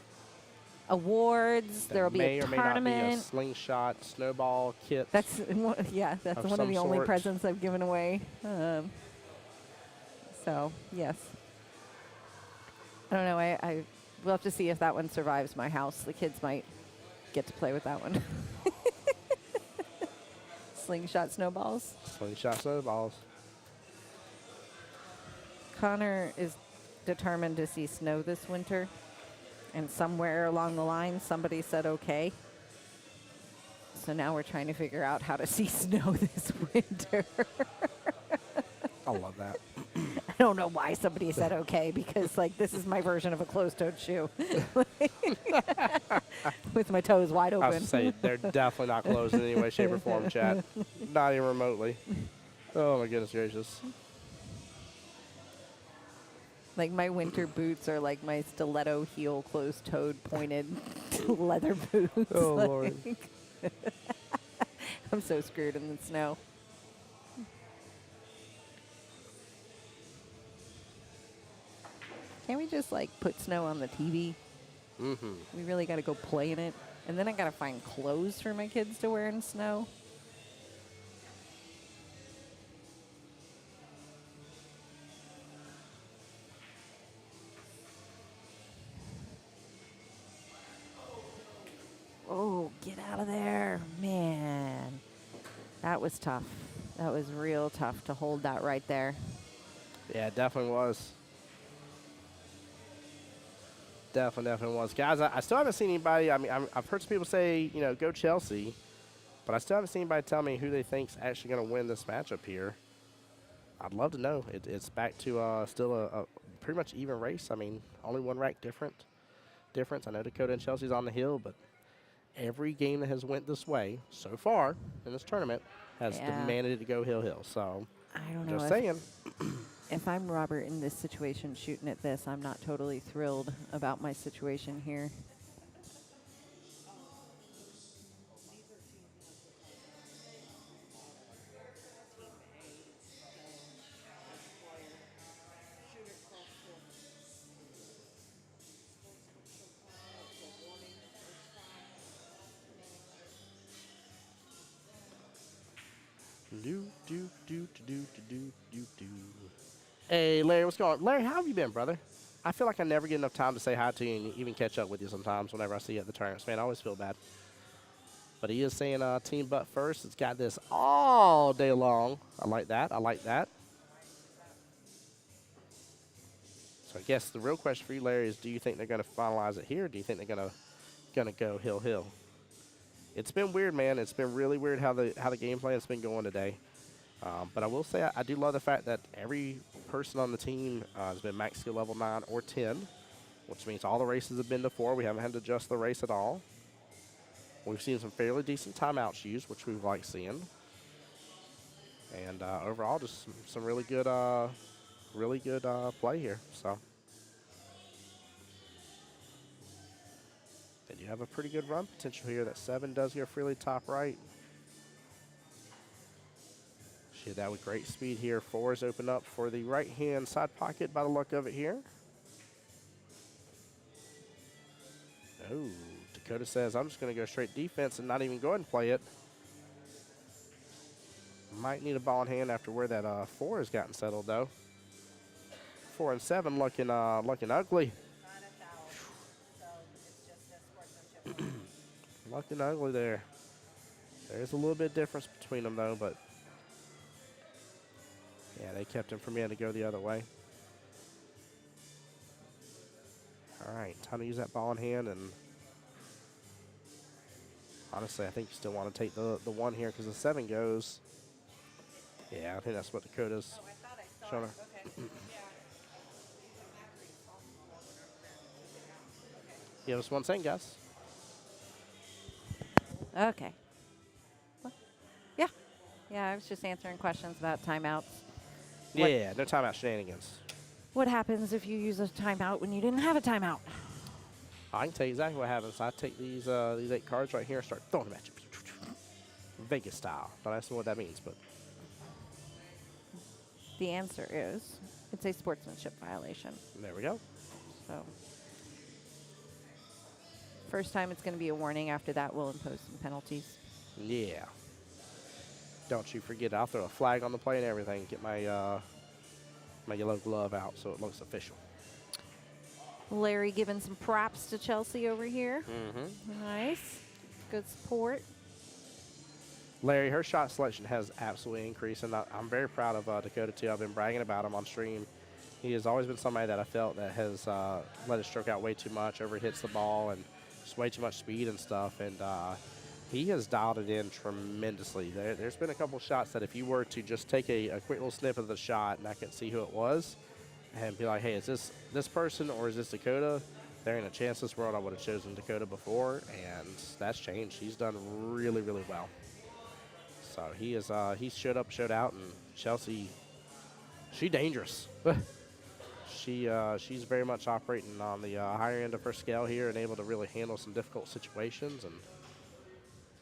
awards. There will be a tournament. May not be a slingshot, snowball kit. That's one of the only presents I've given away. So yes, I don't know. We'll have to see if that one survives my house. The kids might get to play with that one. Slingshot snowballs. Slingshot snowballs. Connor is determined to see snow this winter, and somewhere along the line, somebody said okay. So now we're trying to figure out how to see snow this winter. I love that. I don't know why somebody said okay, because like this is my version of a closed-toed shoe. With my toes wide open. I was say they're definitely not closed in any way, shape, or form, chat. Not even remotely. Oh my goodness gracious. Like my winter boots are like my stiletto heel closed-toed pointed leather boots. Oh Lord. I'm so screwed in the snow. Can't we just like put snow on the TV? Mm-hmm. We really got to go play in it. And then I got to find clothes for my kids to wear in snow. Oh, get out of there. Man, that was tough. That was real tough to hold that right there. Yeah, it definitely was. Definitely was. Guys, I still haven't seen anybody. I mean, I've heard some people say, go Chelsea. But I still haven't seen anybody tell me who they think's actually going to win this matchup here. I'd love to know. It's back to still a pretty much even race. I mean, only one rack difference. I know Dakota and Chelsea's on the hill, but every game that has went this way so far in this tournament has demanded it to go hill. So I don't know. Just saying. If I'm Robert in this situation shooting at this, I'm not totally thrilled about my situation here. Hey, Larry, what's going on? Larry, how have you been, brother? I feel like I never get enough time to say hi to you and even catch up with you sometimes whenever I see you at the tournaments. Man, I always feel bad. But he is saying team butt first. It's got this all day long. I like that. So I guess the real question for you, Larry, is do you think they're going to finalize it here, or do you think they're going to go hill? It's been weird, man. It's been really weird how the game plan has been going today. But I will say I do love the fact that every person on the team has been max skill level 9 or 10, which means all the races have been to 4. We haven't had to adjust the race at all. We've seen some fairly decent timeouts used, which we've liked seeing. And overall, just some really good play here. So And you have a pretty good run potential here. That 7 does go freely top right. She had that with great speed here. 4s open up for the right-hand side pocket by the look of it here. Oh, Dakota says, I'm just going to go straight defense and not even go ahead and play it. Might need a ball in hand after where that 4 has gotten settled, though. 4 and 7 looking ugly. Not a foul. So it's just a sportsmanship. Looking ugly there. There's a little bit of difference between them, though, but yeah, they kept him from being able to go the other way. All right, time to use that ball in hand, and honestly, I think you still want to take the 1 here because the 7 goes. Yeah, I think that's what Dakota's Oh, I thought I saw showing it. her. Okay. Yeah. Give us 1 second, guys. Okay. What? Yeah. Yeah, I was just answering questions about timeouts. What- Yeah, no timeout shenanigans. What happens if you use a timeout when you didn't have a timeout? I can tell you exactly what happens. I take these 8 cards right here and start throwing them at you. Vegas style. Don't ask me what that means, but The answer is it's a sportsmanship violation. there we go. So first time it's going to be a warning. After that, we'll impose some penalties. Yeah. Don't you forget, I'll throw a flag on the play and everything. Get my my yellow glove out so it looks official. Larry giving some props to Chelsea over here. Mm-hmm. Nice. Good support. Larry, her shot selection has absolutely increased, and I'm very proud of Dakota, too. I've been bragging about him on stream. He has always been somebody that I felt that has let his stroke out way too much, overhits the ball, and just way too much speed and stuff. And he has dialed it in tremendously. There's been a couple shots that if you were to just take a quick little snippet of the shot and I could see who it was and be like, hey, is this person or is this Dakota? There ain't a chance this world I would have chosen Dakota before, and that's changed. He's done really, really well. So he's showed up, showed out, and Chelsea, she's dangerous. She's very much operating on the higher end of her scale here and able to really handle some difficult situations. And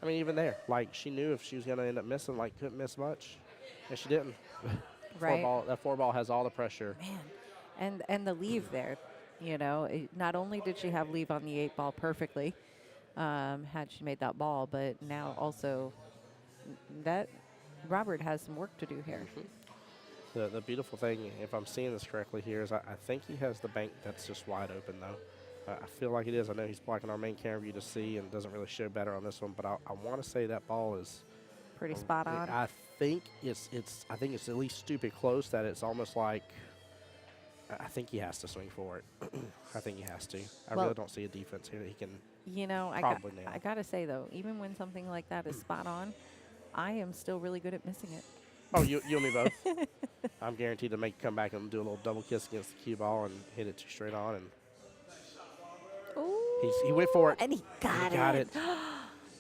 I mean, even there, like she knew if she was going to end up missing, like couldn't miss much, and she didn't. Right. That 4 ball has all the pressure. Man, and the leave there, you know, not only did she have leave on the 8 ball perfectly, had she made that ball, but now also that Robert has some work to do here. The beautiful thing, if I'm seeing this correctly here, is I think he has the bank that's just wide open, though. I feel like it is. I know he's blocking our main camera view to see and doesn't really show better on this one, but I want to say that ball is Pretty spot on. I think it's at least stupid close that it's almost like I think he has to swing for it. I think he has to. I Well- really don't see a defense here that he can. You know, Probably nail. I got to say, though, even when something like that is spot on, I am still really good at missing it. Oh, you and me both. I'm guaranteed to come back and do a little double kiss against the cue ball and hit it straight on. And Ooh, he went for it. and he got, got it.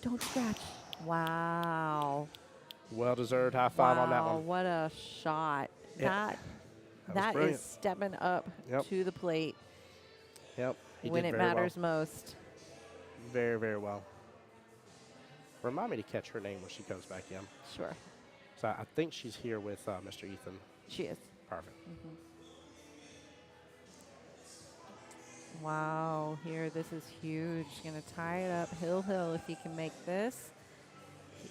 Don't scratch. Wow. Well-deserved high five on that Wow, one. what a shot. Yeah. That was That brilliant. is stepping up Yep. to the plate Yep. He when did it very matters most. Well. Very, very well. Remind me to catch her name when she comes back in. Sure, So I think she's here with Mr. Ethan. she is. Perfect. Wow, here, this is huge. Going to tie it up hill if he can make this.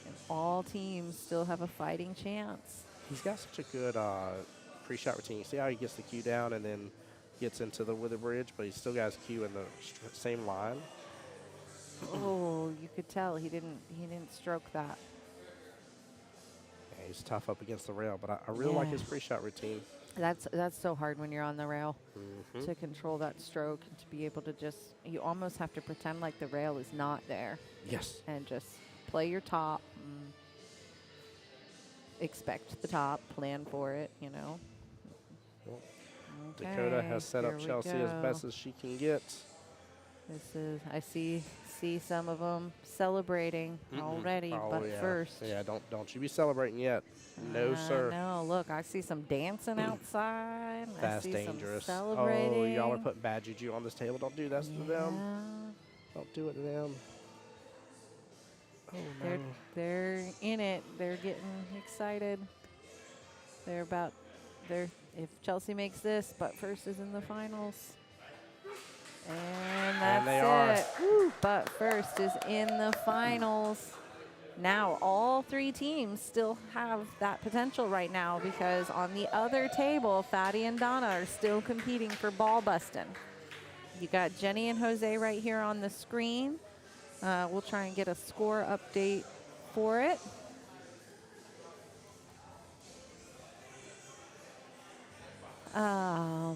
And all teams still have a fighting chance. He's got such a good pre-shot routine. You see how he gets the cue down and then gets into the wither bridge, but he still got his cue in the same line. Oh, you could tell he didn't stroke that. Yeah, he's tough up against the rail, but I really like his Yeah. pre-shot routine. That's so hard when you're on the rail Mhm. to control that stroke and to be able to just, you almost have to pretend like the rail is not there Yes. and just play your top. And expect the top, plan for it, you know. Well, Dakota has set here up we Chelsea as go. best as she can get. This is, I see some of them celebrating already, Oh, but yeah. first. Yeah, don't you be celebrating yet. No, sir. No, look, I see some dancing outside. I That's see dangerous. Some Oh, celebrating. y'all are putting bad juju on this table. Don't do that to them. Yeah. Don't do it to them. Oh, no. They're in it. They're getting excited. They're about if Chelsea makes this, but first is in the finals. And that's they are. it. Woo, but first is in the finals. Now all three teams still have that potential right now because on the other table, Fatty and Donna are still competing for ball busting. You got Jenny and Jose right here on the screen. We'll try and get a score update for it. All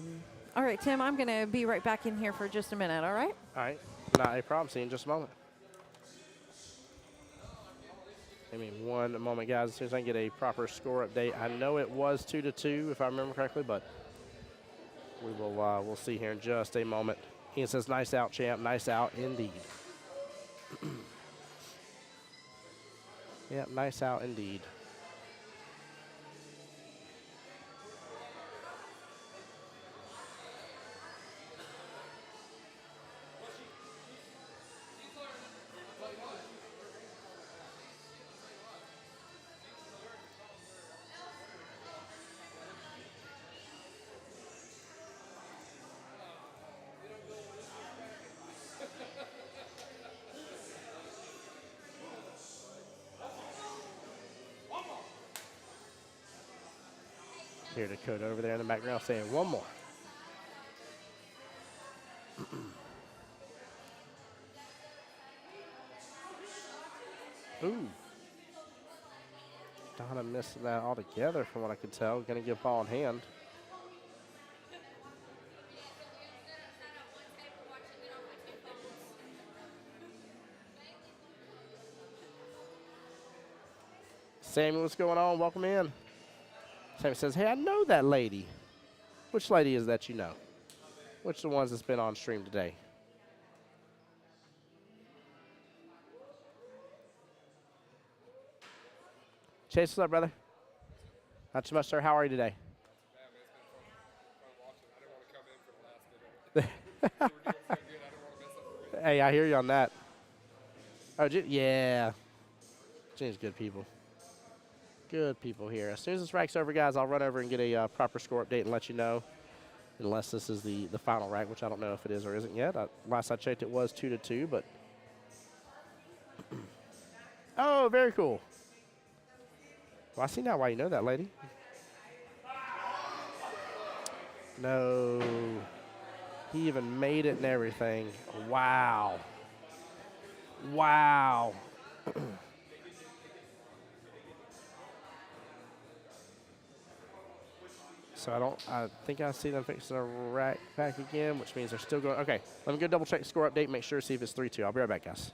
right, Tim, I'm going to be right back in here for just a minute, all right? All right. Not a problem. See you in just a moment. Give me one moment, guys. As soon as I can get a proper score update. I know it was 2-2, if I remember correctly, but we will we'll see here in just a moment. Ian says, nice out, champ. Nice out indeed. Yep, nice out indeed. Here Dakota over there in the background saying one more. Ooh. Donna missed that altogether from what I could tell. Going to give ball in hand. Sammy, what's going on? Welcome in. Sammy says, hey, I know that lady. Which lady is that you know? Which of the ones that's been on stream today? Chase, what's up, brother? Not too much, sir. How are you today? Hey, I hear you on that. Oh, yeah. Jenny's good people. Good people here. As soon as this rack's over, guys, I'll run over and get a proper score update and let you know. Unless this is the final rack, which I don't know if it is or isn't yet. Last I checked, it was 2-2, but. Oh, very cool. Well, I see now why you know that lady. No. He even made it and everything. Wow. Wow. So I think I see them fixing a rack back again, which means they're still going. Okay, let me go double check the score update, make sure, see if it's 3-2. I'll be right back, guys.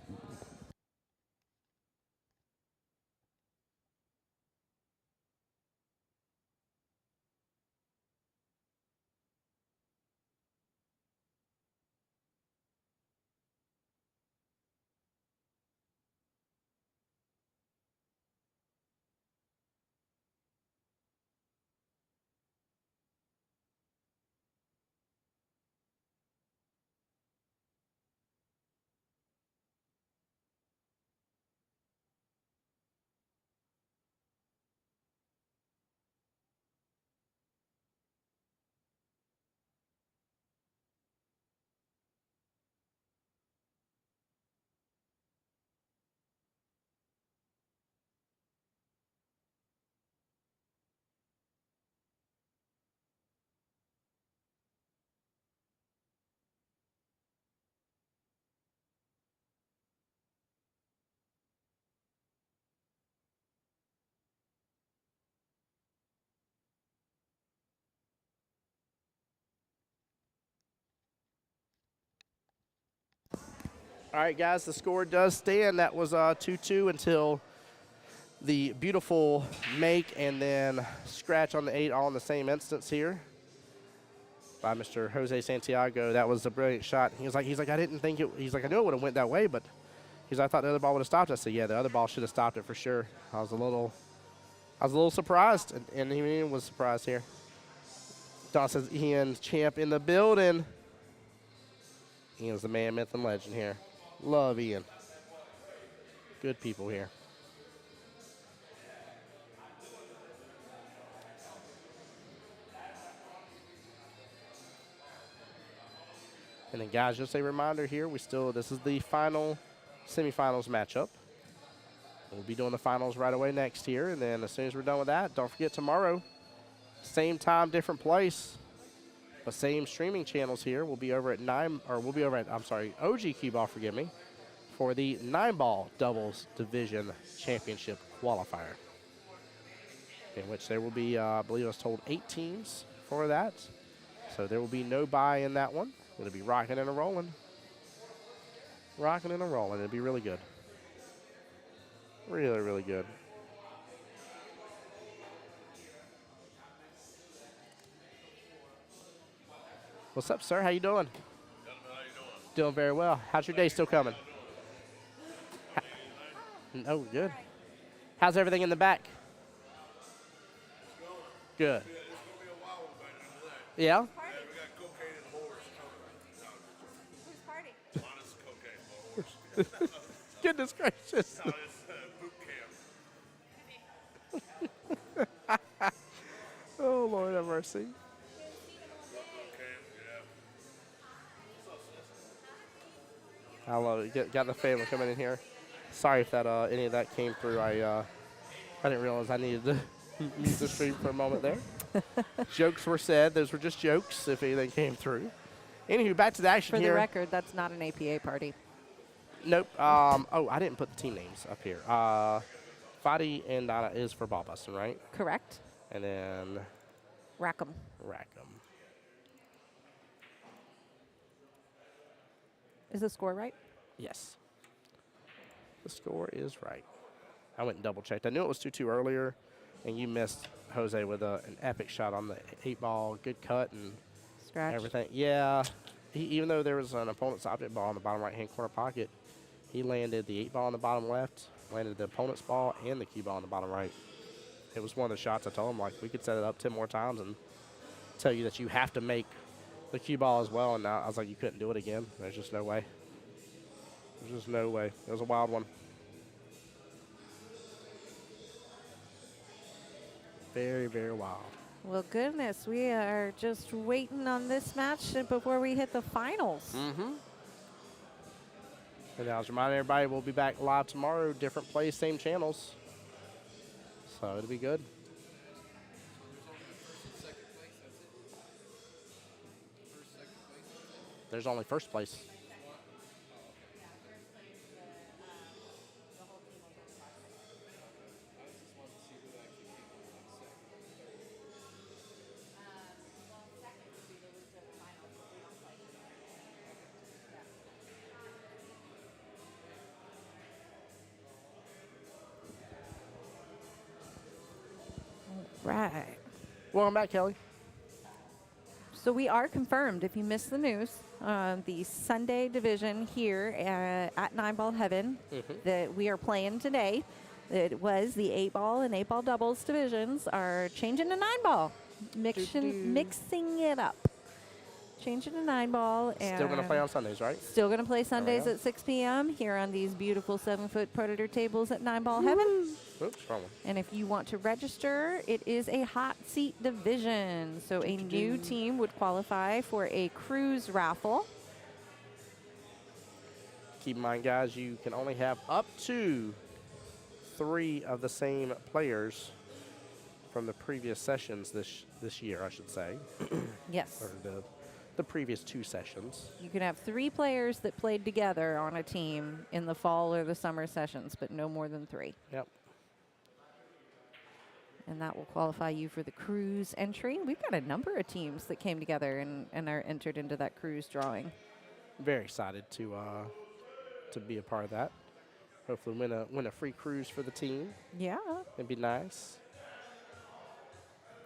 All right, guys, the score does stand. That was 2-2 until the beautiful make and then scratch on the 8 all in the same instance here by Mr. Jose Santiago. That was a brilliant shot. He's like, I didn't think it. He's like, I knew it would have went that way, but I thought the other ball would have stopped. I said, yeah, the other ball should have stopped it for sure. I was a little surprised, and Ian was surprised here. Don says, Ian, champ in the building. Ian's the man, myth, and legend here. Love Ian. Good people here. And then, guys, just a reminder here, this is the final semifinals matchup. We'll be doing the finals right away next here, and then as soon as we're done with that, don't forget tomorrow, same time, different place, but same streaming channels here. We'll be over at OG Cue Ball, forgive me, for the 9-ball Doubles Division Championship Qualifier, in which there will be, I believe I was told, 8 teams for that. So there will be no bye in that one. It'll be rocking and a rolling. Rocking and a rolling. It'll be really good. Really, really good. What's up, sir? How you doing? Doing very well. How's your day still coming? Oh, good. How's everything in the back? Good. Yeah? Goodness gracious. Oh, Lord have mercy. I love it. Got the family coming in here. Sorry if that any of that came through. I didn't realize I needed to mute the stream for a moment there. Jokes were said. Those were just jokes if anything came through. Anywho, back to the action For here. the record, that's not an APA party. Nope. Oh, I didn't put the team names up here. Fadi and Donna is for ball busting, right? Correct. And then Rackham. Rackham. Is the score right? Yes. The score is right. I went and double checked. I knew it was 2-2 earlier, and you missed Jose with an epic shot on the 8-ball. Good cut and Scratch. everything. Yeah. Even though there was an opponent's object ball in the bottom right-hand corner pocket, he landed the 8-ball in the bottom left, landed the opponent's ball, and the cue ball in the bottom right. It was one of the shots I told him, like, we could set it up 10 more times and tell you that you have to make the cue ball as well. And now I was like, you couldn't do it again. There's just no way. There's just no way. It was a wild one. Very, very wild. Well, goodness, we are just waiting on this match before we hit the finals. Mm-hmm. And I was reminding everybody we'll be back live tomorrow, different place, same channels. So it'll be good. There's only first place. Right. Welcome back, Kelly. So we are confirmed, if you missed the news, the Sunday division here at 9-Ball Heaven that we are playing today. It was the 8-ball and 8-ball doubles divisions are changing to 9-ball, mixing it up. Changing to 9-ball. Still going to play on Sundays, right? Still going to play Sundays at 6 p.m. here on these beautiful 7-foot Predator tables at 9-Ball Heaven. Oops, wrong one. And if you want to register, it is a hot seat division. So a new team would qualify for a cruise raffle. Keep in mind, guys, you can only have up to 3 of the same players from the previous sessions this year, I should say. Yes. Or the previous 2 sessions. You can have 3 players that played together on a team in the fall or the summer sessions, but no more than 3. Yep. And that will qualify you for the cruise entry. We've got a number of teams that came together and are entered into that cruise drawing. Very excited to be a part of that. Hopefully win a free cruise for the team. Yeah. It'd be nice.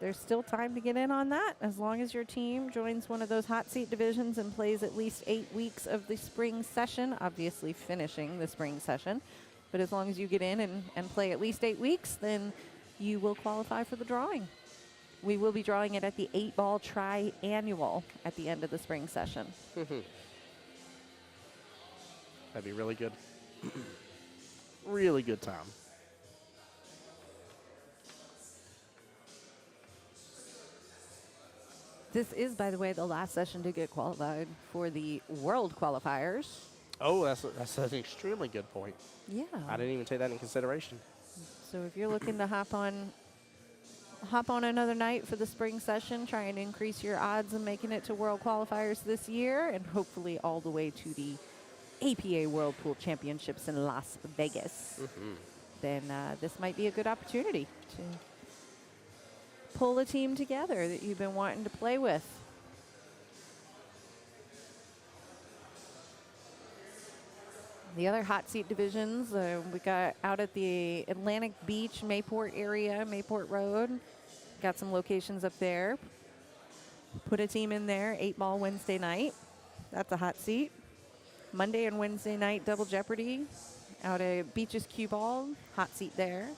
There's still time to get in on that as long as your team joins one of those hot seat divisions and plays at least 8 weeks of the spring session, obviously finishing the spring session. But as long as you get in and play at least 8 weeks, then you will qualify for the drawing. We will be drawing it at the 8-ball triannual at the end of the spring session. That'd be really good. Really good time. This is, by the way, the last session to get qualified for the World Qualifiers. Oh, that's an extremely good point. Yeah. I didn't even take that in consideration. So if you're looking to hop on another night for the spring session, try and increase your odds of making it to World Qualifiers this year, and hopefully all the way to the APA World Pool Championships in Las Vegas, then this might be a good opportunity to pull a team together that you've been wanting to play with. The other hot seat divisions, we got out at the Atlantic Beach, Mayport area, Mayport Road. Got some locations up there. Put a team in there, 8-ball Wednesday night. That's a hot seat. Monday and Wednesday night, Double Jeopardy. Out at Beaches Cue Ball, hot seat there.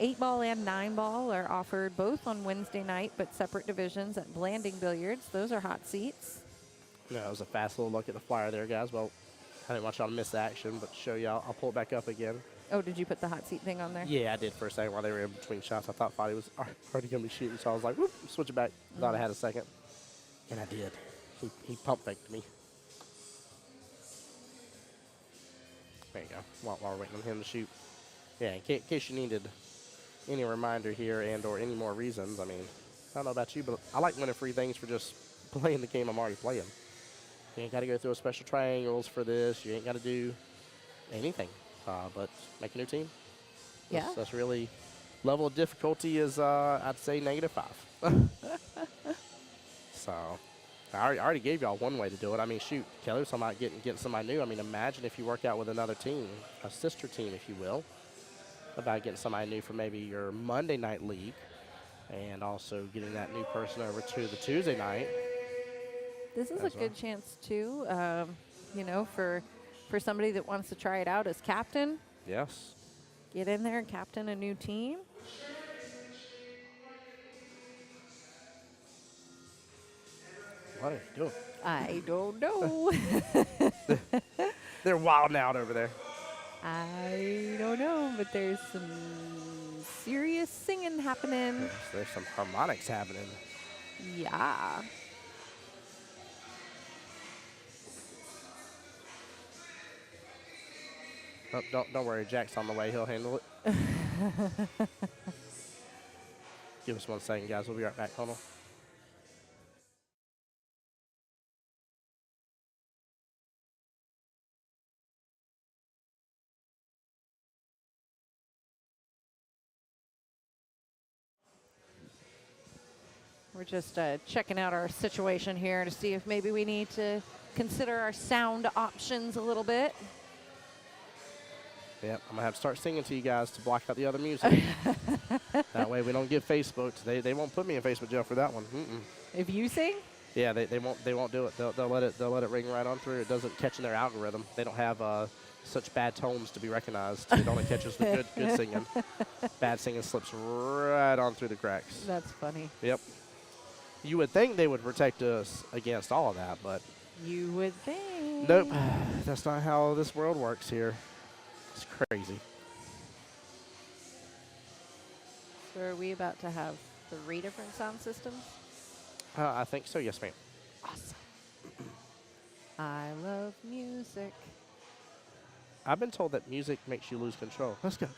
8-ball and 9-ball are offered both on Wednesday night, but separate divisions at Blanding Billiards. Those are hot seats. Yeah, it was a fast little look at the flyer there, guys. Well, I didn't want y'all to miss the action, but to show y'all, I'll pull it back up again. Oh, did you put the hot seat thing on there? Yeah, I did for a second while they were in between shots. I thought Fadi was already going to be shooting, so I was like, whoop, switch it back. Thought I had a second. And I did. He pump faked me. There you go, while we're waiting on him to shoot. Yeah, in case you needed any reminder here and or any more reasons, I mean, I don't know about you, but I like winning free things for just playing the game I'm already playing. You ain't got to go through a special triangles for this. You ain't got to do anything but make a new team. Yeah. That's really, level of difficulty is, I'd say, -5. So, I already gave y'all one way to do it. I mean, shoot, Kelly was talking about getting somebody new. I mean, imagine if you work out with another team, a sister team, if you will, about getting somebody new for maybe your Monday night league and also getting that new person over to the Tuesday night. This is a good chance, too, you know, for somebody that wants to try it out as captain. Yes. Get in there and captain a new team. What are you doing? I don't know. They're wilding out over there. I don't know, but there's some serious singing happening. There's some harmonics happening. Yeah. Oh, don't worry, Jack's on the way. He'll handle it. Give us 1 second, guys. We'll be right back. Hold on. We're just checking out our situation here to see if maybe we need to consider our sound options a little bit. Yep, I'm going to have to start singing to you guys to block out the other music. That way we don't get Facebook. They won't put me in Facebook jail for that one. If you sing? Yeah, they won't do it. They'll let it ring right on through. It doesn't catch in their algorithm. They don't have such bad tones to be recognized. It only catches the good singing. Bad singing slips right on through the cracks. That's funny. Yep. You would think they would protect us against all of that, but You would think. nope. That's not how this world works here. It's crazy. So are we about to have 3 different sound systems? I think so. Yes, ma'am. Awesome. I love music. I've been told that music makes you lose control. Let's go.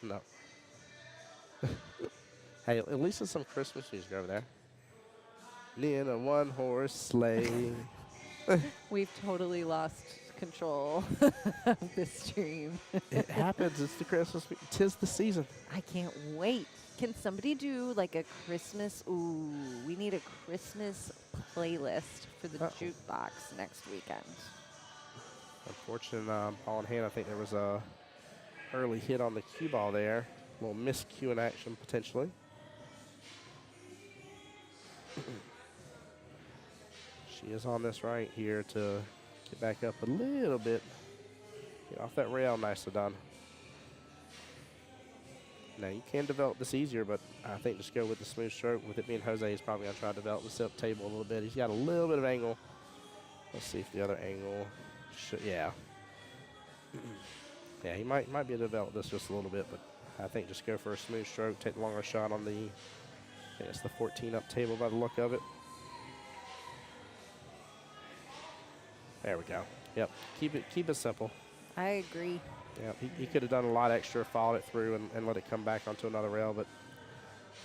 No. Hey, at least there's some Christmas music over there. In a one-horse sleigh. We've totally lost control of this stream. It happens. It's the Christmas. 'Tis the season. I can't wait. Can somebody do like a Christmas? Ooh, we need a Christmas playlist for the jukebox next weekend. Unfortunate, Paul and Hannah, I think there was a early hit on the cue ball there. A little miscue in action potentially. She is on this right here to get back up a little bit. Get off that rail, nicely done. Now you can develop this easier, but I think just go with the smooth stroke. With it being Jose, he's probably going to try to develop the silk table a little bit. He's got a little bit of angle. Let's see if the other angle should, yeah. Yeah, he might be able to develop this just a little bit, but I think just go for a smooth stroke, take the longer shot on the, I think it's the 14 up table by the look of it. There we go. Yep, keep it simple. I agree. Yeah, he could have done a lot extra, followed it through, and let it come back onto another rail, but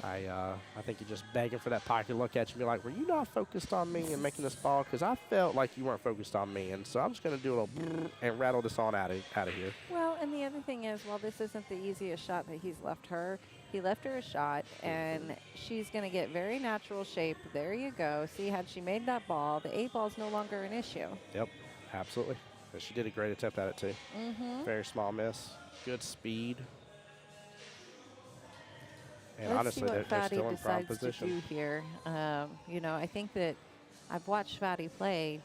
I think you're just begging for that pocket look at you and be like, were you not focused on me and making this ball? Because I felt like you weren't focused on me, and so I'm just going to do a little brrr and rattle this on out of here. Well, and the other thing is, while this isn't the easiest shot that he's left her, he left her a shot, and she's going to get very natural shape. There you go. See, had she made that ball, the 8 ball is no longer an issue. Yep, absolutely. But she did a great attempt at it, too. Very small miss. Good speed. And Let's honestly, see what they're Fadi still in prime decides to position. do here. You know, I think that I've watched Fadi play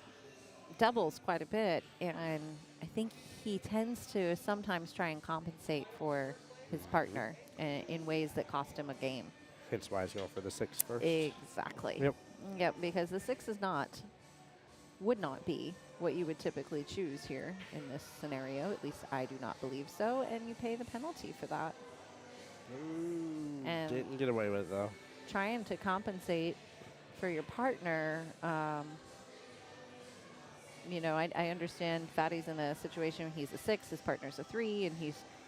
doubles quite a bit, and I think he tends to sometimes try and compensate for his partner in ways that cost him a game. Hence why he's going for the 6 first. Exactly. Yep. Yep, because the 6 would not be what you would typically choose here in this scenario. At least I do not believe so, and you pay the penalty for that. Ooh, And didn't get away with it, though. trying to compensate for your partner, you know, I understand Fadi's in a situation where he's a 6, his partner's a 3, and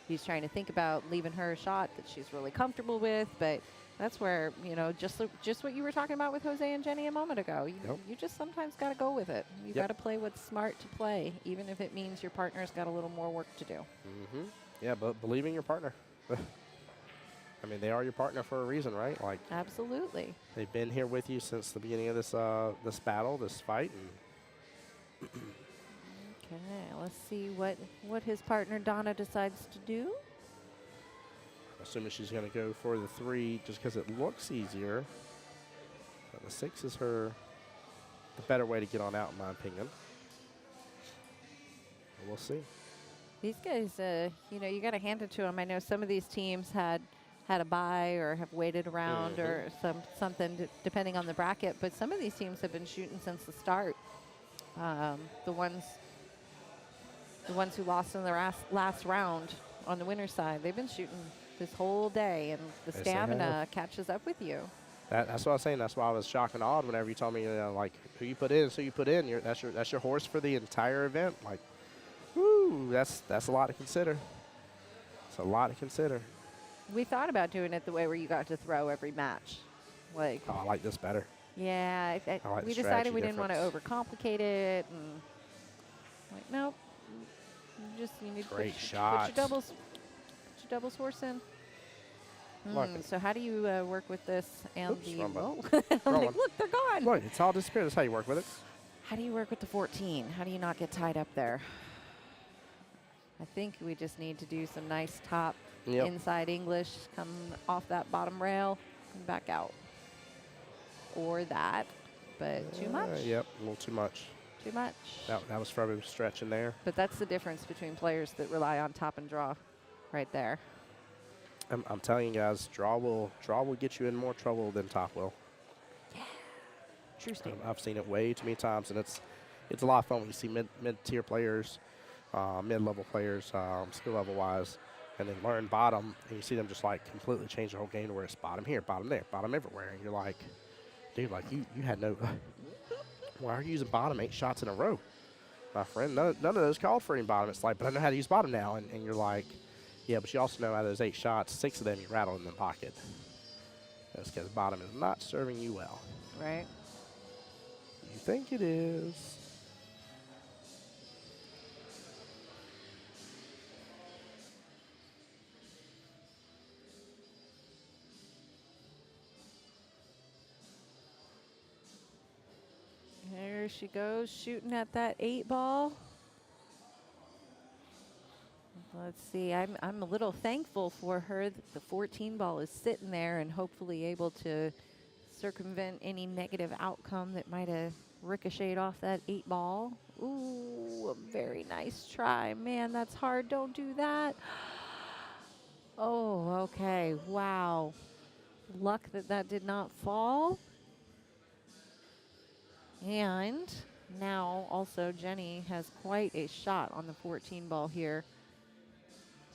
he's trying to think about leaving her a shot that she's really comfortable with, but that's where, you know, just what you were talking about with Jose and Jenny a moment ago. You just sometimes got to go with it. You got to play what's smart to play, even if it means your partner's got a little more work to do. Yeah, but believe in your partner. I mean, they are your partner for a reason, right? Like, Absolutely. they've been here with you since the beginning of this battle, this fight. And Okay, let's see what his partner Donna decides to do. I'm assuming she's going to go for the 3 just because it looks easier. But the 6 is the better way to get on out, in my opinion. But we'll see. These guys, you know, you got to hand it to them. I know some of these teams had a bye or have waited around or something depending on the bracket, but some of these teams have been shooting since the start. The ones who lost in the last round on the winner's side, they've been shooting this whole day, and the Yes, they have. stamina catches up with you. That's what I was saying. That's why I was shocked and awed whenever you told me, you know, like, who you put in, so you put in. That's your horse for the entire event. Like, woo, that's a lot to consider. It's a lot to consider. We thought about doing it the way where you got to throw every match. Like, Oh, I like this better. yeah, I like we the decided we strategy didn't want to difference. overcomplicate it, and like, nope. You need to Great put shots. your doubles horse in. Look it. So how do you work with this and Oops, the? wrong Whoa. button. I'm Wrong like, one. look, they're gone. Look, it's all disappeared. That's how you work with it. How do you work with the 14? How do you not get tied up there? I think we just need to do some nice top Yep. inside English, come off that bottom rail, and back out. Or that, but too much. Yep, a little too much. Too much. That was probably stretching there. But that's the difference between players that rely on top and draw right there. I'm telling you guys, draw will get you in more trouble than top will. True statement. I've seen it way too many times, and it's a lot of fun when you see mid-tier players, mid-level players, skill level wise, and then learn bottom, and you see them just like completely change the whole game to where it's bottom here, bottom there, bottom everywhere, and you're like, dude, like you had no. Why are you using bottom 8 shots in a row, my friend? None of those called for any bottom. It's like, but I know how to use bottom now, and you're like, yeah, but you also know out of those 8 shots, 6 of them you rattled in the pocket. That's because bottom is not serving you well. Right. You think it is. There she goes, shooting at that 8 ball. Let's see, I'm a little thankful for her that the 14 ball is sitting there and hopefully able to circumvent any negative outcome that might have ricocheted off that 8 ball. Ooh, a very nice try. Man, that's hard. Don't do that. Oh, okay. Wow. Luck that that did not fall. And now also Jenny has quite a shot on the 14 ball here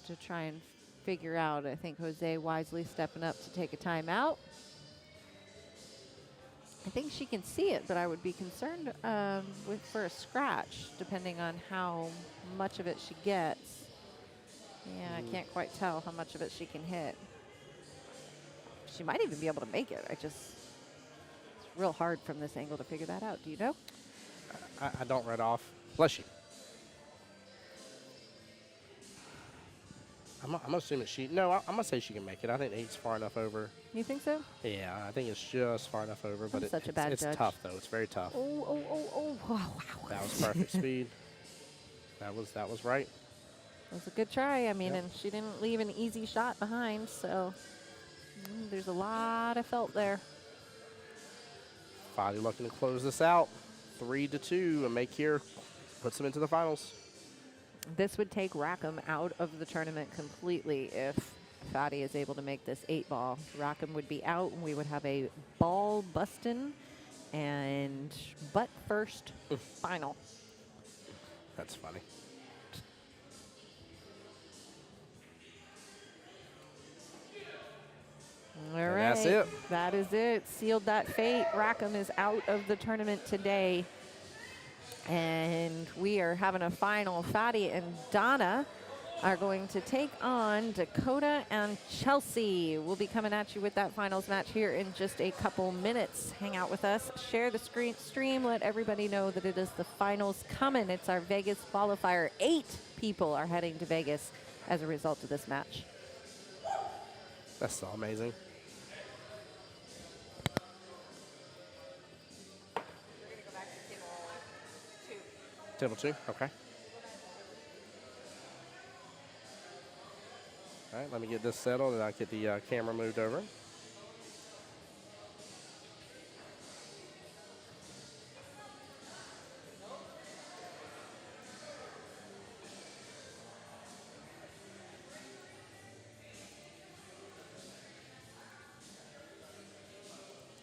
to try and figure out. I think Jose wisely stepping up to take a timeout. I think she can see it, but I would be concerned for a scratch, depending on how much of it she gets. Yeah, I can't quite tell how much of it she can hit. She might even be able to make it. It's real hard from this angle to figure that out. Do you know? I don't read off. Bless you. I'm assuming she. No, I'm gonna say she can make it. I think 8's far enough over. You think so? Yeah, I think it's just far enough over. But such a bad it's judge. tough though. It's very tough. Oh, wow. That was perfect speed. That was right. It was a good try. I mean, Yep. and she didn't leave an easy shot behind, so there's a lot of felt there. Finally looking to close this out. 3-2, and make here puts them into the finals. This would take Rackham out of the tournament completely if Fadi is able to make this 8-ball. Rackham would be out, and we would have a ball bustin' and butt first final. That's funny. All And right. that's it. That is it. Sealed that fate. Rackham is out of the tournament today. And we are having a final. Fadi and Donna are going to take on Dakota and Chelsea. We'll be coming at you with that finals match here in just a couple minutes. Hang out with us. Share the stream. Let everybody know that it is the finals coming. It's our Vegas qualifier. 8 people are heading to Vegas as a result of this match. That's so amazing. Table 2, okay. All right, let me get this settled and I'll get the camera moved over. All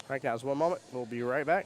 right, guys, one moment. We'll be right back.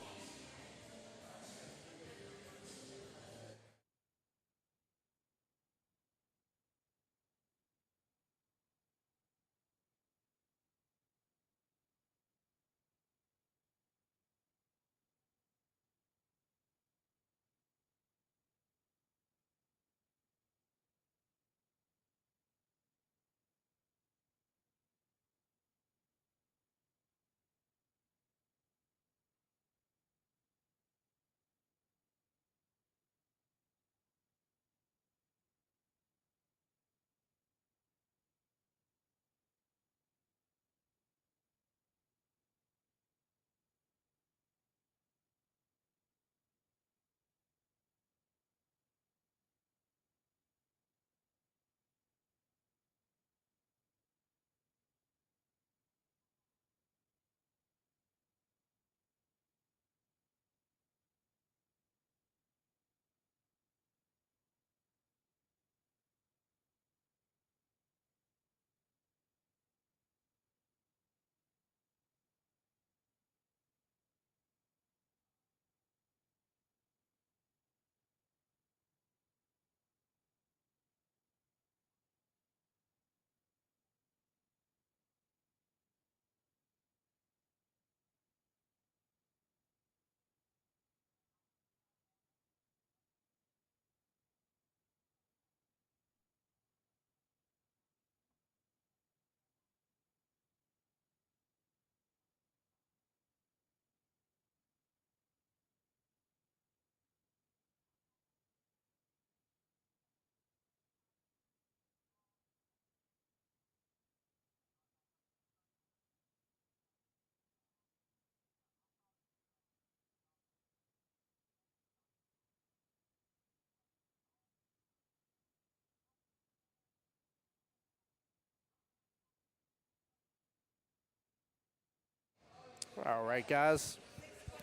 All right, guys,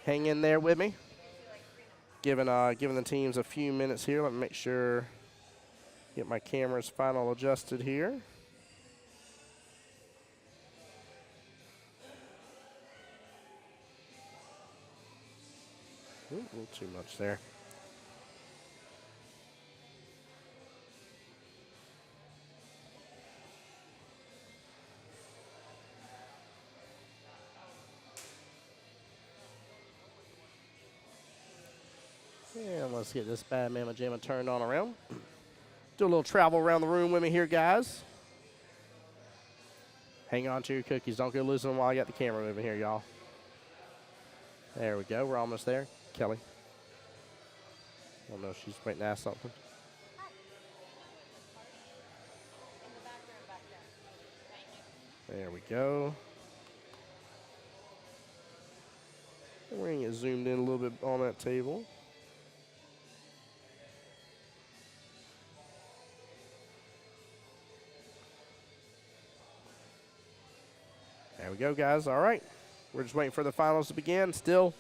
hang in there with me. Giving the teams a few minutes here. Let me make sure, get my camera's final adjusted here. A little too much there. And let's get this bad mamma jamma turned on around. Do a little travel around the room with me here, guys. Hang on to your cookies. Don't go losing them while I got the camera moving here, y'all. There we go. We're almost there. Kelly. I don't know if she's waiting to ask something. In the back room back there. Thank you. There we go. We're going to get zoomed in a little bit on that table. There we go, guys. All right. We're just waiting for the finals to begin. Still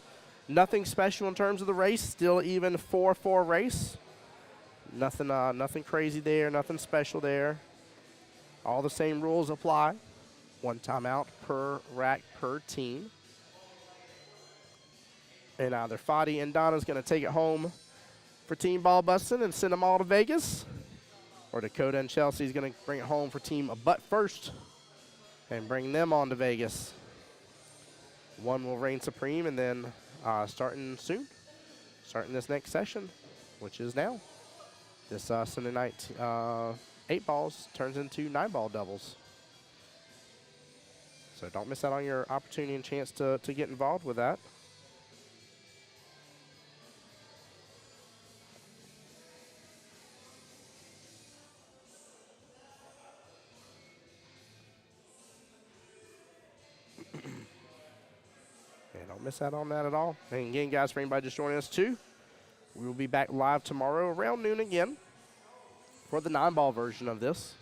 nothing special in terms of the race. Still even 4-4 race. Nothing crazy there. Nothing special there. All the same rules apply. 1 timeout per rack per team. And either Fadi and Donna's going to take it home for Team Ball Bustin' and send them all to Vegas. Or Dakota and Chelsea's going to bring it home for Team Butt First and bring them on to Vegas. One will reign supreme, and then starting this next session, which is now. This Sunday night, 8 balls turns into 9-ball doubles. So don't miss out on your opportunity and chance to get involved with that. Don't miss out on that at all. And again, guys, for anybody just joining us too, we will be back live tomorrow around noon again for the 9-ball version of this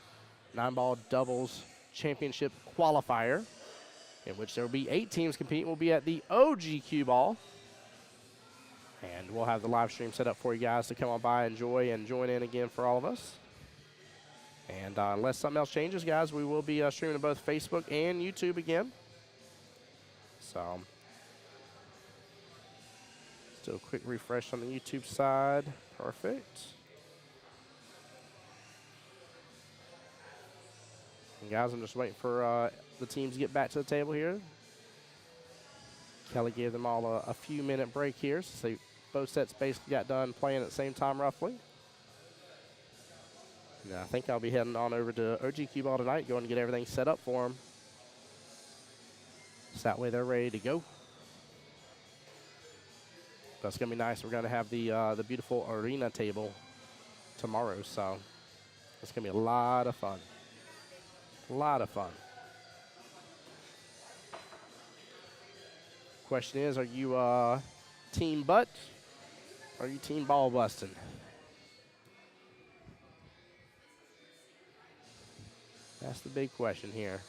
9-ball Doubles Championship Qualifier, in which there will be 8 teams competing. We'll be at the OG Cue Ball, and we'll have the live stream set up for you guys to come on by, enjoy, and join in again for all of us. And unless something else changes, guys, we will be streaming to both Facebook and YouTube again. So. Do a quick refresh on the YouTube side. Perfect. And guys, I'm just waiting for the teams to get back to the table here. Kelly gave them all a few minute break here, so both sets basically got done playing at the same time roughly. And I think I'll be heading on over to OG Cue Ball tonight, going to get everything set up for them. So that way they're ready to go. That's going to be nice. We're going to have the beautiful arena table tomorrow, so it's going to be a lot of fun. A lot of fun. Question is, are you Team Butt or are you Team Ball Bustin'? That's the big question here.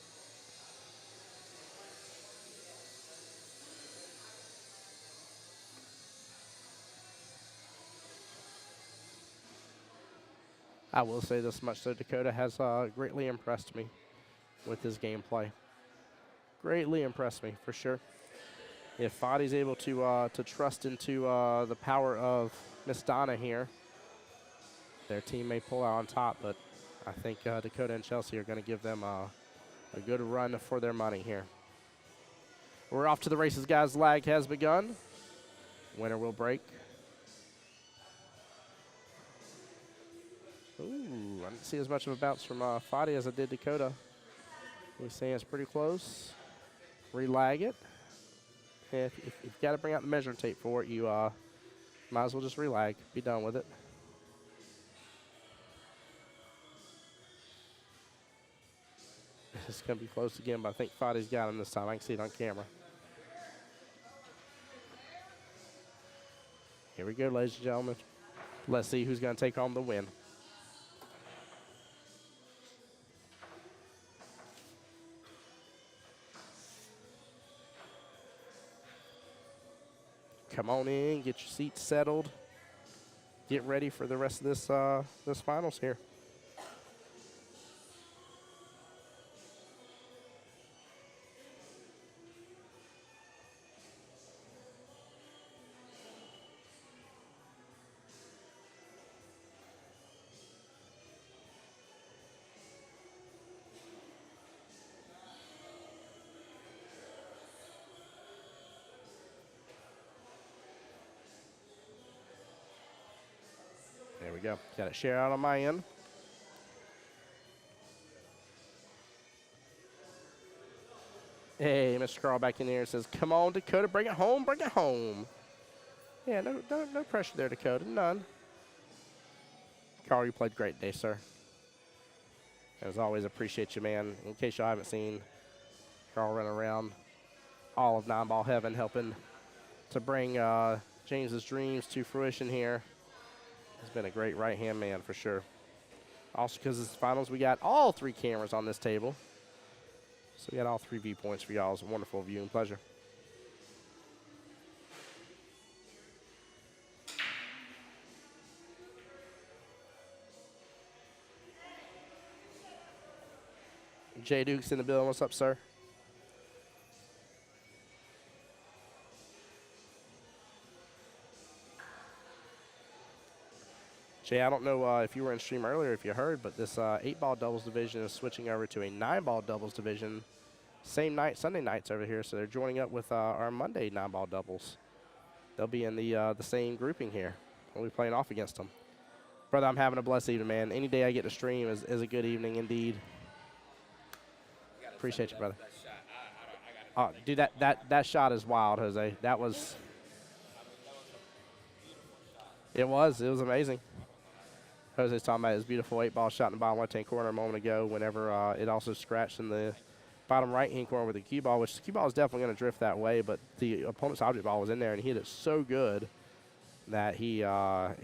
I will say this much, though. Dakota has greatly impressed me with his gameplay. Greatly impressed me, for sure. If Fadi's able to trust into the power of Miss Donna here, their team may pull out on top, but I think Dakota and Chelsea are going to give them a good run for their money here. We're off to the races, guys. Lag has begun. Winner will break. Ooh, I didn't see as much of a bounce from Fadi as I did Dakota. He's saying it's pretty close. Relag it. If you've got to bring out the measuring tape for it, you might as well just relag. Be done with it. It's going to be close again, but I think Fadi's got him this time. I can see it on camera. Here we go, ladies and gentlemen. Let's see who's going to take home the win. Come on in, get your seats settled. Get ready for the rest of this finals here. we go. Got it share out on my end. Hey, Mr. Carl back in here says, come on, Dakota, bring it home, bring it home. Yeah, no pressure there, Dakota, none. Carl, you played great today, sir. As always, appreciate you, man. In case y'all haven't seen Carl run around all of 9-ball heaven, helping to bring James's dreams to fruition here. He's been a great right-hand man for sure. Also, because it's the finals, we got all 3 cameras on this table. So we got all 3 viewpoints for y'all's wonderful viewing pleasure. Jay Duke's in the building. What's up, sir? Jay, I don't know if you were in stream earlier, if you heard, but this 8-ball doubles division is switching over to a 9-ball doubles division. Same night, Sunday nights over here, so they're joining up with our Monday 9-ball doubles. They'll be in the same grouping here. We'll be playing off against them. Brother, I'm having a blessed evening, man. Any day I get to stream is a good evening indeed. Appreciate you, brother. Oh, dude, that shot is wild, Jose. That was. It was amazing. Jose's talking about his beautiful 8-ball shot in the bottom left-hand corner a moment ago. Whenever it also scratched in the bottom right-hand corner with the cue ball, which the cue ball is definitely going to drift that way, but the opponent's object ball was in there, and he hit it so good that he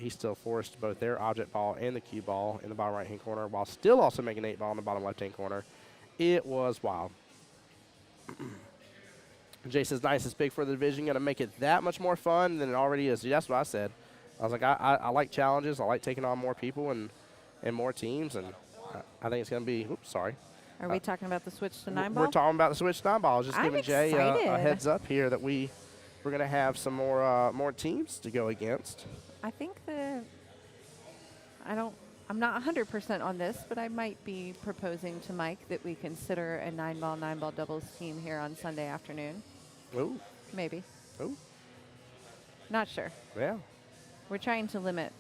still forced both their object ball and the cue ball in the bottom right-hand corner, while still also making 8-ball in the bottom left-hand corner. It was wild. Jay says, nice, it's big for the division. Going to make it that much more fun than it already is. That's what I said. I was like, I like challenges. I like taking on more people and more teams, and I think it's going to be, oops, sorry. Are we talking about the switch to 9-ball? We're talking about the switch to 9-ball. I was just I'm giving Jay excited. a heads up here that we're going to have some more teams to go against. I think I'm not 100% on this, but I might be proposing to Mike that we consider a 9-ball doubles team here on Sunday afternoon. Ooh. Maybe. Ooh. Not sure. Yeah. We're trying to limit.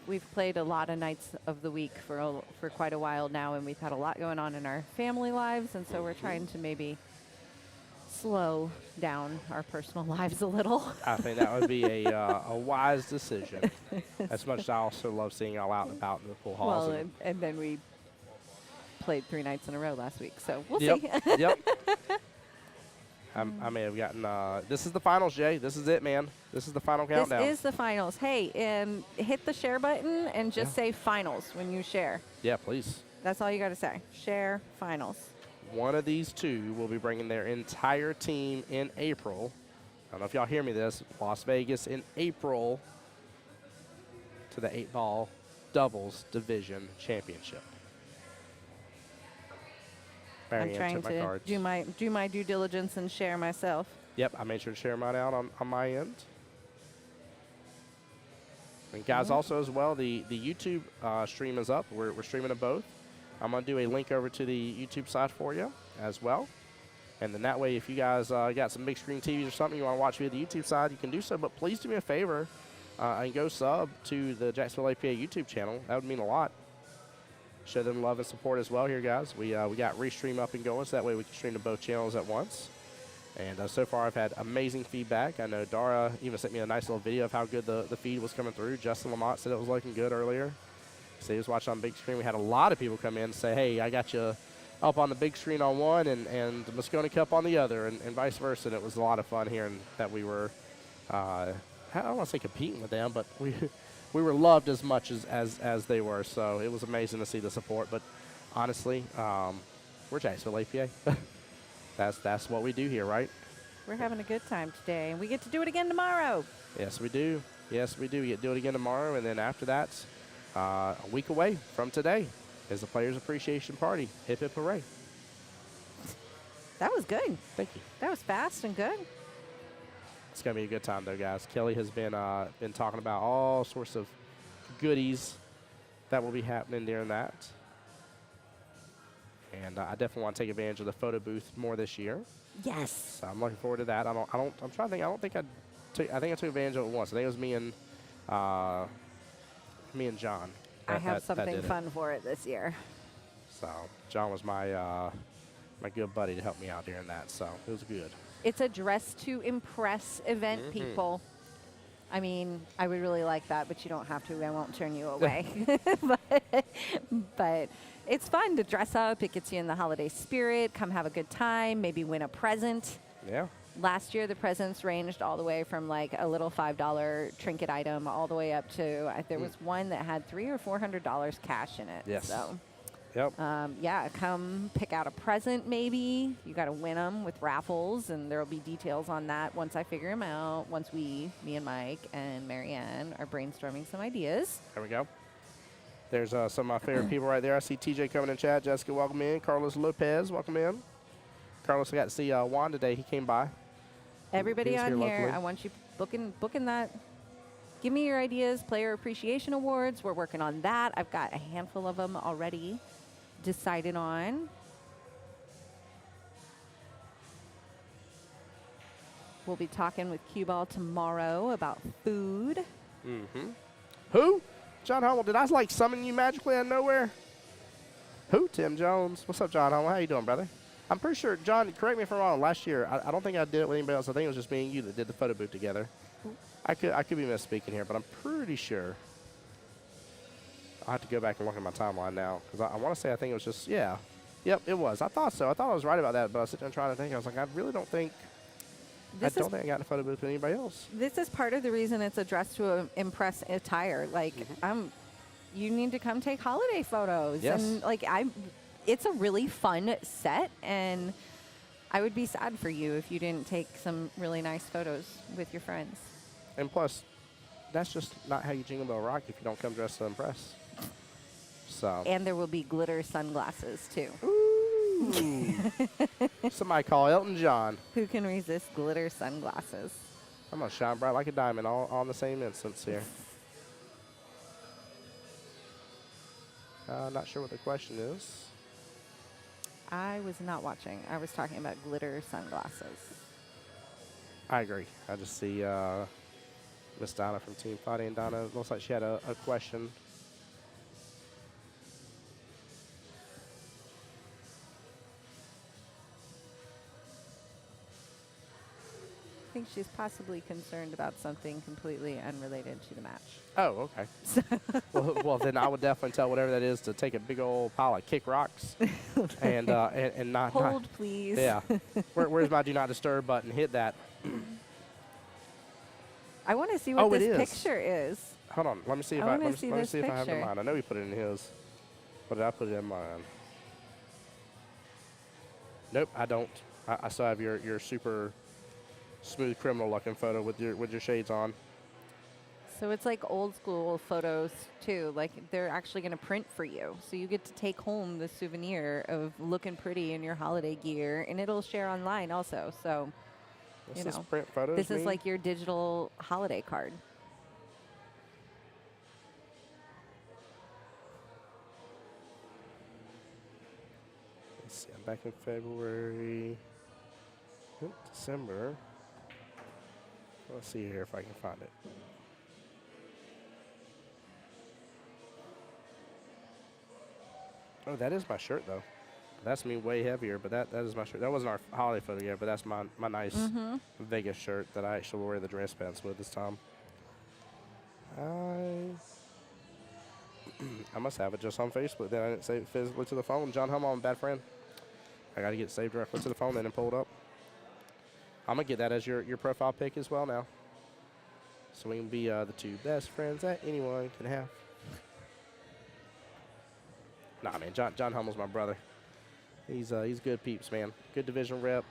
We've played a lot of nights of the week for quite a while now, and we've had a lot going on in our family lives, and so we're trying to maybe slow down our personal lives a little. I think that would be a wise decision. As much as I also love seeing y'all out and about in the pool halls. Well, and then we played 3 nights in a row last week, so we'll yep. see. Yep. I may have gotten. This is the finals, Jay. This is it, man. This is the final countdown. This is the finals. Hey, hit the share button and just say finals when you share. Yeah, please. That's all you got to say. Share finals. One of these 2 will be bringing their entire team in April. I don't know if y'all hear me this. Las Vegas in April to the 8-ball doubles division championship. I'm trying to do my due diligence and share myself. Yep, I made sure to share mine out on my end. And guys, also as well, the YouTube stream is up. We're streaming them both. I'm going to do a link over to the YouTube side for you as well. And then that way, if you guys got some big screen TVs or something you want to watch via the YouTube side, you can do so. But please do me a favor and go sub to the Jacksonville APA YouTube channel. That would mean a lot. Show them love and support as well here, guys. We got Restream up and going, so that way we can stream to both channels at once. And so far, I've had amazing feedback. I know Dara even sent me a nice little video of how good the feed was coming through. Justin Lamont said it was looking good earlier. So he was watching on big screen. We had a lot of people come in and say, hey, I got you up on the big screen on one and the Moscone Cup on the other, and vice versa. And it was a lot of fun hearing that we were, I don't want to say competing with them, but we were loved as much as they were. So it was amazing to see the support. But honestly, we're Jacksonville APA. That's what we do here, right? We're having a good time today, and we get to do it again tomorrow. Yes, we do. Yes, we do. We get to do it again tomorrow, and then after that, a week away from today is the Players Appreciation Party. Hip, hip, hooray. That was good. Thank you. That was fast and good. It's going to be a good time, though, guys. Kelly has been talking about all sorts of goodies that will be happening during that. And I definitely want to take advantage of the photo booth more this year. Yes. So I'm looking forward to that. I'm trying to think. I think I took advantage of it once. I think it was me and Me and John. I have that something did it. fun for it this year. So John was my my good buddy to help me out during that. So it was good. It's a dress to impress event, people. I mean, I would really like that, but you don't have to. I won't turn you away. but it's fun to dress up. It gets you in the holiday spirit. Come have a good time. Maybe win a present. Yeah. Last year, the presents ranged all the way from like a little $5 trinket item all the way up to there was one that had $300 or $400 cash in it. Yes. So, Yep. yeah, come pick out a present maybe. You got to win them with raffles, and there will be details on that once I figure them out. Once me and Mike and Marianne are brainstorming some ideas. There we go. There's some of my favorite people right there. I see TJ coming in chat. Jessica, welcome in. Carlos Lopez, welcome in. Carlos, I got to see Juan today. He came by. Everybody He was on here here, locally. I want you booking that. Give me your ideas. Player Appreciation Awards. We're working on that. I've got a handful of them already decided on. We'll be talking with Cue Ball tomorrow about food. Mm-hmm. Who? John Hummel. Did I like summon you magically out of nowhere? Who? Tim Jones. What's up, John Hummel? How you doing, brother? I'm pretty sure, John, correct me if I'm wrong, last year, I don't think I did it with anybody else. I think it was just me and you that did the photo booth together. I could be misspeaking here, but I'm pretty sure. I'll have to go back and look at my timeline now, because I want to say I think it was just, yeah. Yep, it was. I thought so. I thought I was right about that, but I was sitting there trying to think. I was like, I really don't think, I don't think I got in a photo booth with anybody else. This is part of the reason it's a dress to impress attire. Like, you need to come take holiday photos. Yes. And like it's a really fun set, and I would be sad for you if you didn't take some really nice photos with your friends. And plus, that's just not how you jingle bell rock if you don't come dressed to impress. So. And there will be glitter sunglasses too. Ooh. Somebody call Elton John. Who can resist glitter sunglasses? I'm going to shine bright like a diamond all on the same instance here. Not sure what the question is. I was not watching. I was talking about glitter sunglasses. I agree. I just see Miss Donna from Team Fighting. Donna, looks like she had a question. I think she's possibly concerned about something completely unrelated to the match. Oh, okay. well, then I would definitely tell whatever that is to take a big old pile of kick rocks and not Hold, please. Yeah. Where's my do not disturb button? Hit that. I want to see what Oh, it this is. picture is. Hold on. Let me see if I I wanna let me, see let me this see if I have it in picture. mine. I know he put it in his. But did I put it in mine? Nope, I don't. I still have your super smooth criminal looking photo with your shades on. So it's like old school photos too. Like they're actually going to print for you. So you get to take home the souvenir of looking pretty in your holiday gear, and it'll share online also. So What's You this know, print photos this is mean? like your digital holiday card. Let's see, I'm back in February. December. Let's see here if I can find it. Oh, that is my shirt though. That's me way heavier, but that is my shirt. That wasn't our holiday photo yet, but that's my nice Vegas shirt that I actually will wear the dress pants with this time. I must have it just on Facebook. Then I didn't save it physically to the phone. John Hummel, I'm a bad friend. I got to get it saved directly to the phone then and pull it up. I'm going to get that as your profile pic as well now. So we can be the two best friends that anyone can have. Nah, man, John Hummel's my brother. He's good peeps, man. Good division rep.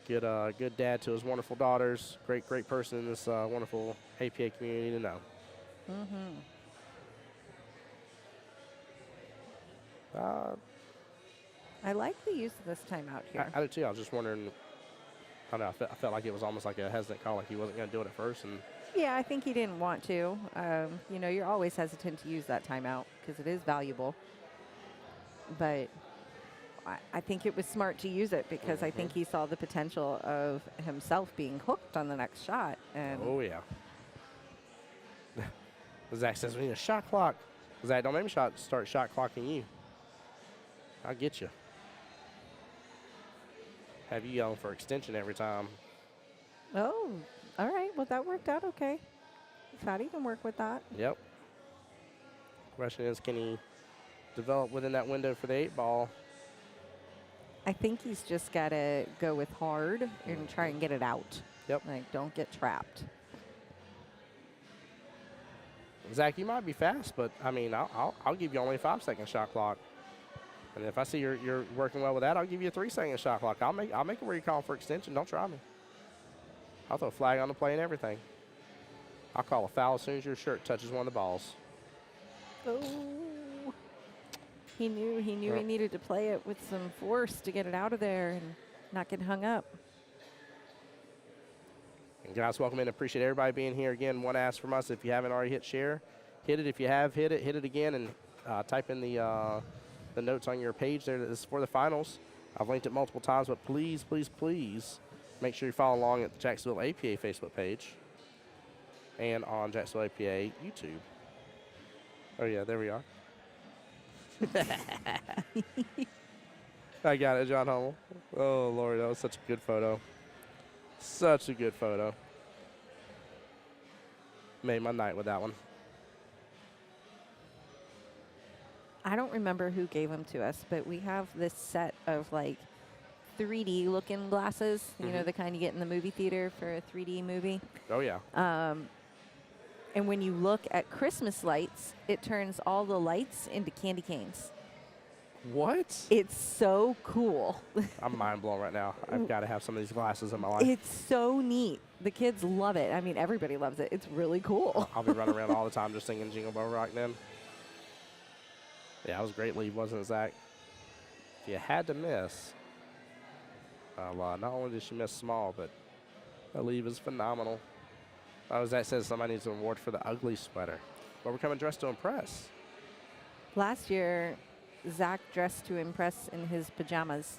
Good dad to his wonderful daughters. Great person in this wonderful APA community to know. I like the use of this timeout here. I do too. I was just wondering. I don't know. I felt like it was almost like a hesitant call, like he wasn't going to do it at first. And Yeah, I think he didn't want to. You know, you're always hesitant to use that timeout because it is valuable. But I think it was smart to use it because I think he saw the potential of himself being hooked on the next shot. And oh yeah. Zach says we need a shot clock. Zach, don't make me start shot clocking you. I'll get you. Have you yelling for extension every time. Oh, all right. Well, that worked out okay. Fatty can work with that. Yep. Question is, can he develop within that window for the 8-ball? I think he's just got to go with hard and try and get it out. Yep. Like, don't get trapped. Zach, you might be fast, but I mean, I'll give you only a 5-second shot clock. And if I see you're working well with that, I'll give you a 3-second shot clock. I'll make it where you call for extension. Don't try me. I'll throw a flag on the play and everything. I'll call a foul as soon as your shirt touches one of the balls. Oh. He knew he needed to play it with some force to get it out of there and not get hung up. And guys, welcome in. Appreciate everybody being here. Again, one ask from us, if you haven't already hit share, hit it. If you have, hit it again, and type in the notes on your page there. This is for the finals. I've linked it multiple times, but please, please, please make sure you follow along at the Jacksonville APA Facebook page and on Jacksonville APA YouTube. Oh, yeah, there we are. I got it, John Hummel. Oh, Lord, that was such a good photo. Such a good photo. Made my night with that one. I don't remember who gave them to us, but we have this set of like 3D looking glasses, you know, the kind you get in the movie theater for a 3D movie. Oh, yeah. And when you look at Christmas lights, it turns all the lights into candy canes. What? It's so cool. I'm mind blown right now. I've got to have some of these glasses in my life. It's so neat. The kids love it. I mean, everybody loves it. It's really cool. I'll be running around all the time just singing Jingle Bell Rock then. Yeah, it was a great lead, wasn't it, Zach? If you had to miss, not only did she miss small, but that lead was phenomenal. Zach says somebody needs an award for the ugly sweater. But we're coming dressed to impress. Last year, Zach dressed to impress in his pajamas.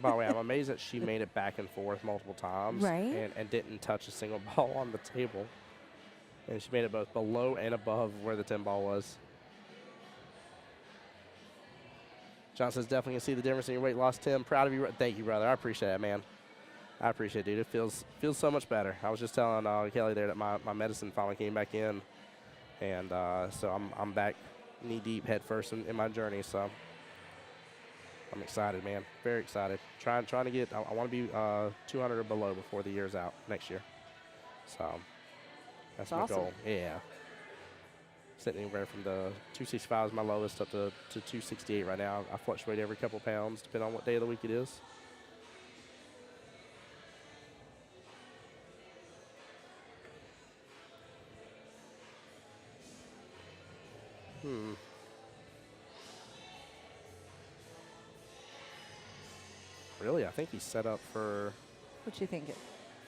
By the way, I'm amazed that she made it back and forth multiple times. Right. And didn't touch a single ball on the table. And she made it both below and above where the 10 ball was. John says, definitely can see the difference in your weight loss, Tim. Proud of you. Thank you, brother. I appreciate that, man. I appreciate it, dude. It feels so much better. I was just telling Kelly there that my medicine finally came back in. And so I'm back knee-deep, head first in my journey. So I'm excited, man. Very excited. Trying to get – I want to be 200 or below before the year's out next year. So that's my goal. Yeah. Sitting anywhere from the 265 is my lowest up to 268 right now. I fluctuate every couple pounds depending on what day of the week it is. Really? I think he's set up for... What you thinking?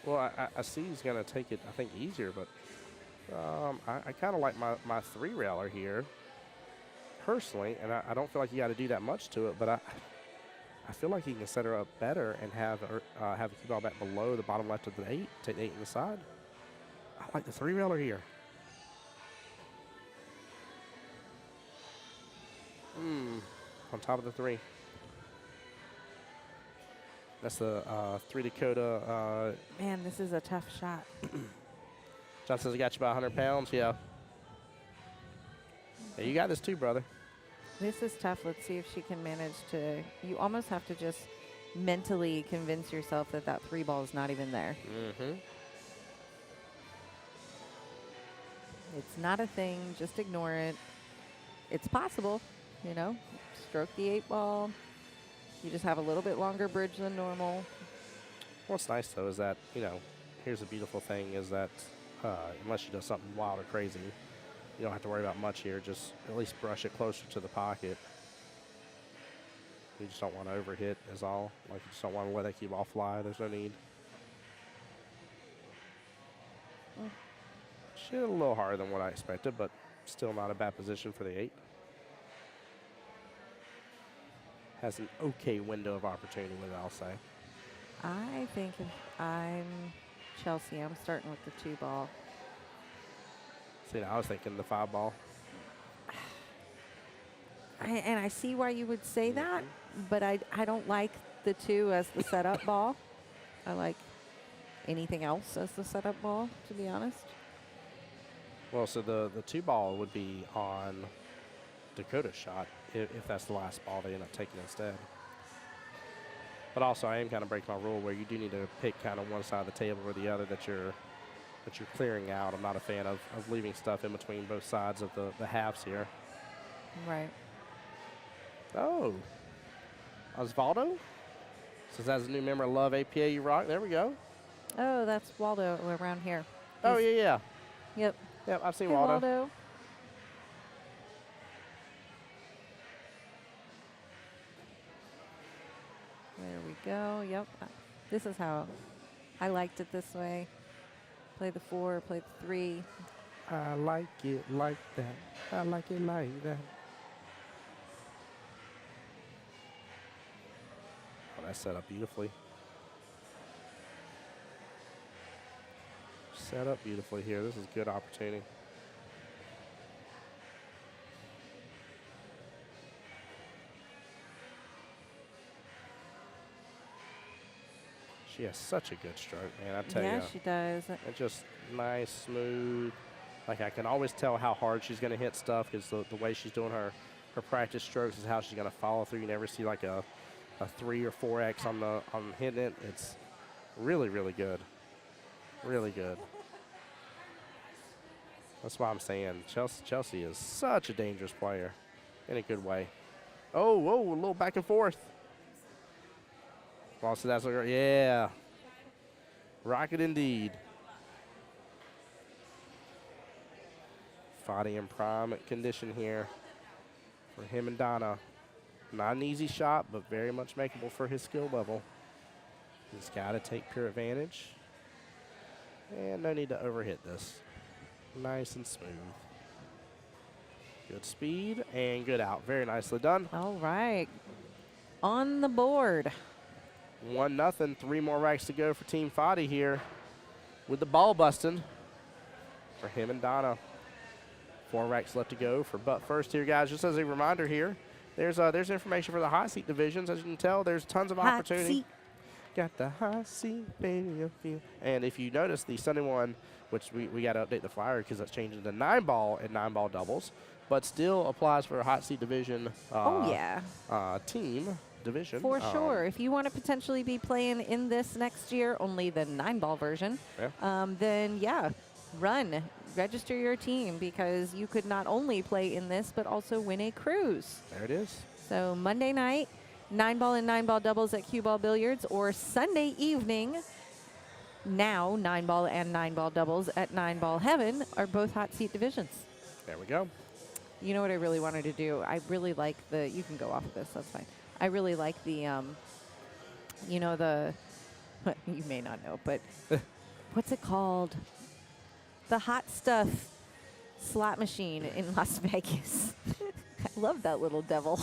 Well, I see he's going to take it, I think, easier, but I kind of like my 3-railer here, personally, and I don't feel like you got to do that much to it, but I feel like he can set her up better and have a cue ball back below the bottom left of the 8, take the 8 in the side. I like the 3-railer here. On top of the 3. That's the 3 Dakota. Man, this is a tough shot. John says, I got you about 100 pounds. Yeah. Yeah, you got this too, brother. This is tough. Let's see if she can manage to. You almost have to just mentally convince yourself that that 3 ball is not even there. It's not a thing. Just ignore it. It's possible, you know. Stroke the 8 ball. You just have a little bit longer bridge than normal. What's nice, though, is that, you know, here's the beautiful thing is that unless you do something wild or crazy, you don't have to worry about much here. Just at least brush it closer to the pocket. You just don't want to overhit is all. Like, you just don't want to let that cue ball fly. There's no need. She hit a little harder than what I expected, but still not a bad position for the 8. Has an okay window of opportunity with it, I'll say. I think if I'm Chelsea, I'm starting with the 2 ball. See, I was thinking the 5-ball. And I see why you would say that, Mm-hmm. but I don't like the 2 as the setup ball. I like anything else as the setup ball, to be honest. Well, so the 2-ball would be on Dakota's shot if that's the last ball they end up taking instead. But also, I am kind of breaking my rule where you do need to pick kind of one side of the table or the other that you're clearing out. I'm not a fan of leaving stuff in between both sides of the halves here. Right. Oh, Osvaldo? Says that's a new member of Love APA you rock. There we go. Oh, that's Waldo around here. Oh, He's- yeah. Yep. Yep, I've seen Hey, Waldo. Waldo. There we go. Yep. This is how I liked it this way. Play the 4, play the 3. I like it like that. I like it like that. Oh, that's set up beautifully. Set up beautifully here. This is a good opportunity. She has such a good stroke, man. I tell you. Yeah, she does. It's just nice, smooth. Like, I can always tell how hard she's going to hit stuff because the way she's doing her practice strokes is how she's going to follow through. You never see like a 3 or 4X on hitting it. It's really, really good. Really good. That's why I'm saying Chelsea is such a dangerous player in a good way. Oh, whoa, a little back and forth. Well, so that's like, yeah. Rocket indeed. Fadi in prime condition here for him and Donna. Not an easy shot, but very much makeable for his skill level. He's got to take pure advantage. And no need to overhit this. Nice and smooth. Good speed and good out. Very nicely done. All right. On the board. 1-0. 3 more racks to go for Team Fadi here with the ball busting for him and Donna. 4 racks left to go for Butt First here, guys. Just as a reminder here, there's information for the hot seat divisions. As you can tell, there's tons of opportunity. Seat. Got the hot seat, baby, you feel. And if you notice, the Sunday one, which we got to update the flyer because that's changing to 9-ball and 9-ball doubles, but still applies for a hot seat division. Oh, yeah. Team division. For sure. If you want to potentially be playing in this next year, only the 9-ball version, then yeah, run. Register your team because you could not only play in this, but also win a cruise. There it is. So Monday night, 9-ball and 9-ball doubles at Cue Ball Billiards, or Sunday evening, now 9-ball and 9-ball doubles at 9-ball Heaven are both hot seat divisions. There we go. You know what I really wanted to do? I really like the, you can go off of this, that's fine. I really like the, you know, the, you may not know, but what's it called? The hot stuff slot machine in Las Vegas. I love that little devil.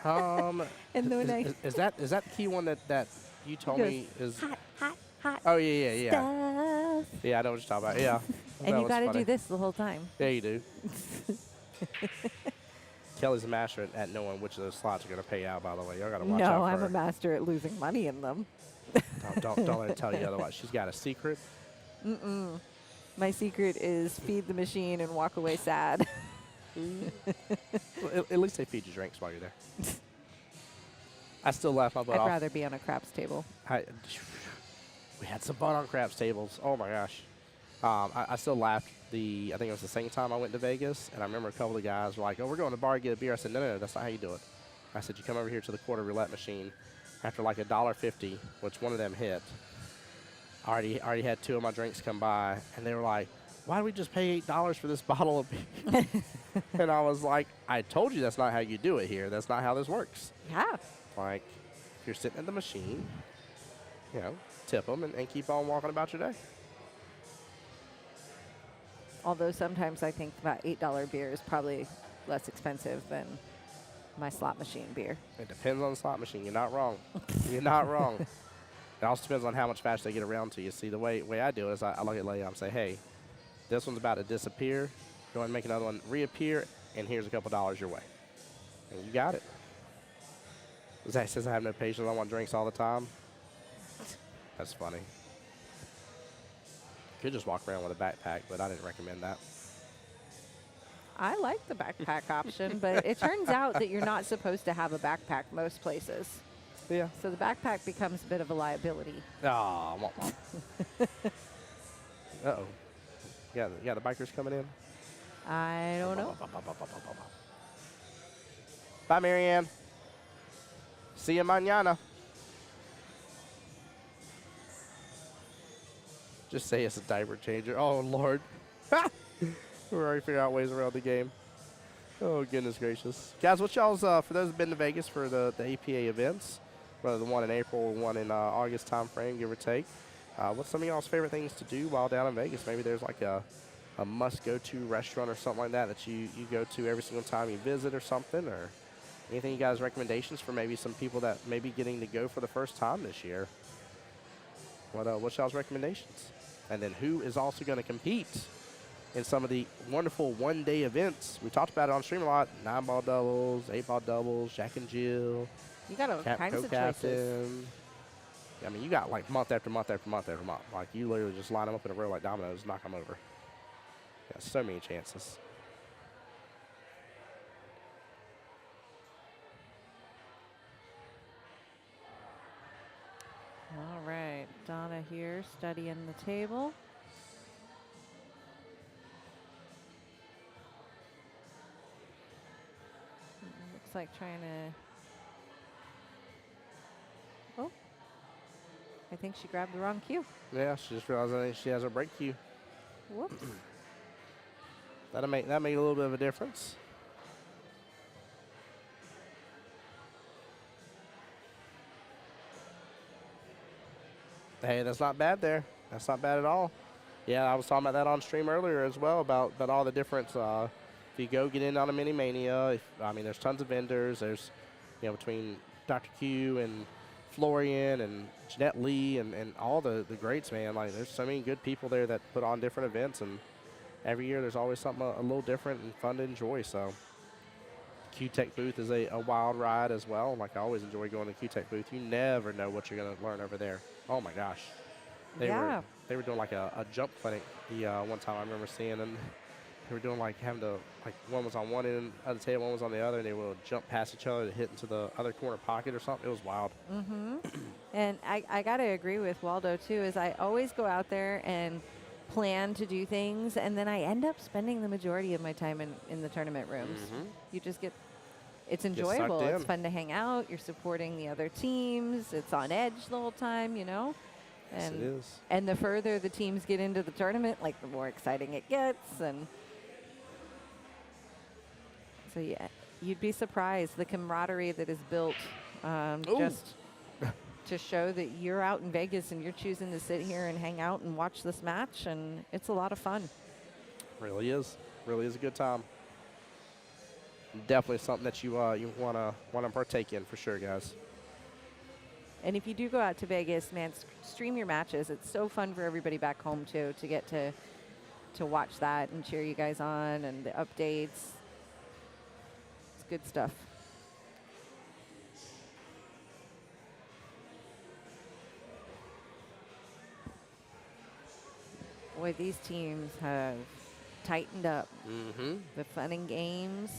And then is that the key one that you told He goes, me is? hot Oh yeah. stuff. Yeah, I know what you're talking about. Yeah. And That you was got to funny. do this the whole time. Yeah, you do. Kelly's a master at knowing which of those slots are going to pay out. By the way, y'all got to watch out No, for I'm her. a master at losing money in them. Don't let her tell you otherwise. She's got a secret. My secret is feed the machine and walk away sad. Well, at least they feed you drinks while you're there. I still laugh my butt I'd off. rather be on a craps table. We had some fun on craps tables. Oh my gosh. I still laughed. I think it was the same time I went to Vegas, and I remember a couple of guys were like, "Oh, we're going to the bar to get a beer." I said, "No, that's not how you do it." I said, "You come over here to the quarter roulette machine. After like $1.50, which one of them hit, I already had 2 of my drinks come by, and they were like, "Why did we just pay $8 for this bottle of beer?" And I was like, "I told you that's not how you do it here. That's not how this works. Yeah. Like, if you're sitting at the machine, you know, tip them and keep on walking about your day." Although sometimes I think about $8 beer is probably less expensive than my slot machine beer. It depends on the slot machine. You're not wrong. You're not wrong. It also depends on how much faster they get around to you. See, the way I do it is I look at Leia and say, "Hey, This one's about to disappear. Go ahead and make another one reappear, and here's a couple dollars your way. And you got it. Zach says I have no patience. I want drinks all the time. That's funny. Could just walk around with a backpack, but I didn't recommend that. I like the backpack option, but it turns out that you're not supposed to have a backpack most places. Yeah. So the backpack becomes a bit of a liability. Oh, uh-oh. Yeah, the bikers coming in. I don't know. Bye, Marianne. See you mañana. Just say it's a diaper changer. Oh, Lord. We're already figuring out ways around the game. Oh, goodness gracious. Guys, what y'all's, for those who've been to Vegas for the APA events, whether the one in April or one in August time frame, give or take, what's some of y'all's favorite things to do while down in Vegas? Maybe there's like a must-go-to restaurant or something like that you go to every single time you visit or something, or anything you guys recommendations for maybe some people that may be getting to go for the first time this year? What's y'all's recommendations? And then who is also going to compete in some of the wonderful one-day events? We talked about it on stream a lot. 9-ball doubles, 8-ball doubles, Jack and Jill. You got all kinds of choices. I mean, you got like month after month after month after month. Like you literally just line them up in a row like dominoes, knock them over. Got so many chances. All right, Donna here studying the table. Looks like trying to. Oh, I think she grabbed the wrong cue. Yeah, she just realized I think she has her break cue. Whoops. That made a little bit of a difference. Hey, that's not bad there. That's not bad at all. Yeah, I was talking about that on stream earlier as well, about all the difference. If you go get in on a Mini Mania, there's tons of vendors. There's, between Dr. Q and Florian and Jeanette Lee and all the greats, man. Like, there's so many good people there that put on different events, and every year there's always something a little different and fun to enjoy. So Q-Tech booth is a wild ride as well. Like, I always enjoy going to the Q-Tech booth. You never know what you're going to learn over there. Oh, my gosh. They were doing like a jump clinic one time I remember seeing, and they were doing like having to, like, one was on one end of the table, one was on the other, and they would jump past each other to hit into the other corner pocket or something. It was wild. Mm-hmm. And I got to agree with Waldo, too, is I always go out there and plan to do things, and then I end up spending the majority of my time in the tournament rooms. Mm-hmm. You just it's enjoyable. sucked It's in. fun to hang out. You're supporting the other teams. It's on edge the whole time, Yes, it is. And the further the teams get into the tournament, like, the more exciting it gets. And so, yeah, you'd be surprised the camaraderie that is built just to show that you're out in Vegas and you're choosing to sit here and hang out and watch this match, and it's a lot of fun. Really is. Really is a good time. Definitely something that you wanna partake in for sure, guys. And if you do go out to Vegas, man, stream your matches. It's so fun for everybody back home, too, to get to watch that and cheer you guys on and the updates. It's good stuff. Boy, these teams have tightened up. Mm-hmm. The fun and games.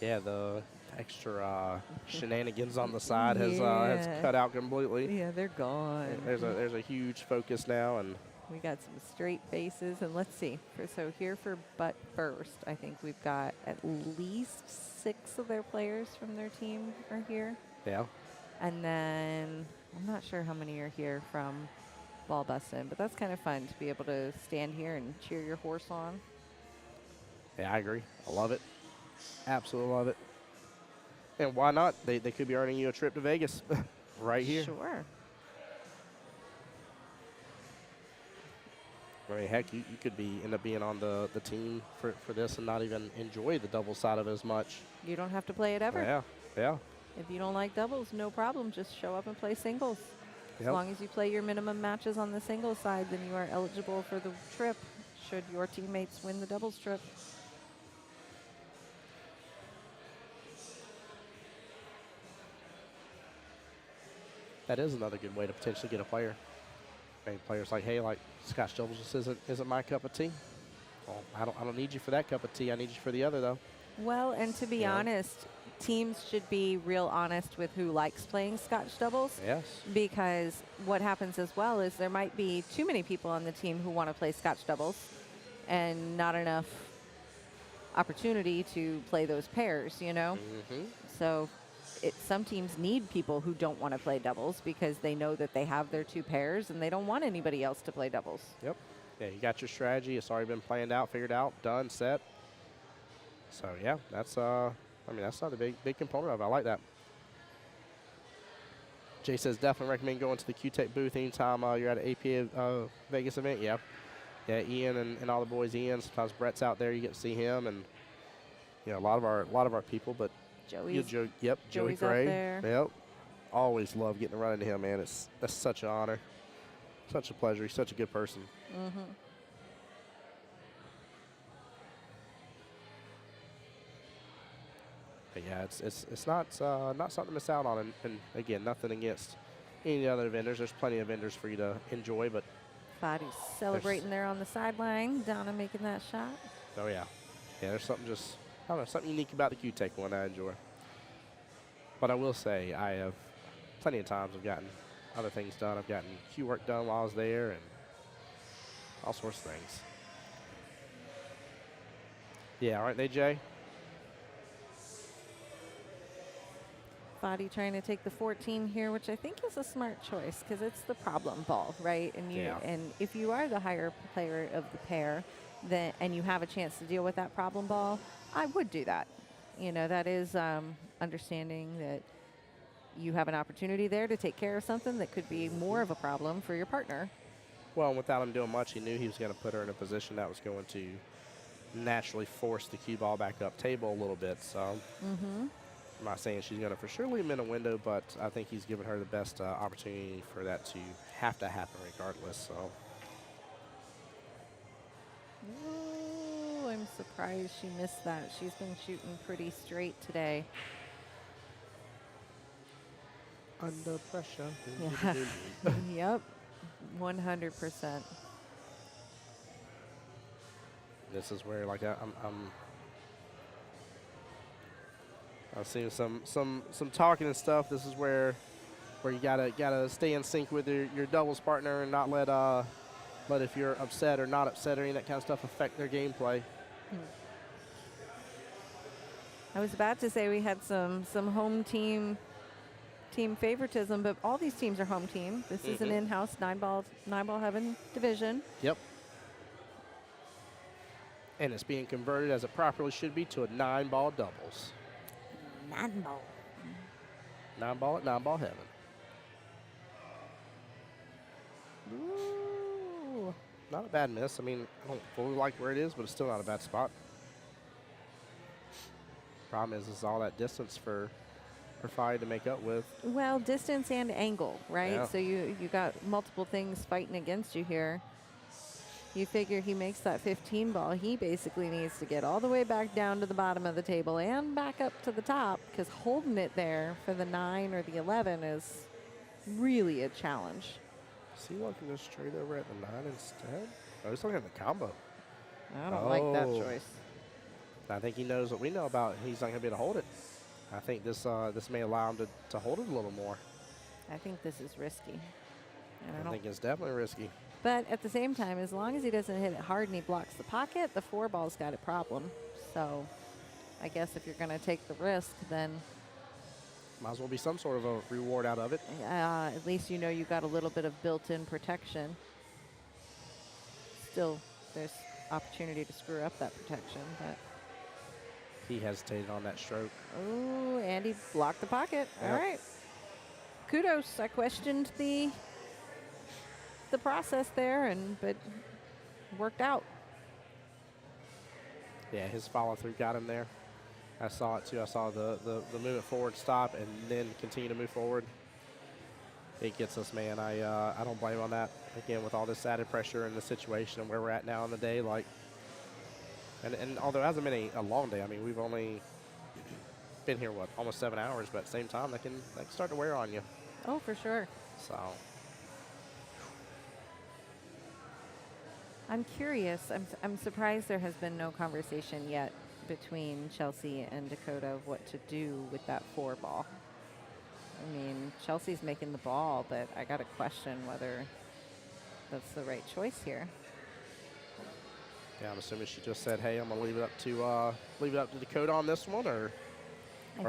Yeah, the extra shenanigans on the side has cut out completely. Yeah, they're gone. There's a huge focus now, and We got some straight faces, and let's see. So here for Butt First, I think we've got at least 6 of their players from their team are here. yeah. And then I'm not sure how many are here from Ball Bustin', but that's kind of fun to be able to stand here and cheer your horse on. Yeah, I agree. I love it. Absolutely love it. And why not? They could be earning you a trip to Vegas right here. Sure. I mean, heck, you could end up being on the team for this and not even enjoy the double side of it as much. You don't have to play it ever. Yeah, yeah. If you don't like doubles, no problem. Just show up and play singles. As Yep. long as you play your minimum matches on the singles side, then you are eligible for the trip. should your teammates win the doubles trip. That is another good way to potentially get a player. Maybe players like, hey, like Scotch doubles just isn't my cup of tea. Well, I don't need you for that cup of tea. I need you for the other though. Well, and to be Yeah. honest, teams should be real honest with who likes playing Scotch doubles. Yes. Because what happens as well is there might be too many people on the team who want to play Scotch doubles and not enough opportunity to play those pairs, you know? Mm-hmm. So some teams need people who don't want to play doubles because they know that they have their two pairs and they don't want anybody else to play doubles. Yep. Yeah, you got your strategy. It's already been planned out, figured out, done, set. So yeah, that's I mean that's not a big component of it. I like that. Jay says definitely recommend going to the Q-Tech booth anytime you're at an APA Vegas event. Yeah. Yeah, Ian and all the boys. Ian, sometimes Brett's out there. You get to see him, and you know a lot of our people. But Joey's, Joey Joey's out Gray. there. Yep. Always love getting to run into him, man. That's such an honor, such a pleasure. He's such a good person. Mm-hmm. But yeah, it's not something to miss out on. And again, nothing against any other vendors. There's plenty of vendors for you to enjoy. But Body's celebrating there on the sideline. Donna making that shot. oh yeah, there's something just I don't know, something unique about the Q-Tech one I enjoy. But I will say I have plenty of times I've gotten other things done. I've gotten Q work done while I was there and all sorts of things. Yeah, aren't they, Jay? Body trying to take the 14 here, which I think is a smart choice because it's the problem ball, right? And and if you are the higher player of the pair, then and you have a chance to deal with that problem ball, I would do that. You know, that is understanding that you have an opportunity there to take care of something that could be more of a problem for your partner. Well, without him doing much, he knew he was going to put her in a position that was going to naturally force the cue ball back up table a little bit. So I'm not saying she's going to for sure leave him in a window, but I think he's given her the best opportunity for that to have to happen regardless. So. Oh, I'm surprised she missed that. She's been shooting pretty straight today. Under pressure. Yeah. Yep. 100%. This is where, like, I'm seeing some talking and stuff. This is where you gotta stay in sync with your doubles partner and not let if you're upset or not upset or any of that kind of stuff affect their gameplay. I was about to say we had some home team favoritism, but all these teams are home team. This is an in-house nine ball heaven division. Yep. And it's being converted as it properly should be to a 9-ball doubles. 9-ball. 9-ball at 9-ball heaven. Ooh. Not a bad miss. I mean, I don't fully like where it is, but it's still not a bad spot. Problem is all that distance for Fide to make up with. Well, distance and angle, right? Yeah. So you got multiple things fighting against you here. You figure he makes that 15 ball, he basically needs to get all the way back down to the bottom of the table and back up to the top, because holding it there for the 9 or the 11 is really a challenge. Is he looking just straight over at the 9 instead? Oh, he's looking at the combo. I don't like that Oh. choice. I think he knows what we know about. He's not going to be able to hold it. I think this may allow him to hold it a little more. I think this is risky. And I think it's definitely risky. But at the same time, as long as he doesn't hit it hard and he blocks the pocket, the 4-ball's got a problem. So I guess if you're going to take the risk, then Might as well be some sort of a reward out of it. at least you know you got a little bit of built-in protection. Still, there's opportunity to screw up that protection, but. He hesitated on that stroke. Oh, and he blocked the pocket. Yep. All right. Kudos. I questioned the process there, but worked out. Yeah, his follow-through got him there. I saw it too. I saw the movement forward, stop, and then continue to move forward. It gets us, man. I don't blame on that. again, with all this added pressure and the situation and where we're at now in the day, like, and although it hasn't been a long day, I mean, we've only been here, what, almost 7 hours, but at the same time, they can start to wear on you. Oh, for sure. So, I'm curious. I'm surprised there has been no conversation yet between Chelsea and Dakota of what to do with that 4 ball. I mean, Chelsea's making the ball, but I got to question whether that's the right choice here. yeah, I'm assuming she just said, "Hey, I'm gonna leave it up to Dakota on this one," or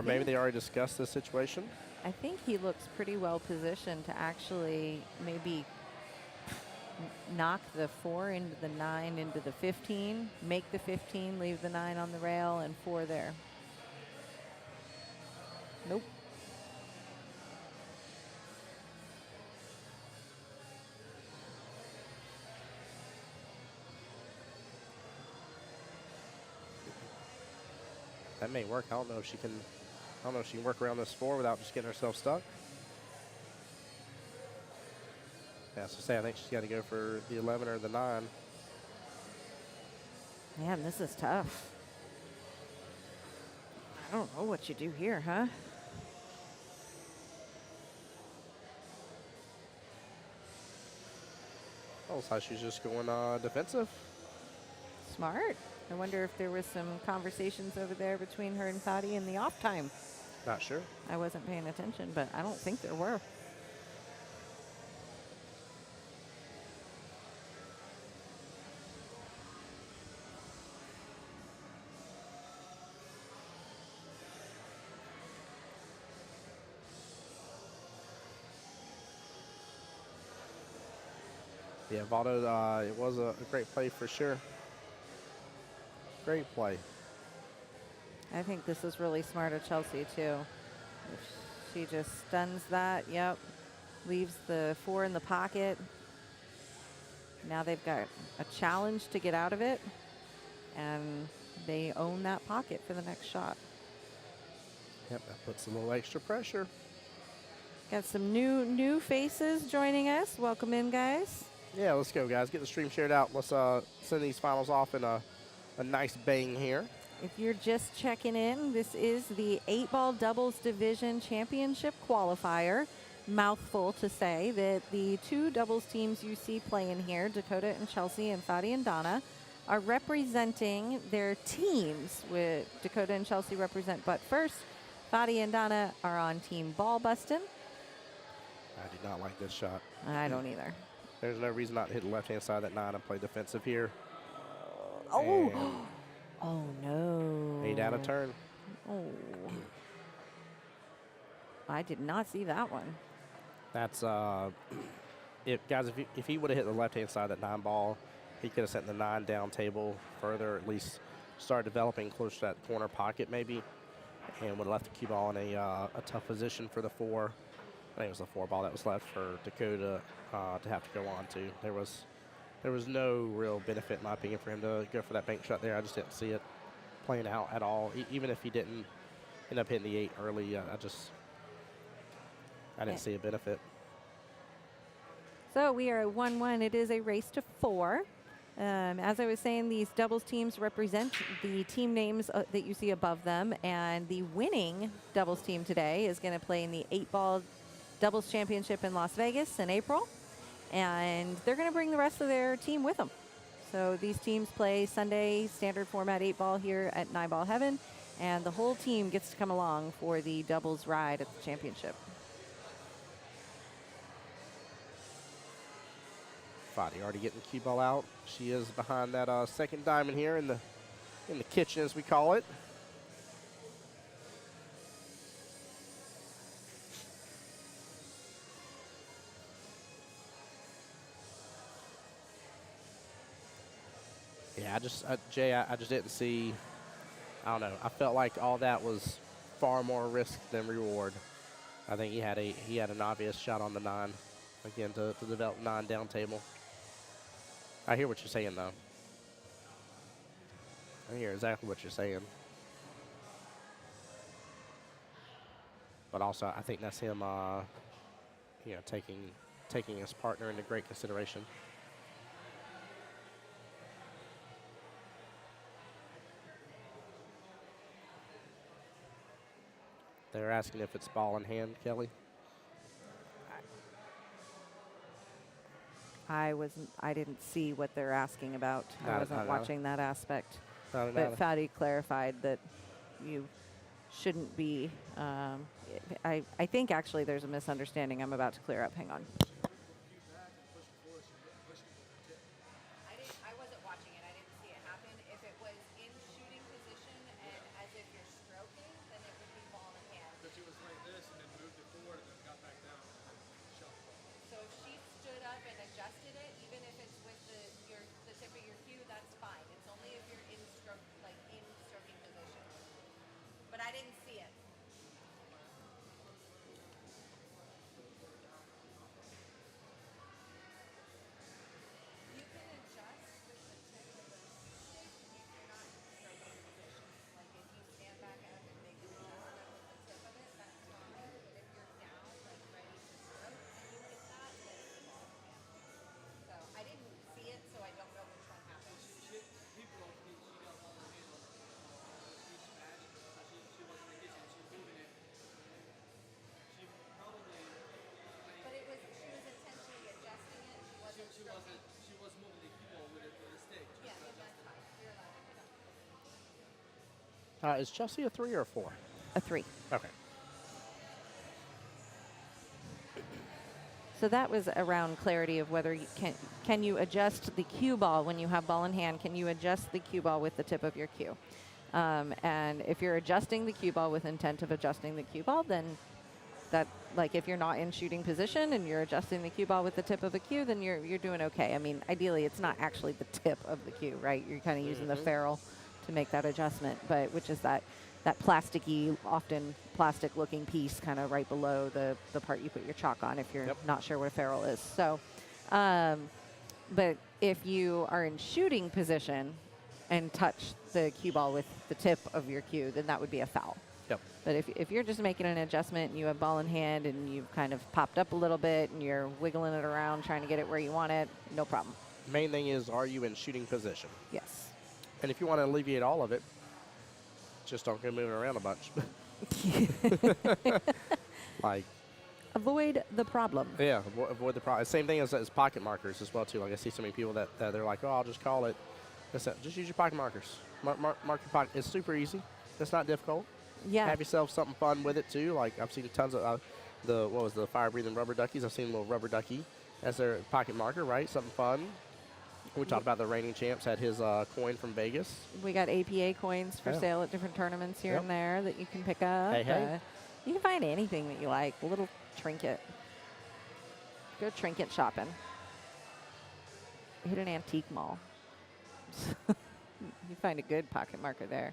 maybe they already discussed this situation. I think he looks pretty well positioned to actually maybe knock the 4 into the 9 into the 15, make the 15, leave the 9 on the rail, and 4 there. Nope. That may work. I don't know if she can work around this 4 without just getting herself stuck. Yeah, so I think she's got to go for the 11 or the 9. Man, this is tough. I don't know what you do here, huh? Oh, so she's just going defensive. Smart. I wonder if there was some conversations over there between her and Fadi in the off time. Not sure. I wasn't paying attention, but I don't think there were. Yeah, Valdo, it was a great play for sure. Great play. I think this is really smart of Chelsea, too. If she just stuns that, yep. Leaves the 4 in the pocket. Now they've got a challenge to get out of it. And they own that pocket for the next shot. Yep, that puts a little extra pressure. Got some new faces joining us. Welcome in, guys. Yeah, let's go, guys. Get the stream shared out. Let's send these finals off in a nice bang here. If you're just checking in, this is the 8-ball Doubles Division Championship Qualifier. Mouthful to say that the 2 doubles teams you see playing here, Dakota and Chelsea and Fadi and Donna, are representing their teams. With Dakota and Chelsea represent Butt First. Fadi and Donna are on Team Ball Bustin'. I do not like this shot. I don't either. There's no reason not to hit the left-hand side of that 9 and play defensive here. Oh. And Oh, no. 8 out of turn. Oh. I did not see that one. That's if he would have hit the left-hand side of that 9 ball, he could have sent the 9 down table further, at least start developing close to that corner pocket maybe, and would have left the cue ball in a tough position for the 4. I think it was the 4 ball that was left for Dakota to have to go on to. There was no real benefit, in my opinion, for him to go for that bank shot there. I just didn't see it playing out at all. Even if he didn't end up hitting the 8 early, I didn't see a benefit. So we are at 1-1. It is a race to 4. As I was saying, these doubles teams represent the team names that you see above them, and the winning doubles team today is going to play in the 8-ball Doubles Championship in Las Vegas in April, and they're going to bring the rest of their team with them. So these teams play Sunday standard format 8-ball here at 9-ball Heaven, and the whole team gets to come along for the doubles ride at the championship. Fadi already getting the cue ball out. She is behind that second diamond here in the kitchen, as we call it. Yeah, Jay, I just didn't see. I don't know. I felt like all that was far more risk than reward. I think he had an obvious shot on the 9 again to develop 9 down table. I hear what you're saying, though. I hear exactly what you're saying. But also, I think that's him, taking taking his partner into great consideration. They're asking if it's ball in hand, Kelly. I didn't see what they're asking about. I Not- wasn't not- watching that aspect. Not But Fatty clarified that you shouldn't be. I think actually there's a misunderstanding I'm about to clear up. Hang on. I wasn't watching it. I didn't see it happen. If it was in shooting position and as if you're stroking, then it would be ball in hand. So she was like this and then moved it forward and then got back down. Shot the ball. So if she stood up and adjusted it, even if it's with the tip of your cue, that's fine. It's only if you're in stroking position. But I didn't see it. You can adjust with the tip of the stick if you're not in stroking position. Like if you stand back up and make an adjustment with the tip of it, that's fine. But if you're down, like ready to stroke, and you hit that, then it's the ball in hand. So I didn't see it, so I don't know which one happened. People don't think she got ball in hand on each match. She wasn't in the kitchen. She was moving it. She probably. But she was intentionally adjusting it. She wasn't stroking. She was moving the cue ball with a stick. Yeah, then that's fine. You're allowed to do that. Is Chelsea a 3 or a 4? A 3. Okay. So that was around clarity of whether you can you adjust the cue ball when you have ball in hand? Can you adjust the cue ball with the tip of your cue? And if you're adjusting the cue ball with intent of adjusting the cue ball, then that, like, if you're not in shooting position and you're adjusting the cue ball with the tip of a cue, then you're doing okay. I mean, ideally, it's not actually the tip of the cue, right? You're kind of using the ferrule to make that adjustment, but which is that plasticky, often plastic-looking piece kind of right below the part you put your chalk on if you're not sure what a ferrule is. So, but if you are in shooting position and touch the cue ball with the tip of your cue, then that would be a foul. Yep. But if you're just making an adjustment and you have ball in hand and you've kind of popped up a little bit and you're wiggling it around trying to get it where you want it, no problem. Main thing is, are you in shooting position? Yes. And if you want to alleviate all of it, just don't go moving around a bunch. Like, Avoid the problem. yeah, avoid the problem. Same thing as pocket markers as well, too. Like, I see so many people that they're like, oh, I'll just call it. Just use your pocket markers. Mark your pocket. It's super easy. It's not difficult. Yeah. Have yourself something fun with it, too. Like, I've seen tons of the fire-breathing rubber duckies. I've seen a little rubber ducky as their pocket marker, right? Something fun. We talked about the reigning champs had his coin from Vegas. We got APA coins for Yeah. sale at different tournaments here Yep. and there that you can pick up. Hey, hey. You can find anything that you like. A little trinket. Go trinket shopping. Hit an antique mall. You find a good pocket marker there.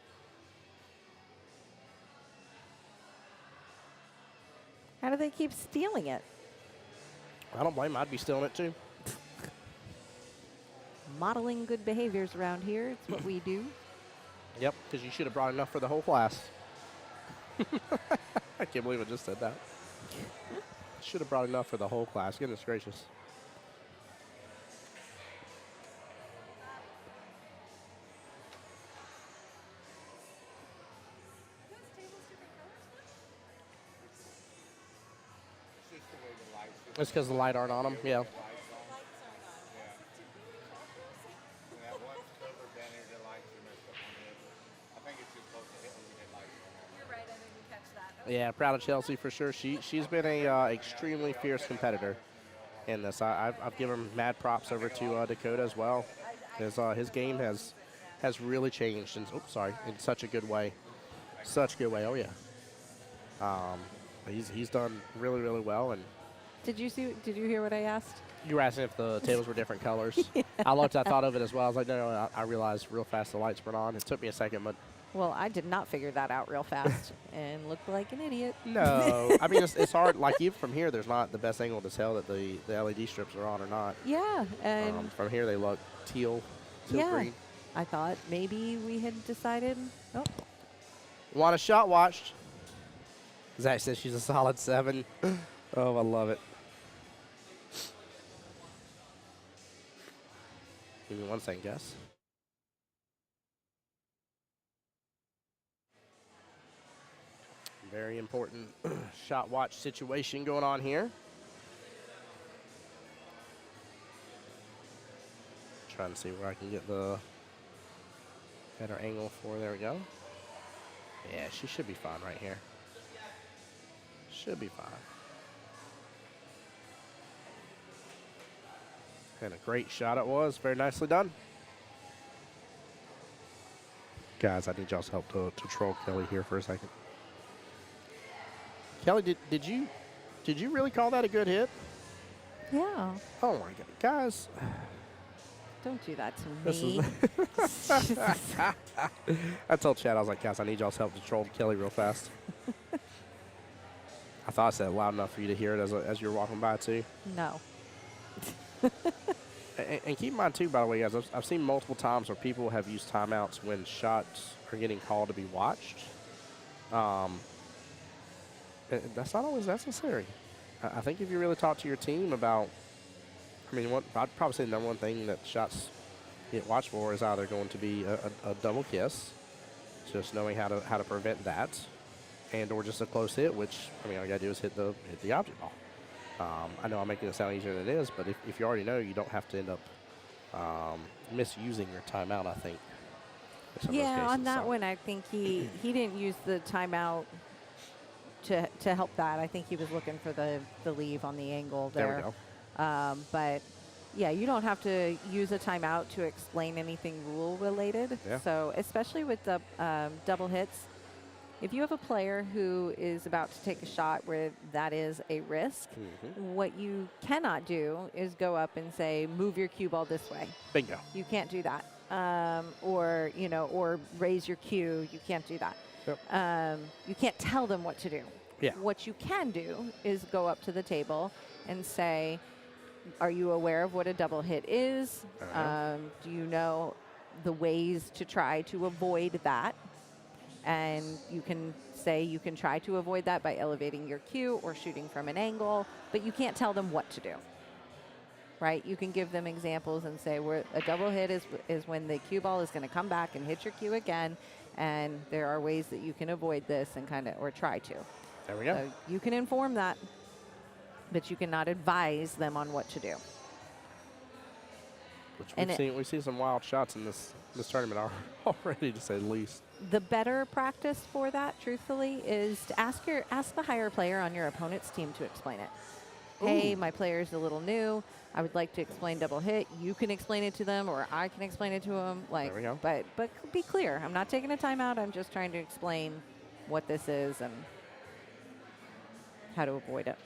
How do they keep stealing it? I don't blame them. I'd be stealing it, too. Modeling good behaviors around here. It's what we do. Yep, because you should have brought enough for the whole class. I can't believe I just said that. Should have brought enough for the whole class. Goodness gracious. It's because the light aren't on them. Yeah. Lights That one's covered down there, the lights are messed up on the edge. I think it's just supposed to hit when we had lights on. You're right. I didn't catch that. Yeah, proud of Chelsea for sure. She's been a extremely fierce competitor in this. I've given mad props over to Dakota as well. His game has really changed in such a good way. Such a good way. Oh yeah. He's done really, really well. And Did you hear what I asked? you were asking if the tables were different colors. I thought of it as well. I was like, no, I realized real fast the lights weren't on. It took me a second, but Well, I did not figure that out real fast and looked like an idiot. no. I mean, it's hard. Like, even from here, there's not the best angle to tell that the LED strips are on or not. Yeah, and From here, they look teal yeah, green. I thought maybe we had decided. Oh, Want a shot watched? Zach says she's a solid 7. Oh, I love it. Give me 1 second, guys. Very important shot watch situation going on here. Trying to see where I can get the better angle for. There we go. Yeah, she should be fine right here. Should be fine. And a great shot it was. Very nicely done. Guys, I need y'all's help to troll Kelly here for a second. Kelly, did you really call that a good hit? Yeah. Oh my God, guys! Don't do that to This me. is. I told Chad, I was like, guys, I need y'all's help to troll Kelly real fast. I thought I said it loud enough for you to hear it as you were walking by too. No. And keep in mind too, by the way, guys, I've seen multiple times where people have used timeouts when shots are getting called to be watched. That's not always necessary. I think if you really talk to your team about, I mean, I'd probably say the number one thing that shots get watched for is either going to be a double kiss, just knowing how to prevent that, and or just a close hit, which, I mean, all you got to do is hit the object ball. I know I'm making it sound easier than it is, but if you already know, you don't have to end up misusing your timeout, I think. in some of those Yeah, cases, on that so. one, I think he didn't use the timeout to help that. I think he was looking for the leave on the angle there. There we go. But yeah, you don't have to use a timeout to explain anything rule related. Yeah. So especially with the double hits, if you have a player who is about to take a shot where that is a risk, what you cannot do is go up and say, move your cue ball this way. Bingo. You can't do that. Or raise your cue. You can't do that. Yep. You can't tell them what to do. Yeah. What you can do is go up to the table and say, are you aware of what a double hit is? Do you know the ways to try to avoid that? And you can say you can try to avoid that by elevating your cue or shooting from an angle, but you can't tell them what to do. Right? You can give them examples and say where a double hit is when the cue ball is going to come back and hit your cue again, and there are ways that you can avoid this and or try to. There we go. So you can inform that, but you cannot advise them on what to do. Which we've seen some wild shots in this tournament already, to say the least. The better practice for that, truthfully, is to ask the higher player on your opponent's team to explain it. Hey, my player's a little new. I would like to explain double hit. You can explain it to them, or I can explain it to them. There we go. But be clear. I'm not taking a timeout. I'm just trying to explain what this is and how to avoid it.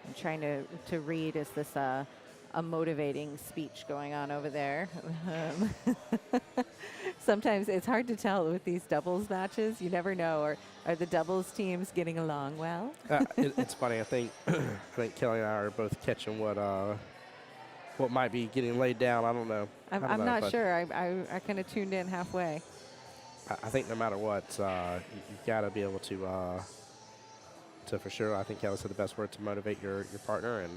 I'm trying to read, is this a motivating speech going on over there? Sometimes it's hard to tell with these doubles matches. You never know. Are the doubles teams getting along well? It's funny. I think Kelly and I are both catching what might be getting laid down. I don't know. I'm not sure. I kind of tuned in halfway. I think no matter what, you've got to be able to for sure. I think Kelly said the best word to motivate your partner and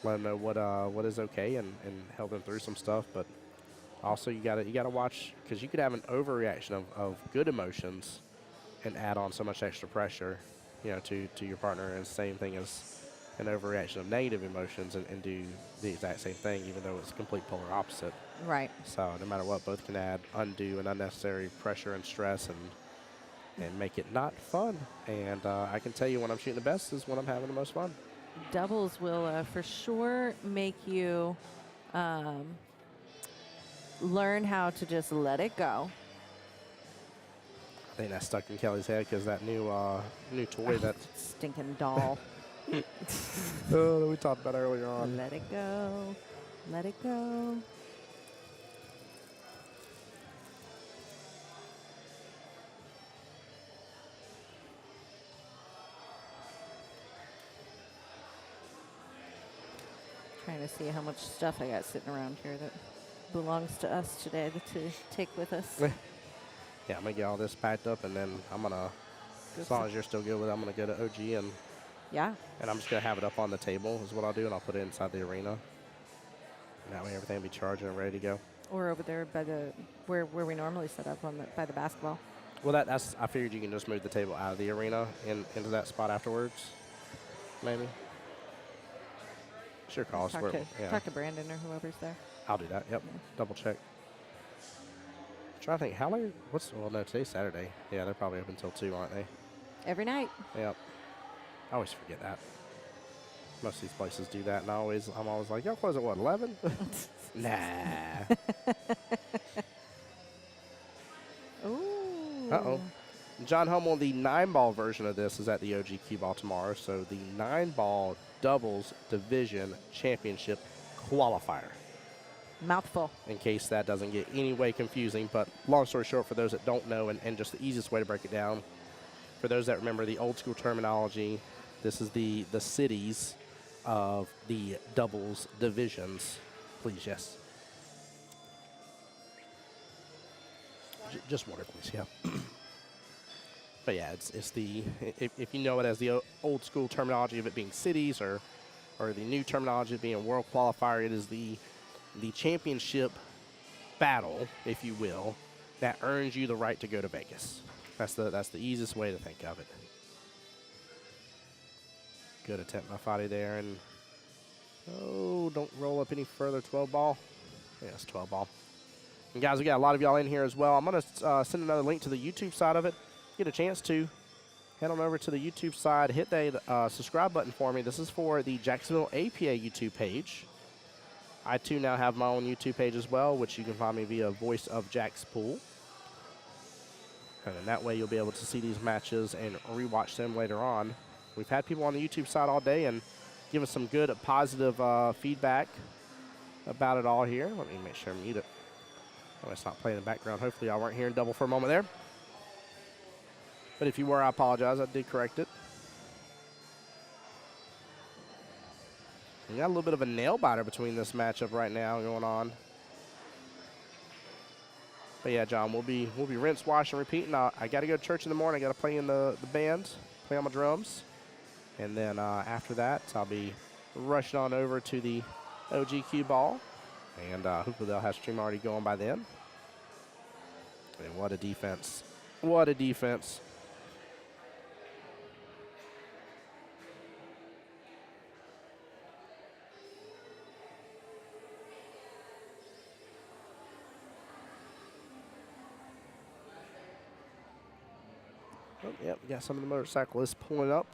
let them know what is okay and help them through some stuff. But also you gotta watch, because you could have an overreaction of good emotions and add on so much extra pressure, to your partner, and same thing as an overreaction of negative emotions and do the exact same thing, even though it's complete polar opposite. Right. So no matter what, both can add undue and unnecessary pressure and stress and make it not fun. And I can tell you when I'm shooting the best is when I'm having the most fun. Doubles will for sure make you learn how to just let it go. I think that's stuck in Kelly's head because that new toy that Stinking doll. that we talked about earlier on. Let it go. Let it go. Trying to see how much stuff I got sitting around here that belongs to us today to take with us. Yeah, I'm going to get all this packed up, and then I'm going to, as long as you're still good with it, I'm going to go to OG, and Yeah. I'm just going to have it up on the table is what I'll do, and I'll put it inside the arena. And that way everything will be charged and ready to go. Or over there by the where we normally set up on the, by the basketball. Well, that's I figured you can just move the table out of the arena into that spot afterwards, maybe. Sure, call us. Talk to Brandon or whoever's there. I'll do that. Yep. Yeah. Double check. Trying to think how late. Well, no, today's Saturday. Yeah, they're probably open until 2, aren't they? Every night. Yep. I always forget that. Most of these places do that, and I'm always like, y'all close at what, 11? Nah. Ooh. Uh-oh. John Hummel, the 9-ball version of this is at the OG Cue Ball tomorrow. So the 9-ball Doubles Division Championship Qualifier. Mouthful. In case that doesn't get any way confusing. But long story short, for those that don't know, and just the easiest way to break it down, for those that remember the old school terminology, this is the cities of the doubles divisions. Please, yes. Just water, please, yeah. But yeah, it's the, if you know it as the old school terminology of it being cities, or the new terminology of being a world qualifier, it is the championship battle, if you will, that earns you the right to go to Vegas. That's the easiest way to think of it. Good attempt by Fadi there, and don't roll up any further. 12 ball. Yes, 12 ball. And guys, we got a lot of y'all in here as well. I'm going to send another link to the YouTube side of it. Get a chance to head on over to the YouTube side, hit the subscribe button for me. This is for the Jacksonville APA YouTube page. I too now have my own YouTube page as well, which you can find me via Voice of Jack's Pool. And then that way you'll be able to see these matches and rewatch them later on. We've had people on the YouTube side all day and give us some good positive feedback about it all here. Let me make sure I mute it. Oh, it's not playing in the background. Hopefully y'all weren't hearing double for a moment there. But if you were, I apologize. I did correct it. We got a little bit of a nail biter between this matchup right now going on. But yeah, John, we'll be rinse, wash, and repeat. Now I got to go to church in the morning. I got to play in the band, play on my drums, and then after that, I'll be rushing on over to the OG Cue Ball, and hopefully they'll have stream already going by then. And what a defense! What a defense! Oh, yep, we got some of the motorcyclists pulling up.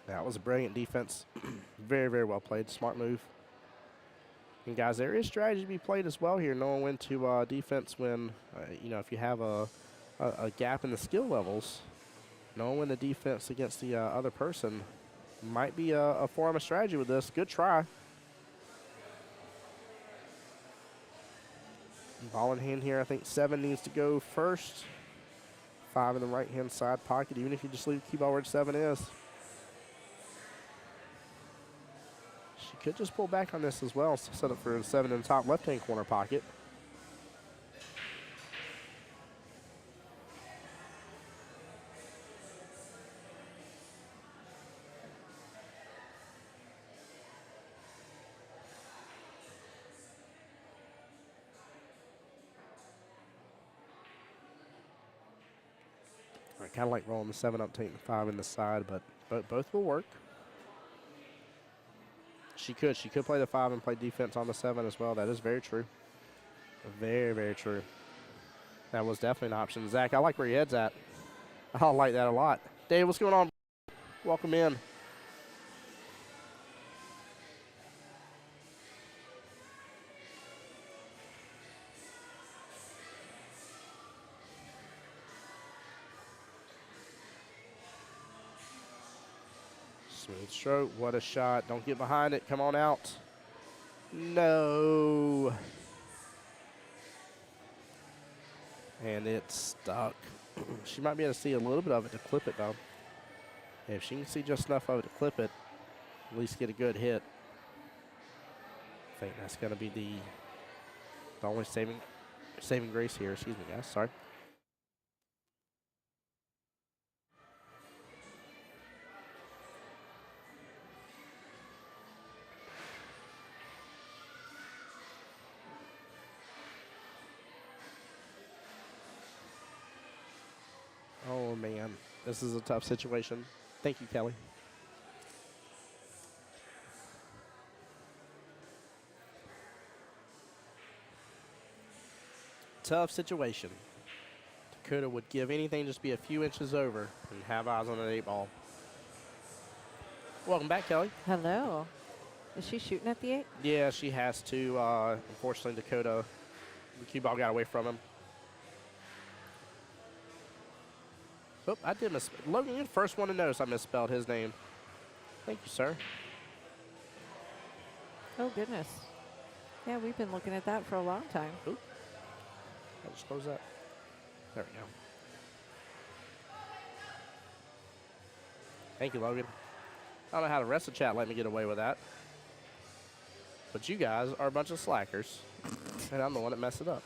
That was a brilliant defense. Very, very well played. Smart move. And guys, there is strategy to be played as well here, knowing when to defense when, if you have a gap in the skill levels, knowing when the defense against the other person might be a form of strategy with this. Good try. Ball in hand here. I think 7 needs to go first. 5 in the right-hand side pocket, even if you just leave the cue ball where 7 is. She could just pull back on this as well. Set up for 7 in the top left-hand corner pocket. I kind of like rolling the 7 up, taking the 5 in the side, but both will work. She could play the 5 and play defense on the 7 as well. That is very true. Very, very true. That was definitely an option. Zach, I like where your head's at. I like that a lot. Dave, what's going on? Welcome in. Smooth stroke. What a shot. Don't get behind it. Come on out. No. And it's stuck. She might be able to see a little bit of it to clip it, though. If she can see just enough of it to clip it, at least get a good hit. I think that's going to be the only saving Saving grace here. Excuse me, guys. Sorry. Oh, man. This is a tough situation. Thank you, Kelly. Tough situation. Dakota would give anything just be a few inches over and have eyes on an 8-ball. Welcome back, Kelly. Hello. Is she shooting at the 8? Yeah, she has to. Unfortunately, Dakota, the cue ball got away from him. Oh, I did miss. Logan, you're the first one to notice I misspelled his name. Thank you, sir. Oh, goodness. Yeah, we've been looking at that for a long time. Oop. I'll just close that. There we go. Thank you, Logan. I don't know how the rest of the chat let me get away with that. But you guys are a bunch of slackers. And I'm the one that messed it up.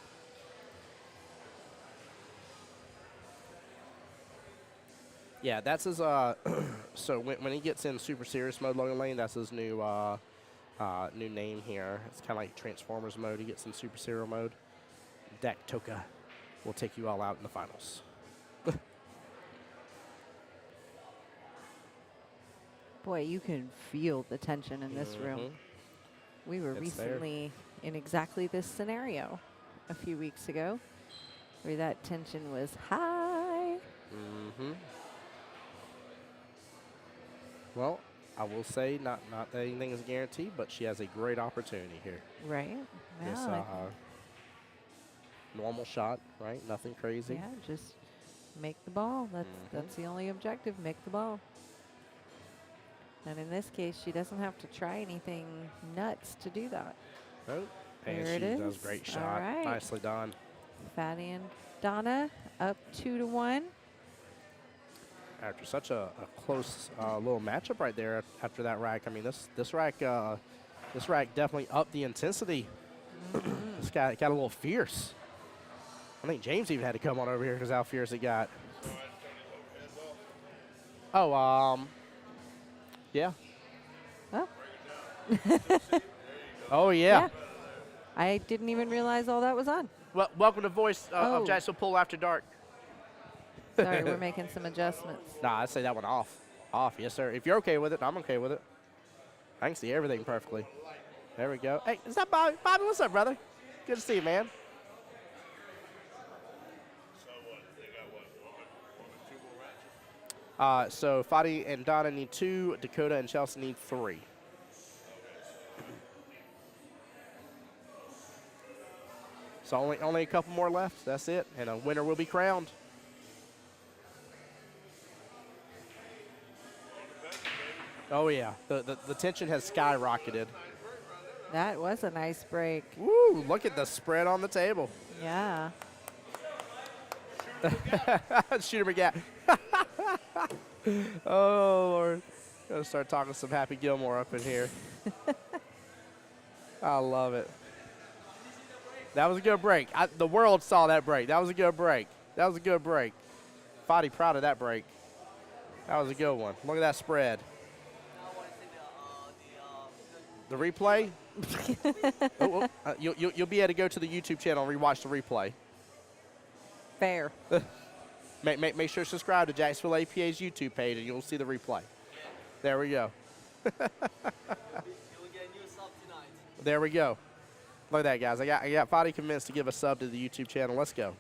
Yeah, that's his, so when he gets in super serious mode, Logan Lane, that's his new new name here. It's kind of like Transformers mode. He gets in super serial mode. Daktoka will take you all out in the finals. Boy, you can feel the tension in this room. We were It's there. recently in exactly this scenario a few weeks ago where that tension was high. Well, I will say, not that anything is guaranteed, but she has a great opportunity here. Right? This Yeah, normal shot, right? Nothing crazy. yeah, just make the ball. That's the only objective, make the ball. And in this case, she doesn't have to try anything nuts to do that. Oh, and There she it does is. great All shot. right. Nicely done. Fatty and Donna up 2-1. After such a close little matchup right there after that rack. I mean, this rack definitely upped the intensity. This guy got a little fierce. I think James even had to come on over here because how fierce it got. Oh, yeah. Oh. Oh, yeah. Yeah. I didn't even realize all that was on. Well, welcome to Voice Oh. of Jacksonville Pool After Dark. Sorry, we're making some adjustments. Nah, I'd say that one off. Off, yes, sir. If you're okay with it, I'm okay with it. I can see everything perfectly. There we go. Hey, is that Bobby? Bobby, what's up, brother? Good to see you, man. So Fadi and Donna need 2. Dakota and Chelsea need 3. So only a couple more left. That's it. And a winner will be crowned. Oh, yeah. The tension has skyrocketed. That was a nice break. Woo, look at the spread on the table. Yeah. Shooter McGat. Oh, Lord. Gotta start talking some Happy Gilmore up in here. I love it. That was a good break. The world saw that break. That was a good break. That was a good break. Fadi proud of that break. That was a good one. Look at that spread. The replay? You'll be able to go to the YouTube channel and rewatch the replay. Fair. Make sure to subscribe to Jacksonville APA's YouTube page and you'll see the replay. There we go. There we go. Look at that, guys. I got Fadi convinced to give a sub to the YouTube channel. Let's go.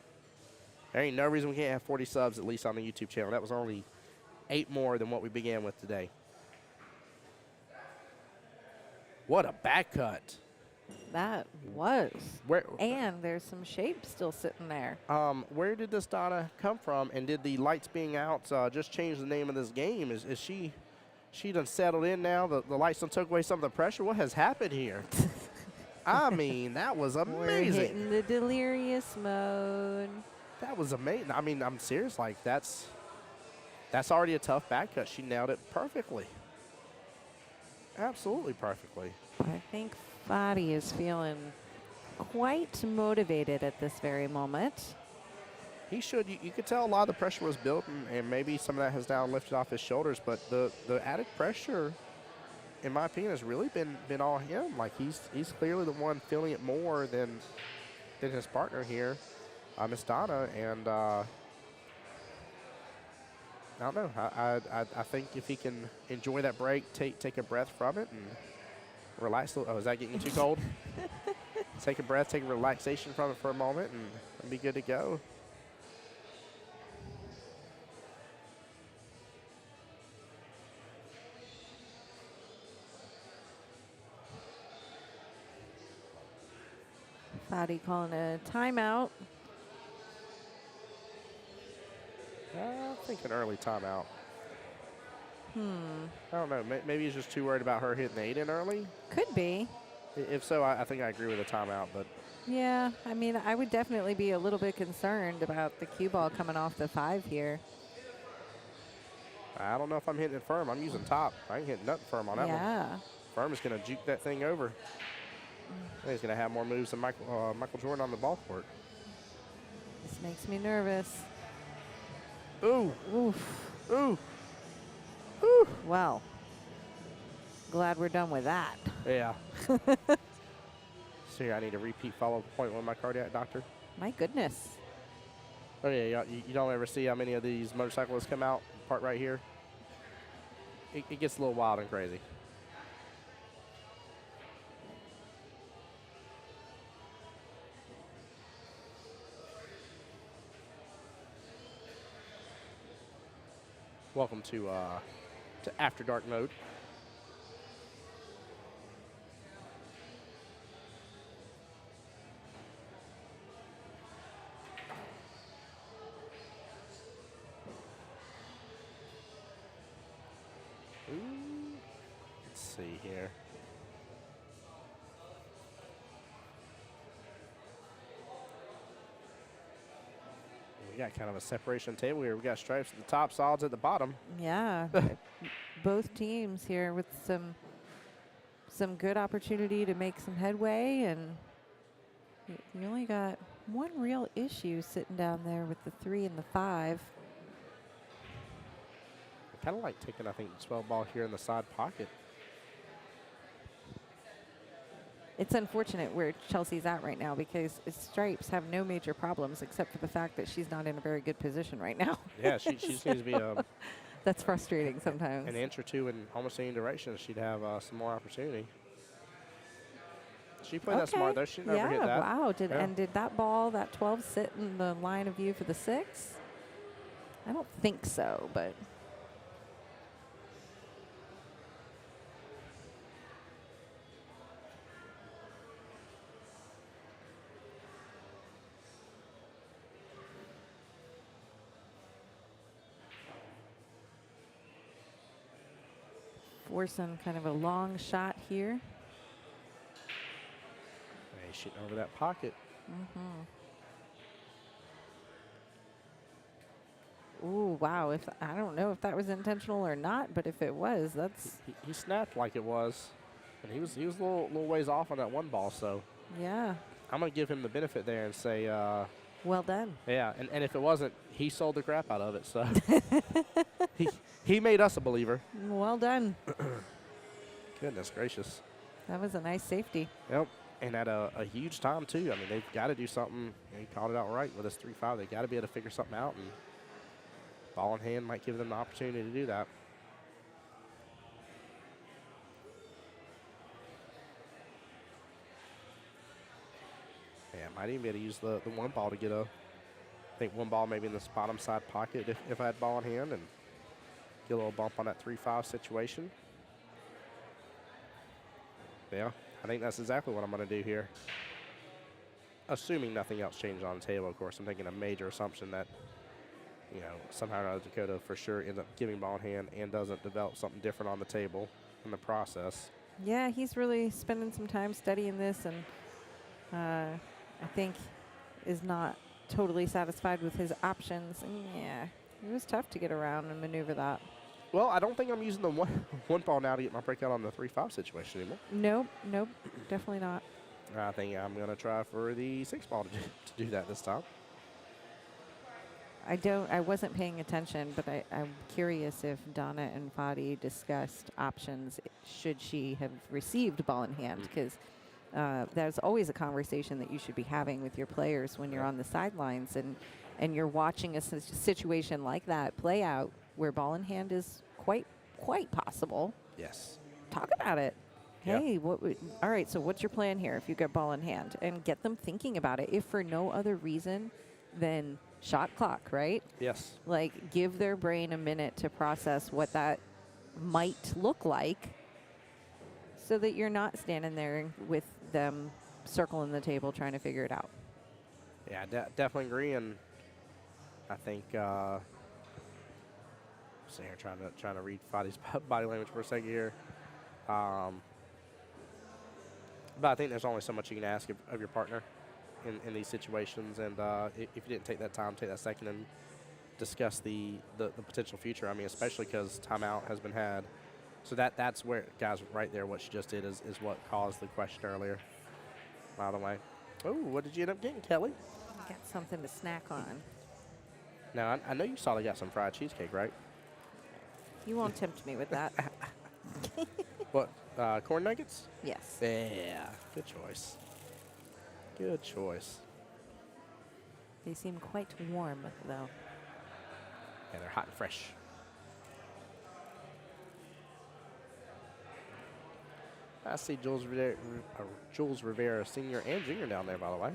There ain't no reason we can't have 40 subs at least on the YouTube channel. That was only 8 more than what we began with today. What a back cut. That was. Where And there's some shape still sitting there. where did this Donna come from? And did the lights being out just change the name of this game? Is she done settled in now? The lights done took away some of the pressure? What has happened here? I mean, that was We're amazing. hitting the delirious mode. That was amazing. I mean, I'm serious. Like, that's already a tough back cut. She nailed it perfectly. Absolutely perfectly. I think Fadi is feeling quite motivated at this very moment. He should. You could tell a lot of the pressure was built, and maybe some of that has now lifted off his shoulders. But the added pressure, in my opinion, has really been all him. Like he's clearly the one feeling it more than his partner here, Miss Donna. And I don't know. I think if he can enjoy that break, take a breath from it, and relax. Oh, is that getting too cold? Take a breath, take a relaxation from it for a moment, and be good to go. Fadi calling a timeout. I think an early timeout. I don't know. Maybe he's just too worried about her hitting the 8 in early. Could be. If so, I think I agree with a timeout. But Yeah, I mean, I would definitely be a little bit concerned about the cue ball coming off the 5 here. I don't know if I'm hitting it firm. I'm using top. I ain't hitting nothing firm on that one. Yeah. Firm is going to juke that thing over. I think he's going to have more moves than Michael Jordan on the ball court. This makes me nervous. Ooh. Oof. Ooh. Ooh. Well, glad we're done with that. Yeah. So I need a repeat follow-up appointment with my cardiac doctor. My goodness. Oh, yeah. You don't ever see how many of these motorcyclists come out, part right here. It gets a little wild and crazy. Welcome to After Dark mode. Ooh. Let's see here. We got kind of a separation table here. We got stripes at the top, solids at the bottom. Yeah. Both teams here with some good opportunity to make some headway, and you only got one real issue sitting down there with the 3 and the 5. Kind of like taking, I think, the 12 ball here in the side pocket. It's unfortunate where Chelsea's at right now because stripes have no major problems except for the fact that she's not in a very good position right now. Yeah, she seems to be That's frustrating sometimes. an inch or two in almost any direction. She'd have some more opportunity. She played that smart, though. She never hit that. Wow. Yeah. And did that ball, that 12, sit in the line of view for the 6? I don't think so, but... Forcing kind of a long shot here. Hey, shooting over that pocket. Ooh, wow. I don't know if that was intentional or not, but if it was, that's... He snapped like it was. And he was a little ways off on that one ball, so Yeah. I'm going to give him the benefit there and say, Well done. yeah. And if it wasn't, he sold the crap out of it, so. he made us a believer. Well done. Goodness gracious. That was a nice safety. Yep. And at a huge time, too. I mean, they've got to do something. He called it out right with this 3-5. They've got to be able to figure something out. And ball in hand might give them the opportunity to do that. Yeah, might even be able to use the one ball to get I think one ball maybe in this bottom side pocket if I had ball in hand and get a little bump on that 3-5 situation. Yeah, I think that's exactly what I'm going to do here. Assuming nothing else changes on the table, of course. I'm taking a major assumption that, somehow or another Dakota for sure ends up giving ball in hand and doesn't develop something different on the table in the process. Yeah, he's really spending some time studying this, and I think is not totally satisfied with his options. And yeah, it was tough to get around and maneuver that. Well, I don't think I'm using the one ball now to get my breakout on the 3-5 situation anymore. Nope, definitely not. I think I'm going to try for the 6 ball to do that this time. I wasn't paying attention, but I'm curious if Donna and Fadi discussed options should she have received ball in hand, because there's always a conversation that you should be having with your players when you're on the sidelines and you're watching a situation like that play out where ball in hand is quite possible. Yes. Talk about it. Yeah. Hey, all right, so what's your plan here if you get ball in hand? And get them thinking about it, if for no other reason than shot clock, right? Yes. Like, give their brain a minute to process what that might look like so that you're not standing there with them circling the table trying to figure it out. Yeah, definitely agree. And I think, sitting here trying to read Fadi's body language for a second here. But I think there's only so much you can ask of your partner in these situations. And if you didn't take that time, take that second and discuss the potential future. I mean, especially because timeout has been had. So that's where, guys, right there, what she just did is what caused the question earlier, by the way. Oh, what did you end up getting, Kelly? Get something to snack on. Now, I know you saw they got some fried cheesecake, right? You won't tempt me with that. What, corn nuggets? Yes. Yeah, good choice. Good choice. They seem quite warm, though. Yeah, they're hot and fresh. I see Jules Rivera Sr. and Jr. down there, by the way.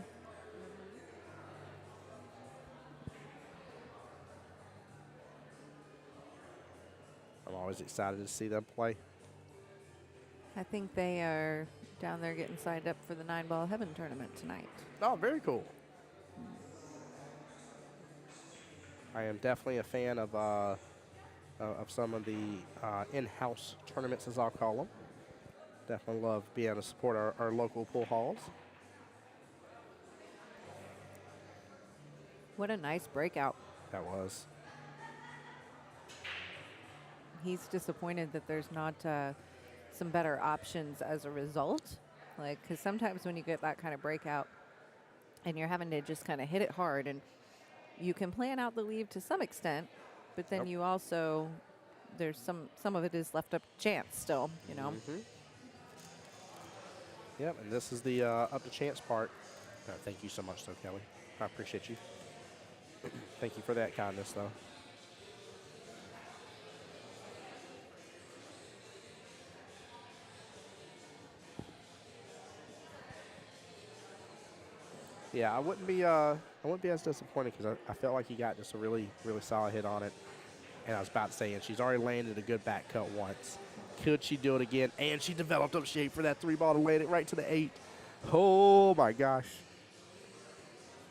I'm always excited to see them play. I think they are down there getting signed up for the 9-ball heaven tournament tonight. Oh, very cool. I am definitely a fan of some of the in-house tournaments, as I'll call them. Definitely love being able to support our local pool halls. What a nice breakout. That was. He's disappointed that there's not some better options as a result. Like, because sometimes when you get that kind of breakout and you're having to just kind of hit it hard, and you can plan out the lead to some extent, but then you also, there's some of it is left up to chance still, you know. Mm-hmm. Yep, and this is the up to chance part. Thank you so much, though, Kelly. I appreciate you. Thank you for that kindness, though. Yeah, I wouldn't be as disappointed because I felt like he got just a really solid hit on it. And I was about to say, and she's already landed a good back cut once. Could she do it again? And she developed up shape for that 3-ball to land it right to the 8. Oh my gosh.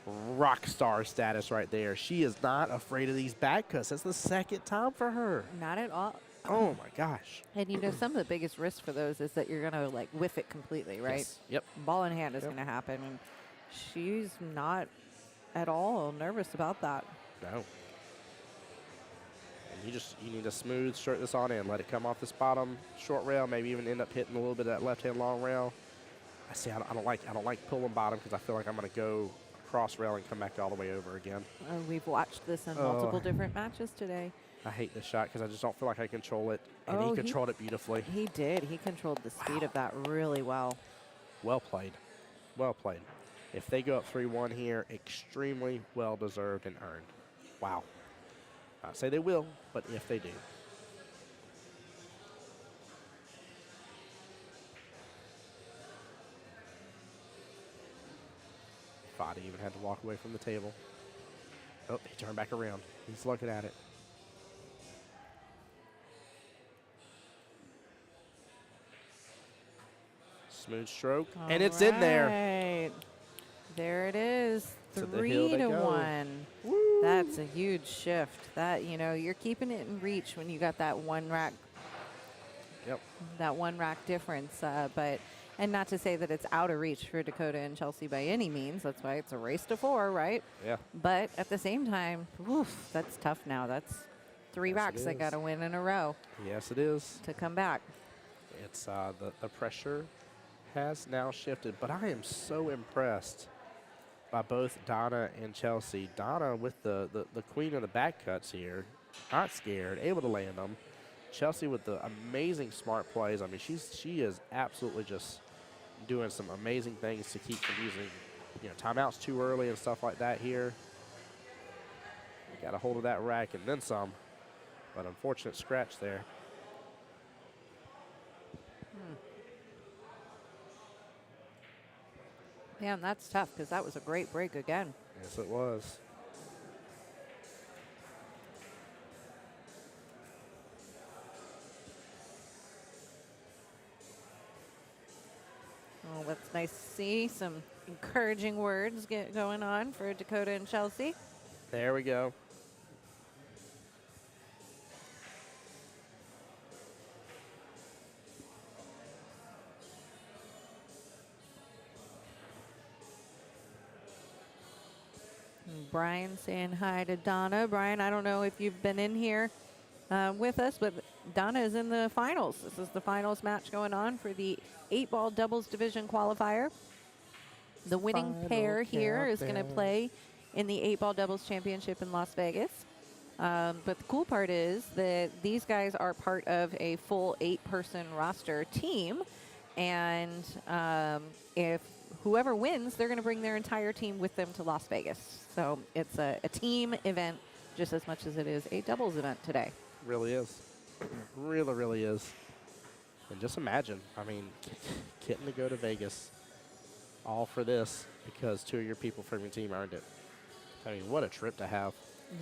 Rock star status right there. She is not afraid of these back cuts. That's the second time for her. Not at all. Oh my gosh. And you know, some of the biggest risks for those is that you're going to like whiff it completely, right? Yes. Yep. Ball in hand is going to happen. And she's not at all nervous about that. No. And you need to smooth, straight this on in. Let it come off this bottom short rail. Maybe even end up hitting a little bit of that left-hand long rail. I don't like pulling bottom because I feel like I'm going to go cross rail and come back all the way over again. We've watched this in multiple different matches today. I hate this shot because I just don't feel like I control it. And he controlled it beautifully. He did. He controlled the speed of that really well. Well played. Well played. If they go up 3-1 here, extremely well deserved and earned. Wow. Not say they will, but if they do. Fadi even had to walk away from the table. Oh, he turned back around. He's looking at it. Smooth stroke, and it's in there. Right. There it is. To the hill they go. 3-1. Woo. That's a huge shift. That, you know, you're keeping it in reach when you got that one rack. Yep. That one rack difference, and not to say that it's out of reach for Dakota and Chelsea by any means. That's why it's a race to 4, right? Yeah. But at the same time, oof, that's tough now. That's 3 racks they got to win in a row Yes, it is. to come back. It's the pressure has now shifted, but I am so impressed by both Donna and Chelsea. Donna with the queen of the back cuts here, not scared, able to land them. Chelsea with the amazing smart plays. I mean, she is absolutely just doing some amazing things to keep from using, timeouts too early and stuff like that here. Got a hold of that rack and then some, but unfortunate scratch there. Man, that's tough because that was a great break again. Yes, it was. Oh, that's nice to see. Some encouraging words get going on for Dakota and Chelsea. There we go. Brian saying hi to Donna. Brian, I don't know if you've been in here with us, but Donna is in the finals. This is the finals match going on for the 8-ball doubles division qualifier. The winning pair here is going to play in the 8-ball doubles championship in Las Vegas. But the cool part is that these guys are part of a full 8-person roster team. And if whoever wins, they're going to bring their entire team with them to Las Vegas. So it's a team event just as much as it is a doubles event today. Really is. Really, really is. And just imagine, I mean, getting to go to Vegas all for this because 2 of your people from your team earned it. I mean, what a trip to have.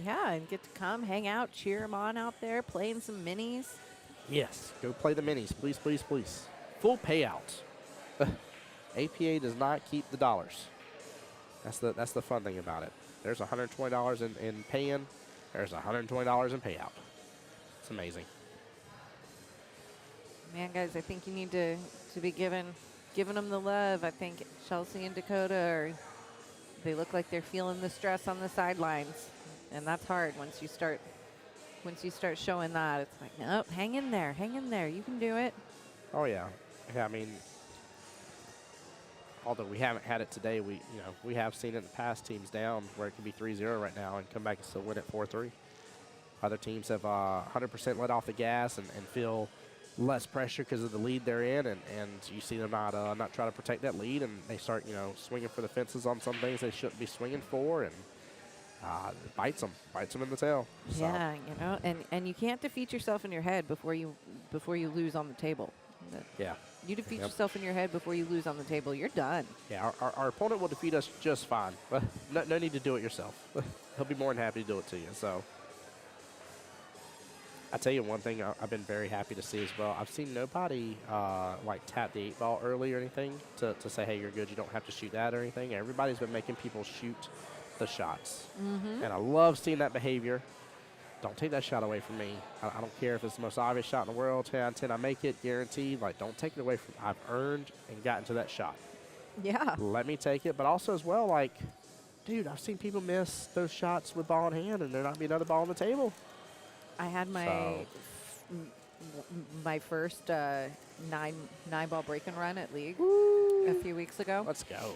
Yeah, and get to come, hang out, cheer them on out there, playing some minis. Yes, go play the minis, please, please, please. Full payout. APA does not keep the dollars. That's the fun thing about it. There's $120 in pay-in. There's $120 in payout. It's amazing. Man, guys, I think you need to be giving them the love. I think Chelsea and Dakota they look like they're feeling the stress on the sidelines, and that's hard once you start showing that. It's like, nope, hang in there, you can do it. Oh yeah, I mean, although we haven't had it today, we have seen it in the past, teams down where it can be 3-0 right now and come back and still win it 4-3. Other teams have 100% let off the gas and feel less pressure because of the lead they're in, and you see them not try to protect that lead, and they start swinging for the fences on some things they shouldn't be swinging for, and it bites them in the tail. So. Yeah, and you can't defeat yourself in your head before you lose on the table. Yeah. You defeat yourself in your head before you lose on the table, you're done. Yeah, our opponent will defeat us just fine. No need to do it yourself. He'll be more than happy to do it to you. So I tell you one thing I've been very happy to see as well. I've seen nobody tap the 8-ball early or anything to say, hey, you're good, you don't have to shoot that or anything. Everybody's been making people shoot the shots. And I love seeing that behavior. Don't take that shot away from me. I don't care if it's the most obvious shot in the world. 10 out of 10, I make it, guaranteed. Don't take it away from me. I've earned and gotten to that shot. Yeah. Let me take it. But also as well, dude, I've seen people miss those shots with ball in hand and there not be another ball on the table. I had my first 9-ball break and run at League a few weeks ago. Let's go.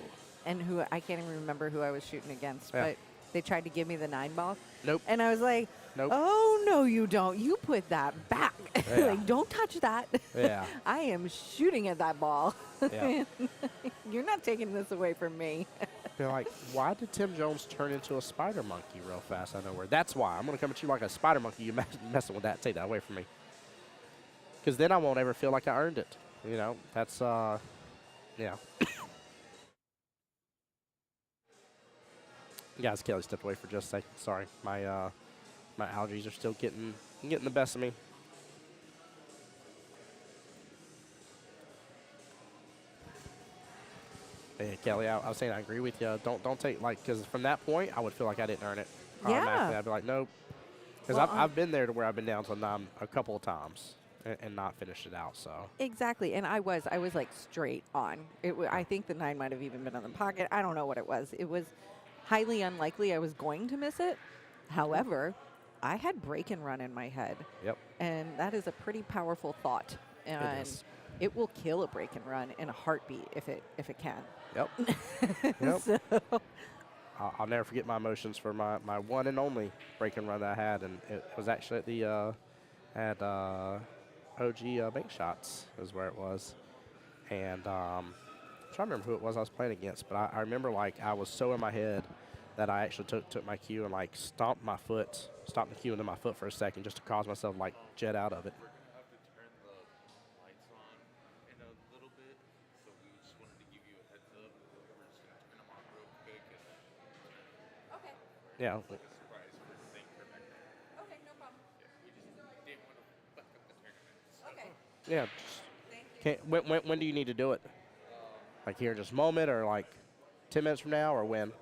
And I can't even remember who I was shooting against, Yeah. but they tried to give me the 9-ball. Nope. And I was like, Nope. oh, no, you don't. You put that back. Yeah. Don't touch that. Yeah. I am shooting at that ball. Yeah. You're not taking this away from me. They're like, why did Tim Jones turn into a spider monkey real fast out of nowhere? That's why. I'm going to come at you like a spider monkey. You messing with that. Take that away from me. Because then I won't ever feel like I earned it. That's, yeah. Guys, Kelly stepped away for just a second. Sorry. My allergies are still getting the best of me. Hey, Kelly, I was saying I agree with you. Don't take, because from that point, I would feel like I didn't earn it. Yeah. Automatically, I'd be like, nope. Because I've been there to where I've been down to 9 a couple of times and not finished it out, so. Exactly. And I was like straight on. I think the 9 might have even been in the pocket. I don't know what it was. It was highly unlikely I was going to miss it. However, I had break and run in my head. Yep. And that is a pretty powerful thought. And it will kill a break and run in a heartbeat if it can. Yep. Yep. So, I'll never forget my emotions for my one and only break and run that I had, and it was actually at OG Bank Shots is where it was, and I'm trying to remember who it was I was playing against, but I remember like I was so in my head that I actually took my cue and like stomped the cue into my foot for a second just to cause myself like jet out of it. We're gonna have to turn the lights on in a little bit, so we just wanted to give you a heads up. We're just gonna turn them on real quick and then Okay. Yeah. like a surprise for the thing for next time. Okay, no problem. Yeah, we just didn't want to fuck up the tournament. So. Okay. Yeah. Thank you. When do you need to do it? Like here in just a moment, or like 10 minutes from now, or when?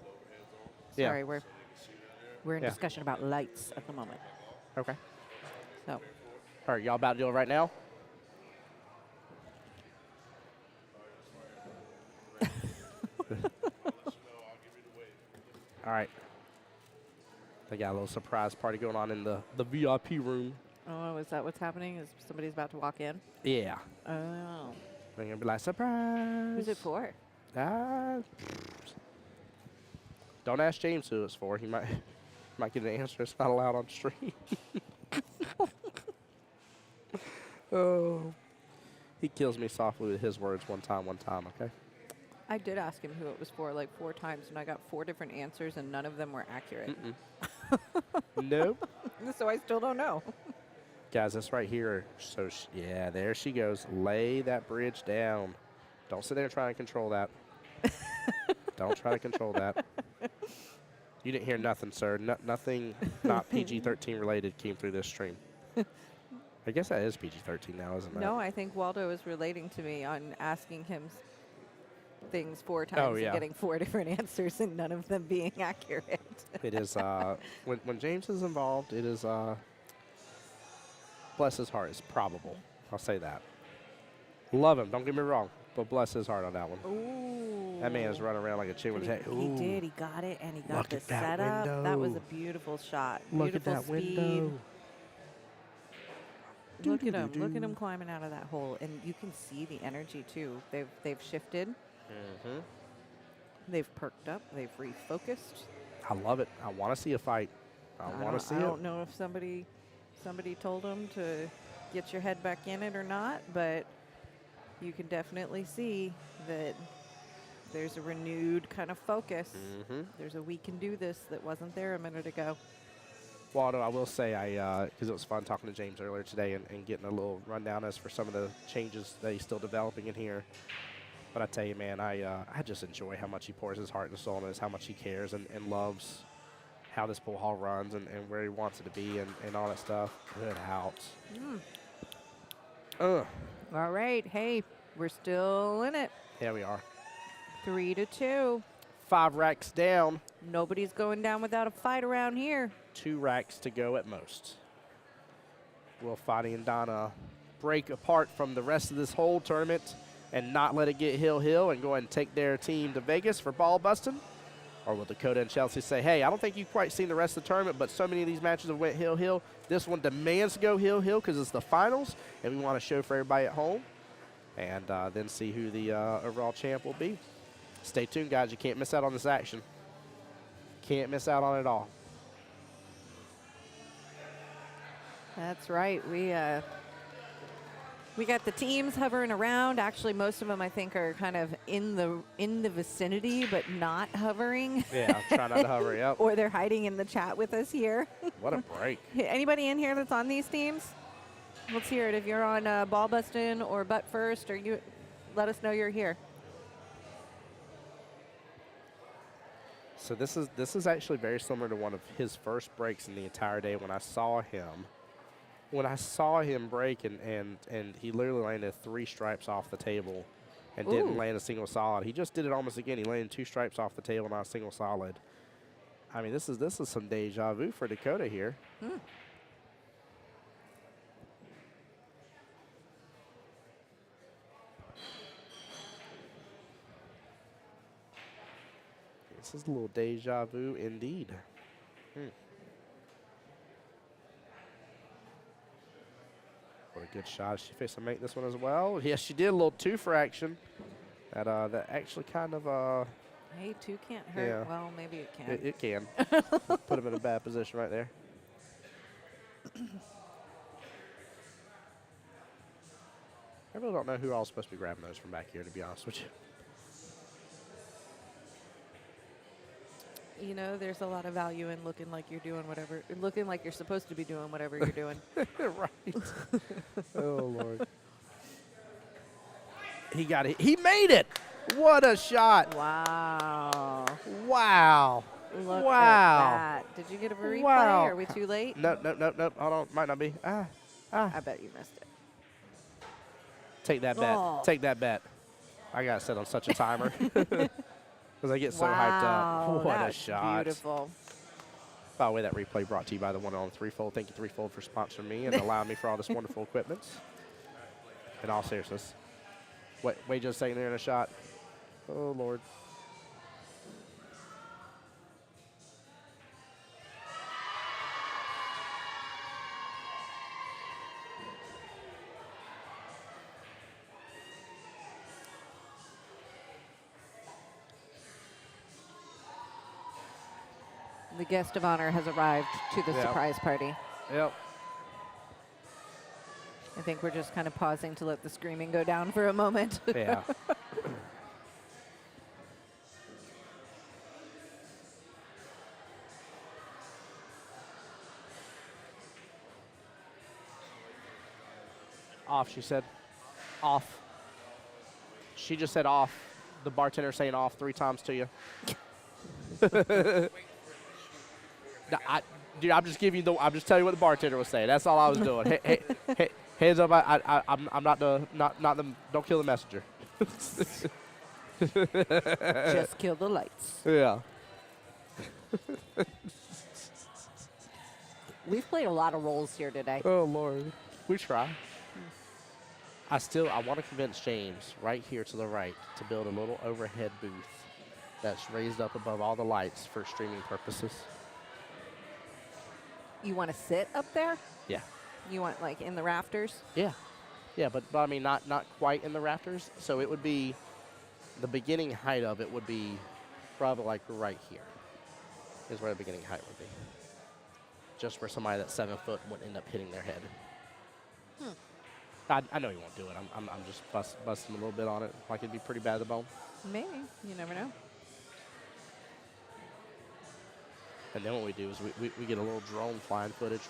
Yeah. sorry, we're in Yeah. discussion about lights at the moment. Okay. So, All right, y'all about to do it right now? All right. They got a little surprise party going on in the VIP room. oh, is that what's happening? Is somebody's about to walk in? Yeah. Oh, They're gonna be like, surprise. who's it for? Ah. Don't ask James who it's for. He might get an answer. It's not allowed on stream. Oh. He kills me softly with his words one time, okay? I did ask him who it was for like 4 times, and I got 4 different answers, and none of them were accurate. Nope. So I still don't know. Guys, this right here. So, yeah, there she goes. Lay that bridge down. Don't sit there and try and control that. Don't try to control that. You didn't hear nothing, sir. Nothing not PG-13 related came through this stream. I guess that is PG-13 now, isn't it? No, I think Waldo is relating to me on asking him things 4 times yeah. and getting 4 different answers and none of them being accurate. It is, when James is involved, it is, bless his heart, it's probable. I'll say that. Love him, don't get me wrong, but bless his heart on that one. Ooh. That man is running around like a chicken with his head. He Ooh. did. He got it, and he got Look the at that setup. That was a window. beautiful shot. Look Beautiful at that speed. window. Look at him. Look at Doo-doo-doo-doo. him climbing out of that hole, and you can see the energy too. They've shifted. Mm-hmm. They've perked up. They've refocused. I love it. I want to see a fight. I want to see I it. don't know if somebody told them to get your head back in it or not, but you can definitely see that there's a renewed kind of focus. Mm-hmm. There's a we can do this that wasn't there a minute ago. Waldo, I will say, because it was fun talking to James earlier today and getting a little rundown as for some of the changes that he's still developing in here. But I tell you, man, I just enjoy how much he pours his heart and soul into this, how much he cares and loves how this pool hall runs and where he wants it to be and all that stuff. Good out. All right. Hey, we're still in it. Here we are. 3-2. 5 racks down. Nobody's going down without a fight around here. 2 racks to go at most. Will Fadi and Donna break apart from the rest of this whole tournament and not let it get hill and go ahead and take their team to Vegas for ball busting? Or will Dakota and Chelsea say, hey, I don't think you've quite seen the rest of the tournament, but so many of these matches have went hill. This one demands to go hill because it's the finals, and we want to show for everybody at home. And then see who the overall champ will be. Stay tuned, guys. You can't miss out on this action. Can't miss out on it all. That's right. We got the teams hovering around. Actually, most of them I think are kind of in the vicinity, but not hovering. Yeah, try not to hover. Yep. Or they're hiding in the chat with us here. What a break. Anybody in here that's on these teams? Let's hear it. If you're on ball bustin' or butt first, or you, let us know you're here. So this is actually very similar to one of his first breaks in the entire day when I saw him. When I saw him break and he literally landed 3 stripes off the table and didn't Ooh. land a single solid. He just did it almost again. He landed 2 stripes off the table, not a single solid. I mean, this is some deja vu for Dakota here. This is a little deja vu indeed. Will good shot. She faced to make this one as well. Yes, she did a little two for action. That actually kind of Hey, 2 can't hurt. Yeah. Well, maybe it can. it can put him in a bad position right there. I really don't know who all's supposed to be grabbing those from back here, to be honest with you. You know, there's a lot of value in looking like you're doing whatever, looking like you're supposed to be doing whatever you're doing. Right. Oh, Lord. He got it. He made it. What a shot. Wow. Wow. Look Wow. at that. Did you get a replay? Wow. Are we too late? Nope. Hold on. Might not be. I bet you missed it. Take that bet. Oh. Take that bet. I got to set on such a timer. Because I get so hyped Wow, up. What a that's shot. beautiful. By the way, that replay brought to you by the one on Threefold. Thank you, Threefold, for sponsoring me and allowing me for all this wonderful equipment. In all seriousness. Wait just a second there in a shot. Oh, Lord. The guest of honor has arrived to the Yep. surprise party. Yep. I think we're just kind of pausing to let the screaming go down for a moment. Yeah. Off, she said. Off. She just said off. The bartender saying off 3 times to you. No, dude, I'm just giving you the. I'm just telling you what the bartender was saying. That's all I was doing. Hey, hands up! I'm not the. Don't kill the messenger. Just kill the lights. Yeah. We've played a lot of roles here today. Oh Lord. We try. I want to convince James right here to the right to build a little overhead booth that's raised up above all the lights for streaming purposes. You want to sit up there? Yeah. You want like in the rafters? Yeah. Yeah, but I mean not quite in the rafters. So it would be the beginning height of it would be probably like right here is where the beginning height would be. Just where somebody that's 7 foot would end up hitting their head. I know he won't do it. I'm just busting a little bit on it. Like it'd be pretty bad to the bone. Maybe. You never know. And then what we do is we get a little drone flying footage.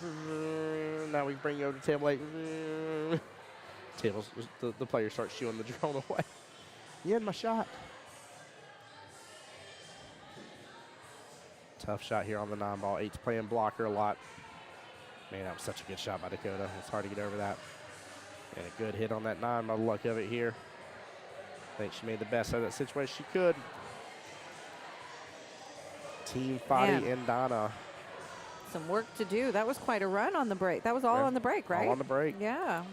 Now we bring you over to table 8. Tables, the player starts shooing the drone away. You had my shot. Tough shot here on the 9-ball. 8's playing blocker a lot. Man, that was such a good shot by Dakota. It's hard to get over that. And a good hit on that 9 by the luck of it here. I think she made the best out of that situation she could. Team Fadi Man. and Donna. Some work to do. That was quite a run on the break. That was all Yeah. on the break, right? All on the break. Yeah.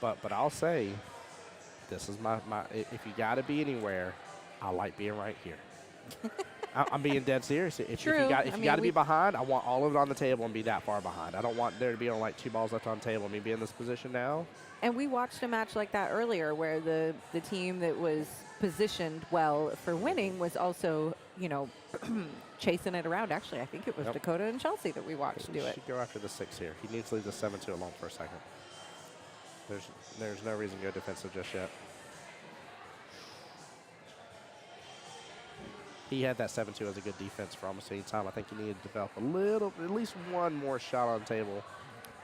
But I'll say, this is my if you got to be anywhere, I like being right here. I'm being dead serious. If True. you got I mean, to be behind, I want all of it on the table and be that far behind. I don't want there to be like 2 balls left on the table and me be in this position now. And we watched a match like that earlier where the team that was positioned well for winning was also, you know, chasing it around. Actually, I think it was Yep. Dakota and Chelsea that we watched do We it. should go after the 6 here. He needs to leave the 7-2 alone for a second. There's no reason to go defensive just yet. He had that 7-2 as a good defense for almost any time. I think he needed to develop at least one more shot on the table.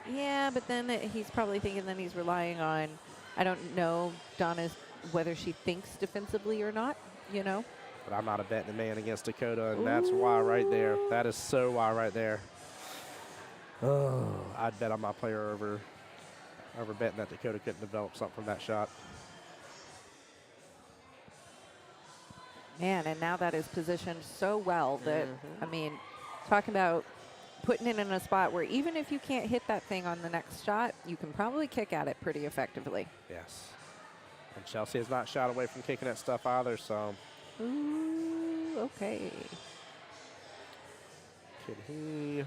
Yeah, but then he's probably thinking that he's relying on, I don't know, Donna's, whether she thinks defensively or not, you know? But I'm not a betting man against Dakota, and that's why right there. That is so why right there. Oh, I'd bet on my player over betting that Dakota couldn't develop something from that shot. Man, and now that is positioned so well that, I mean, talking about putting it in a spot where even if you can't hit that thing on the next shot, you can probably kick at it pretty effectively. Yes. And Chelsea has not shot away from kicking that stuff either, so. Ooh, okay. Could he?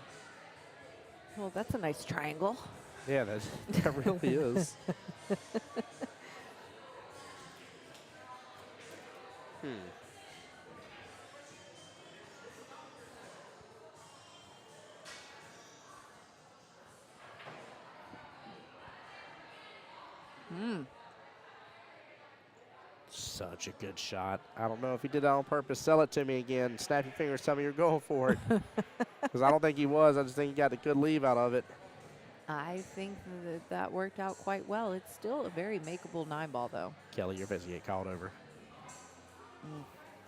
Well, that's a nice triangle. Yeah, that really is. Such a good shot. I don't know if he did that on purpose. Sell it to me again. Snap your fingers. Tell me you're going for it. Because I don't think he was. I just think he got a good leave out of it. I think that worked out quite well. It's still a very makeable 9-ball, though. Kelly, you're supposed to get called over.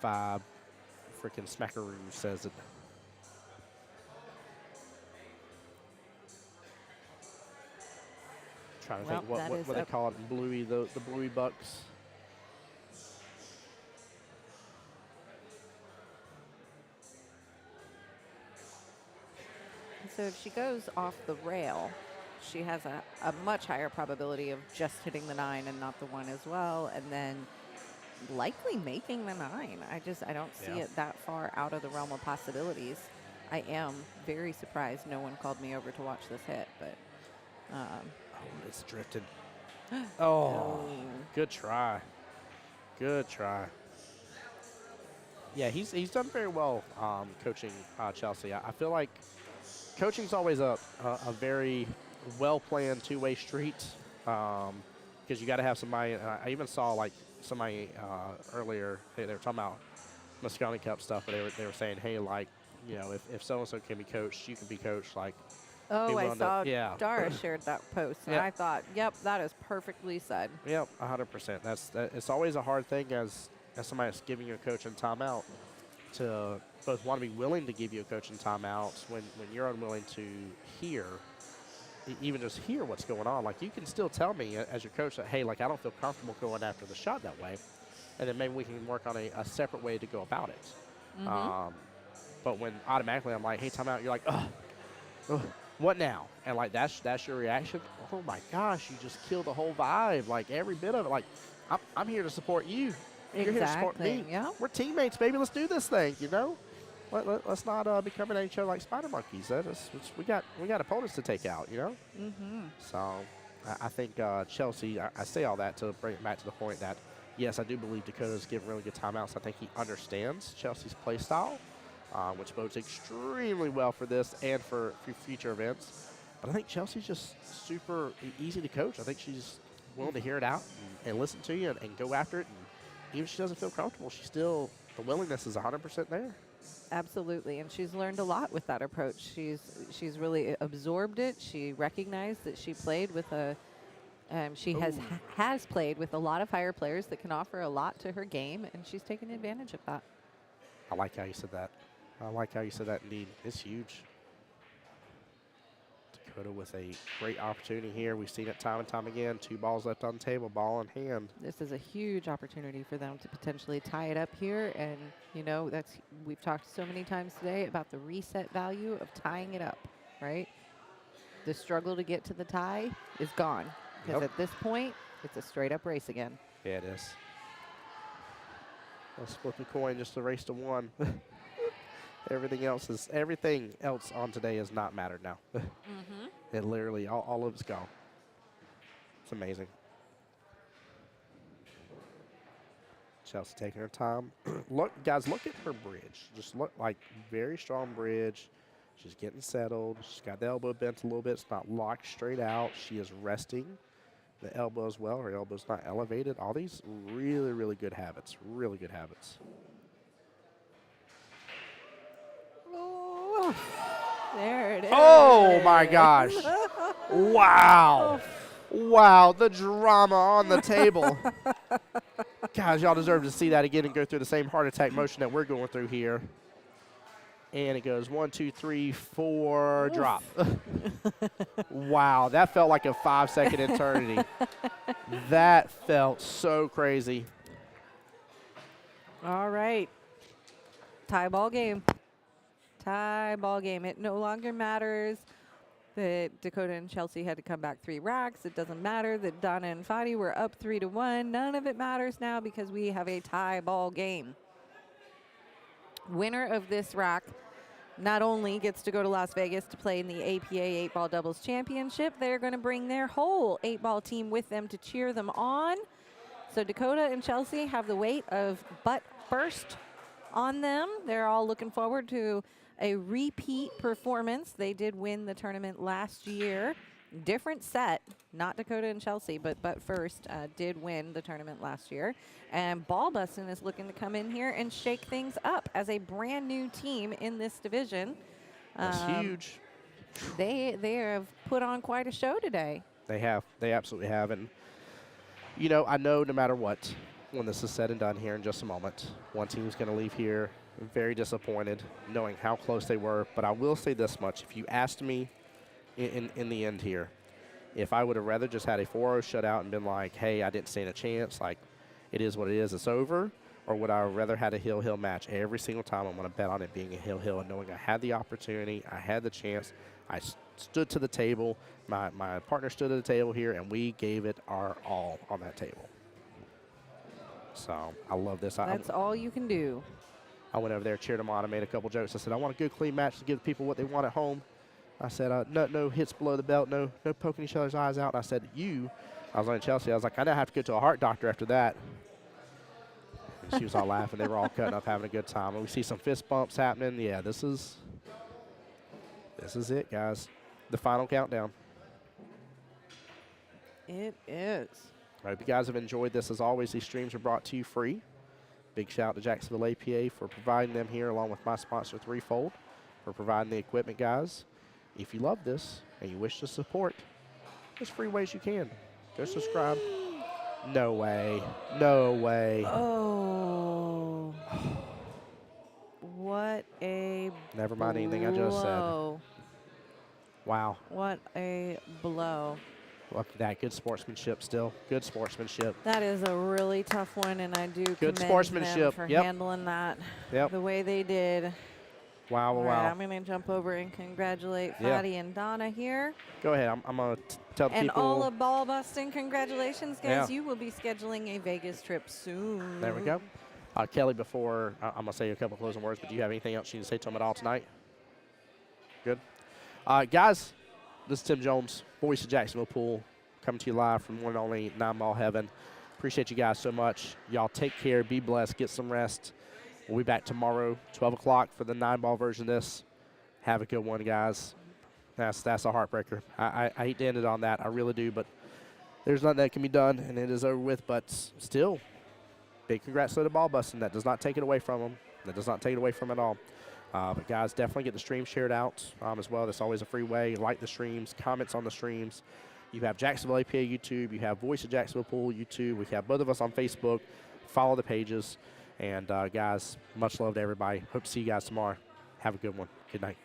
5 freaking smackaroo says it. Trying to think what they call it in Bluey, the Bluey Bucks. So if she goes off the rail, she has a much higher probability of just hitting the 9 and not the 1 as well, and then likely making the 9. I don't see it that far out of the realm of possibilities. I am very surprised no one called me over to watch this hit, but It's drifted. Oh, good try. Good try. Yeah, he's done very well coaching Chelsea. I feel like coaching's always a very well-planned two-way street because you got to have somebody. I even saw like somebody earlier. They were talking about Moscone Cup stuff, but they were saying, hey, like, you know, if so-and-so can be coached, you can be coached. Like, oh, I saw yeah. Dara shared that post, and I thought, yep, that is perfectly said. Yep, 100%. It's always a hard thing as somebody that's giving you a coaching timeout to both want to be willing to give you a coaching timeout when you're unwilling to hear, even just hear what's going on. Like, you can still tell me as your coach that, hey, like, I don't feel comfortable going after the shot that way, and then maybe we can work on a separate way to go about it. But when automatically I'm like, hey, timeout, you're like, ugh, what now? And like that's your reaction. Oh my gosh, you just killed the whole vibe, like every bit of it. Like, I'm here to support you. You're here to support me. Yeah. We're teammates, baby. Let's do this thing. You know, let's not be coming at each other like spider monkeys. We got opponents to take out. You know. So I think Chelsea. I say all that to bring it back to the point that yes, I do believe Dakota's giving really good timeouts. I think he understands Chelsea's play style, which bodes extremely well for this and for future events. But I think Chelsea's just super easy to coach. I think she's willing to hear it out and listen to you and go after it. And even if she doesn't feel comfortable, the willingness is 100% there. Absolutely, and she's learned a lot with that approach. She's really absorbed it. She recognized that she played with has played with a lot of higher players that can offer a lot to her game, and she's taken advantage of that. I like how you said that. I like how you said that indeed. It's huge. Dakota with a great opportunity here. We've seen it time and time again. 2 balls left on the table, ball in hand. This is a huge opportunity for them to potentially tie it up here, and you know we've talked so many times today about the reset value of tying it up, right? The struggle to get to the tie is gone because at this point it's a straight up race again. Yeah, it is. Let's flip the coin just to race to 1. Everything else on today has not mattered now. It literally, all of it's gone. It's amazing. Chelsea taking her time. Look, guys, look at her bridge. Just look like very strong bridge. She's getting settled. She's got the elbow bent a little bit. It's not locked straight out. She is resting the elbow as well. Her elbow's not elevated. All these really, really good habits. Really good habits. Oh, there it is. Oh, my gosh. Wow. Wow, the drama on the table. Guys, y'all deserve to see that again and go through the same heart attack motion that we're going through here. And it goes 1, 2, 3, 4, drop. Wow, that felt like a 5-second eternity. That felt so crazy. All right. Tie ball game. Tie ball game. It no longer matters that Dakota and Chelsea had to come back 3 racks. It doesn't matter that Donna and Fadi were up 3-1. None of it matters now because we have a tie ball game. Winner of this rack not only gets to go to Las Vegas to play in the APA 8-ball doubles championship, they're going to bring their whole 8-ball team with them to cheer them on. So Dakota and Chelsea have the weight of butt first on them. They're all looking forward to a repeat performance. They did win the tournament last year. Different set, not Dakota and Chelsea, but first did win the tournament last year. And Ball Bustin' is looking to come in here and shake things up as a brand new team in this division. That's huge. They have put on quite a show today. They have. They absolutely have. And, you know, I know no matter what, when this is said and done here in just a moment, one team's going to leave here very disappointed, knowing how close they were. But I will say this much. If you asked me in the end here, if I would have rather just had a 4-0 shutout and been like, hey, I didn't stand a chance, like, it is what it is, it's over, or would I have rather had a hill-hill match every single time? I'm going to bet on it being a hill-hill and knowing I had the opportunity, I had the chance, I stood to the table, my partner stood at the table here, and we gave it our all on that table. So I love this. That's all you can do. I went over there, cheered them on, I made a couple jokes. I said, I want a good, clean match to give the people what they want at home. I said, no hits below the belt, no poking each other's eyes out. And I said, I was on Chelsea, I was like, I now have to go to a heart doctor after that. And she was all laughing. They were all cutting up, having a good time. And we see some fist bumps happening. Yeah, this is it, guys. The final countdown. It is. I hope you guys have enjoyed this. As always, these streams are brought to you free. Big shout out to Jacksonville APA for providing them here, along with my sponsor, Threefold, for providing the equipment, guys. If you love this and you wish to support, there's free ways you can. Go subscribe. No way. No way. Oh. What a Never mind anything I just said. blow. Wow. What a blow. Look at that. Good sportsmanship still. Good sportsmanship. That is a really tough one, and I do Good commend them sportsmanship. for Yep. handling that Yep. the way they did. Wow, All wow, right, wow. I'm going to jump over and congratulate Yeah. Fadi and Donna here. Go ahead. I'm going to tell the And people. all of Ball Bustin', congratulations, guys. Yeah. You will be scheduling a Vegas trip soon. There we go. Kelly, before I'm going to say a couple closing words, but do you have anything else you need to say to them at all tonight? Good. Guys, this is Tim Jones, voice of Jacksonville Pool, coming to you live from one and only 9-ball heaven. Appreciate you guys so much. Y'all take care. Be blessed. Get some rest. We'll be back tomorrow, 12 o'clock for the 9-ball version of this. Have a good one, guys. That's a heartbreaker. I hate to end it on that. I really do, but there's nothing that can be done, and it is over with. But still, big congrats to the Ball Bustin'. That does not take it away from them. That does not take it away from it at all. But, guys, definitely get the stream shared out as well. That's always a free way. Like the streams, comments on the streams. You have Jacksonville APA YouTube. You have Voice of Jacksonville Pool YouTube. We have both of us on Facebook. Follow the pages. And, guys, much love to everybody. Hope to see you guys tomorrow. Have a good one. Good night.